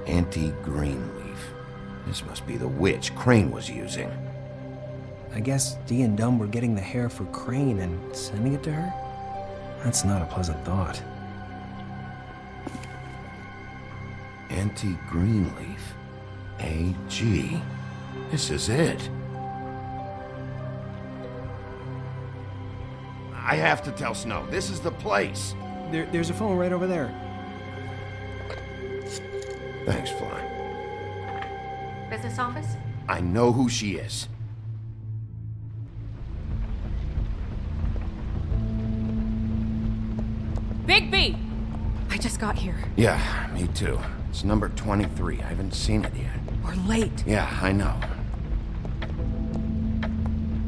Auntie Greenleaf. This must be the witch Crane was using. I guess Dee and Dumb were getting the hair for Crane and sending it to her? That's not a pleasant thought. Auntie Greenleaf. A.G. This is it. I have to tell Snow. This is the place. There's a phone right over there. Thanks, Fly. Business office? I know who she is. Bigby! I just got here. Yeah, me too. It's number 23. I haven't seen it yet. We're late. Yeah, I know.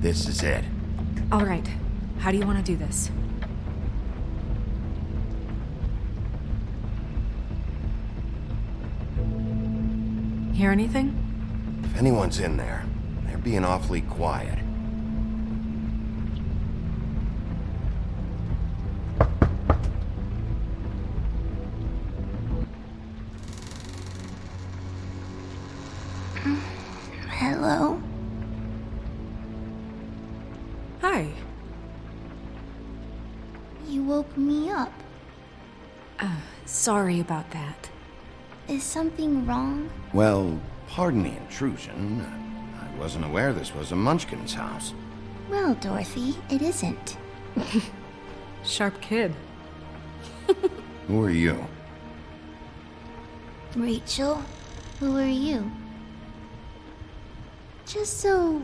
This is it. All right. How do you want to do this? Hear anything? If anyone's in there, they're being awfully quiet. Hello? Hi. You woke me up. Sorry about that. Is something wrong? Well, pardon the intrusion. I wasn't aware this was a Munchkin's house. Well, Dorothy, it isn't. Sharp kid. Who are you? Rachel, who are you? Just so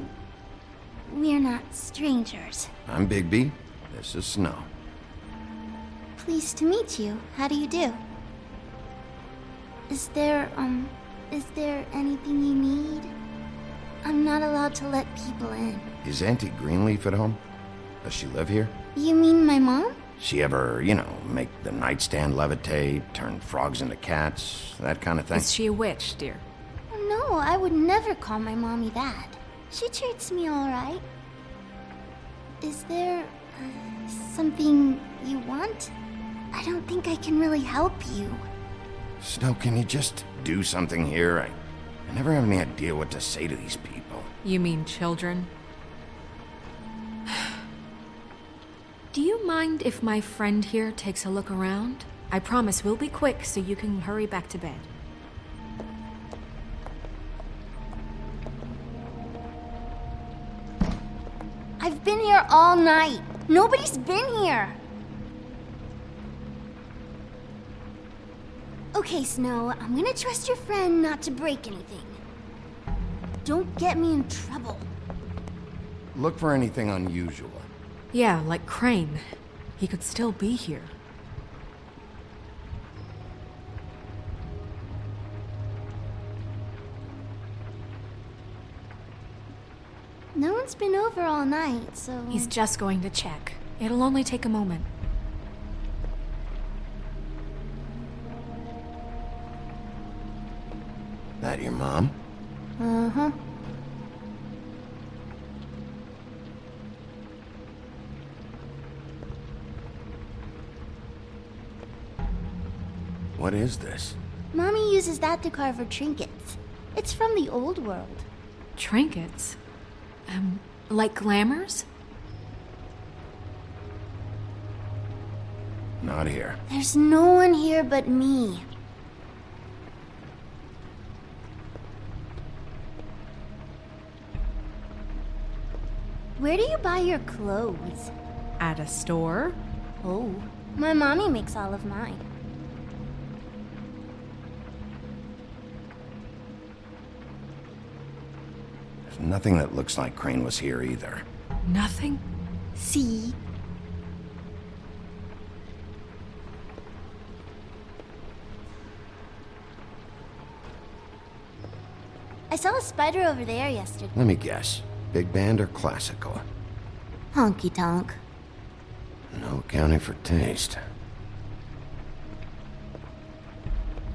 we're not strangers. I'm Bigby. This is Snow. Pleased to meet you. How do you do? Is there anything you need? I'm not allowed to let people in. Is Auntie Greenleaf at home? Does she live here? You mean my mom? She ever, make the nightstand levitate, turn frogs into cats, that kind of thing? Is she a witch, dear? Oh, no, I would never call my mommy that. She treats me all right. Is there something you want? I don't think I can really help you. Snow, can you just do something here? I never have any idea what to say to these people. You mean children? Do you mind if my friend here takes a look around? I promise we'll be quick so you can hurry back to bed. I've been here all night. Nobody's been here. Okay, Snow, I'm gonna trust your friend not to break anything. Don't get me in trouble. Look for anything unusual. Yeah, like Crane. He could still be here. No one's been over all night, so... He's just going to check. It'll only take a moment. That your mom? Uh-huh. What is this? Mommy uses that to carve her trinkets. It's from the old world. Trinkets? Like glamours? Not here. There's no one here but me. Where do you buy your clothes? At a store? Oh, my mommy makes all of mine. There's nothing that looks like Crane was here either. Nothing? See? I saw a spider over there yesterday. Let me guess. Big band or classical? Honky tonk. No accounting for taste.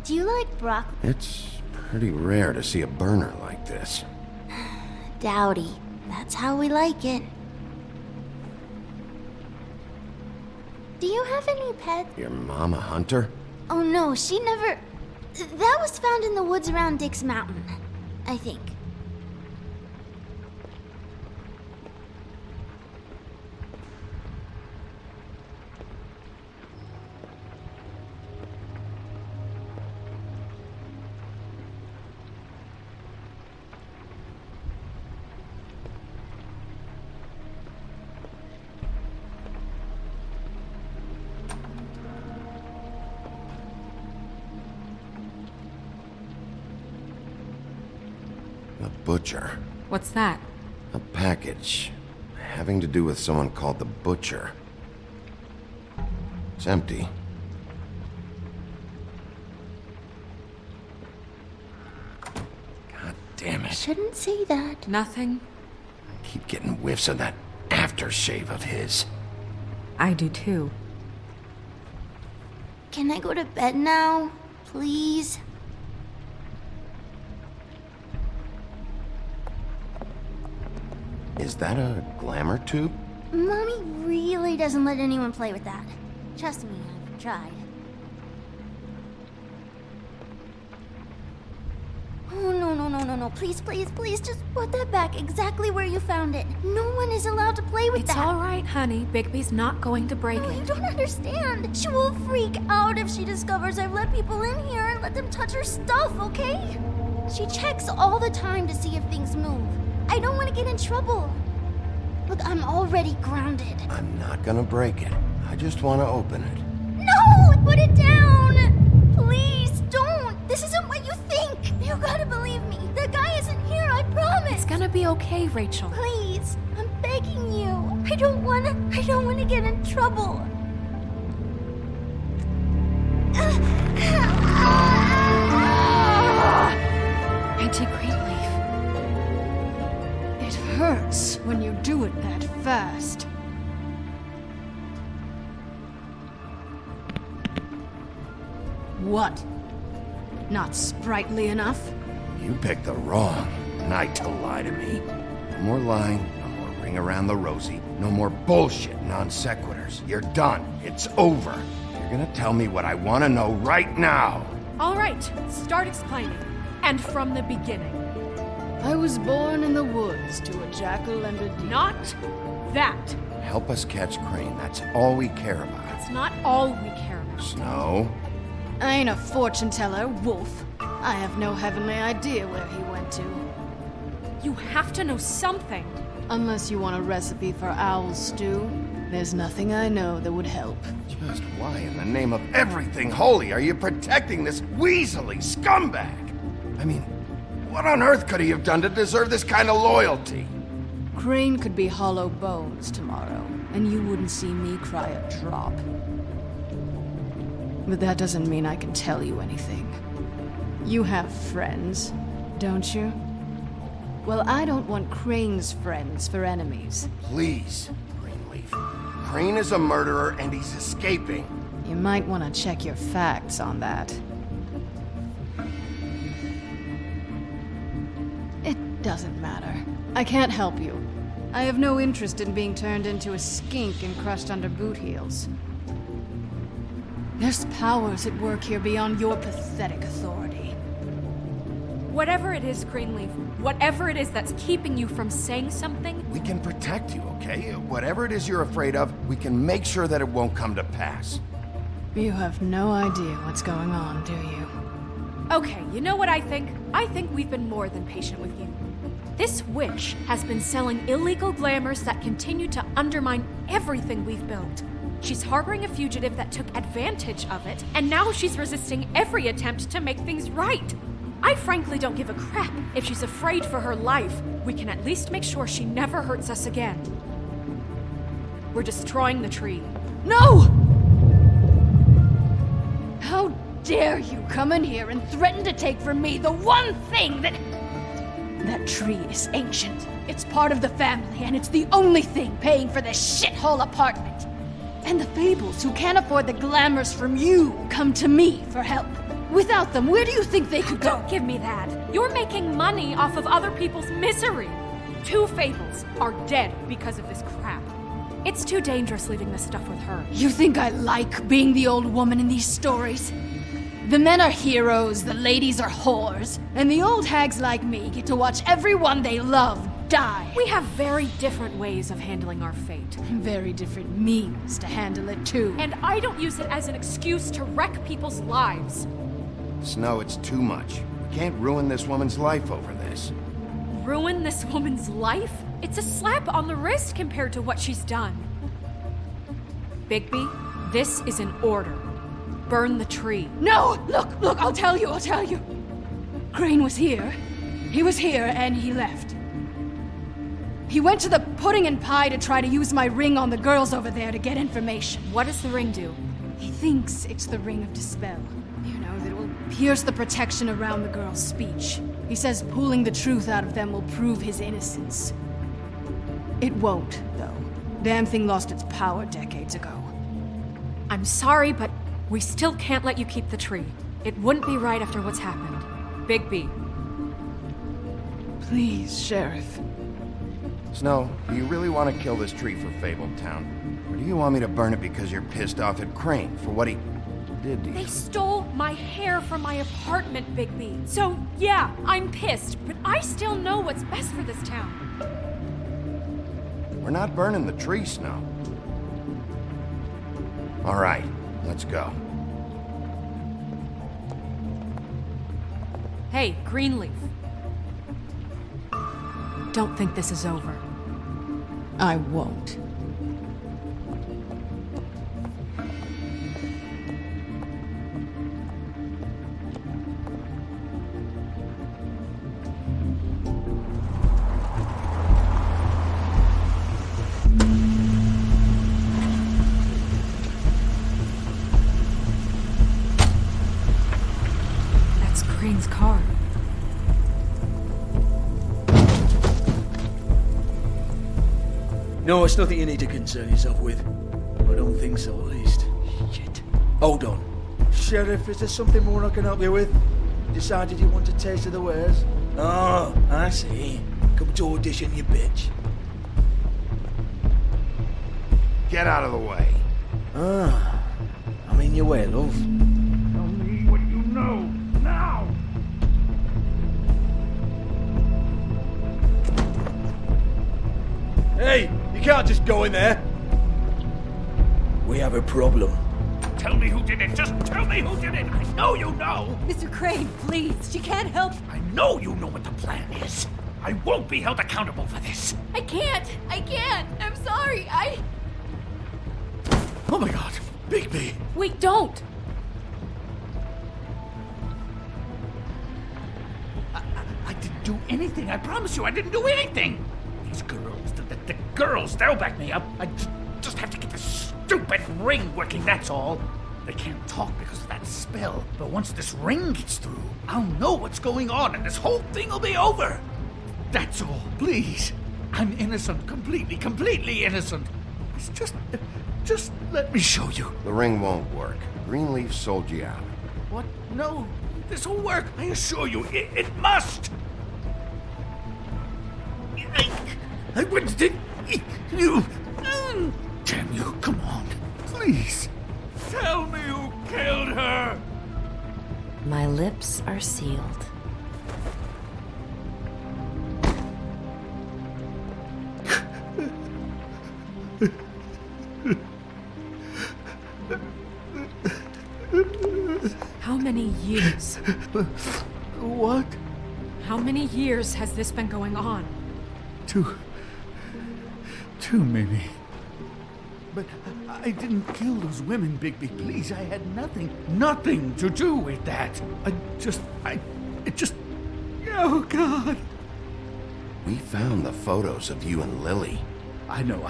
Do you like broccoli? It's pretty rare to see a burner like this. Dowdy. That's how we like it. Do you have any pets? Your mom a hunter? Oh no, she never... That was found in the woods around Dick's Mountain, I think. The Butcher. What's that? A package. Having to do with someone called the Butcher. It's empty. God damn it. Shouldn't say that. Nothing. Keep getting whiffs of that aftershave of his. I do too. Can I go to bed now? Please? Is that a glamour tube? Mommy really doesn't let anyone play with that. Trust me, I've tried. Oh, no. Please, just put that back exactly where you found it. No one is allowed to play with that. It's all right, honey. Bigby's not going to break it. You don't understand. She will freak out if she discovers I've let people in here and let them touch her stuff, okay? She checks all the time to see if things move. I don't want to get in trouble. Look, I'm already grounded. I'm not gonna break it. I just want to open it. No! Put it down! Please, don't! This isn't what you think! You gotta believe me. The guy isn't here, I promise! It's gonna be okay, Rachel. Please, I'm begging you. I don't wanna get in trouble. Auntie Greenleaf. It hurts when you do it that fast. What? Not sprightly enough? You picked the wrong night to lie to me. No more lying, no more ring around the rosy, no more bullshit non sequiturs. You're done. It's over. You're gonna tell me what I want to know right now. All right, start explaining. And from the beginning. I was born in the woods to a jackal and a deer. Not that. Help us catch Crane. That's all we care about. It's not all we care about. Snow? I ain't a fortune teller, Wolf. I have no heavenly idea where he went to. You have to know something. Unless you want a recipe for owl stew, there's nothing I know that would help. Just why in the name of everything holy are you protecting this weaselly scumbag? I mean, what on earth could he have done to deserve this kind of loyalty? Crane could be hollow bones tomorrow, and you wouldn't see me cry a drop. But that doesn't mean I can tell you anything. You have friends, don't you? Well, I don't want Crane's friends for enemies. Please, Greenleaf. Crane is a murderer and he's escaping. You might want to check your facts on that. It doesn't matter. I can't help you. I have no interest in being turned into a skink and crushed under boot heels. There's powers at work here beyond your pathetic authority. Whatever it is, Greenleaf, whatever it is that's keeping you from saying something... We can protect you, okay? Whatever it is you're afraid of, we can make sure that it won't come to pass. You have no idea what's going on, do you? Okay, you know what I think? I think we've been more than patient with you. This witch has been selling illegal glamours that continue to undermine everything we've built. She's harboring a fugitive that took advantage of it, and now she's resisting every attempt to make things right. I frankly don't give a crap if she's afraid for her life. We can at least make sure she never hurts us again. We're destroying the tree. No! How dare you come in here and threaten to take from me the one thing that... That tree is ancient. It's part of the family, and it's the only thing paying for this shithole apartment. And the Fables, who can't afford the glamours from you, come to me for help. Without them, where do you think they could go? Don't give me that. You're making money off of other people's misery. 2 Fables are dead because of this crap. It's too dangerous leaving this stuff with her. You think I like being the old woman in these stories? The men are heroes, the ladies are whores, and the old hags like me get to watch everyone they love die. We have very different ways of handling our fate. And very different means to handle it too. And I don't use it as an excuse to wreck people's lives. Snow, it's too much. We can't ruin this woman's life over this. Ruin this woman's life? It's a slap on the wrist compared to what she's done. Bigby, this is an order. Burn the tree. No! Look, I'll tell you. Crane was here. He was here and he left. He went to the pudding and pie to try to use my ring on the girls over there to get information. What does the ring do? He thinks it's the ring of dispel. You know, that it will pierce the protection around the girls' speech. He says pulling the truth out of them will prove his innocence. It won't, though. Damn thing lost its power decades ago. I'm sorry, but we still can't let you keep the tree. It wouldn't be right after what's happened. Bigby. Please, Sheriff. Snow, do you really want to kill this tree for Fabletown? Or do you want me to burn it because you're pissed off at Crane for what he did to you? They stole my hair from my apartment, Bigby. So, yeah, I'm pissed, but I still know what's best for this town. We're not burning the tree, Snow. All right, let's go. Hey, Greenleaf. Don't think this is over. I won't. That's Crane's car. No, it's nothing you need to concern yourself with. I don't think so, at least. Shit. Hold on. Sheriff, is there something more I can help you with? Decided you want a taste of the wares? Oh, I see. Come to audition, you bitch. Get out of the way. Ah, I'm in your way, love. Tell me what you know, now! Hey, you can't just go in there. We have a problem. Tell me who did it! Just tell me who did it! I know you know! Mr. Crane, please, she can't help. I know you know what the plan is! I won't be held accountable for this! I can't! I'm sorry, Oh my god, Bigby! Wait, don't! I didn't do anything, I promise you, I didn't do anything! These girls, the girls, they'll back me up. I just have to get this stupid ring working, that's all. They can't talk because of that spell, but once this ring gets through, I'll know what's going on and this whole thing will be over. That's all, please. I'm innocent, completely innocent. It's just let me show you. The ring won't work. Greenleaf sold you out. What? No, this will work. I assure you, it must. I wouldn't think you. Damn you! Come on, please. Tell me who killed her. My lips are sealed. How many years? What? How many years has this been going on? Too many. But I didn't kill those women, Bigby. Please, I had nothing to do with that. It just. Oh, God. We found the photos of you and Lily. I know.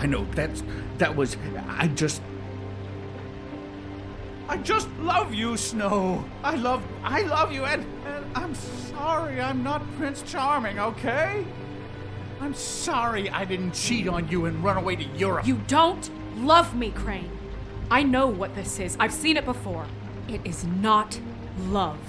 I just love you, Snow. I love you, and I'm sorry I'm not Prince Charming, okay? I'm sorry I didn't cheat on you and run away to Europe. You don't love me, Crane. I know what this is. I've seen it before. It is not love.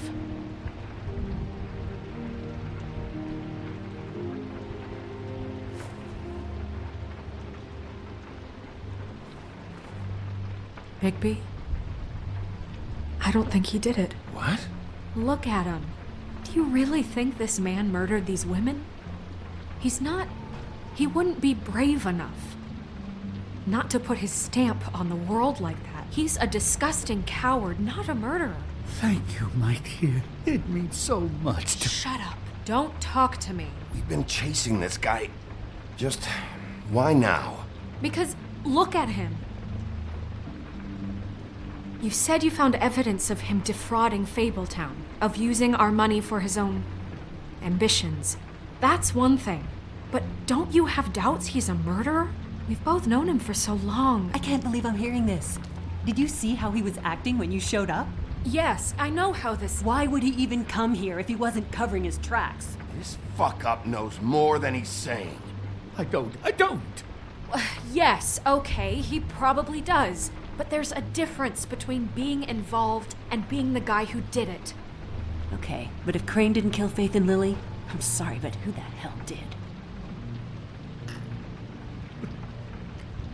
Bigby? I don't think he did it. What? Look at him. Do you really think this man murdered these women? He wouldn't be brave enough. Not to put his stamp on the world like that. He's a disgusting coward, not a murderer. Thank you, my dear. It means so much to... Shut up. Don't talk to me. We've been chasing this guy. Just... why now? Because look at him. You said you found evidence of him defrauding Fabletown, of using our money for his own ambitions. That's one thing. But don't you have doubts he's a murderer? We've both known him for so long. I can't believe I'm hearing this. Did you see how he was acting when you showed up? Yes, I know how this... Why would he even come here if he wasn't covering his tracks? This fuck-up knows more than he's saying. I don't. Yes, okay, he probably does. But there's a difference between being involved and being the guy who did it. Okay, but if Crane didn't kill Faith and Lily, I'm sorry, but who the hell did?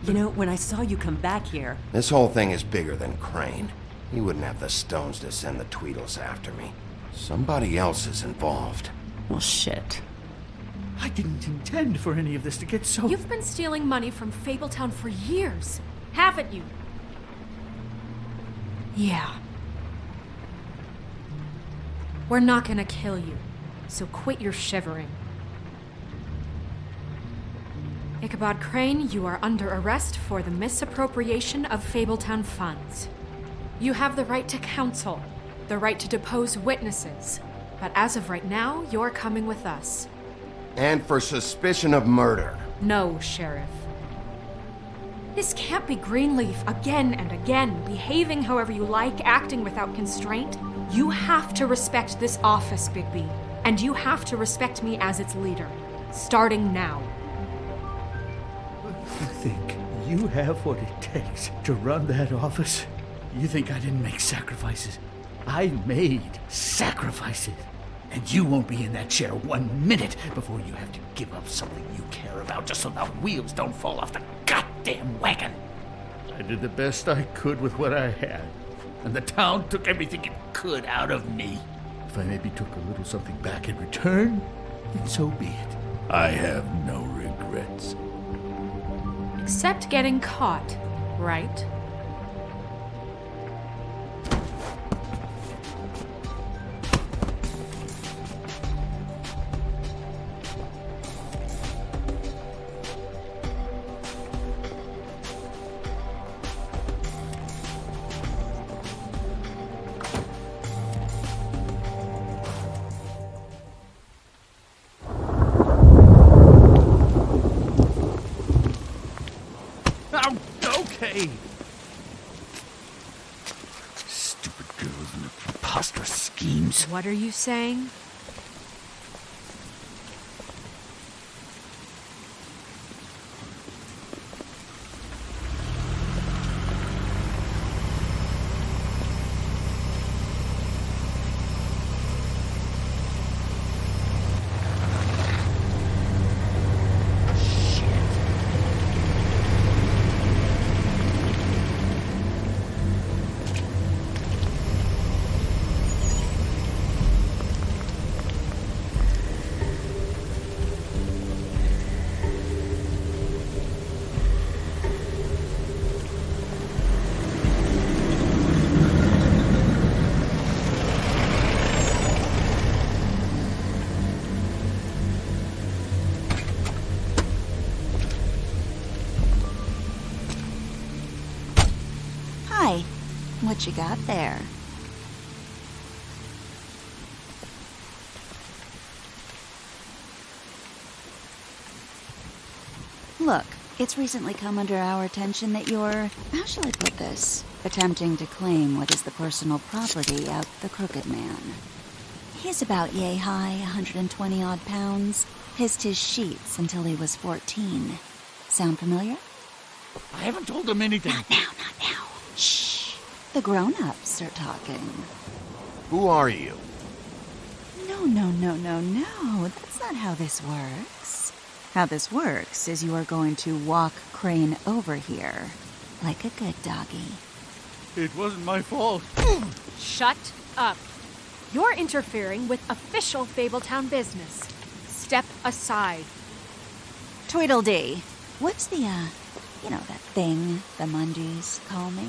You know, when I saw you come back here... This whole thing is bigger than Crane. He wouldn't have the stones to send the Tweedles after me. Somebody else is involved. Well, shit. I didn't intend for any of this to get so... You've been stealing money from Fabletown for years, haven't you? Yeah. We're not gonna kill you, so quit your shivering. Ichabod Crane, you are under arrest for the misappropriation of Fabletown funds. You have the right to counsel, the right to depose witnesses, but as of right now, you're coming with us. And for suspicion of murder. No, Sheriff. This can't be Greenleaf again and again, behaving however you like, acting without constraint. You have to respect this office, Bigby, and you have to respect me as its leader, starting now. You think you have what it takes to run that office? You think I didn't make sacrifices? I made sacrifices. And you won't be in that chair 1 minute before you have to give up something you care about just so the wheels don't fall off the goddamn wagon. I did the best I could with what I had, and the town took everything it could out of me. If I maybe took a little something back in return, then so be it. I have no regrets. Except getting caught, right? Stupid girls and their preposterous schemes. What are you saying? Hi. What you got there? Look, It's recently come under our attention that you're, how shall I put this, attempting to claim what is the personal property of the Crooked Man. He's about yay high, 120 odd pounds. Pissed his sheets until he was 14. Sound familiar? I haven't told him anything. Not now. Shh. The grown-ups are talking. Who are you? No. That's not how this works. How this works is you are going to walk Crane over here. Like a good doggy. It wasn't my fault. Shut up. You're interfering with official Fabletown business. Step aside. Tweedledee. What's the, that thing the Mundies call me?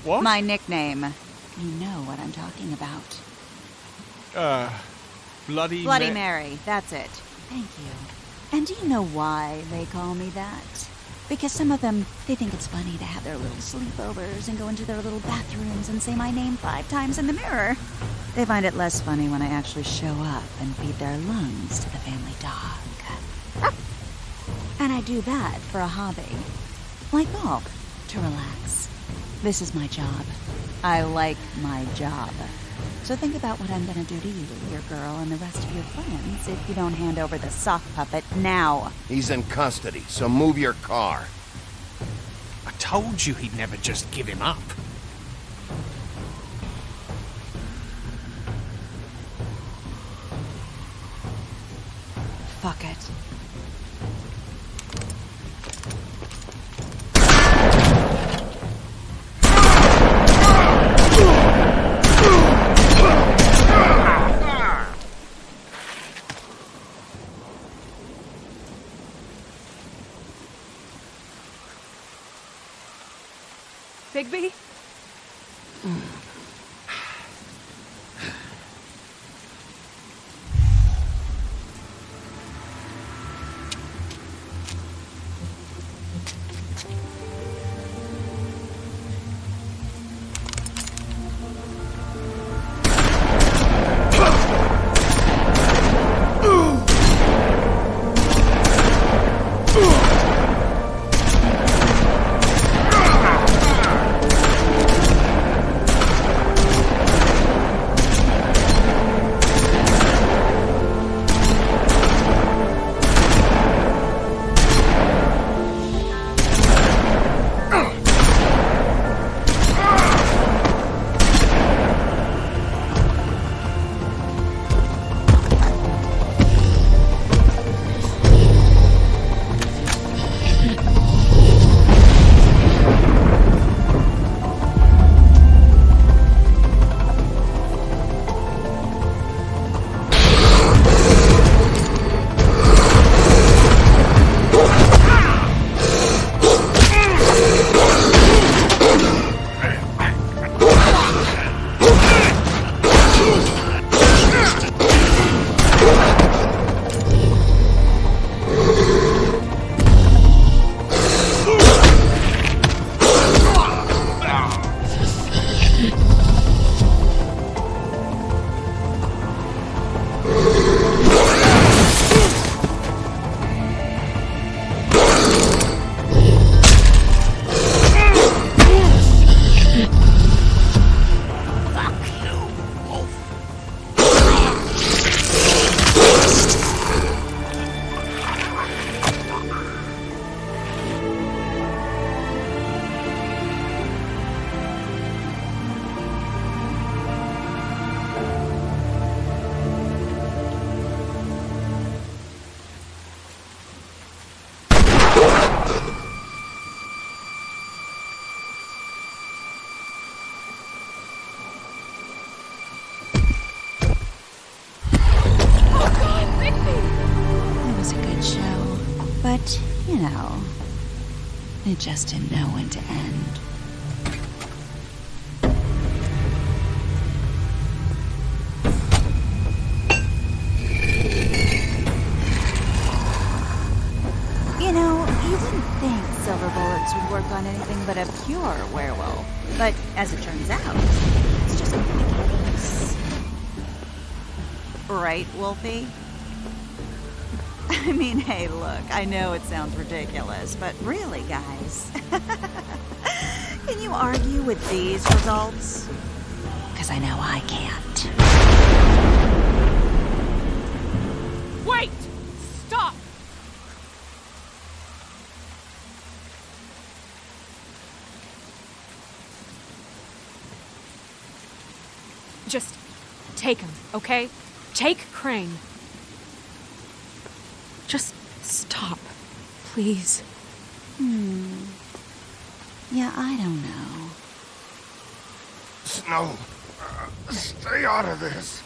What? My nickname. You know what I'm talking about. Bloody Mary. That's it. Thank you. And do you know why they call me that? Because some of them, they think it's funny to have their little sleepovers and go into their little bathrooms and say my name 5 times in the mirror. They find it less funny when I actually show up and feed their lungs to the family dog. And I do that for a hobby. Like golf, to relax. This is my job. I like my job. So think about what I'm gonna do to you, your girl, and the rest of your friends if you don't hand over the sock puppet now. He's in custody, so move your car. I told you he'd never just give him up. Fuck it. Bigby? But, it just didn't know when to end. You wouldn't think silver bullets would work on anything but a pure werewolf. But as it turns out, it's just not the case. Right, Wolfie? I mean, hey, look, I know it sounds ridiculous, but really, guys, can you argue with these results? Because I know I can't. Wait! Stop! Just take him, okay? Take Crane. Just stop, please. Yeah, I don't know. Snow, stay out of this.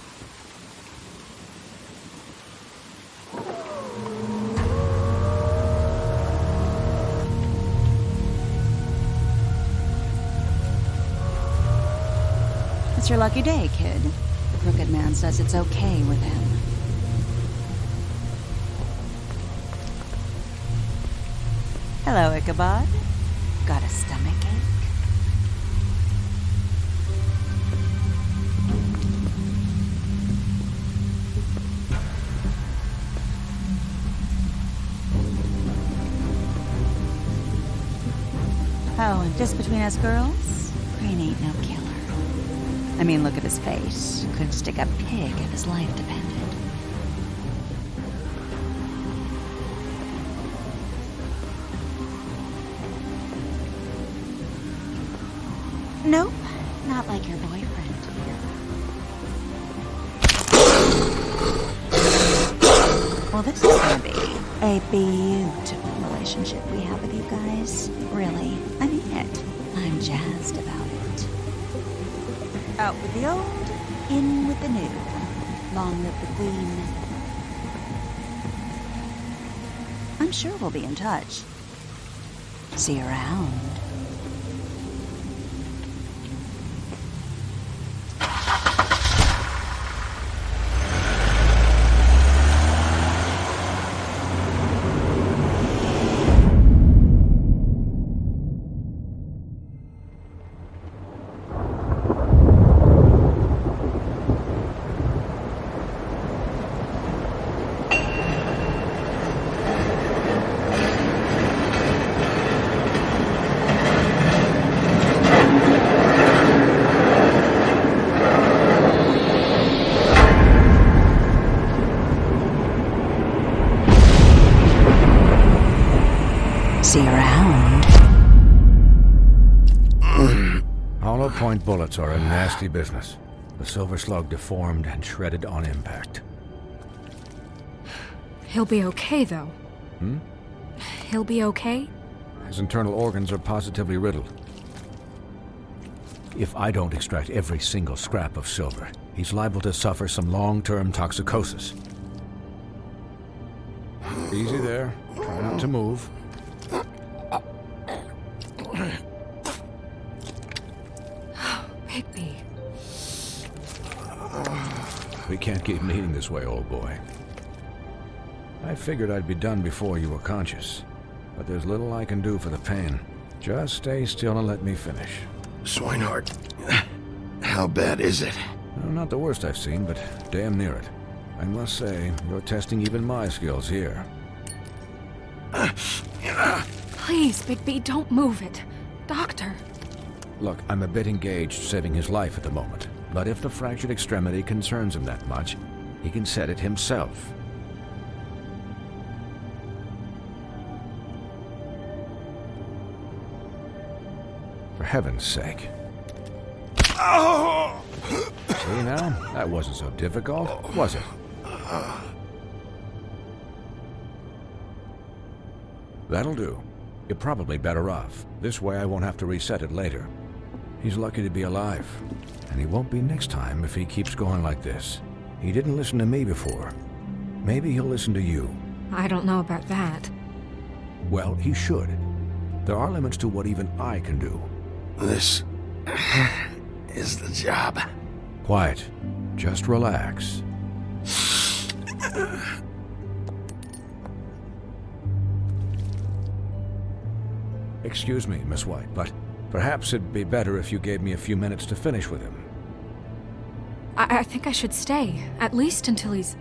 It's your lucky day, kid. The Crooked Man says it's okay with him. Hello, Ichabod. Got a stomachache? Oh, and just between us girls, Crane ain't no killer. I mean, look at his face. Couldn't stick a pig if his life depended. Nope, not like your boyfriend. Well, this is gonna be a beautiful relationship we have with you guys. Really, I mean it. I'm jazzed about it. Out with the old, in with the new. Long live the Queen. I'm sure we'll be in touch. See you around. See you around. Hollow point bullets are a nasty business. The silver slug deformed and shredded on impact. He'll be okay, though. He'll be okay? His internal organs are positively riddled. If I don't extract every single scrap of silver, he's liable to suffer some long-term toxicosis. Easy there. Try not to move. Bigby. We can't keep meeting this way, old boy. I figured I'd be done before you were conscious, but there's little I can do for the pain. Just stay still and let me finish. Swinehart, how bad is it? Well, not the worst I've seen, but damn near it. I must say, you're testing even my skills here. Please, Bigby, don't move it. Doctor. Look, I'm a bit engaged saving his life at the moment, but if the fractured extremity concerns him that much, he can set it himself. For heaven's sake. Oh! See now? That wasn't so difficult, was it? That'll do. You're probably better off. This way I won't have to reset it later. He's lucky to be alive. And he won't be next time if he keeps going like this. He didn't listen to me before. Maybe he'll listen to you. I don't know about that. Well, he should. There are limits to what even I can do. This is the job. Quiet. Just relax. Excuse me, Miss White, but perhaps it'd be better if you gave me a few minutes to finish with him. I think I should stay, at least until he's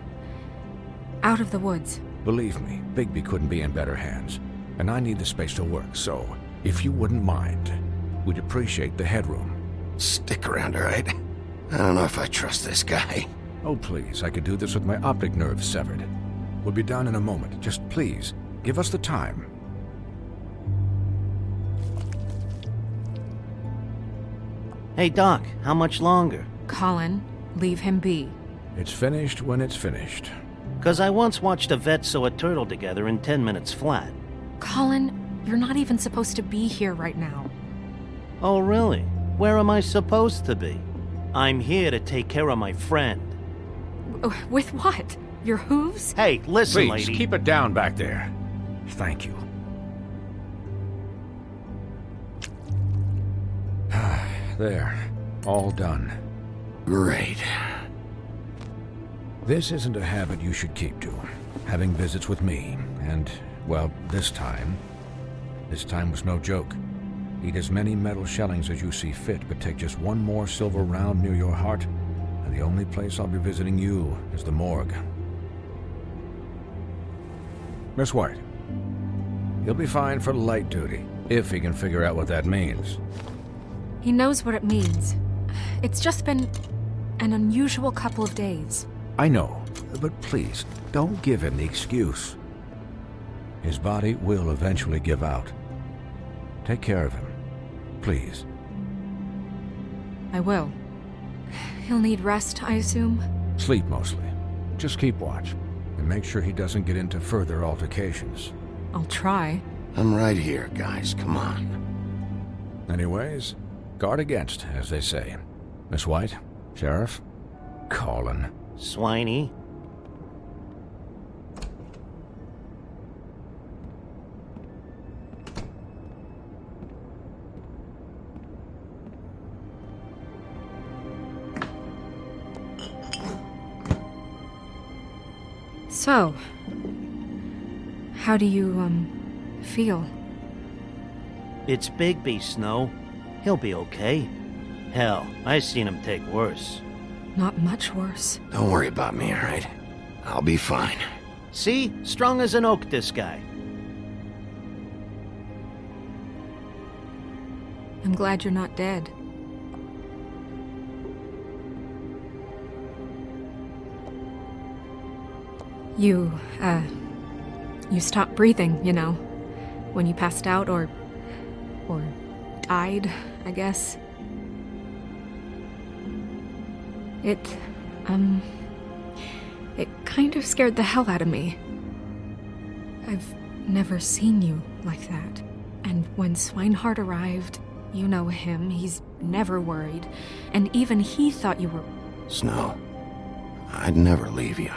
out of the woods. Believe me, Bigby couldn't be in better hands, and I need the space to work, so if you wouldn't mind, we'd appreciate the headroom. Stick around, all right? I don't know if I trust this guy. Oh, please, I could do this with my optic nerve severed. We'll be down in a moment. Just please, give us the time. Hey, Doc, how much longer? Colin, leave him be. It's finished when it's finished. 'Cause I once watched a vet sew a turtle together in 10 minutes flat. Colin, you're not even supposed to be here right now. Oh, really? Where am I supposed to be? I'm here to take care of my friend. With what? Your hooves? Hey, listen, Please, lady. keep it down back there. Thank you. There. All done. Great. This isn't a habit you should keep to. Having visits with me, and, well, this time was no joke. Eat as many metal shellings as you see fit, but take just one more silver round near your heart, and the only place I'll be visiting you is the morgue. Miss White, you'll be fine for light duty, if he can figure out what that means. He knows what it means. It's just been an unusual couple of days. I know, but please, don't give him the excuse. His body will eventually give out. Take care of him, please. I will. He'll need rest, I assume? Sleep mostly. Just keep watch, and make sure he doesn't get into further altercations. I'll try. I'm right here, guys. Come on. Anyways, guard against, as they say. Miss White, Sheriff, Colin. Swiney. So, how do you, feel? It's Bigby, Snow. He'll be okay. Hell, I seen him take worse. Not much worse. Don't worry about me, all right? I'll be fine. See? Strong as an oak, this guy. I'm glad you're not dead. You stopped breathing, you know, when you passed out or died, I guess. It kind of scared the hell out of me. I've never seen you like that. And when Swinehart arrived, you know him, he's never worried. And even he thought you were... Snow, I'd never leave you.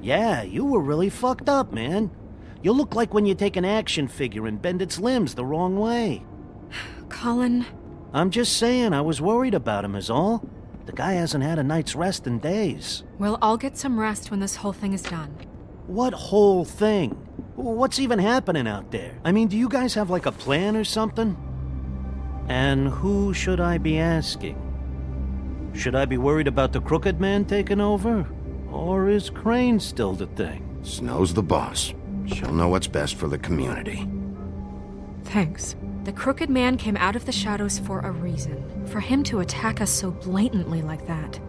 Yeah, you were really fucked up, man. You look like when you take an action figure and bend its limbs the wrong way. Colin... I'm just saying, I was worried about him is all. The guy hasn't had a night's rest in days. We'll all get some rest when this whole thing is done. What whole thing? What's even happening out there? I mean, do you guys have like a plan or something? And who should I be asking? Should I be worried about the Crooked Man taking over? Or is Crane still the thing? Snow's the boss. She'll know what's best for the community. Thanks. The Crooked Man came out of the shadows for a reason. For him to attack us so blatantly like that.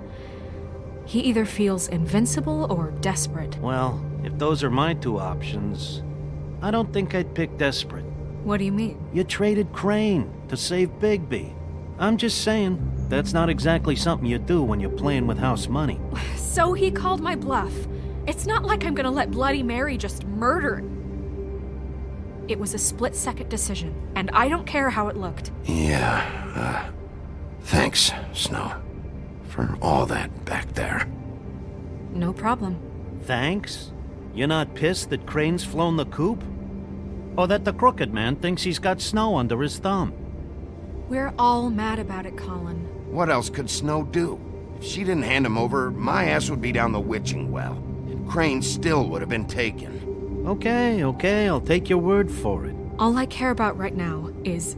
He either feels invincible or desperate. Well, if those are my two options, I don't think I'd pick desperate. What do you mean? You traded Crane to save Bigby. I'm just saying, that's not exactly something you do when you're playing with house money. So he called my bluff. It's not like I'm gonna let Bloody Mary just murder. It was a split-second decision, and I don't care how it looked. Yeah, thanks, Snow, for all that back there. No problem. Thanks? You're not pissed that Crane's flown the coop? Or that the Crooked Man thinks he's got Snow under his thumb? We're all mad about it, Colin. What else could Snow do? If she didn't hand him over, my ass would be down the witching well, and Crane still would have been taken. Okay, I'll take your word for it. All I care about right now is...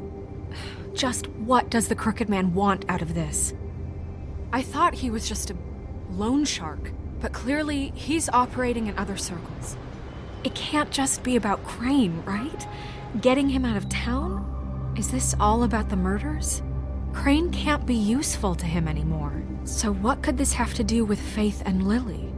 just what does the Crooked Man want out of this? I thought he was just a loan shark, but clearly he's operating in other circles. It can't just be about Crane, right? Getting him out of town? Is this all about the murders? Crane can't be useful to him anymore. So what could this have to do with Faith and Lily?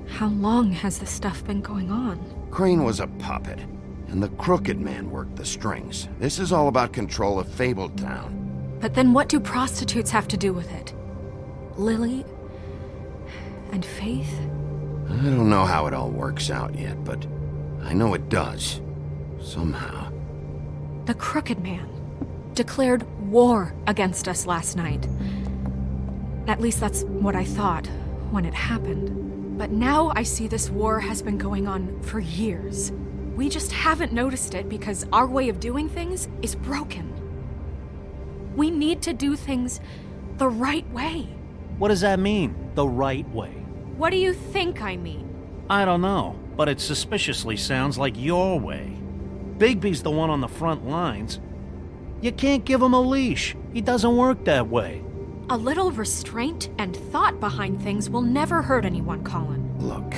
How long has this stuff been going on? Crane was a puppet, and the Crooked Man worked the strings. This is all about control of Fabletown. But then what do prostitutes have to do with it? Lily and Faith? I don't know how it all works out yet, but I know it does. Somehow. The Crooked Man declared war against us last night. At least that's what I thought when it happened. But now I see this war has been going on for years. We just haven't noticed it because our way of doing things is broken. We need to do things the right way. What does that mean, the right way? What do you think I mean? I don't know, but it suspiciously sounds like your way. Bigby's the one on the front lines. You can't give him a leash. He doesn't work that way. A little restraint and thought behind things will never hurt anyone, Colin. Look,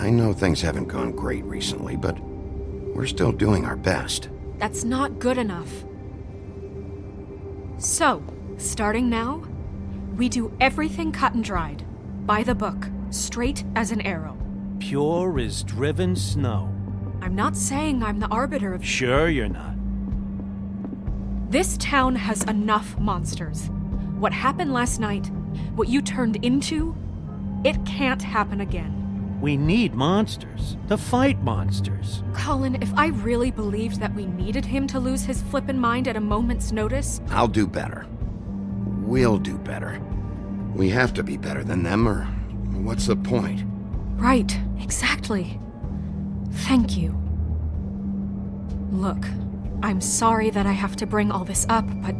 I know things haven't gone great recently, but we're still doing our best. That's not good enough. So, starting now, we do everything cut and dried. By the book, straight as an arrow. Pure as driven snow. I'm not saying I'm the arbiter of... Sure you're not. This town has enough monsters. What happened last night, what you turned into, it can't happen again. We need monsters. To fight monsters. Colin, if I really believed that we needed him to lose his flippin' mind at a moment's notice... I'll do better. We'll do better. We have to be better than them, or what's the point? Right, exactly. Thank you. Look, I'm sorry that I have to bring all this up, but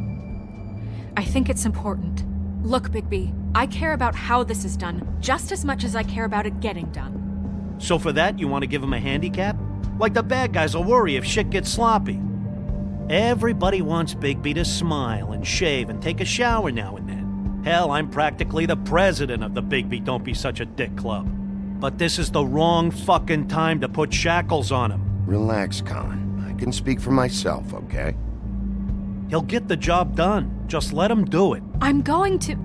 I think it's important. Look, Bigby, I care about how this is done just as much as I care about it getting done. So for that, you want to give him a handicap? Like the bad guys will worry if shit gets sloppy. Everybody wants Bigby to smile and shave and take a shower now and then. Hell, I'm practically the president of the Bigby Don't Be Such a Dick Club. But this is the wrong fucking time to put shackles on him. Relax, Colin. I can speak for myself, okay? He'll get the job done. Just let him do it. I'm going to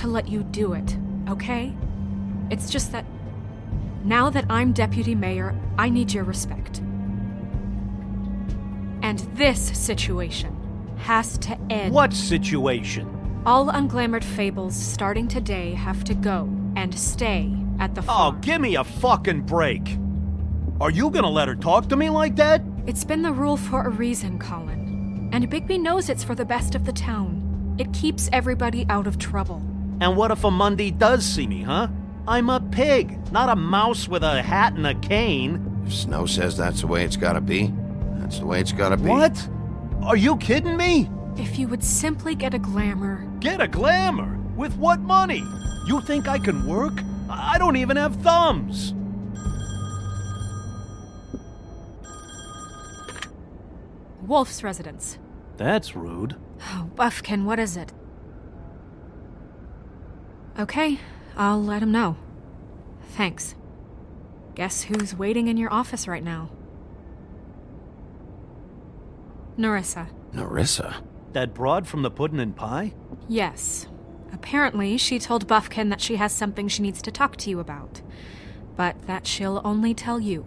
let you do it, okay? It's just that now that I'm deputy mayor, I need your respect. And this situation has to end. What situation? All unglamored fables starting today have to go and stay at the farm. Oh, give me a fucking break. Are you gonna let her talk to me like that? It's been the rule for a reason, Colin. And Bigby knows it's for the best of the town. It keeps everybody out of trouble. And what if a Monday does see me, huh? I'm a pig, not a mouse with a hat and a cane. If Snow says that's the way it's gotta be, that's the way it's gotta be. What? Are you kidding me? If you would simply get a glamour... Get a glamour? With what money? You think I can work? I don't even have thumbs. Wolf's residence. That's rude. Oh, Buffkin, what is it? Okay, I'll let him know. Thanks. Guess who's waiting in your office right now? Nerissa. Nerissa? That broad from the Puddin' and Pie? Yes. Apparently, she told Buffkin that she has something she needs to talk to you about. But that she'll only tell you.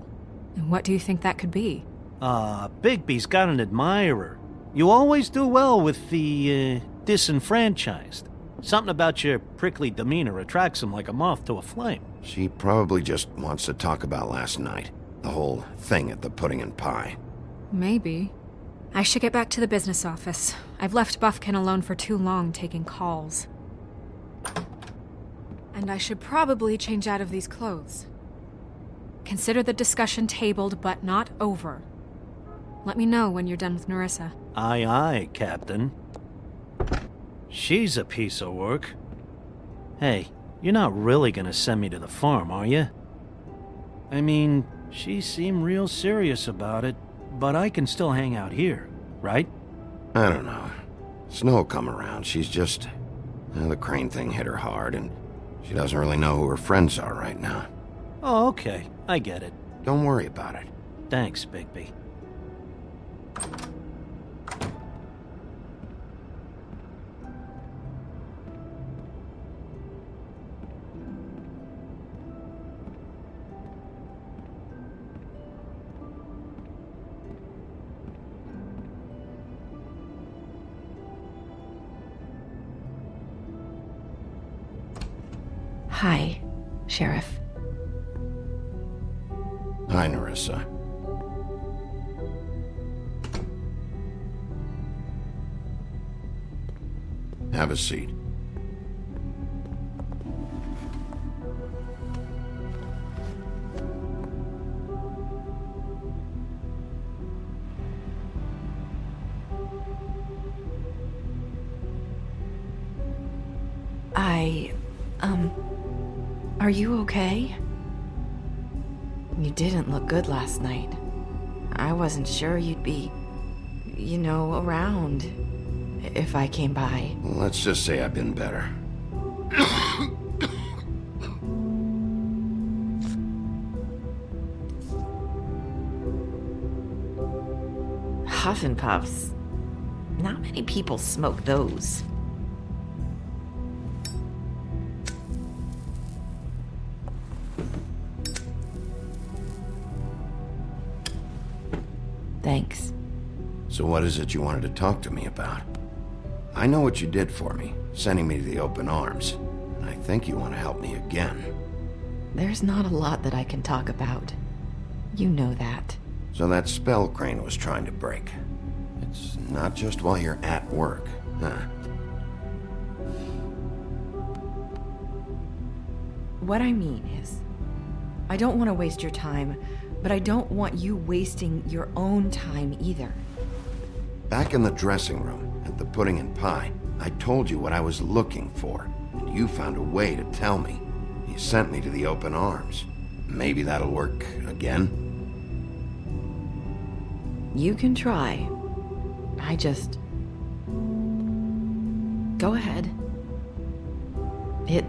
And what do you think that could be? Bigby's got an admirer. You always do well with the, disenfranchised. Something about your prickly demeanor attracts him like a moth to a flame. She probably just wants to talk about last night. The whole thing at the Pudding and Pie. Maybe. I should get back to the business office. I've left Buffkin alone for too long taking calls. And I should probably change out of these clothes. Consider the discussion tabled but not over. Let me know when you're done with Nerissa. Aye, aye, Captain. She's a piece of work. Hey, you're not really gonna send me to the farm, are you? I mean, she seemed real serious about it, but I can still hang out here, right? I don't know. Snow will come around. She's just The Crane thing hit her hard, and she doesn't really know who her friends are right now. Oh, okay. I get it. Don't worry about it. Thanks, Bigby. Hi, Sheriff. Hi, Nerissa. Have a seat. Are you okay? You didn't look good last night. I wasn't sure you'd be, around if I came by. Let's just say I've been better. Huff and Puffs. Not many people smoke those. Thanks. So what is it you wanted to talk to me about? I know what you did for me, sending me to the open arms, and I think you want to help me again. There's not a lot that I can talk about. You know that. So that spell Crane was trying to break. It's not just while you're at work, huh? What I mean is, I don't want to waste your time, but I don't want you wasting your own time either. Back in the dressing room, at the pudding and pie, I told you what I was looking for, and you found a way to tell me. You sent me to the open arms. Maybe that'll work again? You can try. Go ahead. It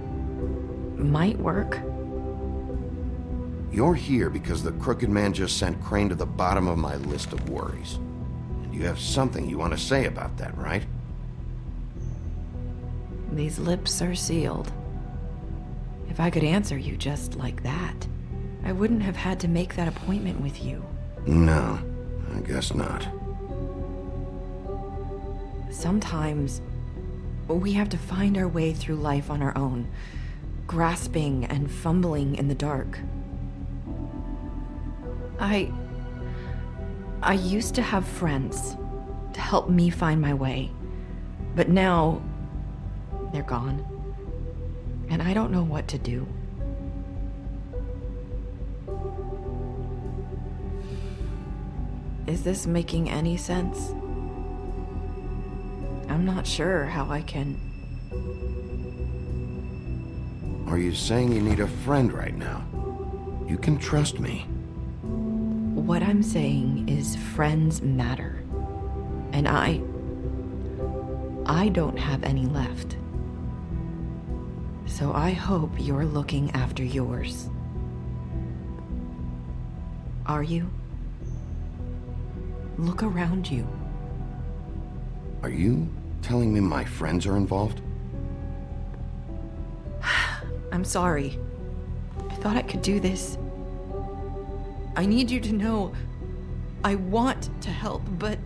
might work. You're here because the Crooked Man just sent Crane to the bottom of my list of worries. And you have something you want to say about that, right? These lips are sealed. If I could answer you just like that, I wouldn't have had to make that appointment with you. No, I guess not. Sometimes, we have to find our way through life on our own, grasping and fumbling in the dark. I used to have friends to help me find my way, but now they're gone, and I don't know what to do. Is this making any sense? I'm not sure how I can... Are you saying you need a friend right now? You can trust me. What I'm saying is friends matter. And I don't have any left. So I hope you're looking after yours. Are you? Look around you. Are you telling me my friends are involved? I'm sorry. I thought I could do this. I need you to know I want to help, but...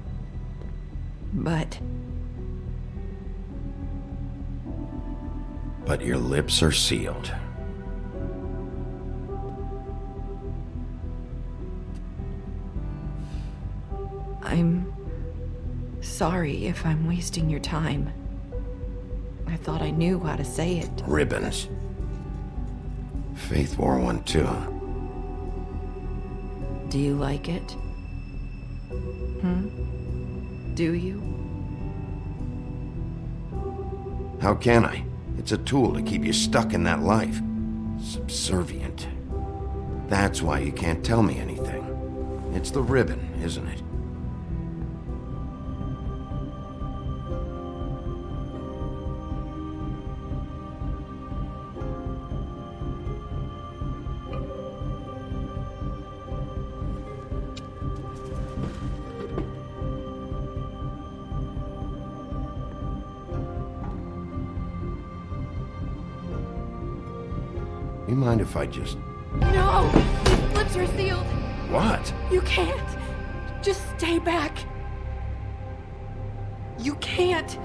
But your lips are sealed. I'm sorry if I'm wasting your time. I thought I knew how to say it. Ribbons. Faith wore one too. Do you like it? Do you? How can I? It's a tool to keep you stuck in that life. Subservient. That's why you can't tell me anything. It's the ribbon, isn't it? You mind if I just... No! These lips are sealed! What? You can't! Just stay back! You can't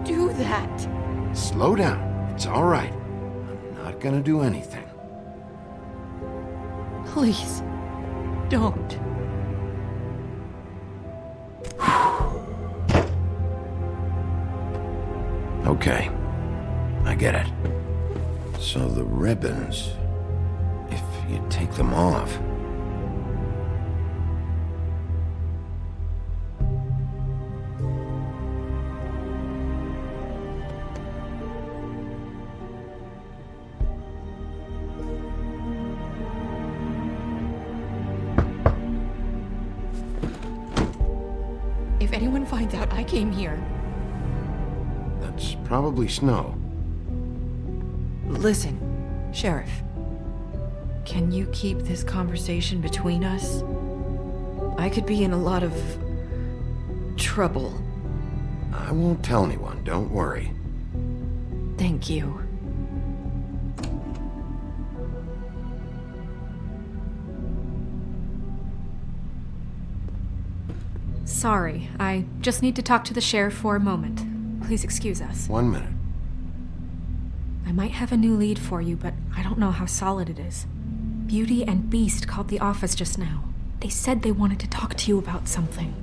do that! Slow down. It's all right. I'm not gonna do anything. Please, don't. Okay. I get it. So the ribbons... if you take them off... If anyone finds out I came here... That's probably Snow. Listen, Sheriff. Can you keep this conversation between us? I could be in a lot of... trouble. I won't tell anyone, don't worry. Thank you. Sorry, I just need to talk to the sheriff for a moment. Please excuse us. 1 minute. I might have a new lead for you, but I don't know how solid it is. Beauty and Beast called the office just now. They said they wanted to talk to you about something.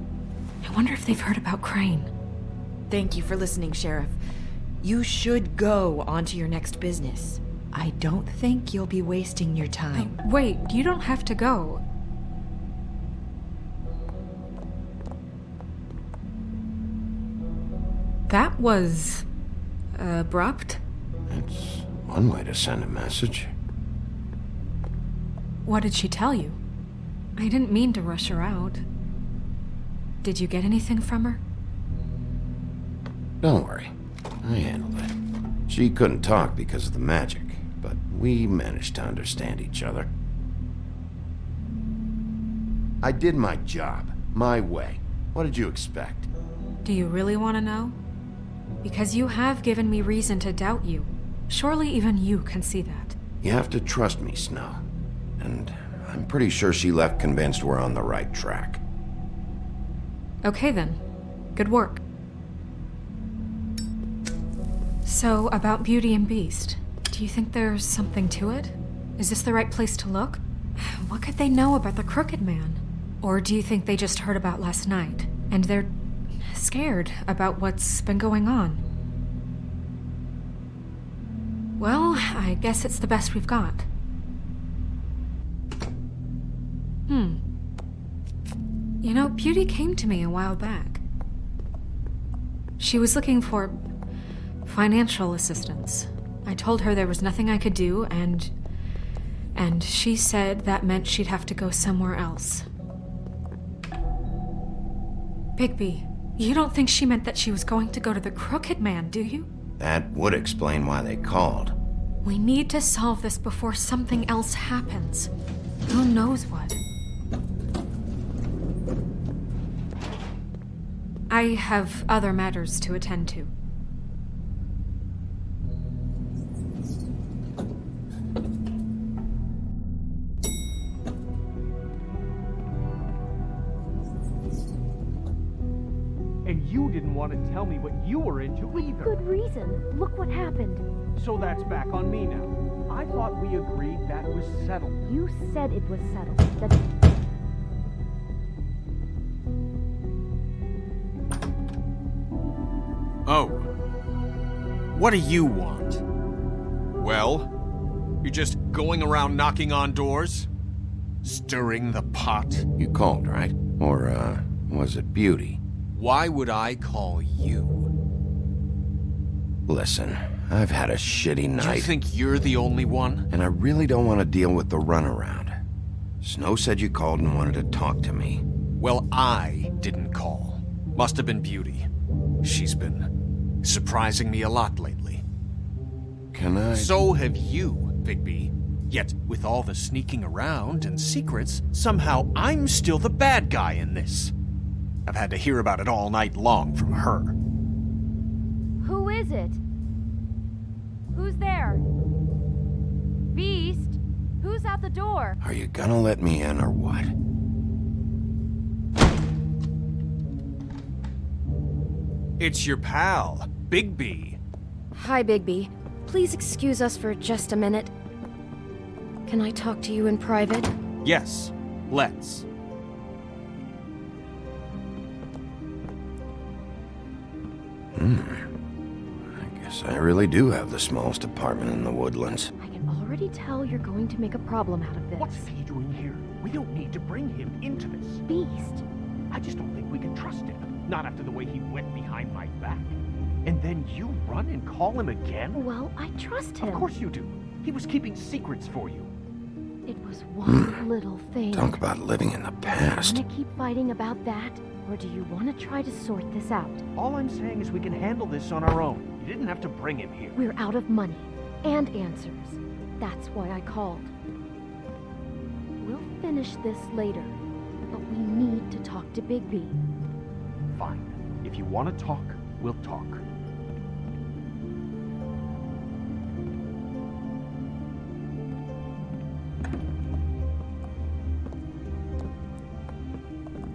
I wonder if they've heard about Crane. Thank you for listening, Sheriff. You should go on to your next business. I don't think you'll be wasting your time. Wait, you don't have to go. That was... abrupt? It's one way to send a message. What did she tell you? I didn't mean to rush her out. Did you get anything from her? Don't worry. I handled it. She couldn't talk because of the magic, but we managed to understand each other. I did my job, my way. What did you expect? Do you really want to know? Because you have given me reason to doubt you. Surely even you can see that. You have to trust me, Snow. And I'm pretty sure she left convinced we're on the right track. Okay then. Good work. So, about Beauty and Beast, do you think there's something to it? Is this the right place to look? What could they know about the Crooked Man? Or do you think they just heard about last night, and they're scared about what's been going on? Well, I guess it's the best we've got. You know, Beauty came to me a while back. She was looking for financial assistance. I told her there was nothing I could do, and she said that meant she'd have to go somewhere else. Bigby, you don't think she meant that she was going to go to the Crooked Man, do you? That would explain why they called. We need to solve this before something else happens. Who knows what? I have other matters to attend to. And you didn't want to tell me what you were into either. Good reason. Look what happened. So that's back on me now. I thought we agreed that was settled. You said it was settled. That... Oh. What do you want? Well, you're just going around knocking on doors? Stirring the pot? You called, right? Or, was it Beauty? Why would I call you? Listen, I've had a shitty night. You think you're the only one? And I really don't want to deal with the runaround. Snow said you called and wanted to talk to me. Well, I didn't call. Must have been Beauty. She's been surprising me a lot lately. Can I... So have you, Bigby. Yet, with all the sneaking around and secrets, somehow I'm still the bad guy in this. I've had to hear about it all night long from her. Who is it? Who's there? Beast? Who's at the door? Are you gonna let me in or what? It's your pal, Bigby. Hi, Bigby. Please excuse us for just a minute. Can I talk to you in private? Yes, let's. I guess I really do have the smallest apartment in the woodlands. I can already tell you're going to make a problem out of this. What's he doing here? We don't need to bring him into this. Beast. I just don't think we can trust him. Not after the way he went behind my back. And then you run and call him again? Well, I trust him. Of course you do. He was keeping secrets for you. It was one little thing. Talk about living in the past. Do you want to keep fighting about that? Or do you want to try to sort this out? All I'm saying is we can handle this on our own. You didn't have to bring him here. We're out of money and answers. That's why I called. We'll finish this later, but we need to talk to Bigby. Fine. If you want to talk, we'll talk.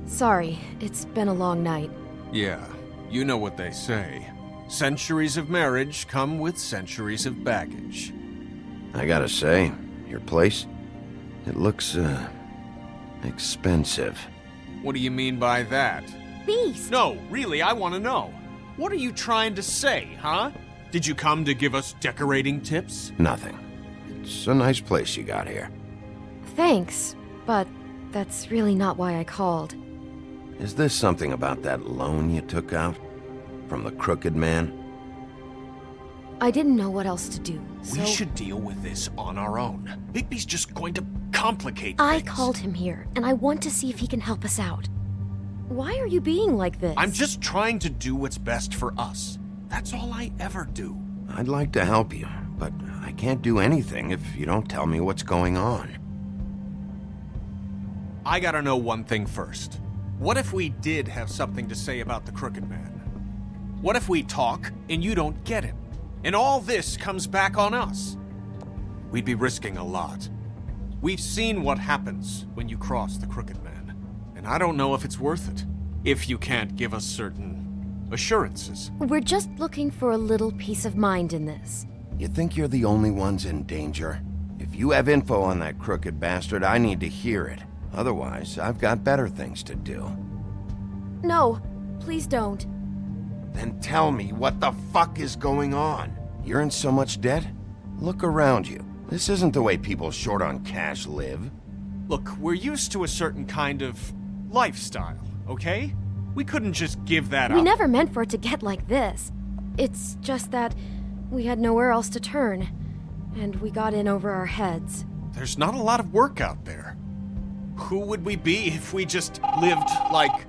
Sorry, it's been a long night. Yeah, you know what they say. Centuries of marriage come with centuries of baggage. I gotta say, your place, it looks, expensive. What do you mean by that? Beast! No, really, I want to know. What are you trying to say, huh? Did you come to give us decorating tips? Nothing. It's a nice place you got here. Thanks, but that's really not why I called. Is this something about that loan you took out? From the crooked man? I didn't know what else to do, so... We should deal with this on our own. Bigby's just going to complicate I things. called him here, and I want to see if he can help us out. Why are you being like this? I'm just trying to do what's best for us. That's all I ever do. I'd like to help you, but I can't do anything if you don't tell me what's going on. I gotta know one thing first. What if we did have something to say about the Crooked Man? What if we talk and you don't get him? And all this comes back on us? We'd be risking a lot. We've seen what happens when you cross the Crooked Man. And I don't know if it's worth it, if you can't give us certain assurances. We're just looking for a little peace of mind in this. You think you're the only ones in danger? If you have info on that crooked bastard, I need to hear it. Otherwise, I've got better things to do. No, please don't. Then tell me what the fuck is going on? You're in so much debt? Look around you. This isn't the way people short on cash live. Look, we're used to a certain kind of lifestyle, okay? We couldn't just give that up. We never meant for it to get like this. It's just that we had nowhere else to turn, and we got in over our heads. There's not a lot of work out there. Who would we be if we just lived like...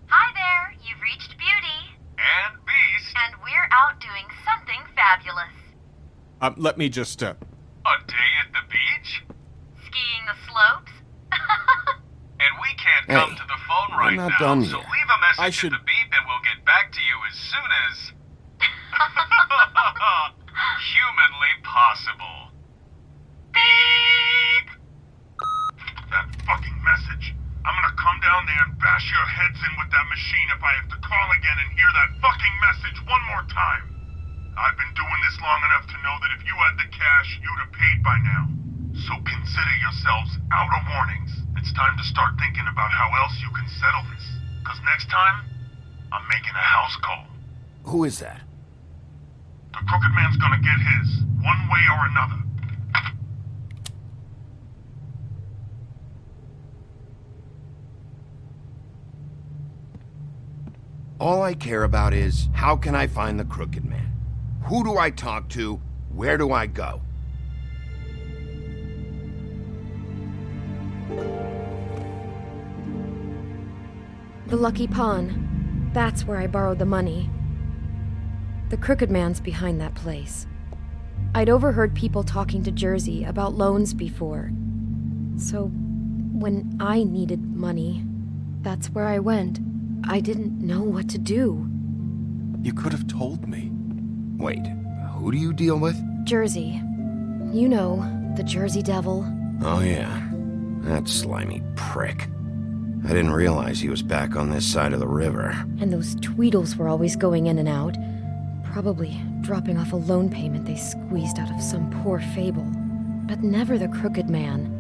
Hi there, you've reached Beauty. And Beast. And we're out doing something fabulous. Let me just, A day at the beach? Skiing the slopes. And we can't come to the phone right I'm not now, done so yet. leave a message at the beep and we'll get back to you as soon as... humanly possible. Beep! That fucking message. I'm gonna come down there and bash your heads in with that machine if I have to call again and hear that fucking message one more time. I've been doing this long enough to know that if you had the cash, you'd have paid by now. So consider yourselves out of warnings. It's time to start thinking about how else you can settle this. Because next time, I'm making a house call. Who is that? The Crooked Man's gonna get his, one way or another. All I care about is, how can I find the Crooked Man? Who do I talk to? Where do I go? The Lucky Pawn. That's where I borrowed the money. The Crooked Man's behind that place. I'd overheard people talking to Jersey about loans before. So, when I needed money, that's where I went. I didn't know what to do. You could have told me. Wait, who do you deal with? Jersey. You know, the Jersey Devil. Oh yeah, that slimy prick. I didn't realize he was back on this side of the river. And those Tweedles were always going in and out. Probably dropping off a loan payment they squeezed out of some poor Fable. But never the Crooked Man.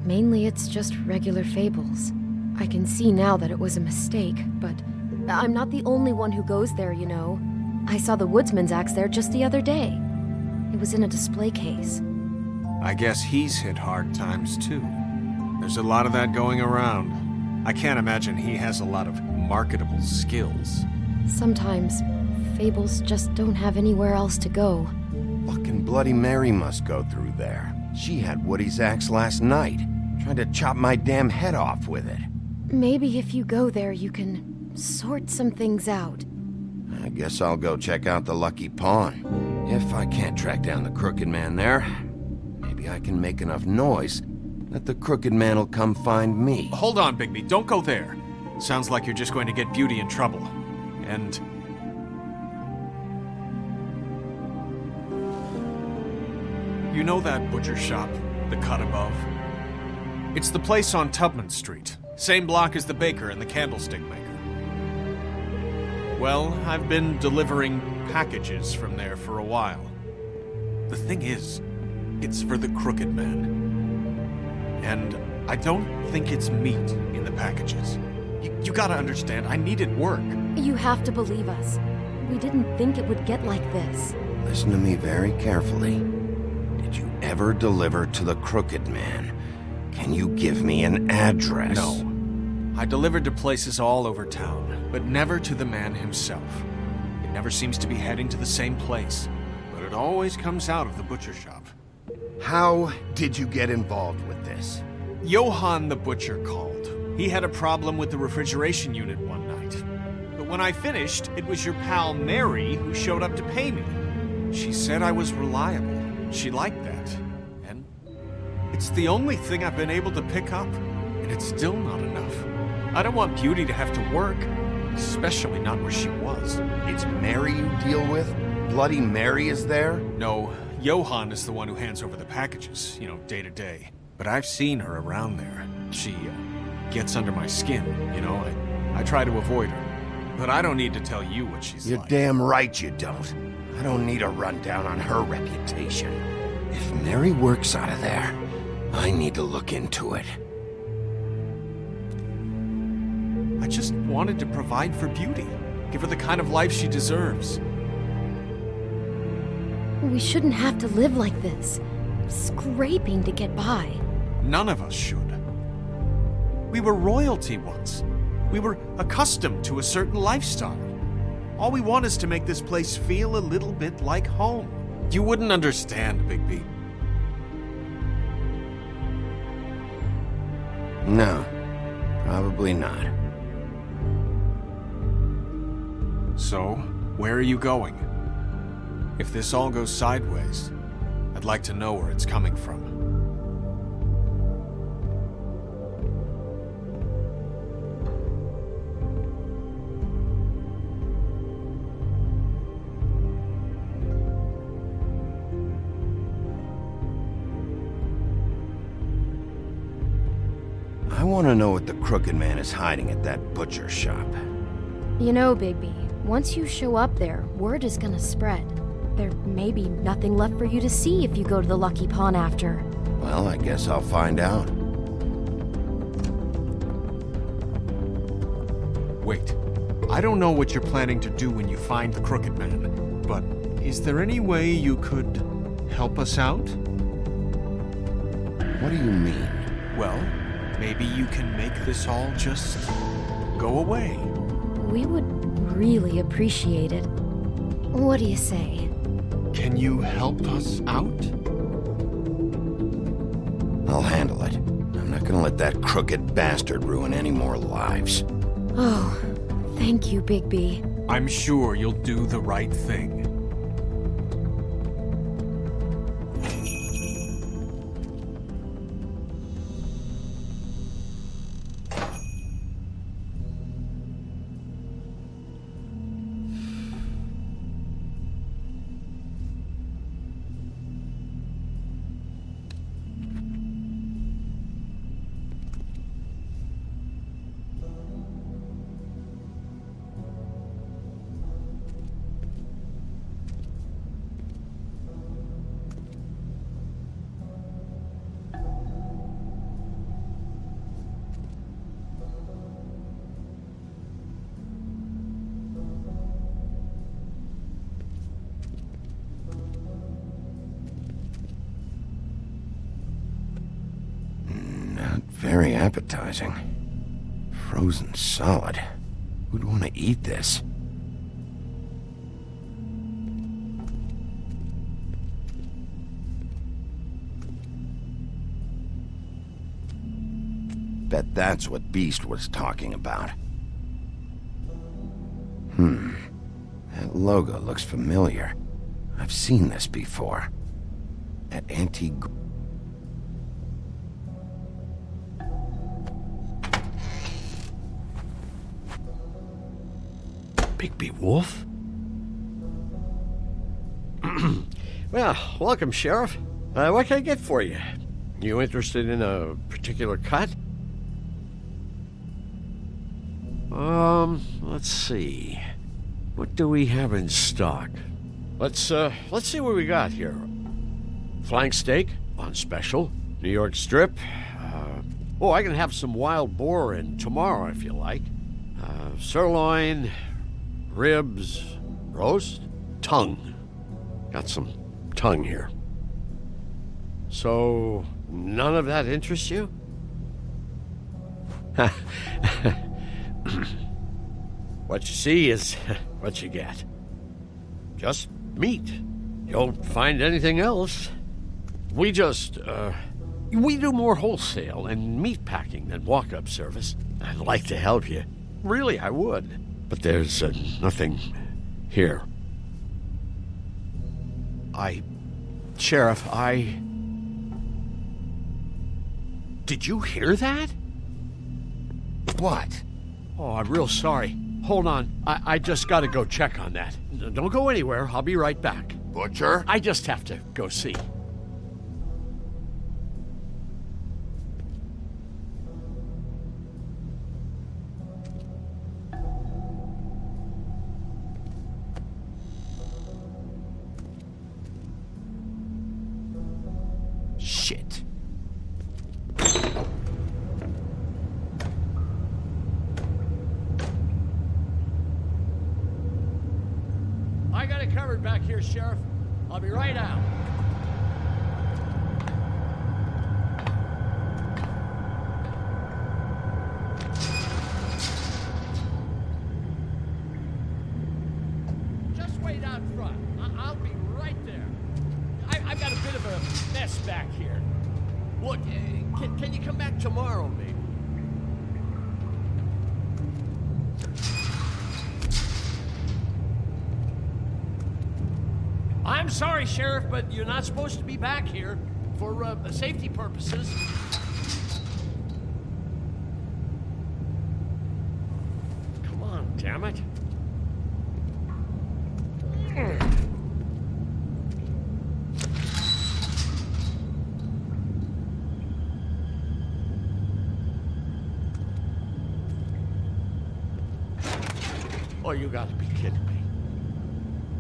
Mainly it's just regular Fables. I can see now that it was a mistake, but I'm not the only one who goes there, you know. I saw the Woodsman's axe there just the other day. It was in a display case. I guess he's hit hard times too. There's a lot of that going around. I can't imagine he has a lot of marketable skills. Sometimes, Fables just don't have anywhere else to go. Fucking Bloody Mary must go through there. She had Woody's axe last night. Tried to chop my damn head off with it. Maybe if you go there, you can sort some things out. I guess I'll go check out the Lucky Pawn. If I can't track down the Crooked Man there, maybe I can make enough noise that the Crooked Man will come find me. Hold on, Bigby. Don't go there. Sounds like you're just going to get Beauty in trouble. And... you know that butcher shop, the cut above? It's the place on Tubman Street. Same block as the baker and the candlestick maker. Well, I've been delivering packages from there for a while. The thing is, it's for the Crooked Man. And I don't think it's meat in the packages. You gotta understand, I needed work. You have to believe us. We didn't think it would get like this. Listen to me very carefully. Did you ever deliver to the Crooked Man? Can you give me an address? No. I delivered to places all over town, but never to the man himself. It never seems to be heading to the same place, but it always comes out of the butcher shop. How did you get involved with this? Johann the butcher called. He had a problem with the refrigeration unit one night. But when I finished, it was your pal Mary who showed up to pay me. She said I was reliable. She liked that. And it's the only thing I've been able to pick up, and it's still not enough. I don't want Beauty to have to work, especially not where she was. It's Mary you deal with? Bloody Mary is there? No, Johann is the one who hands over the packages, you know, day to day. But I've seen her around there. She gets under my skin, you know. I try to avoid her. But I don't need to tell you what she's You're like. damn right you don't. I don't need a rundown on her reputation. If Mary works out of there, I need to look into it. I just wanted to provide for Beauty. Give her the kind of life she deserves. We shouldn't have to live like this, scraping to get by. None of us should. We were royalty once. We were accustomed to a certain lifestyle. All we want is to make this place feel a little bit like home. You wouldn't understand, Bigby. No, probably not. So, where are you going? If this all goes sideways, I'd like to know where it's coming from. I want to know what the Crooked Man is hiding at that butcher shop. You know, Bigby, once you show up there, word is gonna spread. There may be nothing left for you to see if you go to the Lucky Pawn after. Well, I guess I'll find out. Wait, I don't know what you're planning to do when you find the Crooked Man, but is there any way you could help us out? What do you mean? Well, maybe you can make this all just go away. We would really appreciate it. What do you say? Can you help us out? I'll handle it. I'm not gonna let that crooked bastard ruin any more lives. Oh, thank you, Bigby. I'm sure you'll do the right thing. Very appetizing. Frozen solid. Who'd want to eat this? Bet that's what Beast was talking about. That logo looks familiar. I've seen this before. At Bigby Wolf? Well, welcome, Sheriff. What can I get for you? You interested in a particular cut? Let's see. What do we have in stock? Let's see what we got here. Flank steak on special. New York strip. I can have some wild boar in tomorrow if you like. Sirloin, ribs, roast, tongue. Got some tongue here. So, none of that interests you? What you see is what you get. Just meat. You don't find anything else. We do more wholesale and meat packing than walk-up service. I'd like to help you. Really, I would. But there's nothing here. Sheriff, Did you hear that? What? Oh, I'm real sorry. Hold on. I just gotta go check on that. Don't go anywhere. I'll be right back. Butcher? I just have to go see. Shit. I got it covered back here, Sheriff. I'll be right out. Just wait out front. I'll be right there. I've got a bit of a mess back here. Look, can you come back tomorrow, maybe? I'm sorry, Sheriff, but you're not supposed to be back here for safety purposes. Come on, damn it. Oh, you gotta be kidding me.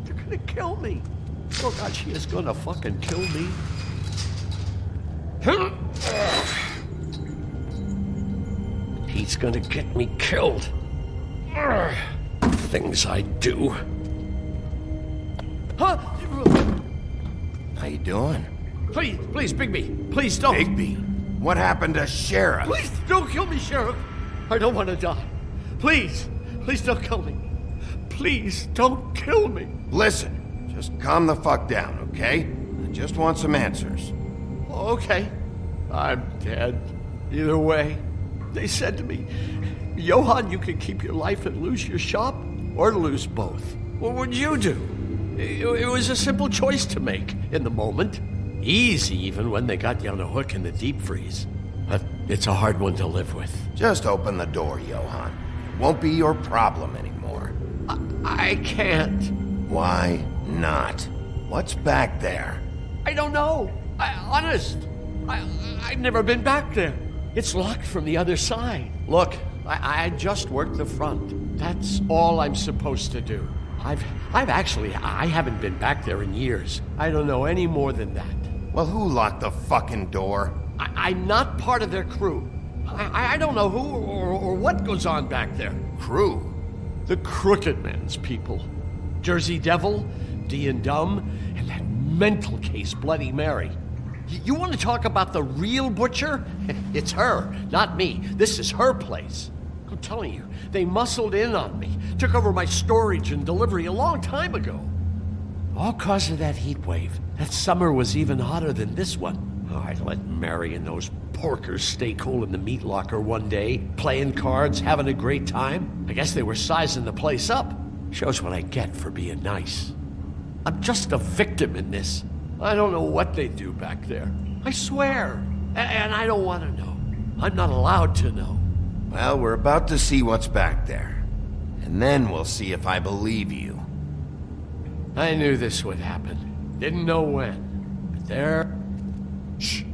They're gonna kill me. Oh God, she is gonna fucking kill me. He's gonna get me killed. Things I do. How you doing? Please, Bigby. Please don't. Bigby? What happened to Sheriff? Please don't kill me, Sheriff. I don't want to die. Please don't kill me. Please don't kill me. Listen, just calm the fuck down, okay? I just want some answers. Okay. I'm dead. Either way. They said to me, Johann, you can keep your life and lose your shop, or lose both. What would you do? It was a simple choice to make in the moment. Easy even when they got you on a hook in the deep freeze. But it's a hard one to live with. Just open the door, Johann. It won't be your problem anymore. I can't. Why not? What's back there? I don't know. Honest. I've never been back there. It's locked from the other side. Look, I just worked the front. That's all I'm supposed to do. I haven't been back there in years. I don't know any more than that. Well, who locked the fucking door? I'm not part of their crew. I don't know who or what goes on back there. Crew? The Crooked Man's people. Jersey Devil, D and Dumb, and that mental case Bloody Mary. You want to talk about the real butcher? It's her, not me. This is her place. I'm telling you, they muscled in on me, took over my storage and delivery a long time ago. All cause of that heat wave. That summer was even hotter than this one. Oh, I let Mary and those porkers stay cool in the meat locker one day, playing cards, having a great time. I guess they were sizing the place up. Shows what I get for being nice. I'm just a victim in this. I don't know what they do back there. I swear. And I don't want to know. I'm not allowed to know. Well, we're about to see what's back there. And then we'll see if I believe you. I knew this would happen. Didn't know when. But there... Shh.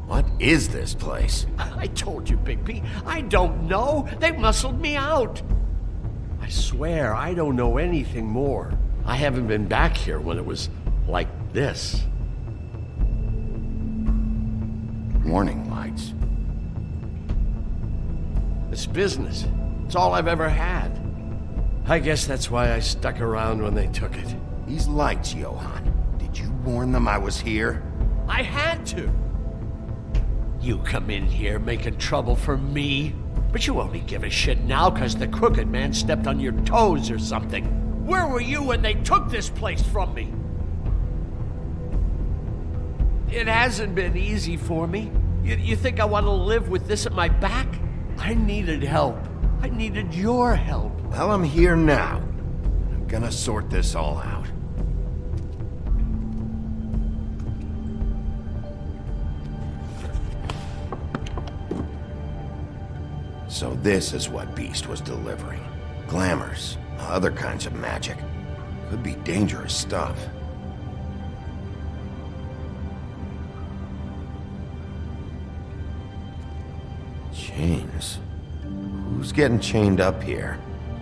What is this place? I told you, Bigby. I don't know. They muscled me out. I swear, I don't know anything more. I haven't been back here when it was like this. Warning lights. It's business. It's all I've ever had. I guess that's why I stuck around when they took it. These lights, Johann. Did you warn them I was here? I had to. You come in here making trouble for me, but you only give a shit now because the crooked man stepped on your toes or something. Where were you when they took this place from me? It hasn't been easy for me. You think I want to live with this at my back? I needed help. I needed your help. Well, I'm here now. I'm gonna sort this all out. So this is what Beast was delivering. Glamours, other kinds of magic. Could be dangerous stuff. Chains. Who's getting chained up here?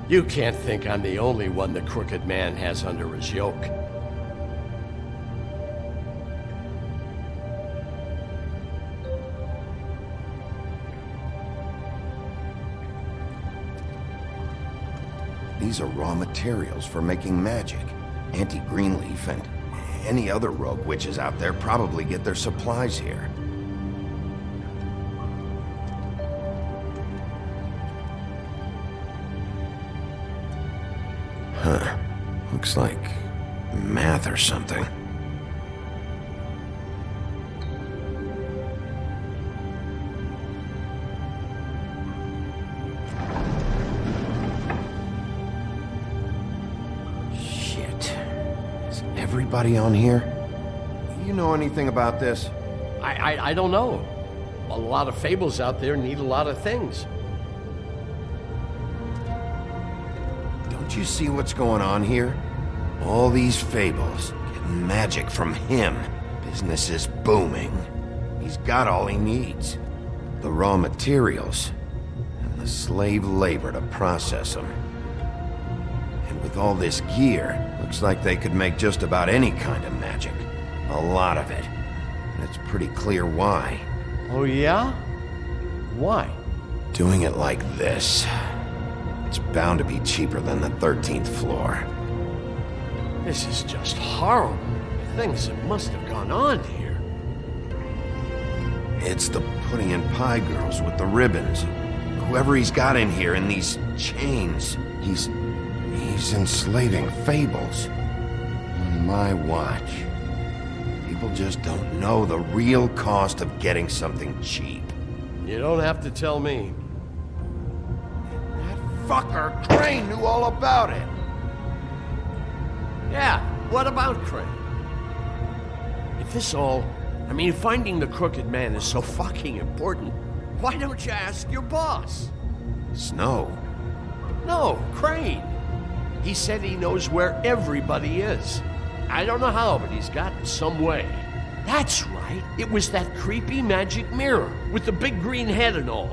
You can't think I'm the only one the crooked man has under his yoke. These are raw materials for making magic. Auntie Greenleaf and any other rogue witches out there probably get their supplies here. Huh. Looks like math or something. Everybody on here? You know anything about this? I don't know. A lot of fables out there need a lot of things. Don't you see what's going on here? All these fables getting magic from him. Business is booming. He's got all he needs. The raw materials and the slave labor to process them. And with all this gear, looks like they could make just about any kind of magic. A lot of it. And it's pretty clear why. Oh yeah? Why? Doing it like this. It's bound to be cheaper than the 13th floor. This is just horrible. Things that must have gone on here. It's the pudding and pie girls with the ribbons. Whoever he's got in here in these chains, he's enslaving Fables. On my watch. People just don't know the real cost of getting something cheap. You don't have to tell me. That fucker Crane knew all about it. Yeah, what about Crane? If this all... I mean, finding the crooked man is so fucking important, why don't you ask your boss? Snow? No, Crane. He said he knows where everybody is. I don't know how, but he's got some way. That's right. It was that creepy magic mirror with the big green head and all.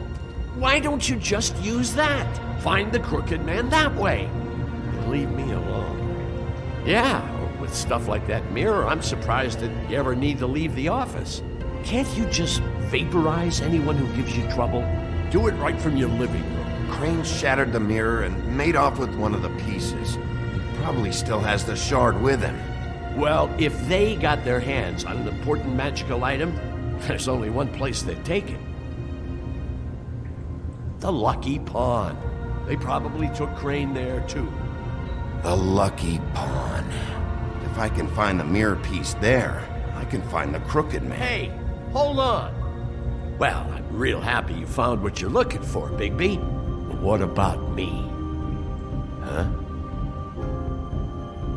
Why don't you just use that? Find the crooked man that way. And leave me alone. Yeah, with stuff like that mirror, I'm surprised that you ever need to leave the office. Can't you just vaporize anyone who gives you trouble? Do it right from your living room. Crane shattered the mirror and made off with one of the pieces. He probably still has the shard with him. Well, if they got their hands on an important magical item, there's only one place they'd take it. The Lucky Pawn. They probably took Crane there, too. The Lucky Pawn. If I can find the mirror piece there, I can find the crooked man. Hey, hold on. Well, I'm real happy you found what you're looking for, Bigby. But what about me? Huh?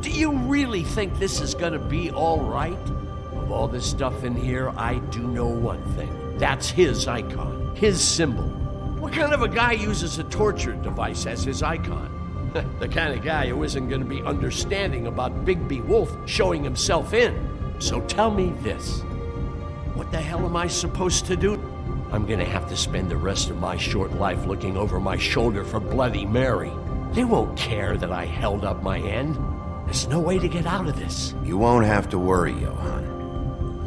Do you really think this is gonna be all right? Of all this stuff in here, I do know one thing. That's his icon, his symbol. What kind of a guy uses a torture device as his icon? The kind of guy who isn't gonna be understanding about Bigby Wolf showing himself in. So tell me this. What the hell am I supposed to do? I'm gonna have to spend the rest of my short life looking over my shoulder for Bloody Mary. They won't care that I held up my end. There's no way to get out of this. You won't have to worry, Johann.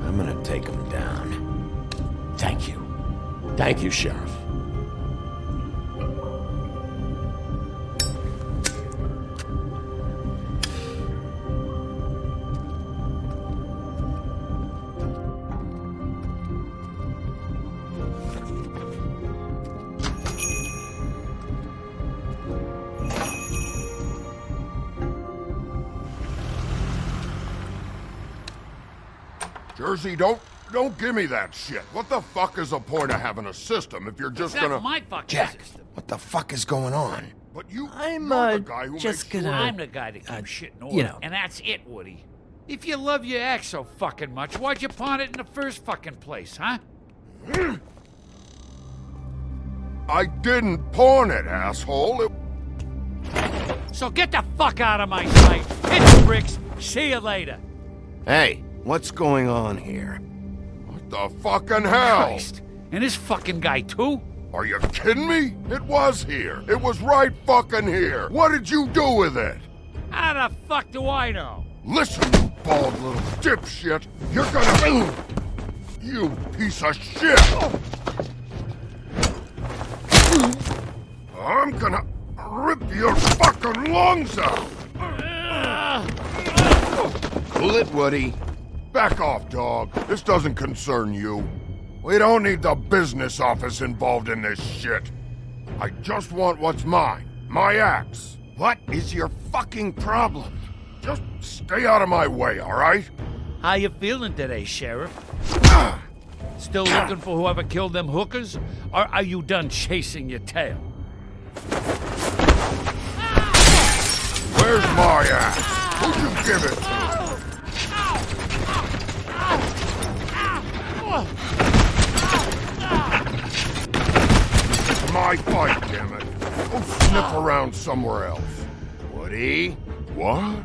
I'm gonna take him down. Thank you. Thank you, Sheriff. Jersey, don't give me that shit. What the fuck is the point of having a system if you're just gonna... my fucking Jack, system. what the fuck is going on? But you're the guy who just makes gonna... sure... I'm the guy that keeps shit in order, you know. and that's it, Woody. If you love your ex so fucking much, why'd you pawn it in the first fucking place, huh? I didn't pawn it, asshole. So get the fuck out of my sight. Hit the bricks. See you later. Hey, what's going on here? What the fucking hell? Christ. And this fucking guy, too? Are you kidding me? It was here. It was right fucking here. What did you do with it? How the fuck do I know? Listen, you bald little dipshit. You're gonna... You piece of shit! I'm gonna rip your fucking lungs out! Cool it, Woody. Back off, dog. This doesn't concern you. We don't need the business office involved in this shit. I just want what's mine. My axe. What is your fucking problem? Just stay out of my way, all right? How you feeling today, Sheriff? Still looking for whoever killed them hookers? Or are you done chasing your tail? Where's my axe? Who'd you give it to? It's my fight, damn it. Go sniff around somewhere else. Woody? What?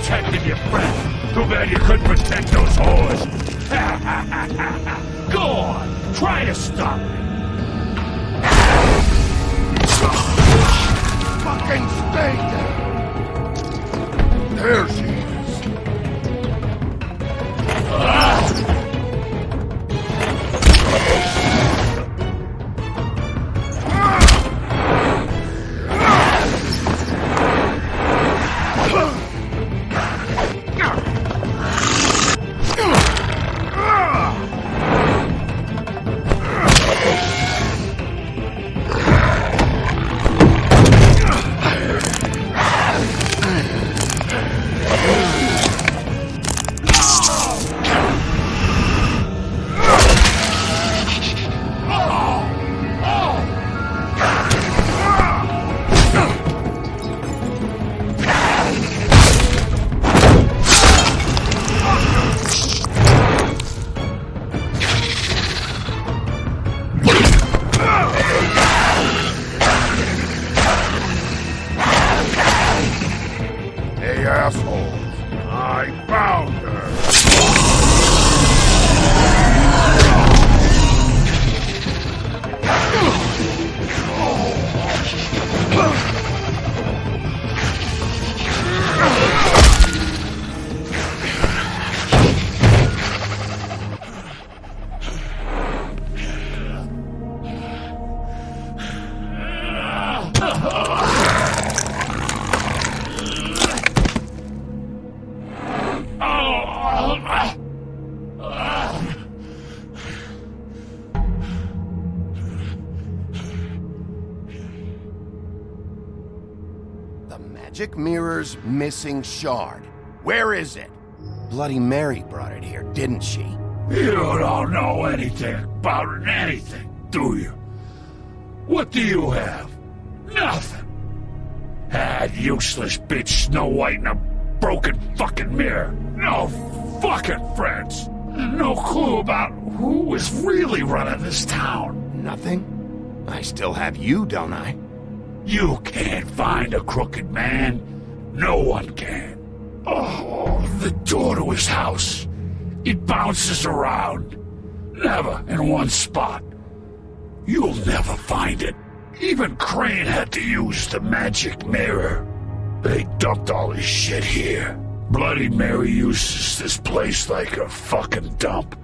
Protected your friend. Too bad you couldn't protect those whores. Go on, try to stop me. Fucking stay down. There she is. The magic mirror's missing shard. Where is it? Bloody Mary brought it here, didn't she? You don't know anything about anything, do you? What do you have? Nothing. That useless bitch Snow White in a broken fucking mirror. No fucking friends. No clue about who was really running this town. Nothing? I still have you, don't I? You can't find a crooked man. No one can. Oh, the door to his house. It bounces around. Never in one spot. You'll never find it. Even Crane had to use the magic mirror. They dumped all his shit here. Bloody Mary uses this place like a fucking dump.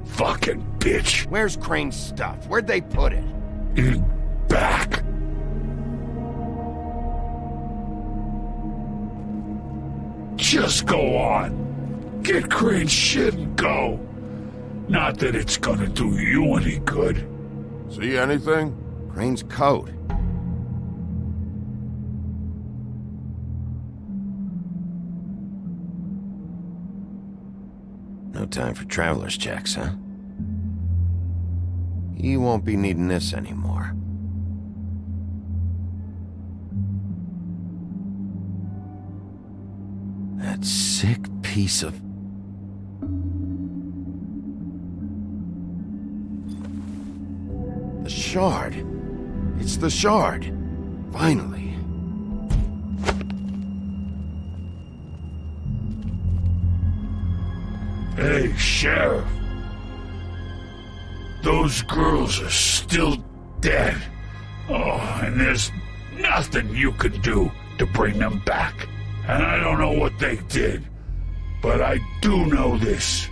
Fucking bitch. Where's Crane's stuff? Where'd they put it? In back. Just go on. Get Crane's shit and go. Not that it's gonna do you any good. See anything? Crane's coat. No time for traveler's checks, huh? You won't be needing this anymore. That sick piece of... The shard. It's the shard. Finally. Hey, Sheriff. Those girls are still dead. Oh, and there's nothing you can do to bring them back. And I don't know what they did, but I do know this.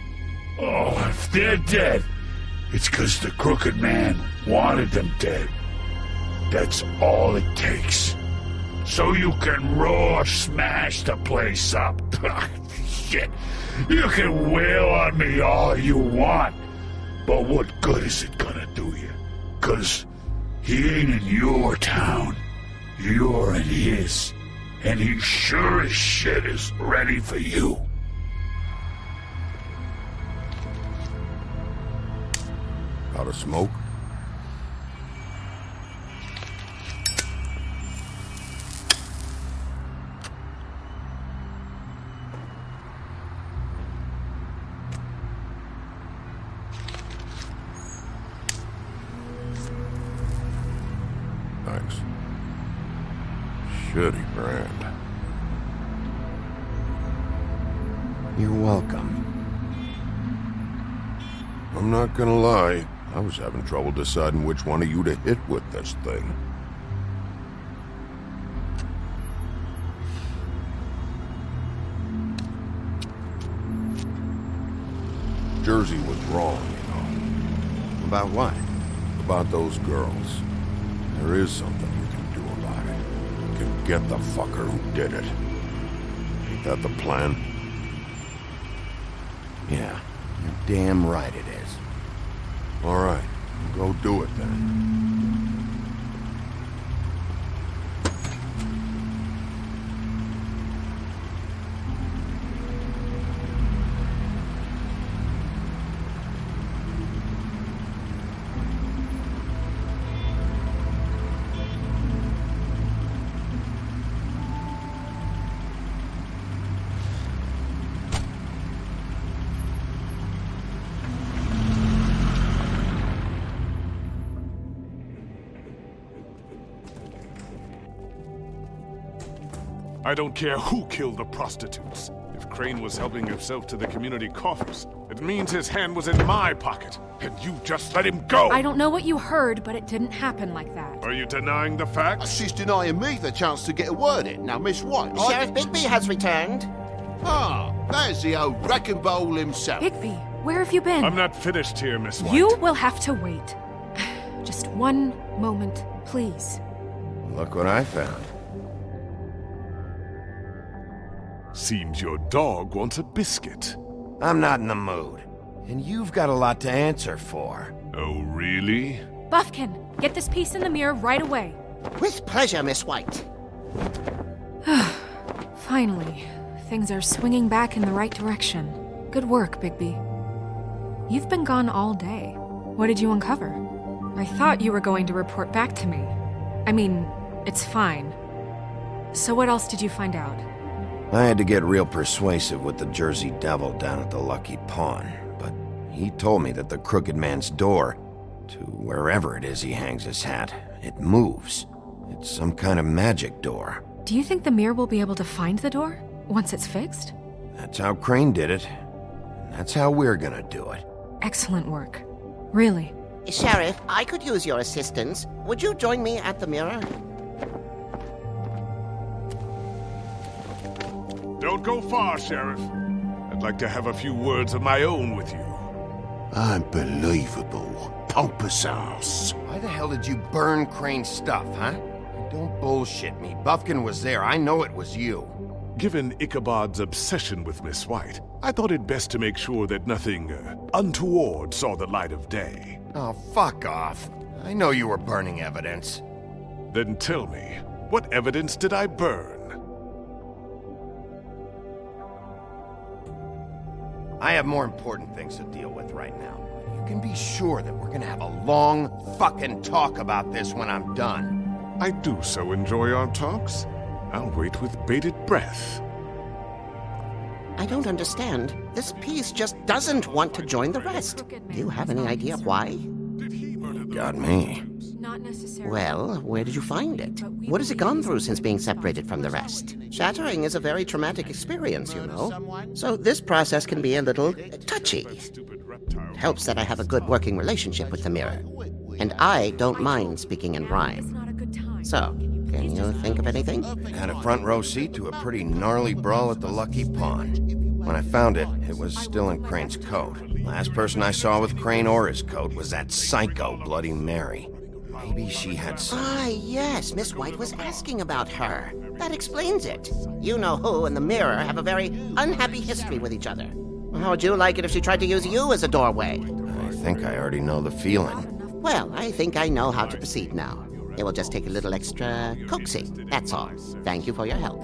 Oh, if they're dead, it's 'cause the crooked man wanted them dead. That's all it takes. So you can roar smash the place up. Shit. You can wail on me all you want, but what good is it gonna do you? 'Cause he ain't in your town. You're in his. And he sure as shit is ready for you. Out of smoke? Thanks. Shitty brand. You're welcome. I'm not gonna lie, I was having trouble deciding which one of you to hit with this thing. Jersey was wrong, you know. About what? About those girls. There is something you can do about it. You can get the fucker who did it. Ain't that the plan? Yeah, you're damn right it is. All right, go do it then. I don't care who killed the prostitutes. If Crane was helping himself to the community coffers, it means his hand was in my pocket, and you just let him go! I don't know what you heard, but it didn't happen like that. Are you denying the facts? She's denying me the chance to get a word in. Now, Miss White... Sheriff Bigby has returned. Ah, there's the old wrecking bowl himself. Bigby, where have you been? I'm not finished here, Miss White. You will have to wait. Just one moment, please. Look what I found. Seems your dog wants a biscuit. I'm not in the mood. And you've got a lot to answer for. Oh, really? Buffkin, get this piece in the mirror right away. With pleasure, Miss White. Finally, things are swinging back in the right direction. Good work, Bigby. You've been gone all day. What did you uncover? I thought you were going to report back to me. I mean, it's fine. So what else did you find out? I had to get real persuasive with the Jersey Devil down at the Lucky Pawn, but he told me that the Crooked Man's door, to wherever it is he hangs his hat, it moves. It's some kind of magic door. Do you think the mirror will be able to find the door once it's fixed? That's how Crane did it. And that's how we're gonna do it. Excellent work. Really. Sheriff, I could use your assistance. Would you join me at the mirror? Don't go far, Sheriff. I'd like to have a few words of my own with you. Unbelievable. Pompous ass. Why the hell did you burn Crane's stuff, huh? Don't bullshit me. Buffkin was there. I know it was you. Given Ichabod's obsession with Miss White, I thought it best to make sure that nothing untoward saw the light of day. Oh, fuck off. I know you were burning evidence. Then tell me, what evidence did I burn? I have more important things to deal with right now. But you can be sure that we're gonna have a long fucking talk about this when I'm done. I do so enjoy our talks. I'll wait with bated breath. I don't understand. This piece just doesn't want to join the rest. Do you have any idea why? Got me. Not necessarily. Well, where did you find it? What has it gone through since being separated from the rest? Shattering is a very traumatic experience, you know. So this process can be a little touchy. It helps that I have a good working relationship with the mirror. And I don't mind speaking in rhyme. So, can you think of anything? Had a front row seat to a pretty gnarly brawl at the Lucky Pawn. When I found it, it was still in Crane's coat. Last person I saw with Crane or his coat was that psycho Bloody Mary. Maybe she had some... Ah, yes, Miss White was asking about her. That explains it. You know who and the mirror have a very unhappy history with each other. How would you like it if she tried to use you as a doorway? I think I already know the feeling. Well, I think I know how to proceed now. It will just take a little extra coaxing, that's all. Thank you for your help.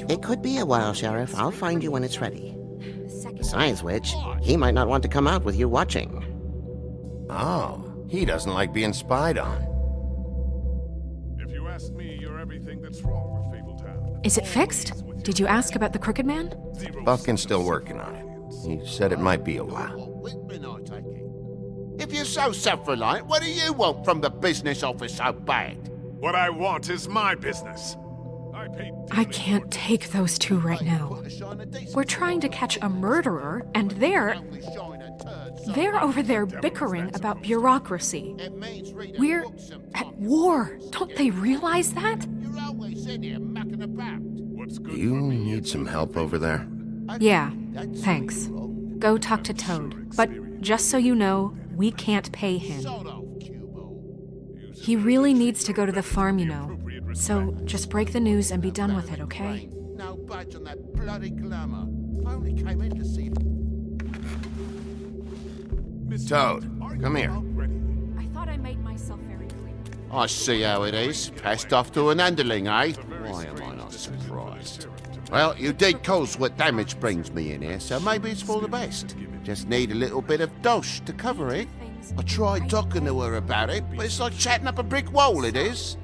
It could be a while, Sheriff. I'll find you when it's ready. Besides which, he might not want to come out with you watching. Oh, he doesn't like being spied on. If you ask me, you're everything that's wrong with Fabletown. Is it fixed? Did you ask about the Crooked Man? Buffkin's still working on it. He said it might be a while. If you're so self-reliant, what do you want from the business office so bad? What I want is my business. I can't take those two right now. We're trying to catch a murderer, and they're over there bickering about bureaucracy. We're at war. Don't they realize that? Do you need some help over there? Yeah, thanks. Go talk to Toad. But just so you know, we can't pay him. He really needs to go to the farm, you know. So just break the news and be done with it, okay? No budge on that bloody glamour. I only came in to see... Toad, come here. I thought I made myself very clear. I see how it is. Passed off to an underling, eh? Why am I not surprised? Well, you did cause what damage brings me in here, so maybe it's for the best. Just need a little bit of dosh to cover it. I tried talking to her about it, but it's like chatting up a brick wall, it is.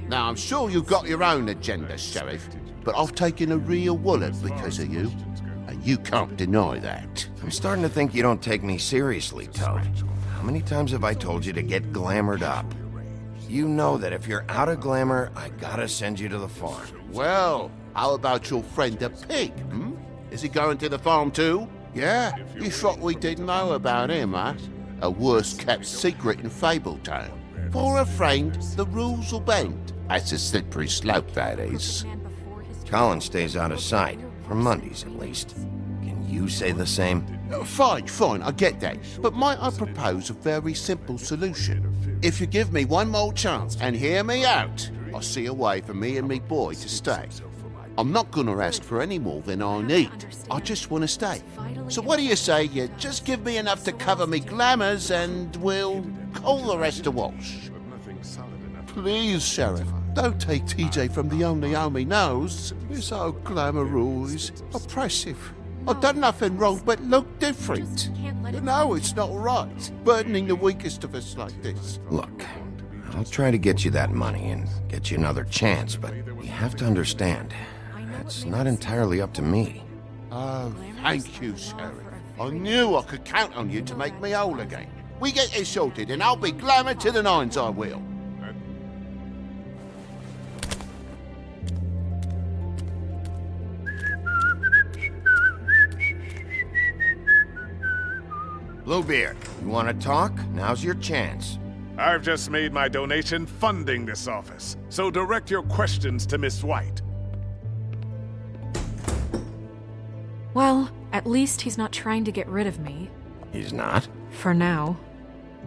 Now, I'm sure you've got your own agenda, Sheriff, but I've taken a real wallet because of you, and you can't deny that. I'm starting to think you don't take me seriously, Toad. How many times have I told you to get glamored up? You know that if you're out of glamour, I gotta send you to the farm. Well, how about your friend the pig, hmm? Is he going to the farm too? Yeah? You thought we didn't know about him, huh? A worst-kept secret in Fabletown. For a friend, the rules will bend. That's a slippery slope, that is. Colin stays out of sight, for Mondays at least. Can you say the same? Fine, I get that. But might I propose a very simple solution? If you give me one more chance and hear me out, I'll see a way for me and me boy to stay. I'm not gonna ask for any more than I need. I just want to stay. So what do you say you just give me enough to cover me glamours and we'll call the rest a wash? Please, Sheriff. Don't take TJ from the only homie knows. This old glamour rule is oppressive. I've done nothing wrong but look different. No, it's not right. Burdening the weakest of us like this. Look, I'll try to get you that money and get you another chance, but you have to understand, it's not entirely up to me. Oh, thank you, Sheriff. I knew I could count on you to make me whole again. We get this sorted and I'll be glamour to the nines, I will. Bluebeard, you want to talk? Now's your chance. I've just made my donation funding this office, so direct your questions to Miss White. Well, at least he's not trying to get rid of me. He's not? For now.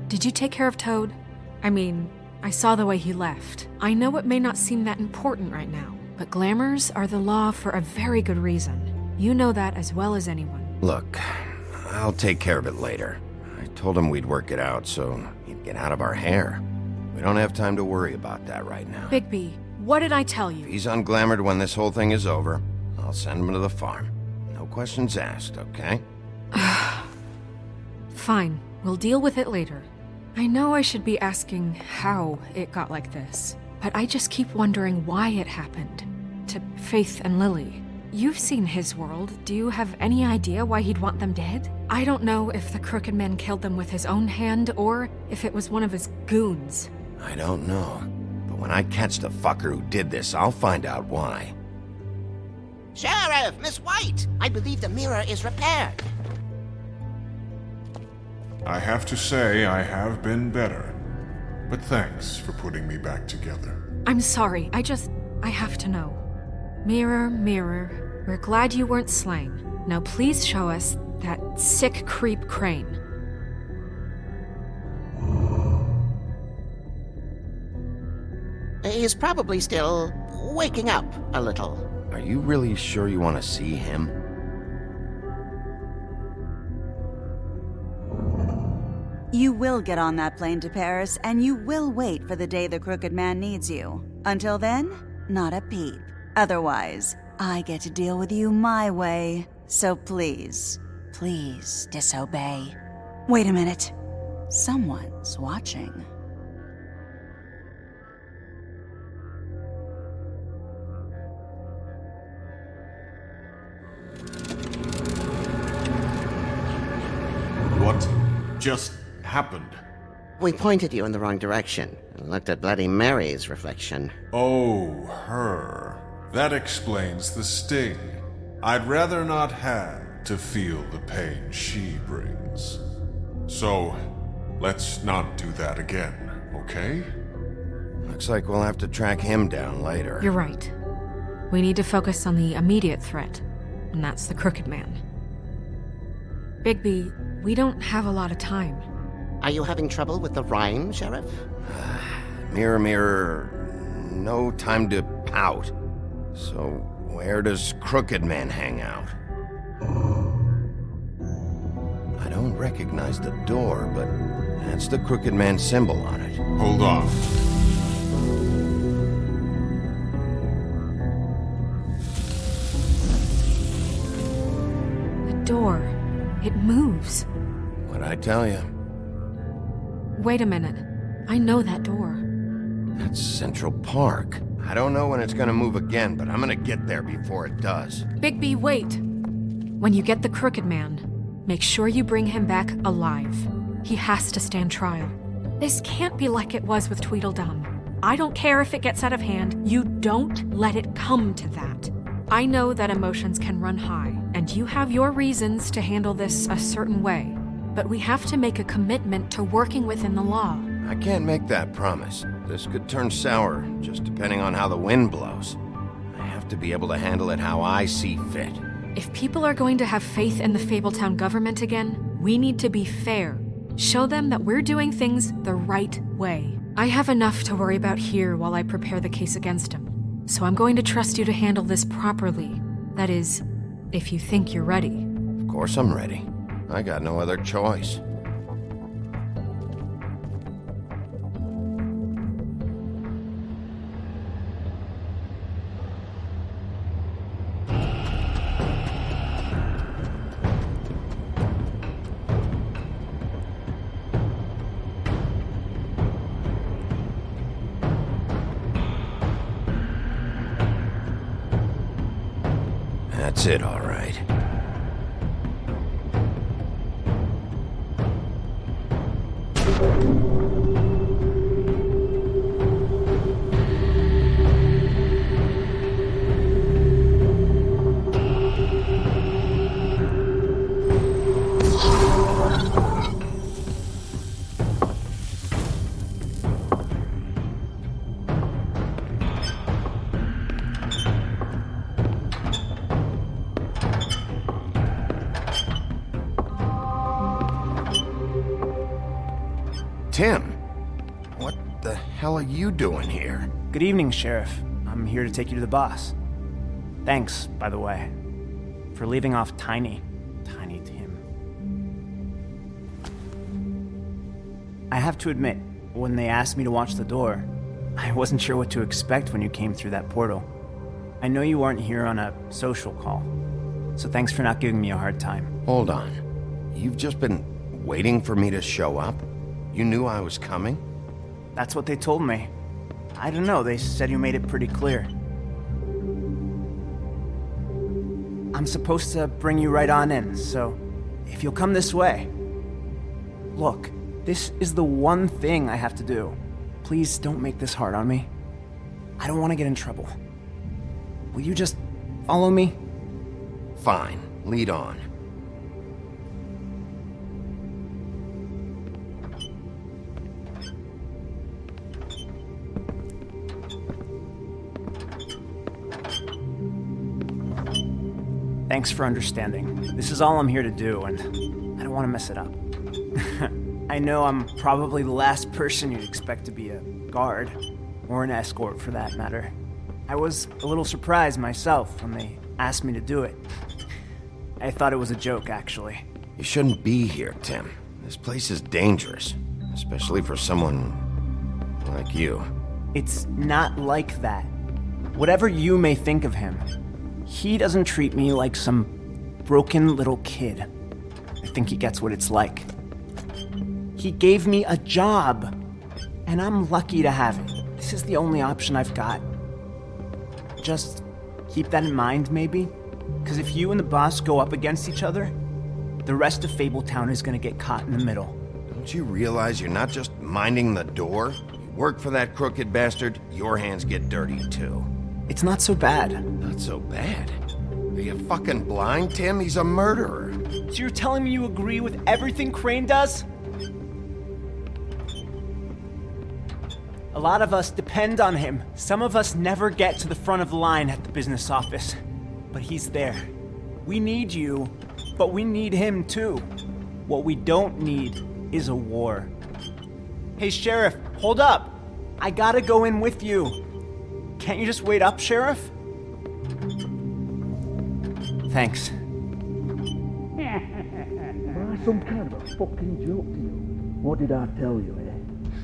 Did you take care of Toad? I mean, I saw the way he left. I know it may not seem that important right now, but glamours are the law for a very good reason. You know that as well as anyone. Look, I'll take care of it later. I told him we'd work it out so he'd get out of our hair. We don't have time to worry about that right now. Bigby, what did I tell you? If he's unglamored when this whole thing is over, I'll send him to the farm. No questions asked, okay? Fine, we'll deal with it later. I know I should be asking how it got like this, but I just keep wondering why it happened. To Faith and Lily. You've seen his world. Do you have any idea why he'd want them dead? I don't know if the Crooked Man killed them with his own hand or if it was one of his goons. I don't know. But when I catch the fucker who did this, I'll find out why. Sheriff, Miss White, I believe the mirror is repaired. I have to say I have been better. But thanks for putting me back together. I'm sorry, I have to know. Mirror, mirror, we're glad you weren't slain. Now please show us that sick creep Crane. He's probably still waking up a little. Are you really sure you want to see him? You will get on that plane to Paris, and you will wait for the day the Crooked Man needs you. Until then, not a peep. Otherwise, I get to deal with you my way. So please, please disobey. Wait a minute. Someone's watching. What just happened? We pointed you in the wrong direction and looked at Bloody Mary's reflection. Oh, her. That explains the sting. I'd rather not have to feel the pain she brings. So, let's not do that again, okay? Looks like we'll have to track him down later. You're right. We need to focus on the immediate threat, and that's the Crooked Man. Bigby, we don't have a lot of time. Are you having trouble with the rhyme, Sheriff? Mirror, mirror, no time to pout. So, where does Crooked Man hang out? I don't recognize the door, but that's the Crooked Man symbol on it. Hold on. The door. It moves. What'd I tell you? Wait a minute. I know that door. That's Central Park. I don't know when it's gonna move again, but I'm gonna get there before it does. Bigby, wait! When you get the Crooked Man, make sure you bring him back alive. He has to stand trial. This can't be like it was with Tweedledum. I don't care if it gets out of hand. You don't let it come to that. I know that emotions can run high, and you have your reasons to handle this a certain way. But we have to make a commitment to working within the law. I can't make that promise. This could turn sour, just depending on how the wind blows. I have to be able to handle it how I see fit. If people are going to have faith in the Fabletown government again, we need to be fair. Show them that we're doing things the right way. I have enough to worry about here while I prepare the case against him. So I'm going to trust you to handle this properly. That is, if you think you're ready. Of course I'm ready. I got no other choice. That's it, all right. Tim, what the hell are you doing here? Good evening, Sheriff. I'm here to take you to the boss. Thanks, by the way, for leaving off Tiny Tim. I have to admit, when they asked me to watch the door, I wasn't sure what to expect when you came through that portal. I know you weren't here on a social call, so thanks for not giving me a hard time. Hold on. You've just been waiting for me to show up? You knew I was coming? That's what they told me. I don't know, they said you made it pretty clear. I'm supposed to bring you right on in, so if you'll come this way. Look, this is the one thing I have to do. Please don't make this hard on me. I don't want to get in trouble. Will you just follow me? Fine, lead on. Thanks for understanding. This is all I'm here to do, and I don't want to mess it up. I know I'm probably the last person you'd expect to be a guard, or an escort for that matter. I was a little surprised myself when they asked me to do it. I thought it was a joke, actually. You shouldn't be here, Tim. This place is dangerous, especially for someone like you. It's not like that. Whatever you may think of him, he doesn't treat me like some broken little kid. I think he gets what it's like. He gave me a job, and I'm lucky to have it. This is the only option I've got. Just keep that in mind, maybe? Because if you and the boss go up against each other, the rest of Fabletown is gonna get caught in the middle. Don't you realize you're not just minding the door? You work for that crooked bastard, your hands get dirty too. It's not so bad. Not so bad? Are you fucking blind, Tim? He's a murderer. So you're telling me you agree with everything Crane does? A lot of us depend on him. Some of us never get to the front of the line at the business office. But he's there. We need you, but we need him too. What we don't need is a war. Hey, Sheriff, hold up. I gotta go in with you. Can't you just wait up, Sheriff? Thanks. Am I some kind of a fucking joke to you? What did I tell you, eh?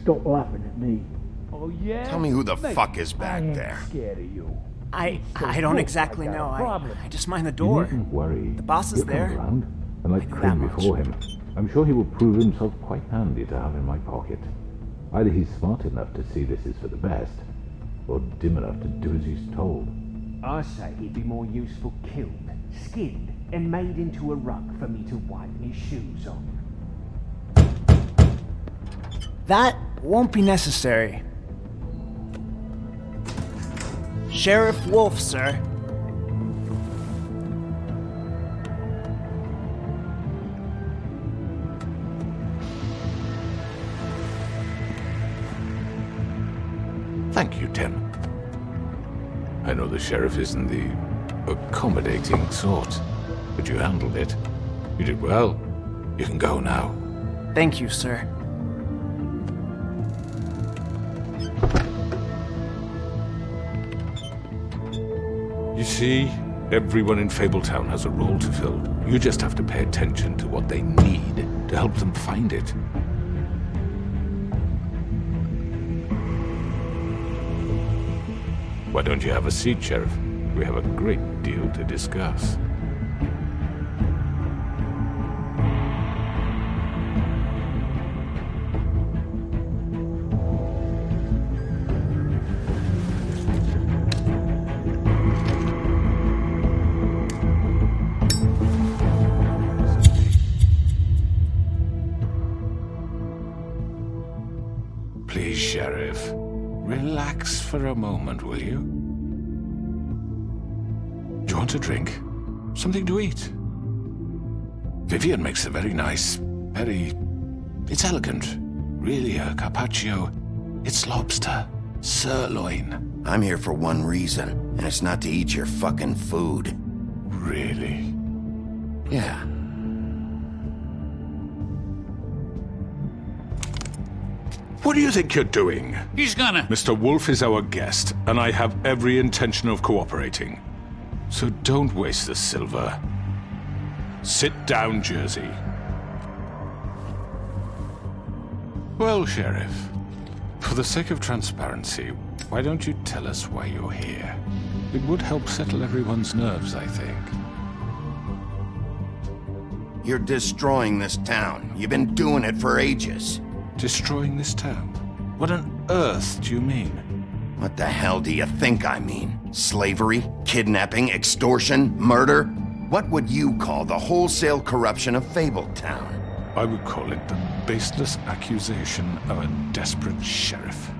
Stop laughing at me. Oh, yeah? Tell me who the fuck is back there. Scared of you. I don't exactly know. I just mind the door. You needn't worry. The boss is He'll come there. around, and like Crane before him, I'm sure he will prove himself quite handy to have in my pocket. Either he's smart enough to see this is for the best, or dim enough to do as he's told. I say he'd be more useful killed, skinned, and made into a rug for me to wipe my shoes on. That won't be necessary. Sheriff Wolf, sir. Thank you, Tim. I know the sheriff isn't the accommodating sort, but you handled it. You did well. You can go now. Thank you, sir. You see, everyone in Fabletown has a role to fill. You just have to pay attention to what they need to help them find it. Why don't you have a seat, Sheriff? We have a great deal to discuss. relax for a moment, will you? Do you want a drink? Something to eat? Vivian makes a very nice, it's elegant. Really a carpaccio. It's lobster. Sirloin. I'm here for one reason, and it's not to eat your fucking food. Really? Yeah. What do you think you're doing? He's gonna... Mr. Wolf is our guest, and I have every intention of cooperating. So don't waste the silver. Sit down, Jersey. Well, Sheriff, for the sake of transparency, why don't you tell us why you're here? It would help settle everyone's nerves, I think. You're destroying this town. You've been doing it for ages. Destroying this town? What on earth do you mean? What the hell do you think I mean? Slavery? Kidnapping? Extortion? Murder? What would you call the wholesale corruption of Fabletown? I would call it the baseless accusation of a desperate sheriff.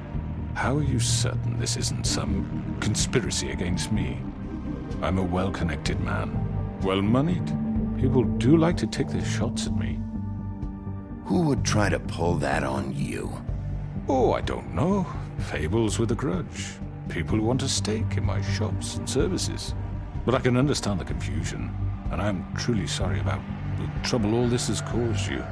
How are you certain this isn't some conspiracy against me? I'm a well-connected man, well-moneyed. People do like to take their shots at me. Who would try to pull that on you? Oh, I don't know. Fables with a grudge. People who want a stake in my shops and services. But I can understand the confusion, and I'm truly sorry about the trouble all this has caused you.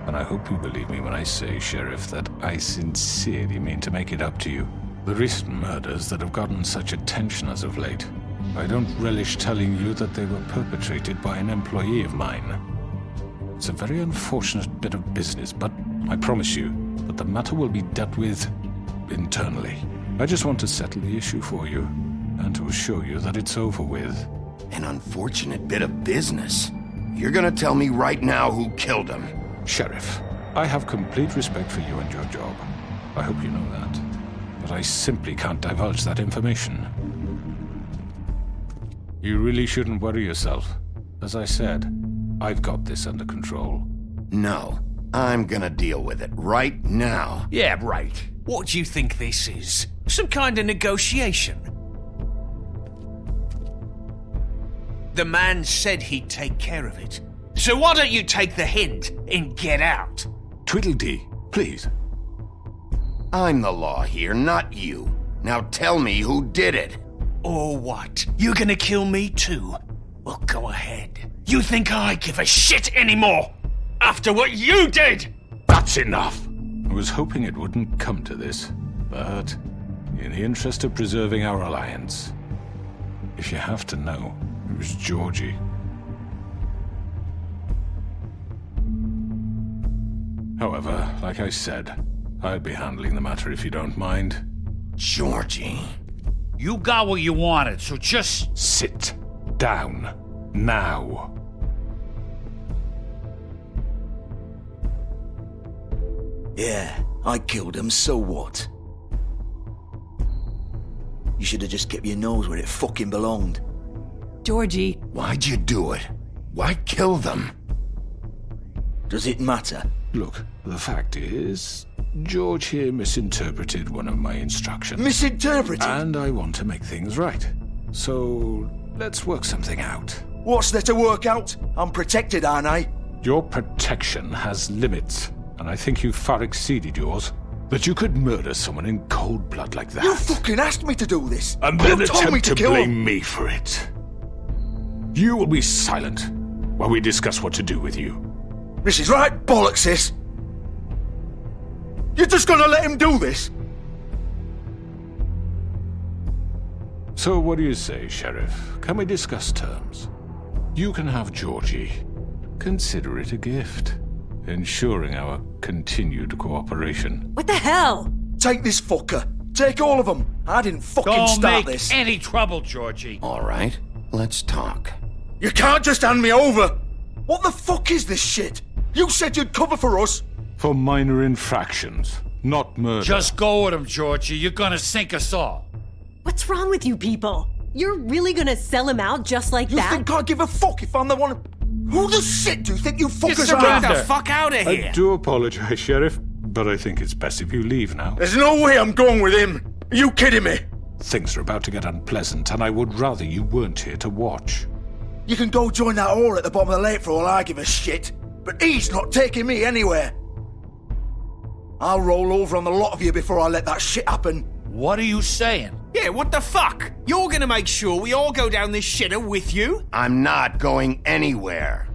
And I hope you believe me when I say, Sheriff, that I sincerely mean to make it up to you. The recent murders that have gotten such attention as of late, I don't relish telling you that they were perpetrated by an employee of mine. It's a very unfortunate bit of business, but I promise you that the matter will be dealt with internally. I just want to settle the issue for you, and to assure you that it's over with. An unfortunate bit of business? You're gonna tell me right now who killed him? Sheriff, I have complete respect for you and your job. I hope you know that. But I simply can't divulge that information. You really shouldn't worry yourself. As I said, I've got this under control. No, I'm gonna deal with it right now. Yeah, right. What do you think this is? Some kind of negotiation? The man said he'd take care of it. So why don't you take the hint and get out? Tweedledee, please. I'm the law here, not you. Now tell me who did it. Or what? You gonna kill me too? Well, go ahead. You think I give a shit anymore? After what you did? That's enough. I was hoping it wouldn't come to this, but in the interest of preserving our alliance, if you have to know, it was Georgie. However, like I said, I'll be handling the matter if you don't mind. Georgie. You got what you wanted, so just... Sit down. Now. Yeah, I killed him, so what? You should have just kept your nose where it fucking belonged. Georgie. Why'd you do it? Why kill them? Does it matter? Look, the fact is, George here misinterpreted one of my instructions. Misinterpreted? And I want to make things right. So, let's work something out. What's there to work out? I'm protected, aren't I? Your protection has limits, and I think you've far exceeded yours. That you could murder someone in cold blood like that. You fucking asked me to do this! And then you told me attempt to kill blame him. me for it. You will be silent while we discuss what to do with you. This is right bollocks, sis! You're just gonna let him do this? So what do you say, Sheriff? Can we discuss terms? You can have Georgie. Consider it a gift, ensuring our continued cooperation. What the hell? Take this fucker. Take all of them. I didn't fucking Don't start make this. any trouble, Georgie. All right, let's talk. You can't just hand me over. What the fuck is this shit? You said you'd cover for us. For minor infractions, not murder. Just go with him, Georgie. You're gonna sink us all. What's wrong with you people? You're really gonna sell him out just like You that? think I give a fuck if I'm the one? Who the shit do you think you fuckers Get are? the fuck out of here! I do apologize, Sheriff, but I think it's best if you leave now. There's no way I'm going with him. Are you kidding me? Things are about to get unpleasant, and I would rather you weren't here to watch. You can go join that whore at the bottom of the lake for all I give a shit, but he's not taking me anywhere. I'll roll over on the lot of you before I let that shit happen. What are you saying? Yeah, what the fuck? You're gonna make sure we all go down this shitter with you? I'm not going anywhere.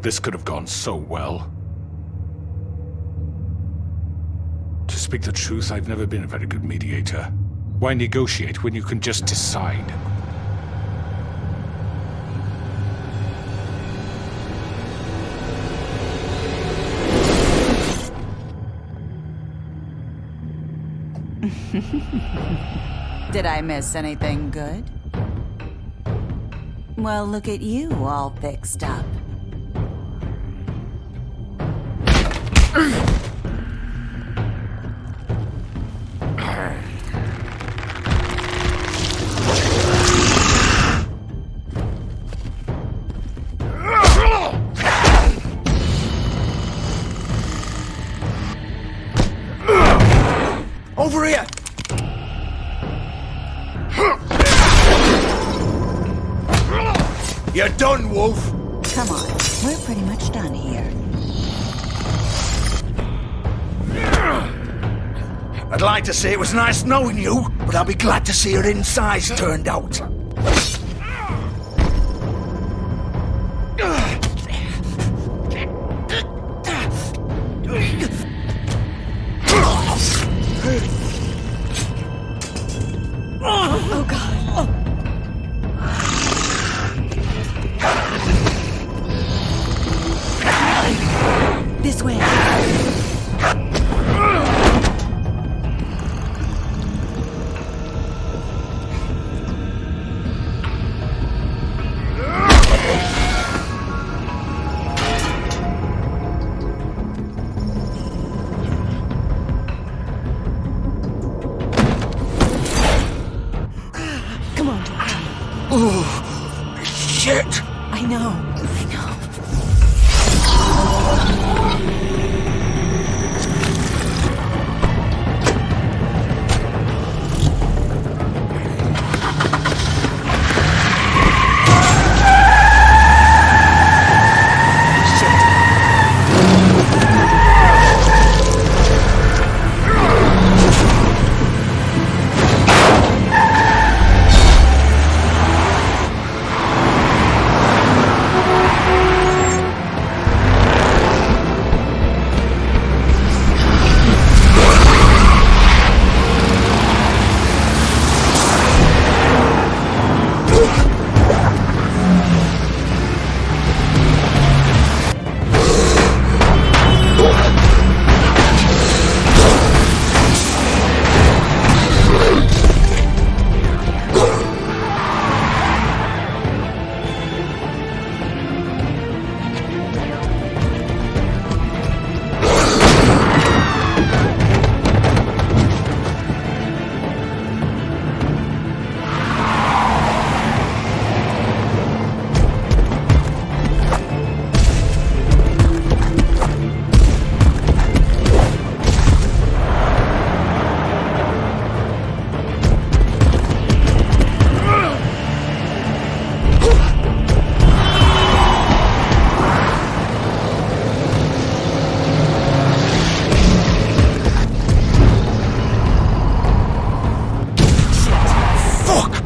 This could have gone so well. To speak the truth, I've never been a very good mediator. Why negotiate when you can just decide? Did I miss anything good? Well, look at you, all fixed up. Over here! You're done, Wolf! Come on, we're pretty much done here. I'd like to say it was nice knowing you, but I'll be glad to see your insides turned out. Oh, God. This way. Come on, George. Oh, shit! I know.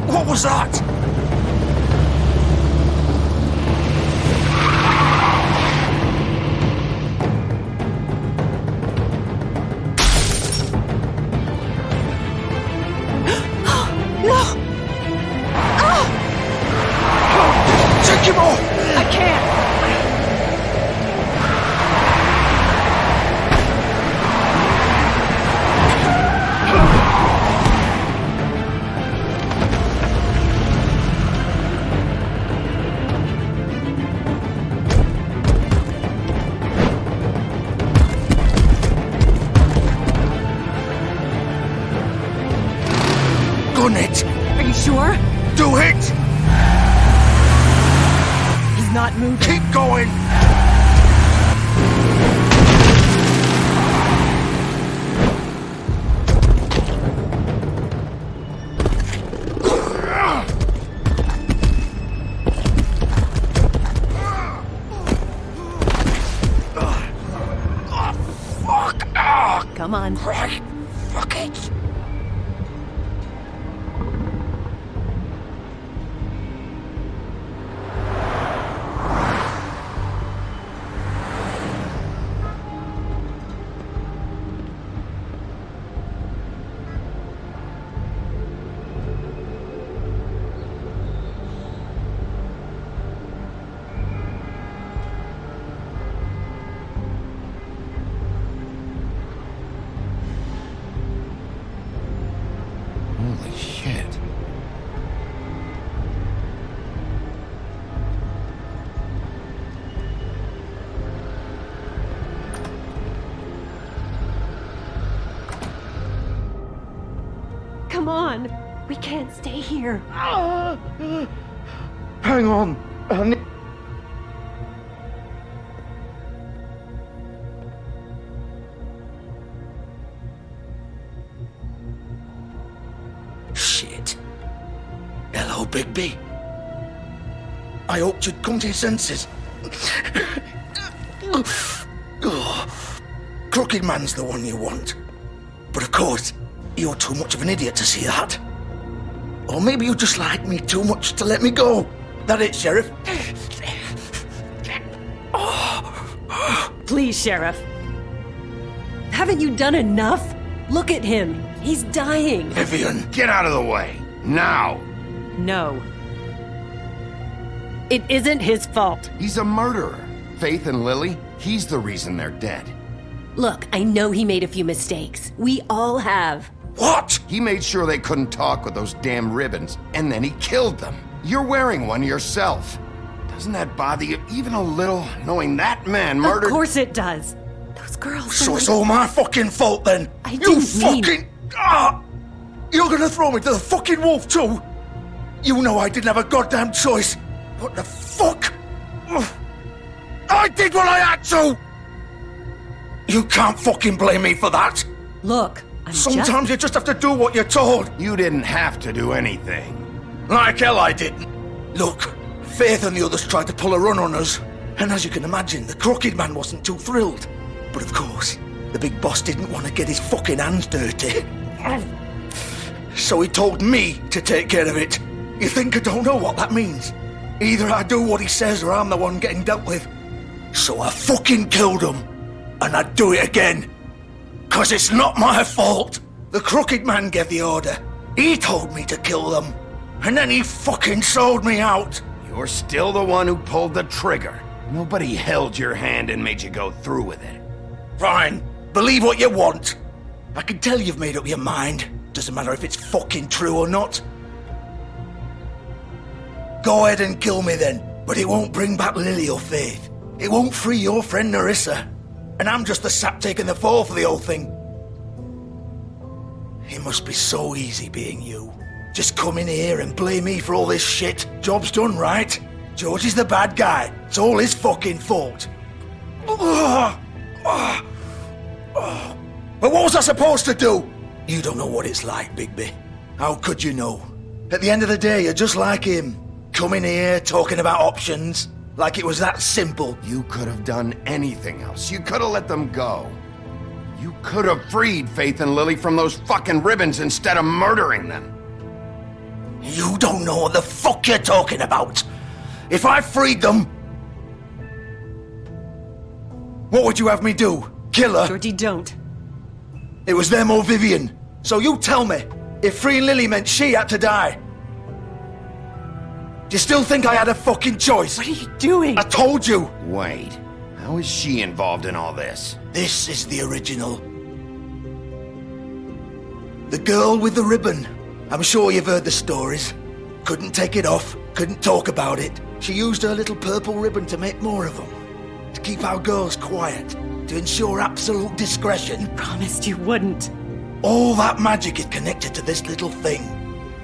What was that? No! Oh! Take him off! I can't! Gun it! Are you sure? Do it! He's not moving. Keep going! Shit. Come on. We can't stay here. Hang on. Shit. Hello, Bigby. I hoped you'd come to your senses. Crooked Man's the one you want. But of course, you're too much of an idiot to see that. Or maybe you just like me too much to let me go. That it, Sheriff? Please, Sheriff. Haven't you done enough? Look at him. He's dying. Vivian, get out of the way. Now. No. It isn't his fault. He's a murderer. Faith and Lily, he's the reason they're dead. Look, I know he made a few mistakes. We all have. What? He made sure they couldn't talk with those damn ribbons, and then he killed them. You're wearing one yourself. Doesn't that bother you even a little, knowing that man murdered— Of course it does. Those girls— So it's all my fucking fault then? I You didn't fucking— You're gonna throw me to the fucking wolf too? You know I didn't have a goddamn choice. What the fuck? I did what I had to! You can't fucking blame me for that. Look, Sometimes you just have to do what you're told. You didn't have to do anything. Like hell I didn't. Look, Faith and the others tried to pull a run on us. And as you can imagine, the Crooked Man wasn't too thrilled. But of course, the big boss didn't want to get his fucking hands dirty. So he told me to take care of it. You think I don't know what that means? Either I do what he says or I'm the one getting dealt with. So I fucking killed him. And I'd do it again. 'Cause it's not my fault. The Crooked Man gave the order. He told me to kill them. And then he fucking sold me out. You're still the one who pulled the trigger. Nobody held your hand and made you go through with it. Fine. Believe what you want. I can tell you've made up your mind. Doesn't matter if it's fucking true or not. Go ahead and kill me then. But it won't bring back Lily or Faith. It won't free your friend Nerissa. And I'm just the sap taking the fall for the whole thing. It must be so easy being you. Just come in here and blame me for all this shit. Job's done, right? George is the bad guy. It's all his fucking fault. But what was I supposed to do? You don't know what it's like, Bigby. How could you know? At the end of the day, you're just like him. Coming here, talking about options. Like it was that simple. You could have done anything else. You could have let them go. You could have freed Faith and Lily from those fucking ribbons instead of murdering them. You don't know what the fuck you're talking about. If I freed them... What would you have me do? Kill her? Georgie, don't. It was them or Vivian. So you tell me, if freeing Lily meant she had to die. Do you still think I had a fucking choice? What are you doing? I told you. Wait, how is she involved in all this? This is the original. The girl with the ribbon. I'm sure you've heard the stories. Couldn't take it off, couldn't talk about it. She used her little purple ribbon to make more of them. To keep our girls quiet. To ensure absolute discretion. Promised you wouldn't. All that magic is connected to this little thing.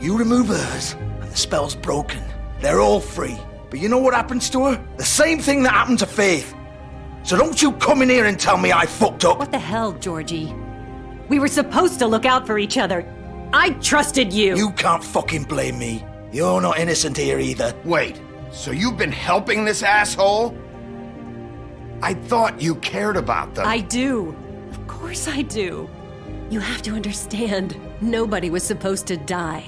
You remove hers, and the spell's broken. They're all free. But you know what happens to her? The same thing that happened to Faith. So don't you come in here and tell me I fucked up. What the hell, Georgie? We were supposed to look out for each other. I trusted you. You can't fucking blame me. You're not innocent here either. Wait, so you've been helping this asshole? I thought you cared about them. I do. Of course I do. You have to understand, nobody was supposed to die.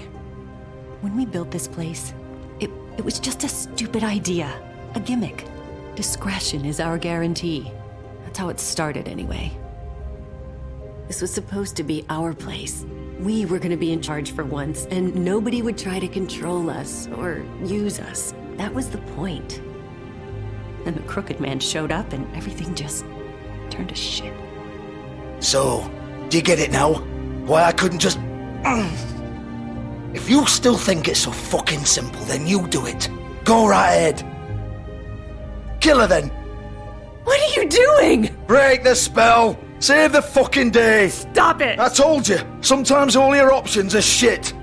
When we built this place, it was just a stupid idea. A gimmick. Discretion is our guarantee. That's how it started anyway. This was supposed to be our place. We were gonna be in charge for once, and nobody would try to control us or use us. That was the point. Then the Crooked Man showed up and everything just turned to shit. So, do you get it now? Why I couldn't just... If you still think it's so fucking simple, then you do it. Go right ahead. Kill her then. What are you doing? Break the spell. Save the fucking day. Stop it. I told you, sometimes all your options are shit.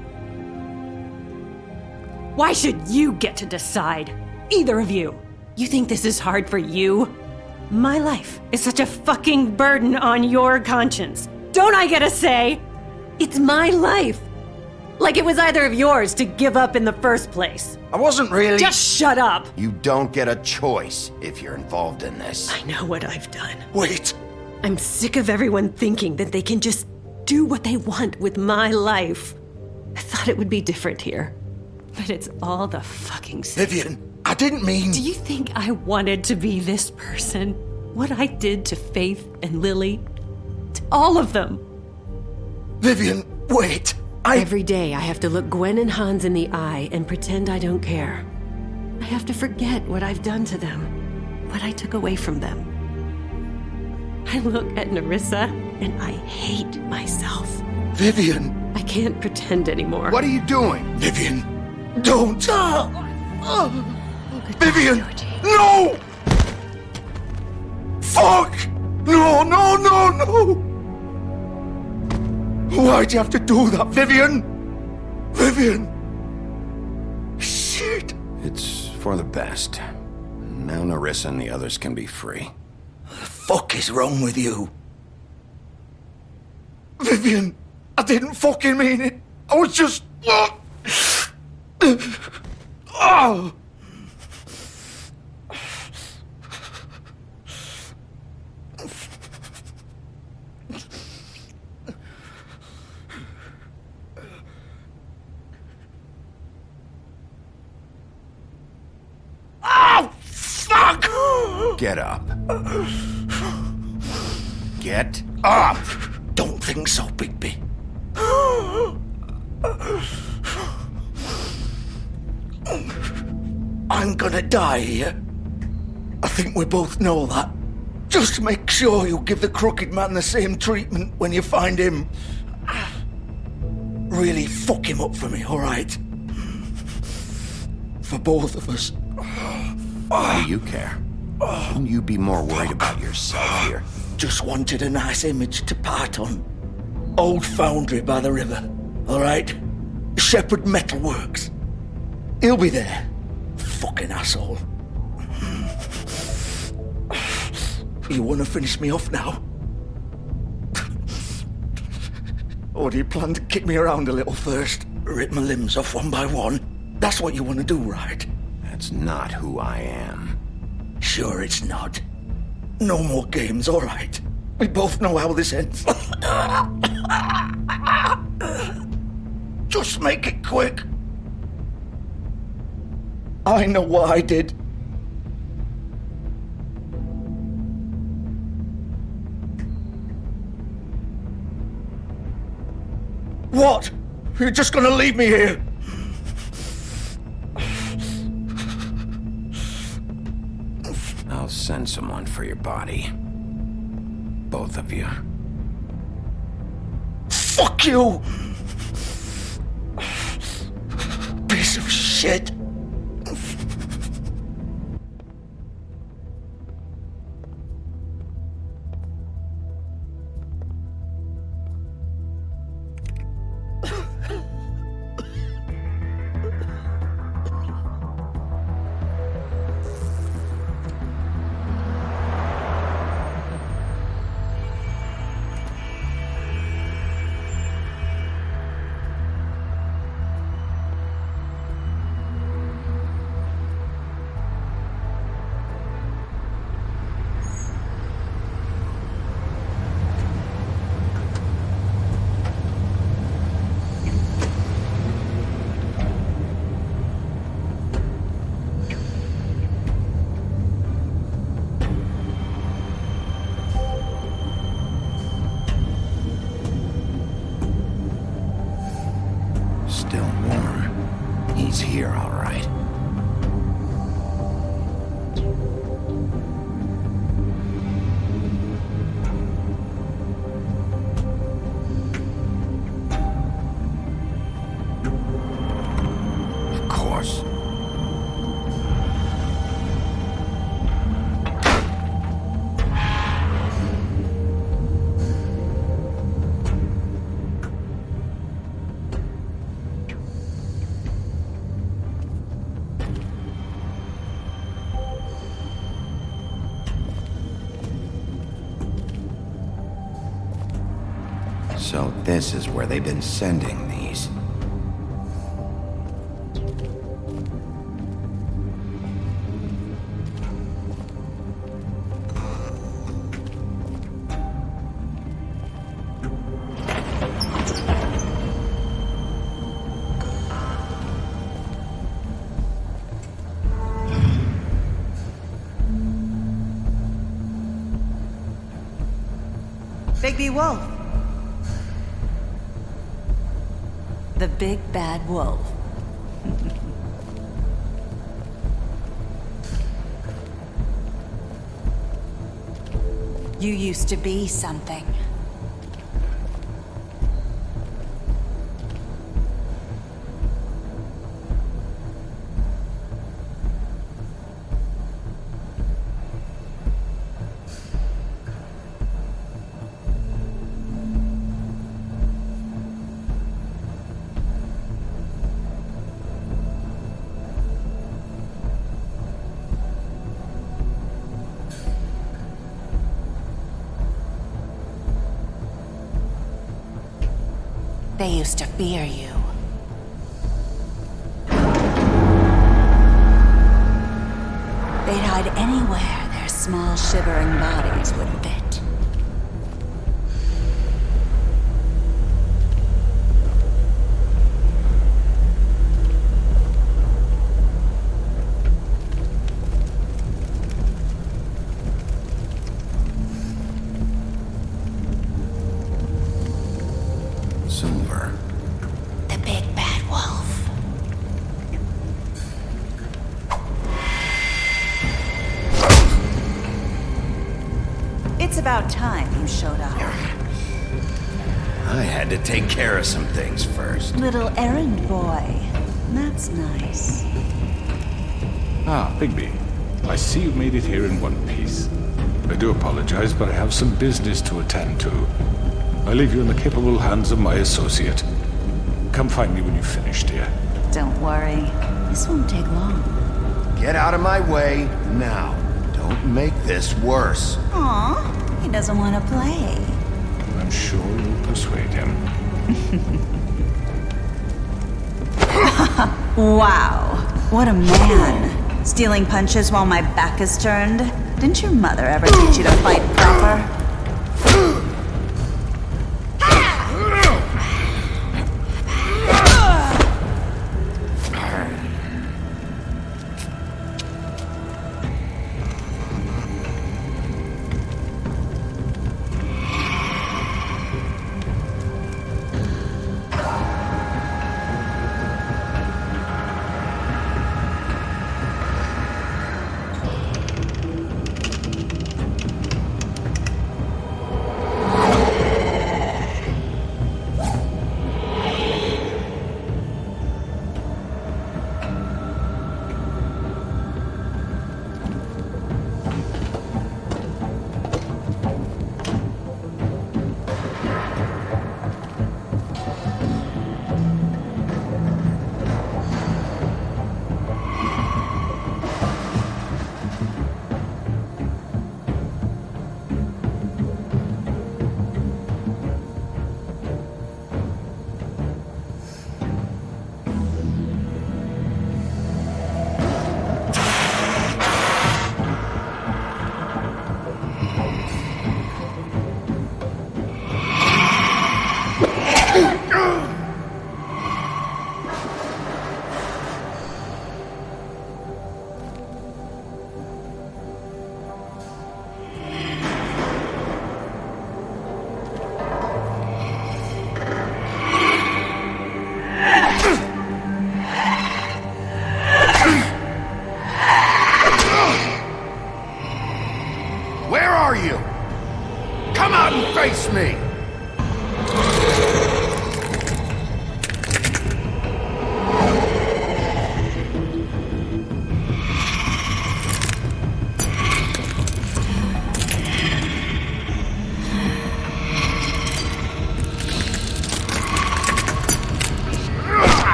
Why should you get to decide? Either of you. You think this is hard for you? My life is such a fucking burden on your conscience. Don't I get a say? It's my life. Like it was either of yours to give up in the first place. I wasn't really... Just shut up. You don't get a choice if you're involved in this. I know what I've done. Wait. I'm sick of everyone thinking that they can just do what they want with my life. I thought it would be different here. But it's all the fucking same. Vivian, I didn't mean... Do you think I wanted to be this person? What I did to Faith and Lily? To all of them? Vivian, wait. Every day I have to look Gwen and Hans in the eye and pretend I don't care. I have to forget what I've done to them, what I took away from them. I look at Nerissa and I hate myself. Vivian! I can't pretend anymore. What are you doing? Vivian, don't! Vivian, no! Fuck! No, no, no, no! Why'd you have to do that, Vivian? Vivian! Shit! It's for the best. Now Nerissa and the others can be free. What the fuck is wrong with you? Vivian, I didn't fucking mean it. I was just... Oh! Get up. Get up! Don't think so, Bigby. I'm gonna die here. I think we both know that. Just make sure you give the crooked man the same treatment when you find him. Really fuck him up for me, alright? For both of us. Why do you care? Shouldn't you be more worried about yourself here? Just wanted a nice image to part on. Old foundry by the river, alright? Shepherd Metalworks. He'll be there. Fucking asshole. You wanna finish me off now? Or do you plan to kick me around a little first? Rip my limbs off one by one? That's what you wanna do, right? That's not who I am. Sure it's not. No more games, all right. We both know how this ends. Just make it quick. I know what I did. What? You're just gonna leave me here? I'll send someone for your body. Both of you. Fuck you! Piece of shit. Still warm. He's here, all right. This is where they've been sending these. Bigby Wolf. The big bad wolf. You used to be something. They used to fear you. They'd hide anywhere their small, shivering bodies would fit. The big bad wolf. It's about time you showed up. I had to take care of some things first. Little errand boy. That's nice. Ah, Bigby. I see you made it here in one piece. I do apologize, but I have some business to attend to. I leave you in the capable hands of my associate. Come find me when you've finished, dear. Don't worry. This won't take long. Get out of my way now. Don't make this worse. Aw, he doesn't want to play. I'm sure you'll persuade him. Wow, what a man. Stealing punches while my back is turned? Didn't your mother ever teach you to fight proper?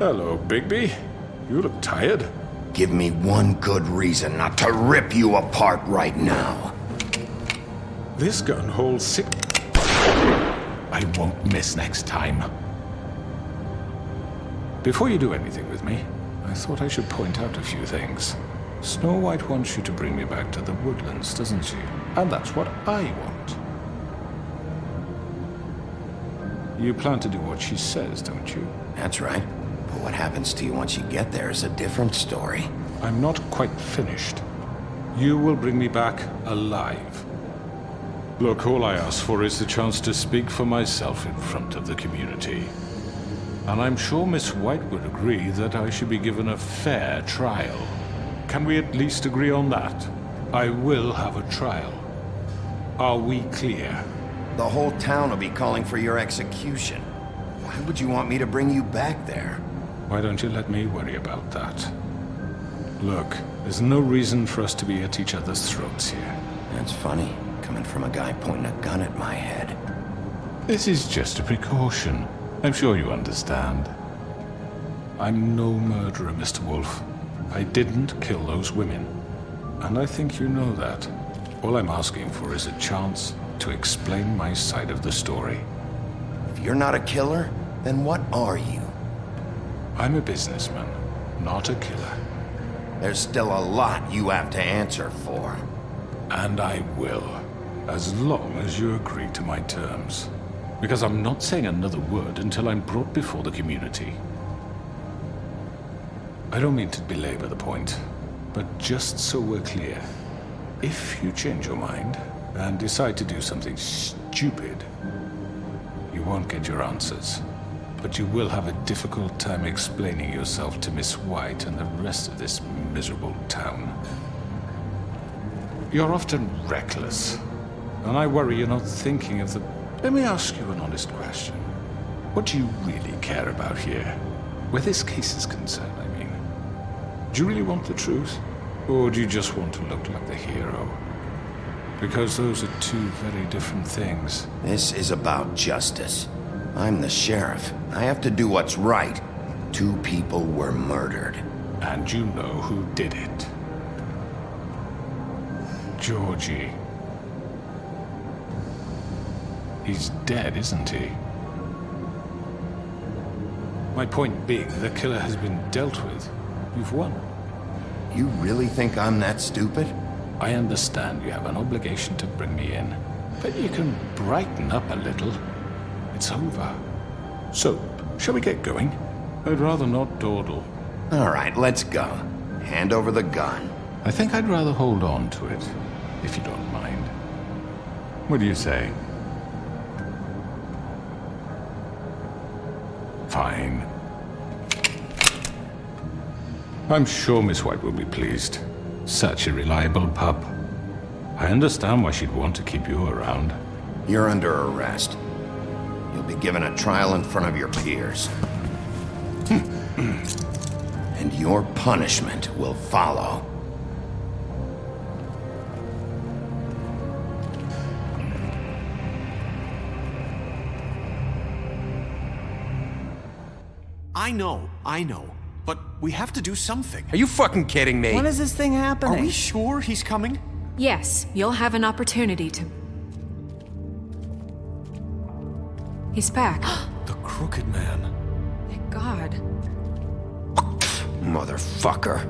Hello, Bigby. You look tired. Give me one good reason not to rip you apart right now. This gun holds 6... I won't miss next time. Before you do anything with me, I thought I should point out a few things. Snow White wants you to bring me back to the woodlands, doesn't she? And that's what I want. You plan to do what she says, don't you? That's right. But what happens to you once you get there is a different story. I'm not quite finished. You will bring me back alive. Look, all I ask for is the chance to speak for myself in front of the community. And I'm sure Miss White would agree that I should be given a fair trial. Can we at least agree on that? I will have a trial. Are we clear? The whole town will be calling for your execution. Why would you want me to bring you back there? Why don't you let me worry about that? Look, there's no reason for us to be at each other's throats here. That's funny, coming from a guy pointing a gun at my head. This is just a precaution. I'm sure you understand. I'm no murderer, Mr. Wolf. I didn't kill those women. And I think you know that. All I'm asking for is a chance to explain my side of the story. If you're not a killer, then what are you? I'm a businessman, not a killer. There's still a lot you have to answer for. And I will, as long as you agree to my terms. Because I'm not saying another word until I'm brought before the community. I don't mean to belabor the point, but just so we're clear, if you change your mind and decide to do something stupid, you won't get your answers. But you will have a difficult time explaining yourself to Miss White and the rest of this miserable town. You're often reckless, and I worry you're not thinking of the... Let me ask you an honest question. What do you really care about here? Where this case is concerned, I mean. Do you really want the truth? Or do you just want to look like the hero? Because those are two very different things. This is about justice. I'm the sheriff. I have to do what's right. 2 people were murdered. And you know who did it. Georgie. He's dead, isn't he? My point being, the killer has been dealt with. You've won. You really think I'm that stupid? I understand you have an obligation to bring me in, but you can brighten up a little. It's over. So, shall we get going? I'd rather not dawdle. All right, let's go. Hand over the gun. I think I'd rather hold on to it, if you don't mind. What do you say? Fine. I'm sure Miss White will be pleased. Such a reliable pup. I understand why she'd want to keep you around. You're under arrest. You'll be given a trial in front of your peers. And your punishment will follow. I know. But we have to do something. Are you fucking kidding me? When is this thing happening? Are we sure he's coming? Yes, you'll have an opportunity to... He's back. The Crooked Man. Thank God. Motherfucker.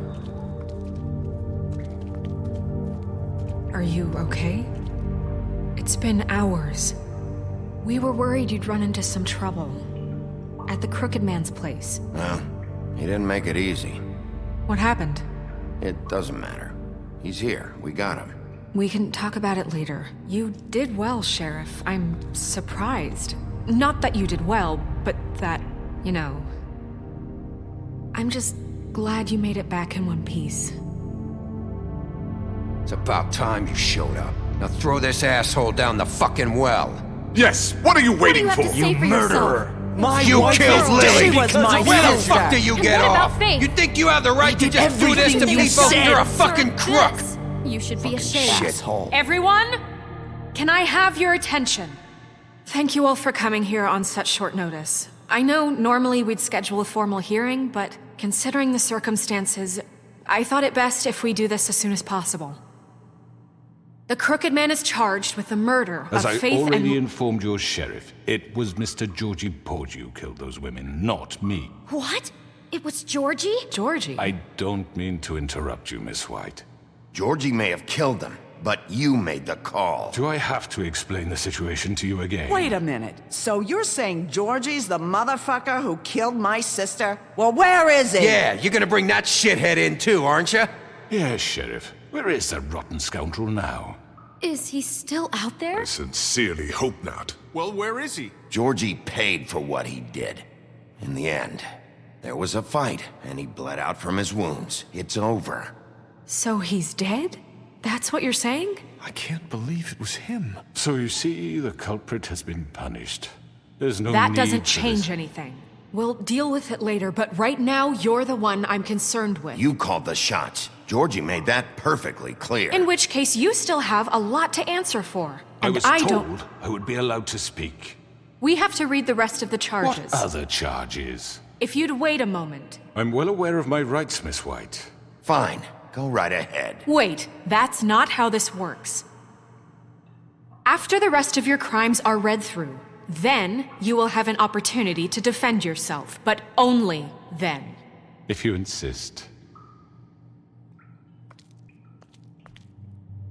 Are you okay? It's been hours. We were worried you'd run into some trouble. At the Crooked Man's place. Well, he didn't make it easy. What happened? It doesn't matter. He's here. We got him. We can talk about it later. You did well, Sheriff. I'm surprised. Not that you did well, but that, you know... I'm just glad you made it back in one piece. It's about time you showed up. Now throw this asshole down the fucking well. Yes, what are you waiting for? You murderer! You killed Lily! Where the fuck do you get What about off? Faith? You think you have the right to just do this to people? You're a fucking crook! You should be ashamed. Shithole. Everyone, can I have your attention? Thank you all for coming here on such short notice. I know normally we'd schedule a formal hearing, but considering the circumstances, I thought it best if we do this as soon as possible. The Crooked Man is charged with the murder As of I Faith already and... informed your sheriff, it was Mr. Georgie Porgy who killed those women, not me. What? It was Georgie? Georgie? I don't mean to interrupt you, Miss White. Georgie may have killed them, but you made the call. Do I have to explain the situation to you again? Wait a minute. So you're saying Georgie's the motherfucker who killed my sister? Well, where is he? Yeah, you're gonna bring that shithead in too, aren't you? Yes, Sheriff. Where is that rotten scoundrel now? Is he still out there? I sincerely hope not. Well, where is he? Georgie paid for what he did. In the end, there was a fight, and he bled out from his wounds. It's over. So he's dead? That's what you're saying? I can't believe it was him. So you see, the culprit has been punished. There's no That need doesn't for change this. anything. We'll deal with it later, but right now, you're the one I'm concerned with. You called the shots. Georgie made that perfectly clear. In which case, you still have a lot to answer for. I And was I told don't... I would be allowed to speak. We have to read the rest of the charges. What other charges? If you'd wait a moment. I'm well aware of my rights, Miss White. Fine. Go right ahead. Wait, that's not how this works. After the rest of your crimes are read through, then you will have an opportunity to defend yourself, but only then. If you insist.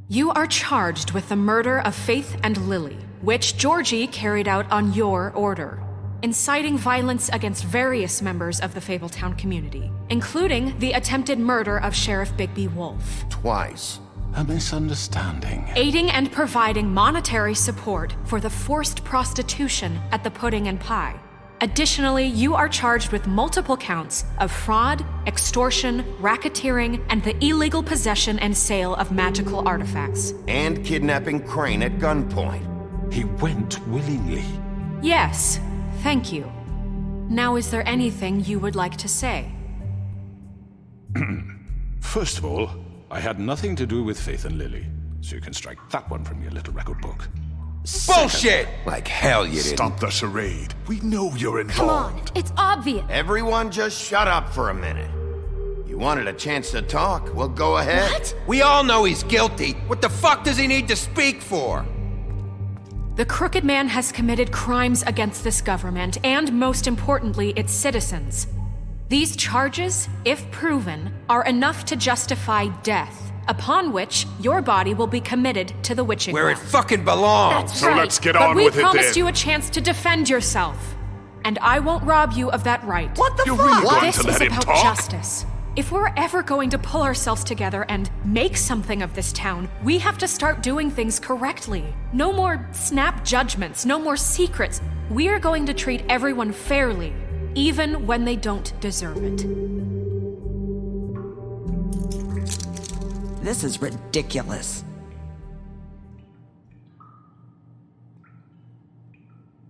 You are charged with the murder of Faith and Lily, which Georgie carried out on your order, inciting violence against various members of the Fabletown community, including the attempted murder of Sheriff Bigby Wolf. Twice. A misunderstanding. Aiding and providing monetary support for the forced prostitution at the Pudding and Pie. Additionally, you are charged with multiple counts of fraud, extortion, racketeering, and the illegal possession and sale of magical artifacts. And kidnapping Crane at gunpoint. He went willingly. Yes, thank you. Now, is there anything you would like to say? First of all, I had nothing to do with Faith and Lily, so you can strike that one from your little record book. Bullshit! Like hell you didn't. Stop the charade. We know you're Come involved. on, it's obvious. Everyone just shut up for a minute. You wanted a chance to talk? Well, go ahead. What? We all know he's guilty. What the fuck does he need to speak for? The Crooked Man has committed crimes against this government and, most importantly, its citizens. These charges, if proven, are enough to justify death, upon which your body will be committed to the witching Where it well. fucking belongs. That's So right. let's get but on we with it promised then. you a chance to defend yourself, and I won't rob you of that right. What the You're fuck? really going This to is let him about talk? justice. If we're ever going to pull ourselves together and make something of this town, we have to start doing things correctly. No more snap judgments, no more secrets. We are going to treat everyone fairly, even when they don't deserve it. This is ridiculous.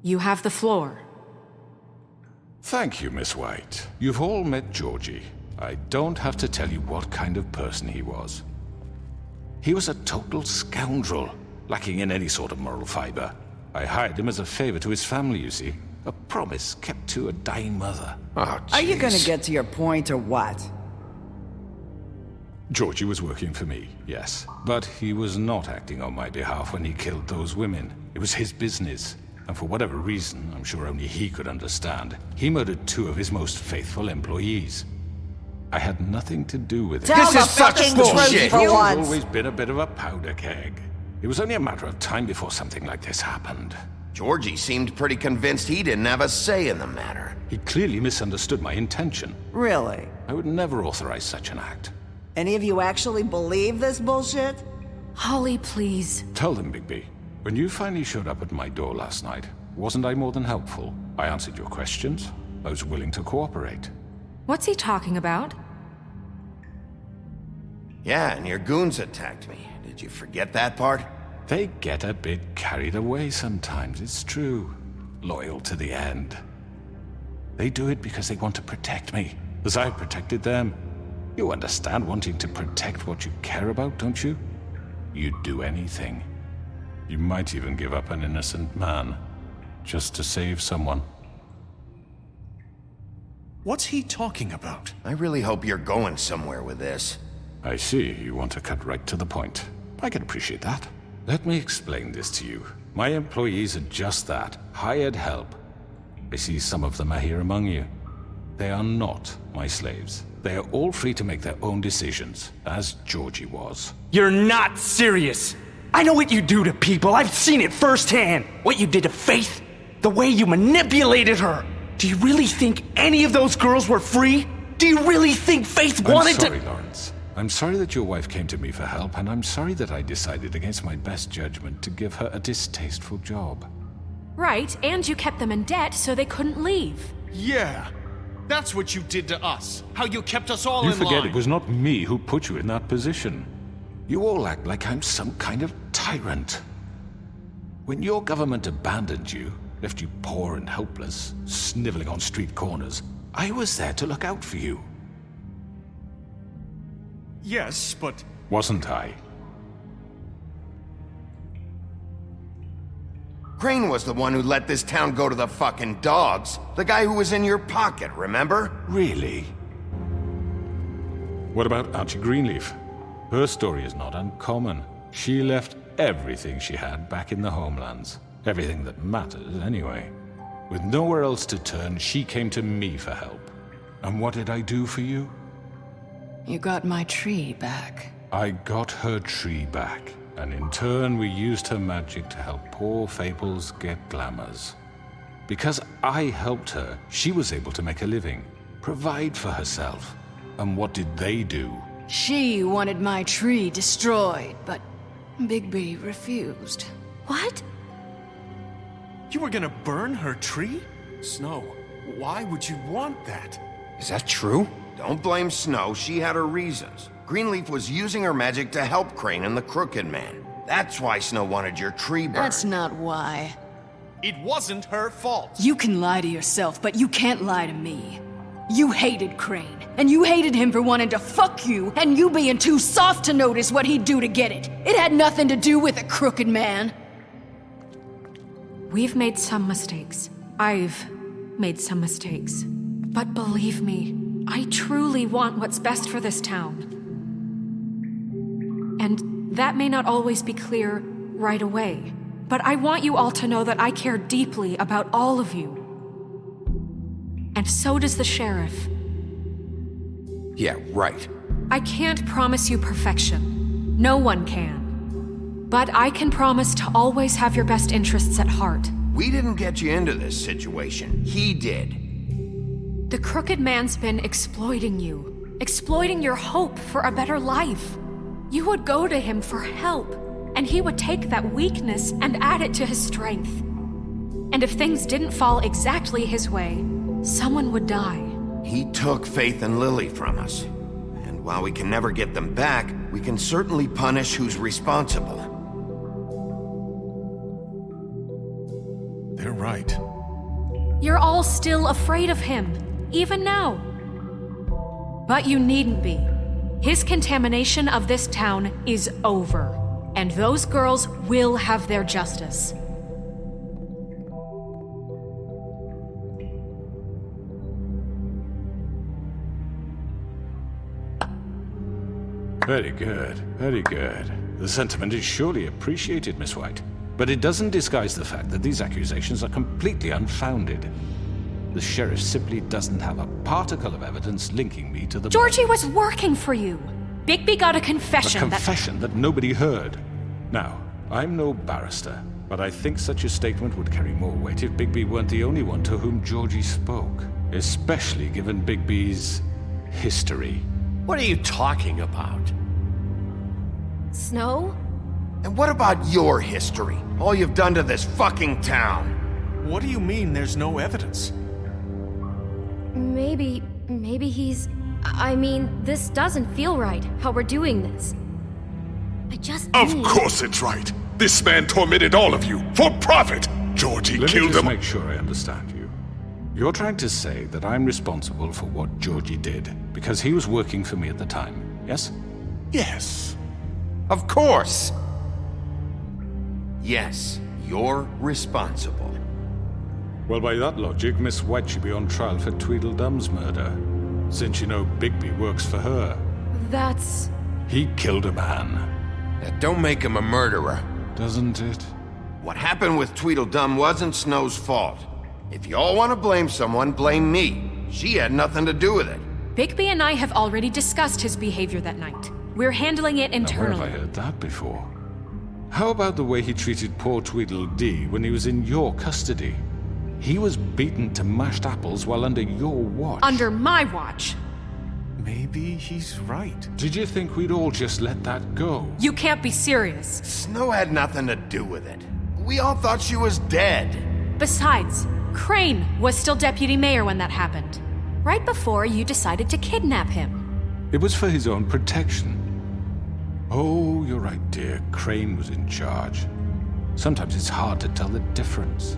You have the floor. Thank you, Miss White. You've all met Georgie. I don't have to tell you what kind of person he was. He was a total scoundrel, lacking in any sort of moral fiber. I hired him as a favor to his family, you see. A promise kept to a dying mother. Oh, Are you gonna jeez. get to your point or what? Georgie was working for me, yes. But he was not acting on my behalf when he killed those women. It was his business. And for whatever reason, I'm sure only he could understand, he murdered 2 of his most faithful employees. I had nothing to do with it. Tell This the is such fucking bullshit. truth for He's once. always been a bit of a powder keg. It was only a matter of time before something like this happened. Georgie seemed pretty convinced he didn't have a say in the matter. He clearly misunderstood my intention. Really? I would never authorize such an act. Any of you actually believe this bullshit? Holly, please. Tell them, Bigby. When you finally showed up at my door last night, wasn't I more than helpful? I answered your questions. I was willing to cooperate. What's he talking about? Yeah, and your goons attacked me. Did you forget that part? They get a bit carried away sometimes, it's true. Loyal to the end. They do it because they want to protect me, as I protected them. You understand wanting to protect what you care about, don't you? You'd do anything. You might even give up an innocent man, just to save someone. What's he talking about? I really hope you're going somewhere with this. I see you want to cut right to the point. I can appreciate that. Let me explain this to you. My employees are just that, hired help. I see some of them are here among you. They are not my slaves. They are all free to make their own decisions, as Georgie was. You're not serious! I know what you do to people, I've seen it firsthand! What you did to Faith, the way you manipulated her! Do you really think any of those girls were free? Do you really think Faith wanted to— I'm sorry, Lawrence. I'm sorry that your wife came to me for help, and I'm sorry that I decided against my best judgment to give her a distasteful job. Right, and you kept them in debt so they couldn't leave. Yeah, that's what you did to us. How you kept us all in line. You forget it was not me who put you in that position. You all act like I'm some kind of tyrant. When your government abandoned you, left you poor and helpless, sniveling on street corners, I was there to look out for you. Yes, but... Wasn't I? Crane was the one who let this town go to the fucking dogs. The guy who was in your pocket, remember? Really? What about Archie Greenleaf? Her story is not uncommon. She left everything she had back in the homelands. Everything that matters, anyway. With nowhere else to turn, she came to me for help. And what did I do for you? You got my tree back. I got her tree back, and in turn we used her magic to help poor Fables get glamours. Because I helped her, she was able to make a living, provide for herself. And what did they do? She wanted my tree destroyed, but Bigby refused. What? You were gonna burn her tree? Snow, why would you want that? Is that true? Don't blame Snow, she had her reasons. Greenleaf was using her magic to help Crane and the Crooked Man. That's why Snow wanted your tree burned. That's not why. It wasn't her fault. You can lie to yourself, but you can't lie to me. You hated Crane, and you hated him for wanting to fuck you, and you being too soft to notice what he'd do to get it. It had nothing to do with the Crooked Man. We've made some mistakes. I've made some mistakes. But believe me, I truly want what's best for this town. And that may not always be clear right away, but I want you all to know that I care deeply about all of you. And so does the sheriff. Yeah, right. I can't promise you perfection. No one can. But I can promise to always have your best interests at heart. We didn't get you into this situation. He did. The Crooked Man's been exploiting you. Exploiting your hope for a better life. You would go to him for help, and he would take that weakness and add it to his strength. And if things didn't fall exactly his way, someone would die. He took Faith and Lily from us. And while we can never get them back, we can certainly punish who's responsible. They're right. You're all still afraid of him, even now. But you needn't be. His contamination of this town is over, and those girls will have their justice. Very good, very good. The sentiment is surely appreciated, Miss White. But it doesn't disguise the fact that these accusations are completely unfounded. The sheriff simply doesn't have a particle of evidence linking me to the... Georgie was working for you. Bigby got a confession A confession that nobody heard. Now, I'm no barrister, but I think such a statement would carry more weight if Bigby weren't the only one to whom Georgie spoke. Especially given Bigby's history. What are you talking about? Snow? And what about your history? All you've done to this fucking town? What do you mean there's no evidence? Maybe he's... I mean, this doesn't feel right, how we're doing this. I just Of need... course it's right. This man tormented all of you, for profit! Georgie killed him... Let me just make sure I understand you. You're trying to say that I'm responsible for what Georgie did, because he was working for me at the time, yes? Yes. Of course! Yes, you're responsible. Well, by that logic, Miss White should be on trial for Tweedledum's murder, since you know Bigby works for her. That's... He killed a man. That don't make him a murderer. Doesn't it? What happened with Tweedledum wasn't Snow's fault. If you all want to blame someone, blame me. She had nothing to do with it. Bigby and I have already discussed his behavior that night. We're handling it internally. Now, where have I heard that before? How about the way he treated poor Tweedledee when he was in your custody? He was beaten to mashed apples while under your watch. Under my watch. Maybe he's right. Did you think we'd all just let that go? You can't be serious. Snow had nothing to do with it. We all thought she was dead. Besides, Crane was still deputy mayor when that happened. Right before you decided to kidnap him. It was for his own protection. Oh, you're right, dear. Crane was in charge. Sometimes it's hard to tell the difference.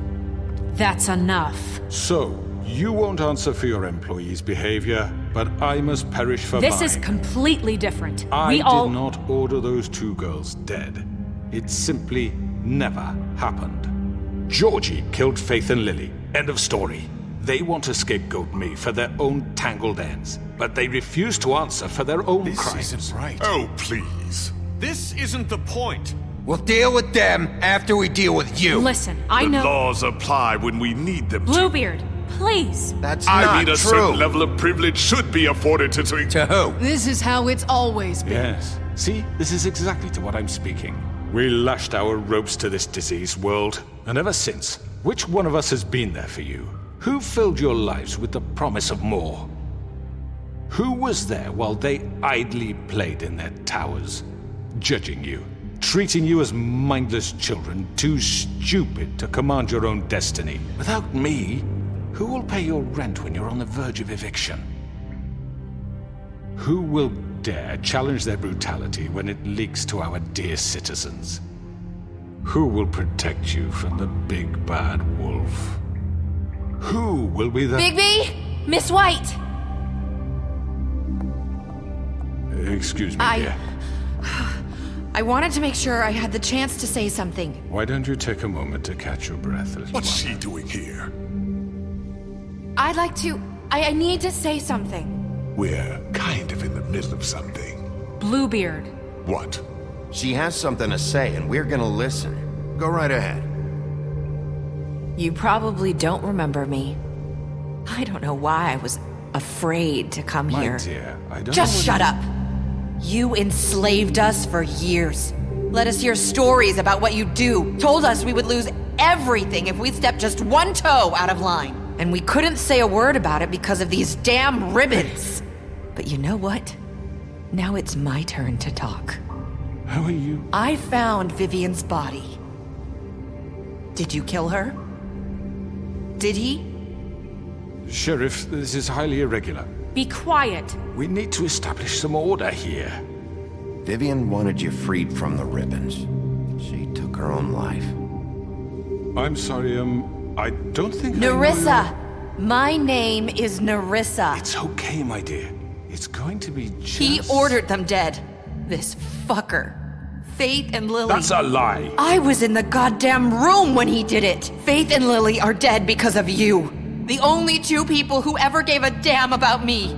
That's enough. So, you won't answer for your employees' behavior, but I must perish for mine. This is completely different. I did not order those two girls dead. It simply never happened. Georgie killed Faith and Lily. End of story. They want to scapegoat me for their own tangled ends, but they refuse to answer for their own crimes. This isn't right. Oh, please. This isn't the point. We'll deal with them after we deal with you. Listen, I know... The laws apply when we need them Bluebeard, please. That's I not mean, a true. certain level of privilege should be afforded to... To who? This is how it's always been. Yes. See, this is exactly to what I'm speaking. We lashed our ropes to this diseased world, and ever since, which one of us has been there for you? Who filled your lives with the promise of more? Who was there while they idly played in their towers, judging you, treating you as mindless children, too stupid to command your own destiny? Without me, who will pay your rent when you're on the verge of eviction? Who will dare challenge their brutality when it leaks to our dear citizens? Who will protect you from the big bad wolf? Who will be the... Bigby! Miss White! Excuse me, dear. I wanted to make sure I had the chance to say something. Why don't you take a moment to catch your breath? What's she doing here? I'd like to... I need to say something. We're kind of in the middle of something. Bluebeard. What? She has something to say, and we're gonna listen. Go right ahead. You probably don't remember me. I don't know why I was afraid to come My here. dear, I don't Just know shut up! You enslaved us for years. Let us hear stories about what you do. Told us we would lose everything if we stepped just one toe out of line. And we couldn't say a word about it because of these damn ribbons. But you know what? Now it's my turn to talk. How are you? I found Vivian's body. Did you kill her? Did he? Sheriff, this is highly irregular. Be quiet. We need to establish some order here. Vivian wanted you freed from the ribbons. She took her own life. I'm sorry, I don't think Nerissa! My name is Nerissa. It's okay, my dear. It's going to be just... He ordered them dead. This fucker. Faith and Lily. That's a lie. I was in the goddamn room when he did it. Faith and Lily are dead because of you. The only two people who ever gave a damn about me.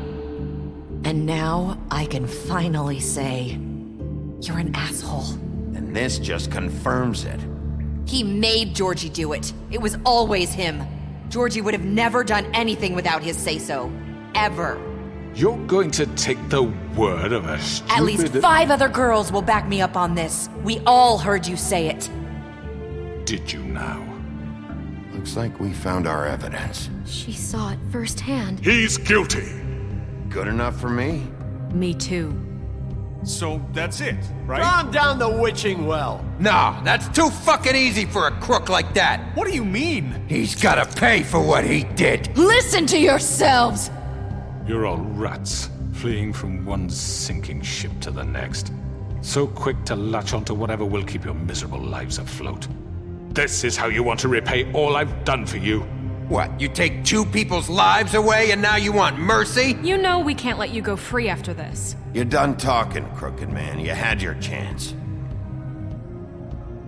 And now I can finally say, you're an asshole. And this just confirms it. He made Georgie do it. It was always him. Georgie would have never done anything without his say-so. Ever. You're going to take the word of a stupid... At least 5 other girls will back me up on this. We all heard you say it. Did you now? Looks like we found our evidence. She saw it firsthand. He's guilty. Good enough for me? Me too. So that's it, right? Calm down the witching well. No, that's too fucking easy for a crook like that. What do you mean? He's gotta pay for what he did. Listen to yourselves! You're all rats, fleeing from one sinking ship to the next. So quick to latch onto whatever will keep your miserable lives afloat. This is how you want to repay all I've done for you? What, you take 2 people's lives away and now you want mercy? You know we can't let you go free after this. You're done talking, Crooked Man. You had your chance.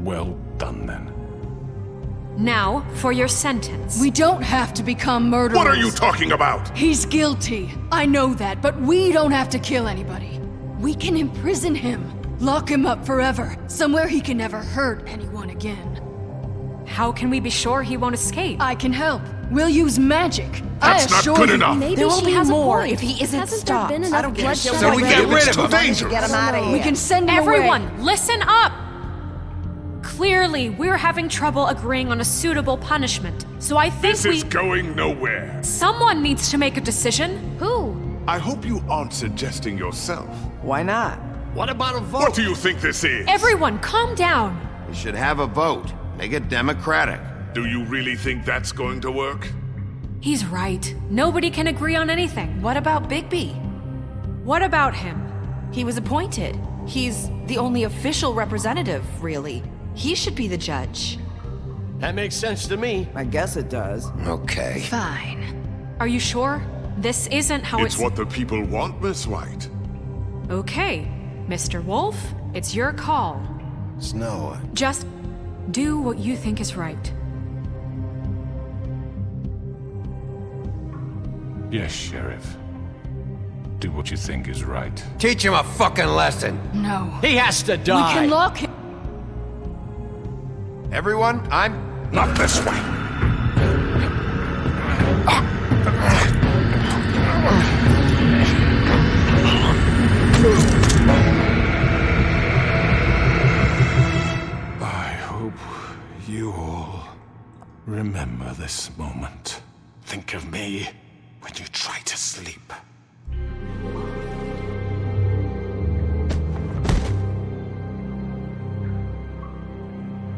Well done, then. Now, for your sentence. We don't have to become murderers. What are you talking about? He's guilty. I know that, but we don't have to kill anybody. We can imprison him. Lock him up forever. Somewhere he can never hurt anyone again. How can we be sure he won't escape? I can help. We'll use magic. That's not good enough. Maybe there will be more if he isn't stopped. I don't get So we get rid of him. Dangerous. Get him out of here. We can send him Everyone, away. listen up! Clearly, we're having trouble agreeing on a suitable punishment. So I think This is going nowhere. Someone needs to make a decision. Who? I hope you aren't suggesting yourself. Why not? What about a vote? What do you think this is? Everyone, calm down. We should have a vote. Make it democratic. Do you really think that's going to work? He's right. Nobody can agree on anything. What about Bigby? What about him? He was appointed. He's the only official representative, really. He should be the judge. That makes sense to me. I guess it does. Okay. Fine. Are you sure? This isn't how It's what the people want, Miss White. Okay, Mr. Wolf, it's your call. Snow. Just do what you think is right. Yes, Sheriff. Do what you think is right. Teach him a fucking lesson. No. He has to die. We can lock him. Everyone, I'm... Not this way. I hope you all remember this moment. Think of me when you try to sleep.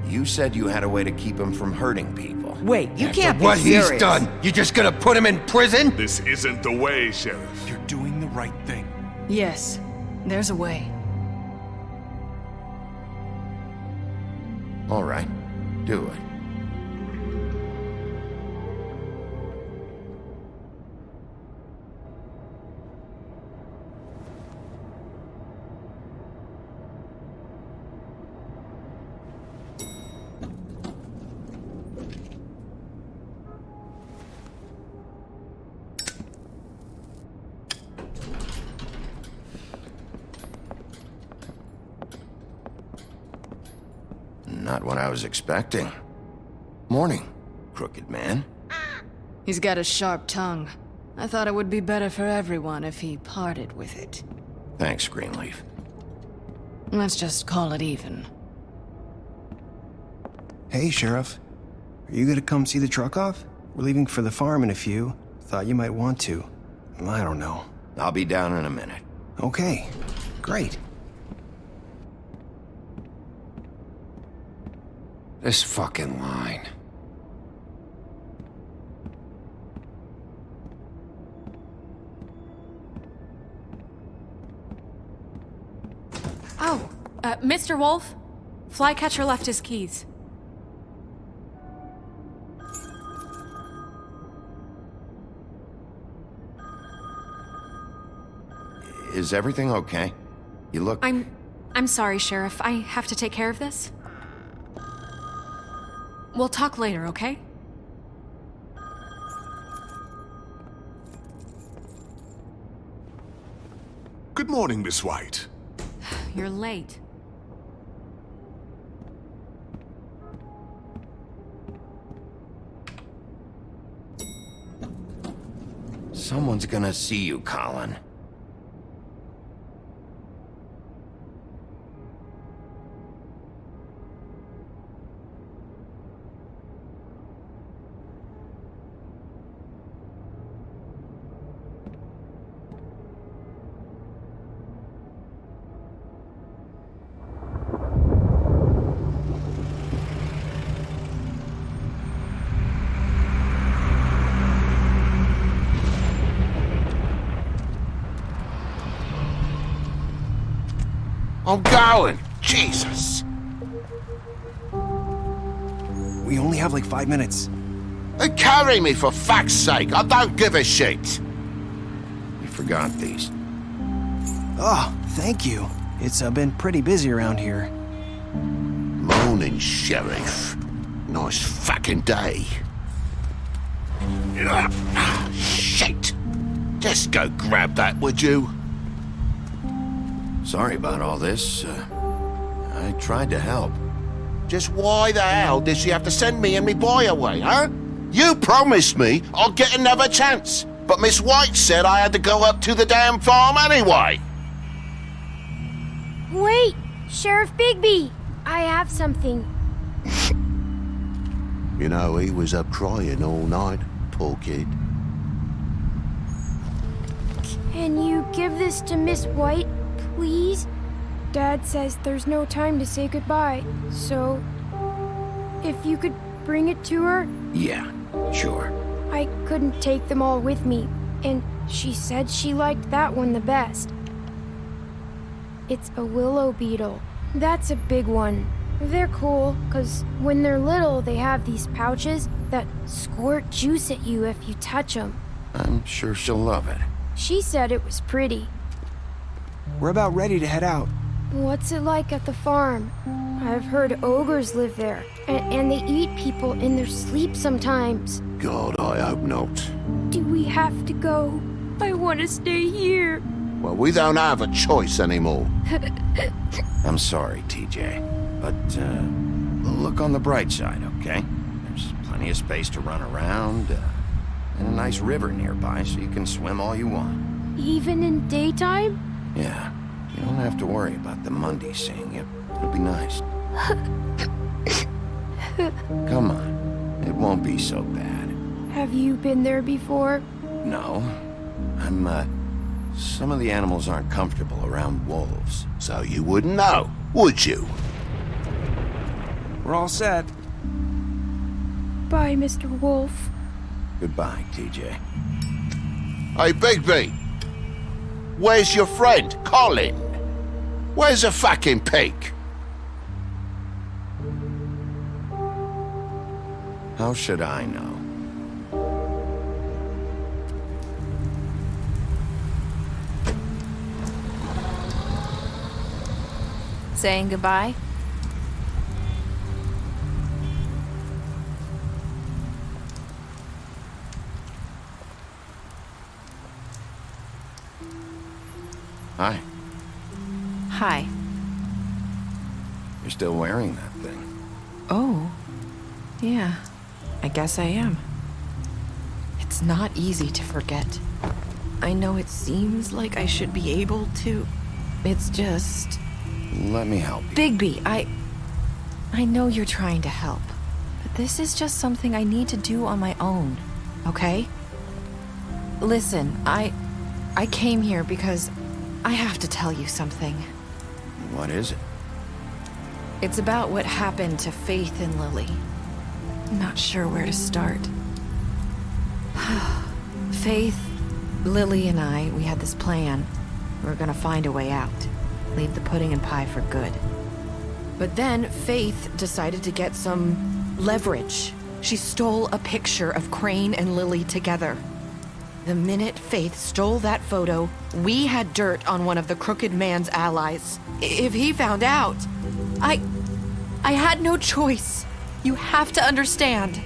You said you had a way to keep him from hurting people. Wait, you After can't be What serious. he's done, you just gonna put him in prison? This isn't the way, Sheriff. You're doing the right thing. Yes, there's a way. All right. Do it. Not what I was expecting. Morning, crooked man. He's got a sharp tongue. I thought it would be better for everyone if he parted with it. Thanks, Greenleaf. Let's just call it even. Hey, Sheriff. Are you gonna come see the truck off? We're leaving for the farm in a few. Thought you might want to. I don't know. I'll be down in a minute. Okay, great. This fucking line. Oh, Mr. Wolf, Flycatcher left his keys. Is everything okay? You look... I'm sorry, Sheriff. I have to take care of this. We'll talk later, okay? Good morning, Miss White. You're late. Someone's gonna see you, Colin. I'm going! Jesus! We only have like 5 minutes. Carry me, for fuck's sake! I don't give a shit! You forgot these. Oh, thank you. It's been pretty busy around here. Morning, Sheriff. Nice fucking day. Shit! Just go grab that, would you? Sorry about all this. I tried to help. Just why the hell did she have to send me and me boy away, huh? You promised me I'll get another chance, but Miss White said I had to go up to the damn farm anyway. Wait, Sheriff Bigby, I have something. You know, he was up crying all night, poor kid. Can you give this to Miss White, please? Dad says there's no time to say goodbye, so if you could bring it to her? Yeah, sure. I couldn't take them all with me, and she said she liked that one the best. It's a willow beetle. That's a big one. They're cool, 'cause when they're little, they have these pouches that squirt juice at you if you touch them. I'm sure she'll love it. She said it was pretty. We're about ready to head out. What's it like at the farm? I've heard ogres live there, and they eat people in their sleep sometimes. God, I hope not. Do we have to go? I want to stay here. Well, we don't have a choice anymore. I'm sorry, TJ. But, look on the bright side, okay? There's plenty of space to run around, and a nice river nearby so you can swim all you want. Even in daytime? Yeah, you don't have to worry about the Mundy seeing you. It'll be nice. Come on, it won't be so bad. Have you been there before? No, some of the animals aren't comfortable around wolves. So you wouldn't know, would you? We're all set. Bye, Mr. Wolf. Goodbye, TJ. Hey, Bigby! Where's your friend, Colin? Where's the fucking pig? How should I know? Saying goodbye? Hi. Hi. You're still wearing that thing. Oh. Yeah. I guess I am. It's not easy to forget. I know it seems like I should be able to. It's just... Let me help you. Bigby, I know you're trying to help, but this is just something I need to do on my own, okay? Listen, I came here because I have to tell you something. What is it? It's about what happened to Faith and Lily. I'm not sure where to start. Faith, Lily, and I, we had this plan. We were gonna find a way out. Leave the pudding and pie for good. But then Faith decided to get some leverage. She stole a picture of Crane and Lily together. The minute Faith stole that photo, we had dirt on one of the Crooked Man's allies. If he found out, I had no choice. You have to understand.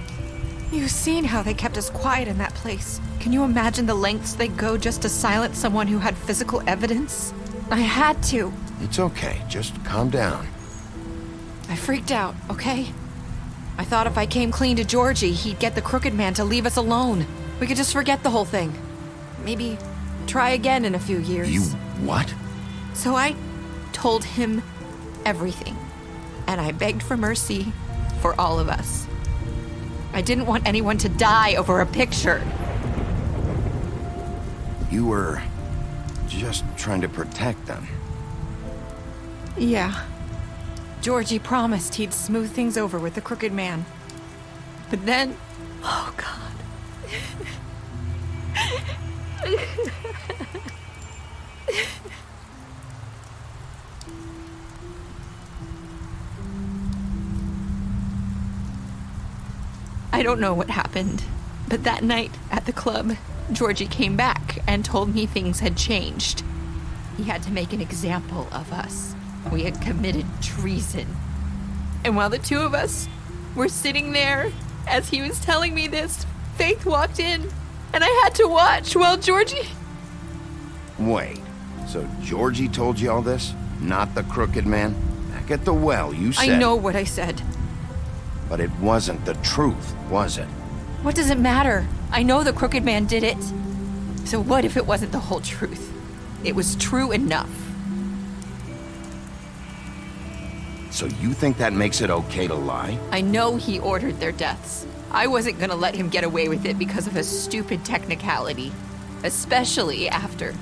You've seen how they kept us quiet in that place. Can you imagine the lengths they go just to silence someone who had physical evidence? I had to. It's okay, just calm down. I freaked out, okay? I thought if I came clean to Georgie, he'd get the Crooked Man to leave us alone. We could just forget the whole thing. Maybe try again in a few years. You what? So I told him everything. And I begged for mercy for all of us. I didn't want anyone to die over a picture. You were just trying to protect them. Yeah. Georgie promised he'd smooth things over with the Crooked Man. But then... Oh, God. I don't know what happened, but that night at the club, Georgie came back and told me things had changed. He had to make an example of us. We had committed treason. And while the two of us were sitting there as he was telling me this. Faith walked in, and I had to watch while Georgie... Wait, so Georgie told you all this? Not the Crooked Man? Back at the well, you said... I know what I said. But it wasn't the truth, was it? What does it matter? I know the Crooked Man did it. So what if it wasn't the whole truth? It was true enough. So you think that makes it okay to lie? I know he ordered their deaths. I wasn't gonna let him get away with it because of a stupid technicality. Especially after...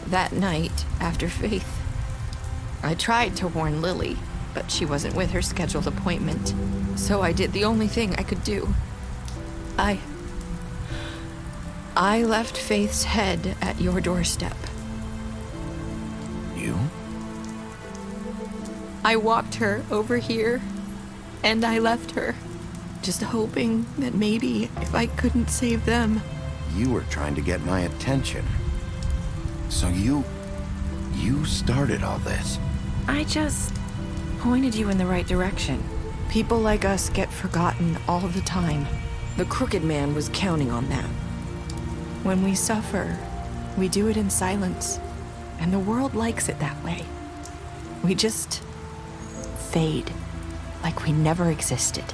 that night, after Faith. I tried to warn Lily, but she wasn't with her scheduled appointment. So I did the only thing I could do. I left Faith's head at your doorstep. You? I walked her over here, and I left her, just hoping that maybe if I couldn't save them... You were trying to get my attention. So you started all this. I just pointed you in the right direction. People like us get forgotten all the time. The Crooked Man was counting on that. When we suffer, we do it in silence, and the world likes it that way. We just fade, like we never existed.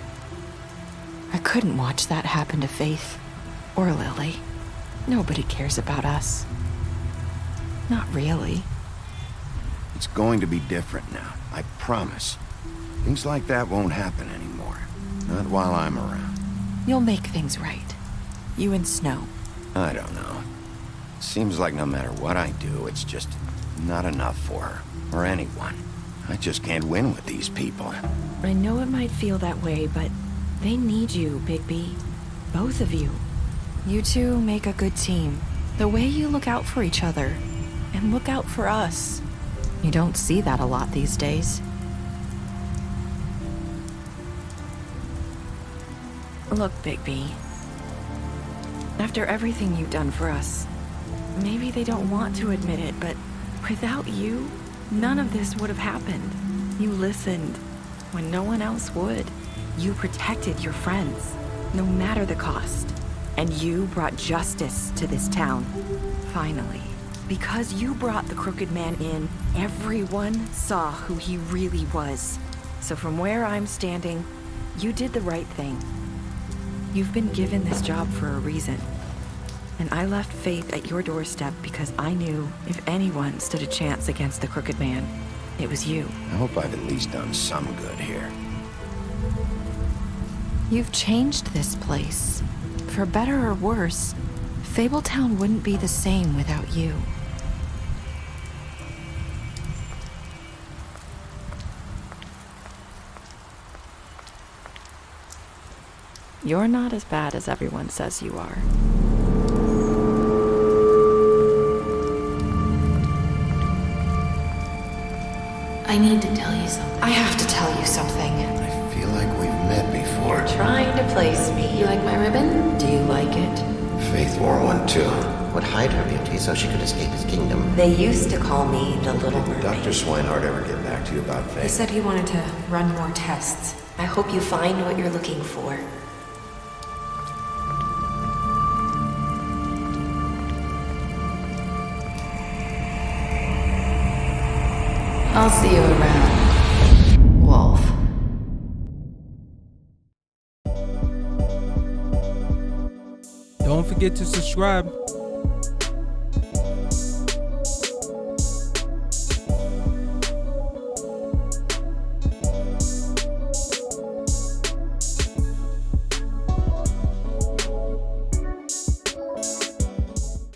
I couldn't watch that happen to Faith, or Lily. Nobody cares about us. Not really. It's going to be different now, I promise. Things like that won't happen anymore. Not while I'm around. You'll make things right. You and Snow. I don't know. Seems like no matter what I do, it's just not enough for her, or anyone. I just can't win with these people. I know it might feel that way, but they need you, Bigby. Both of you. You two make a good team. The way you look out for each other, and look out for us. You don't see that a lot these days. Look, Bigby. After everything you've done for us, maybe they don't want to admit it, but without you, none of this would have happened. You listened when no one else would. You protected your friends, no matter the cost. And you brought justice to this town. Finally. Because you brought the Crooked Man in, everyone saw who he really was. So from where I'm standing, you did the right thing. You've been given this job for a reason. And I left Faith at your doorstep because I knew if anyone stood a chance against the Crooked Man, it was you. I hope I've at least done some good here. You've changed this place. For better or worse, Fabletown wouldn't be the same without you. You're not as bad as everyone says you are. I need to tell you something. I have to tell you something. I feel like we've met before. You're trying to place me. You like my ribbon? Do you like it? Faith wore one too. Would hide her beauty so she could escape his kingdom. They used to call me the Little Mermaid. Dr. Swinehart ever get back to you about Faith? He said he wanted to run more tests. I hope you find what you're looking for. I'll see you around, Wolf. Don't forget to subscribe.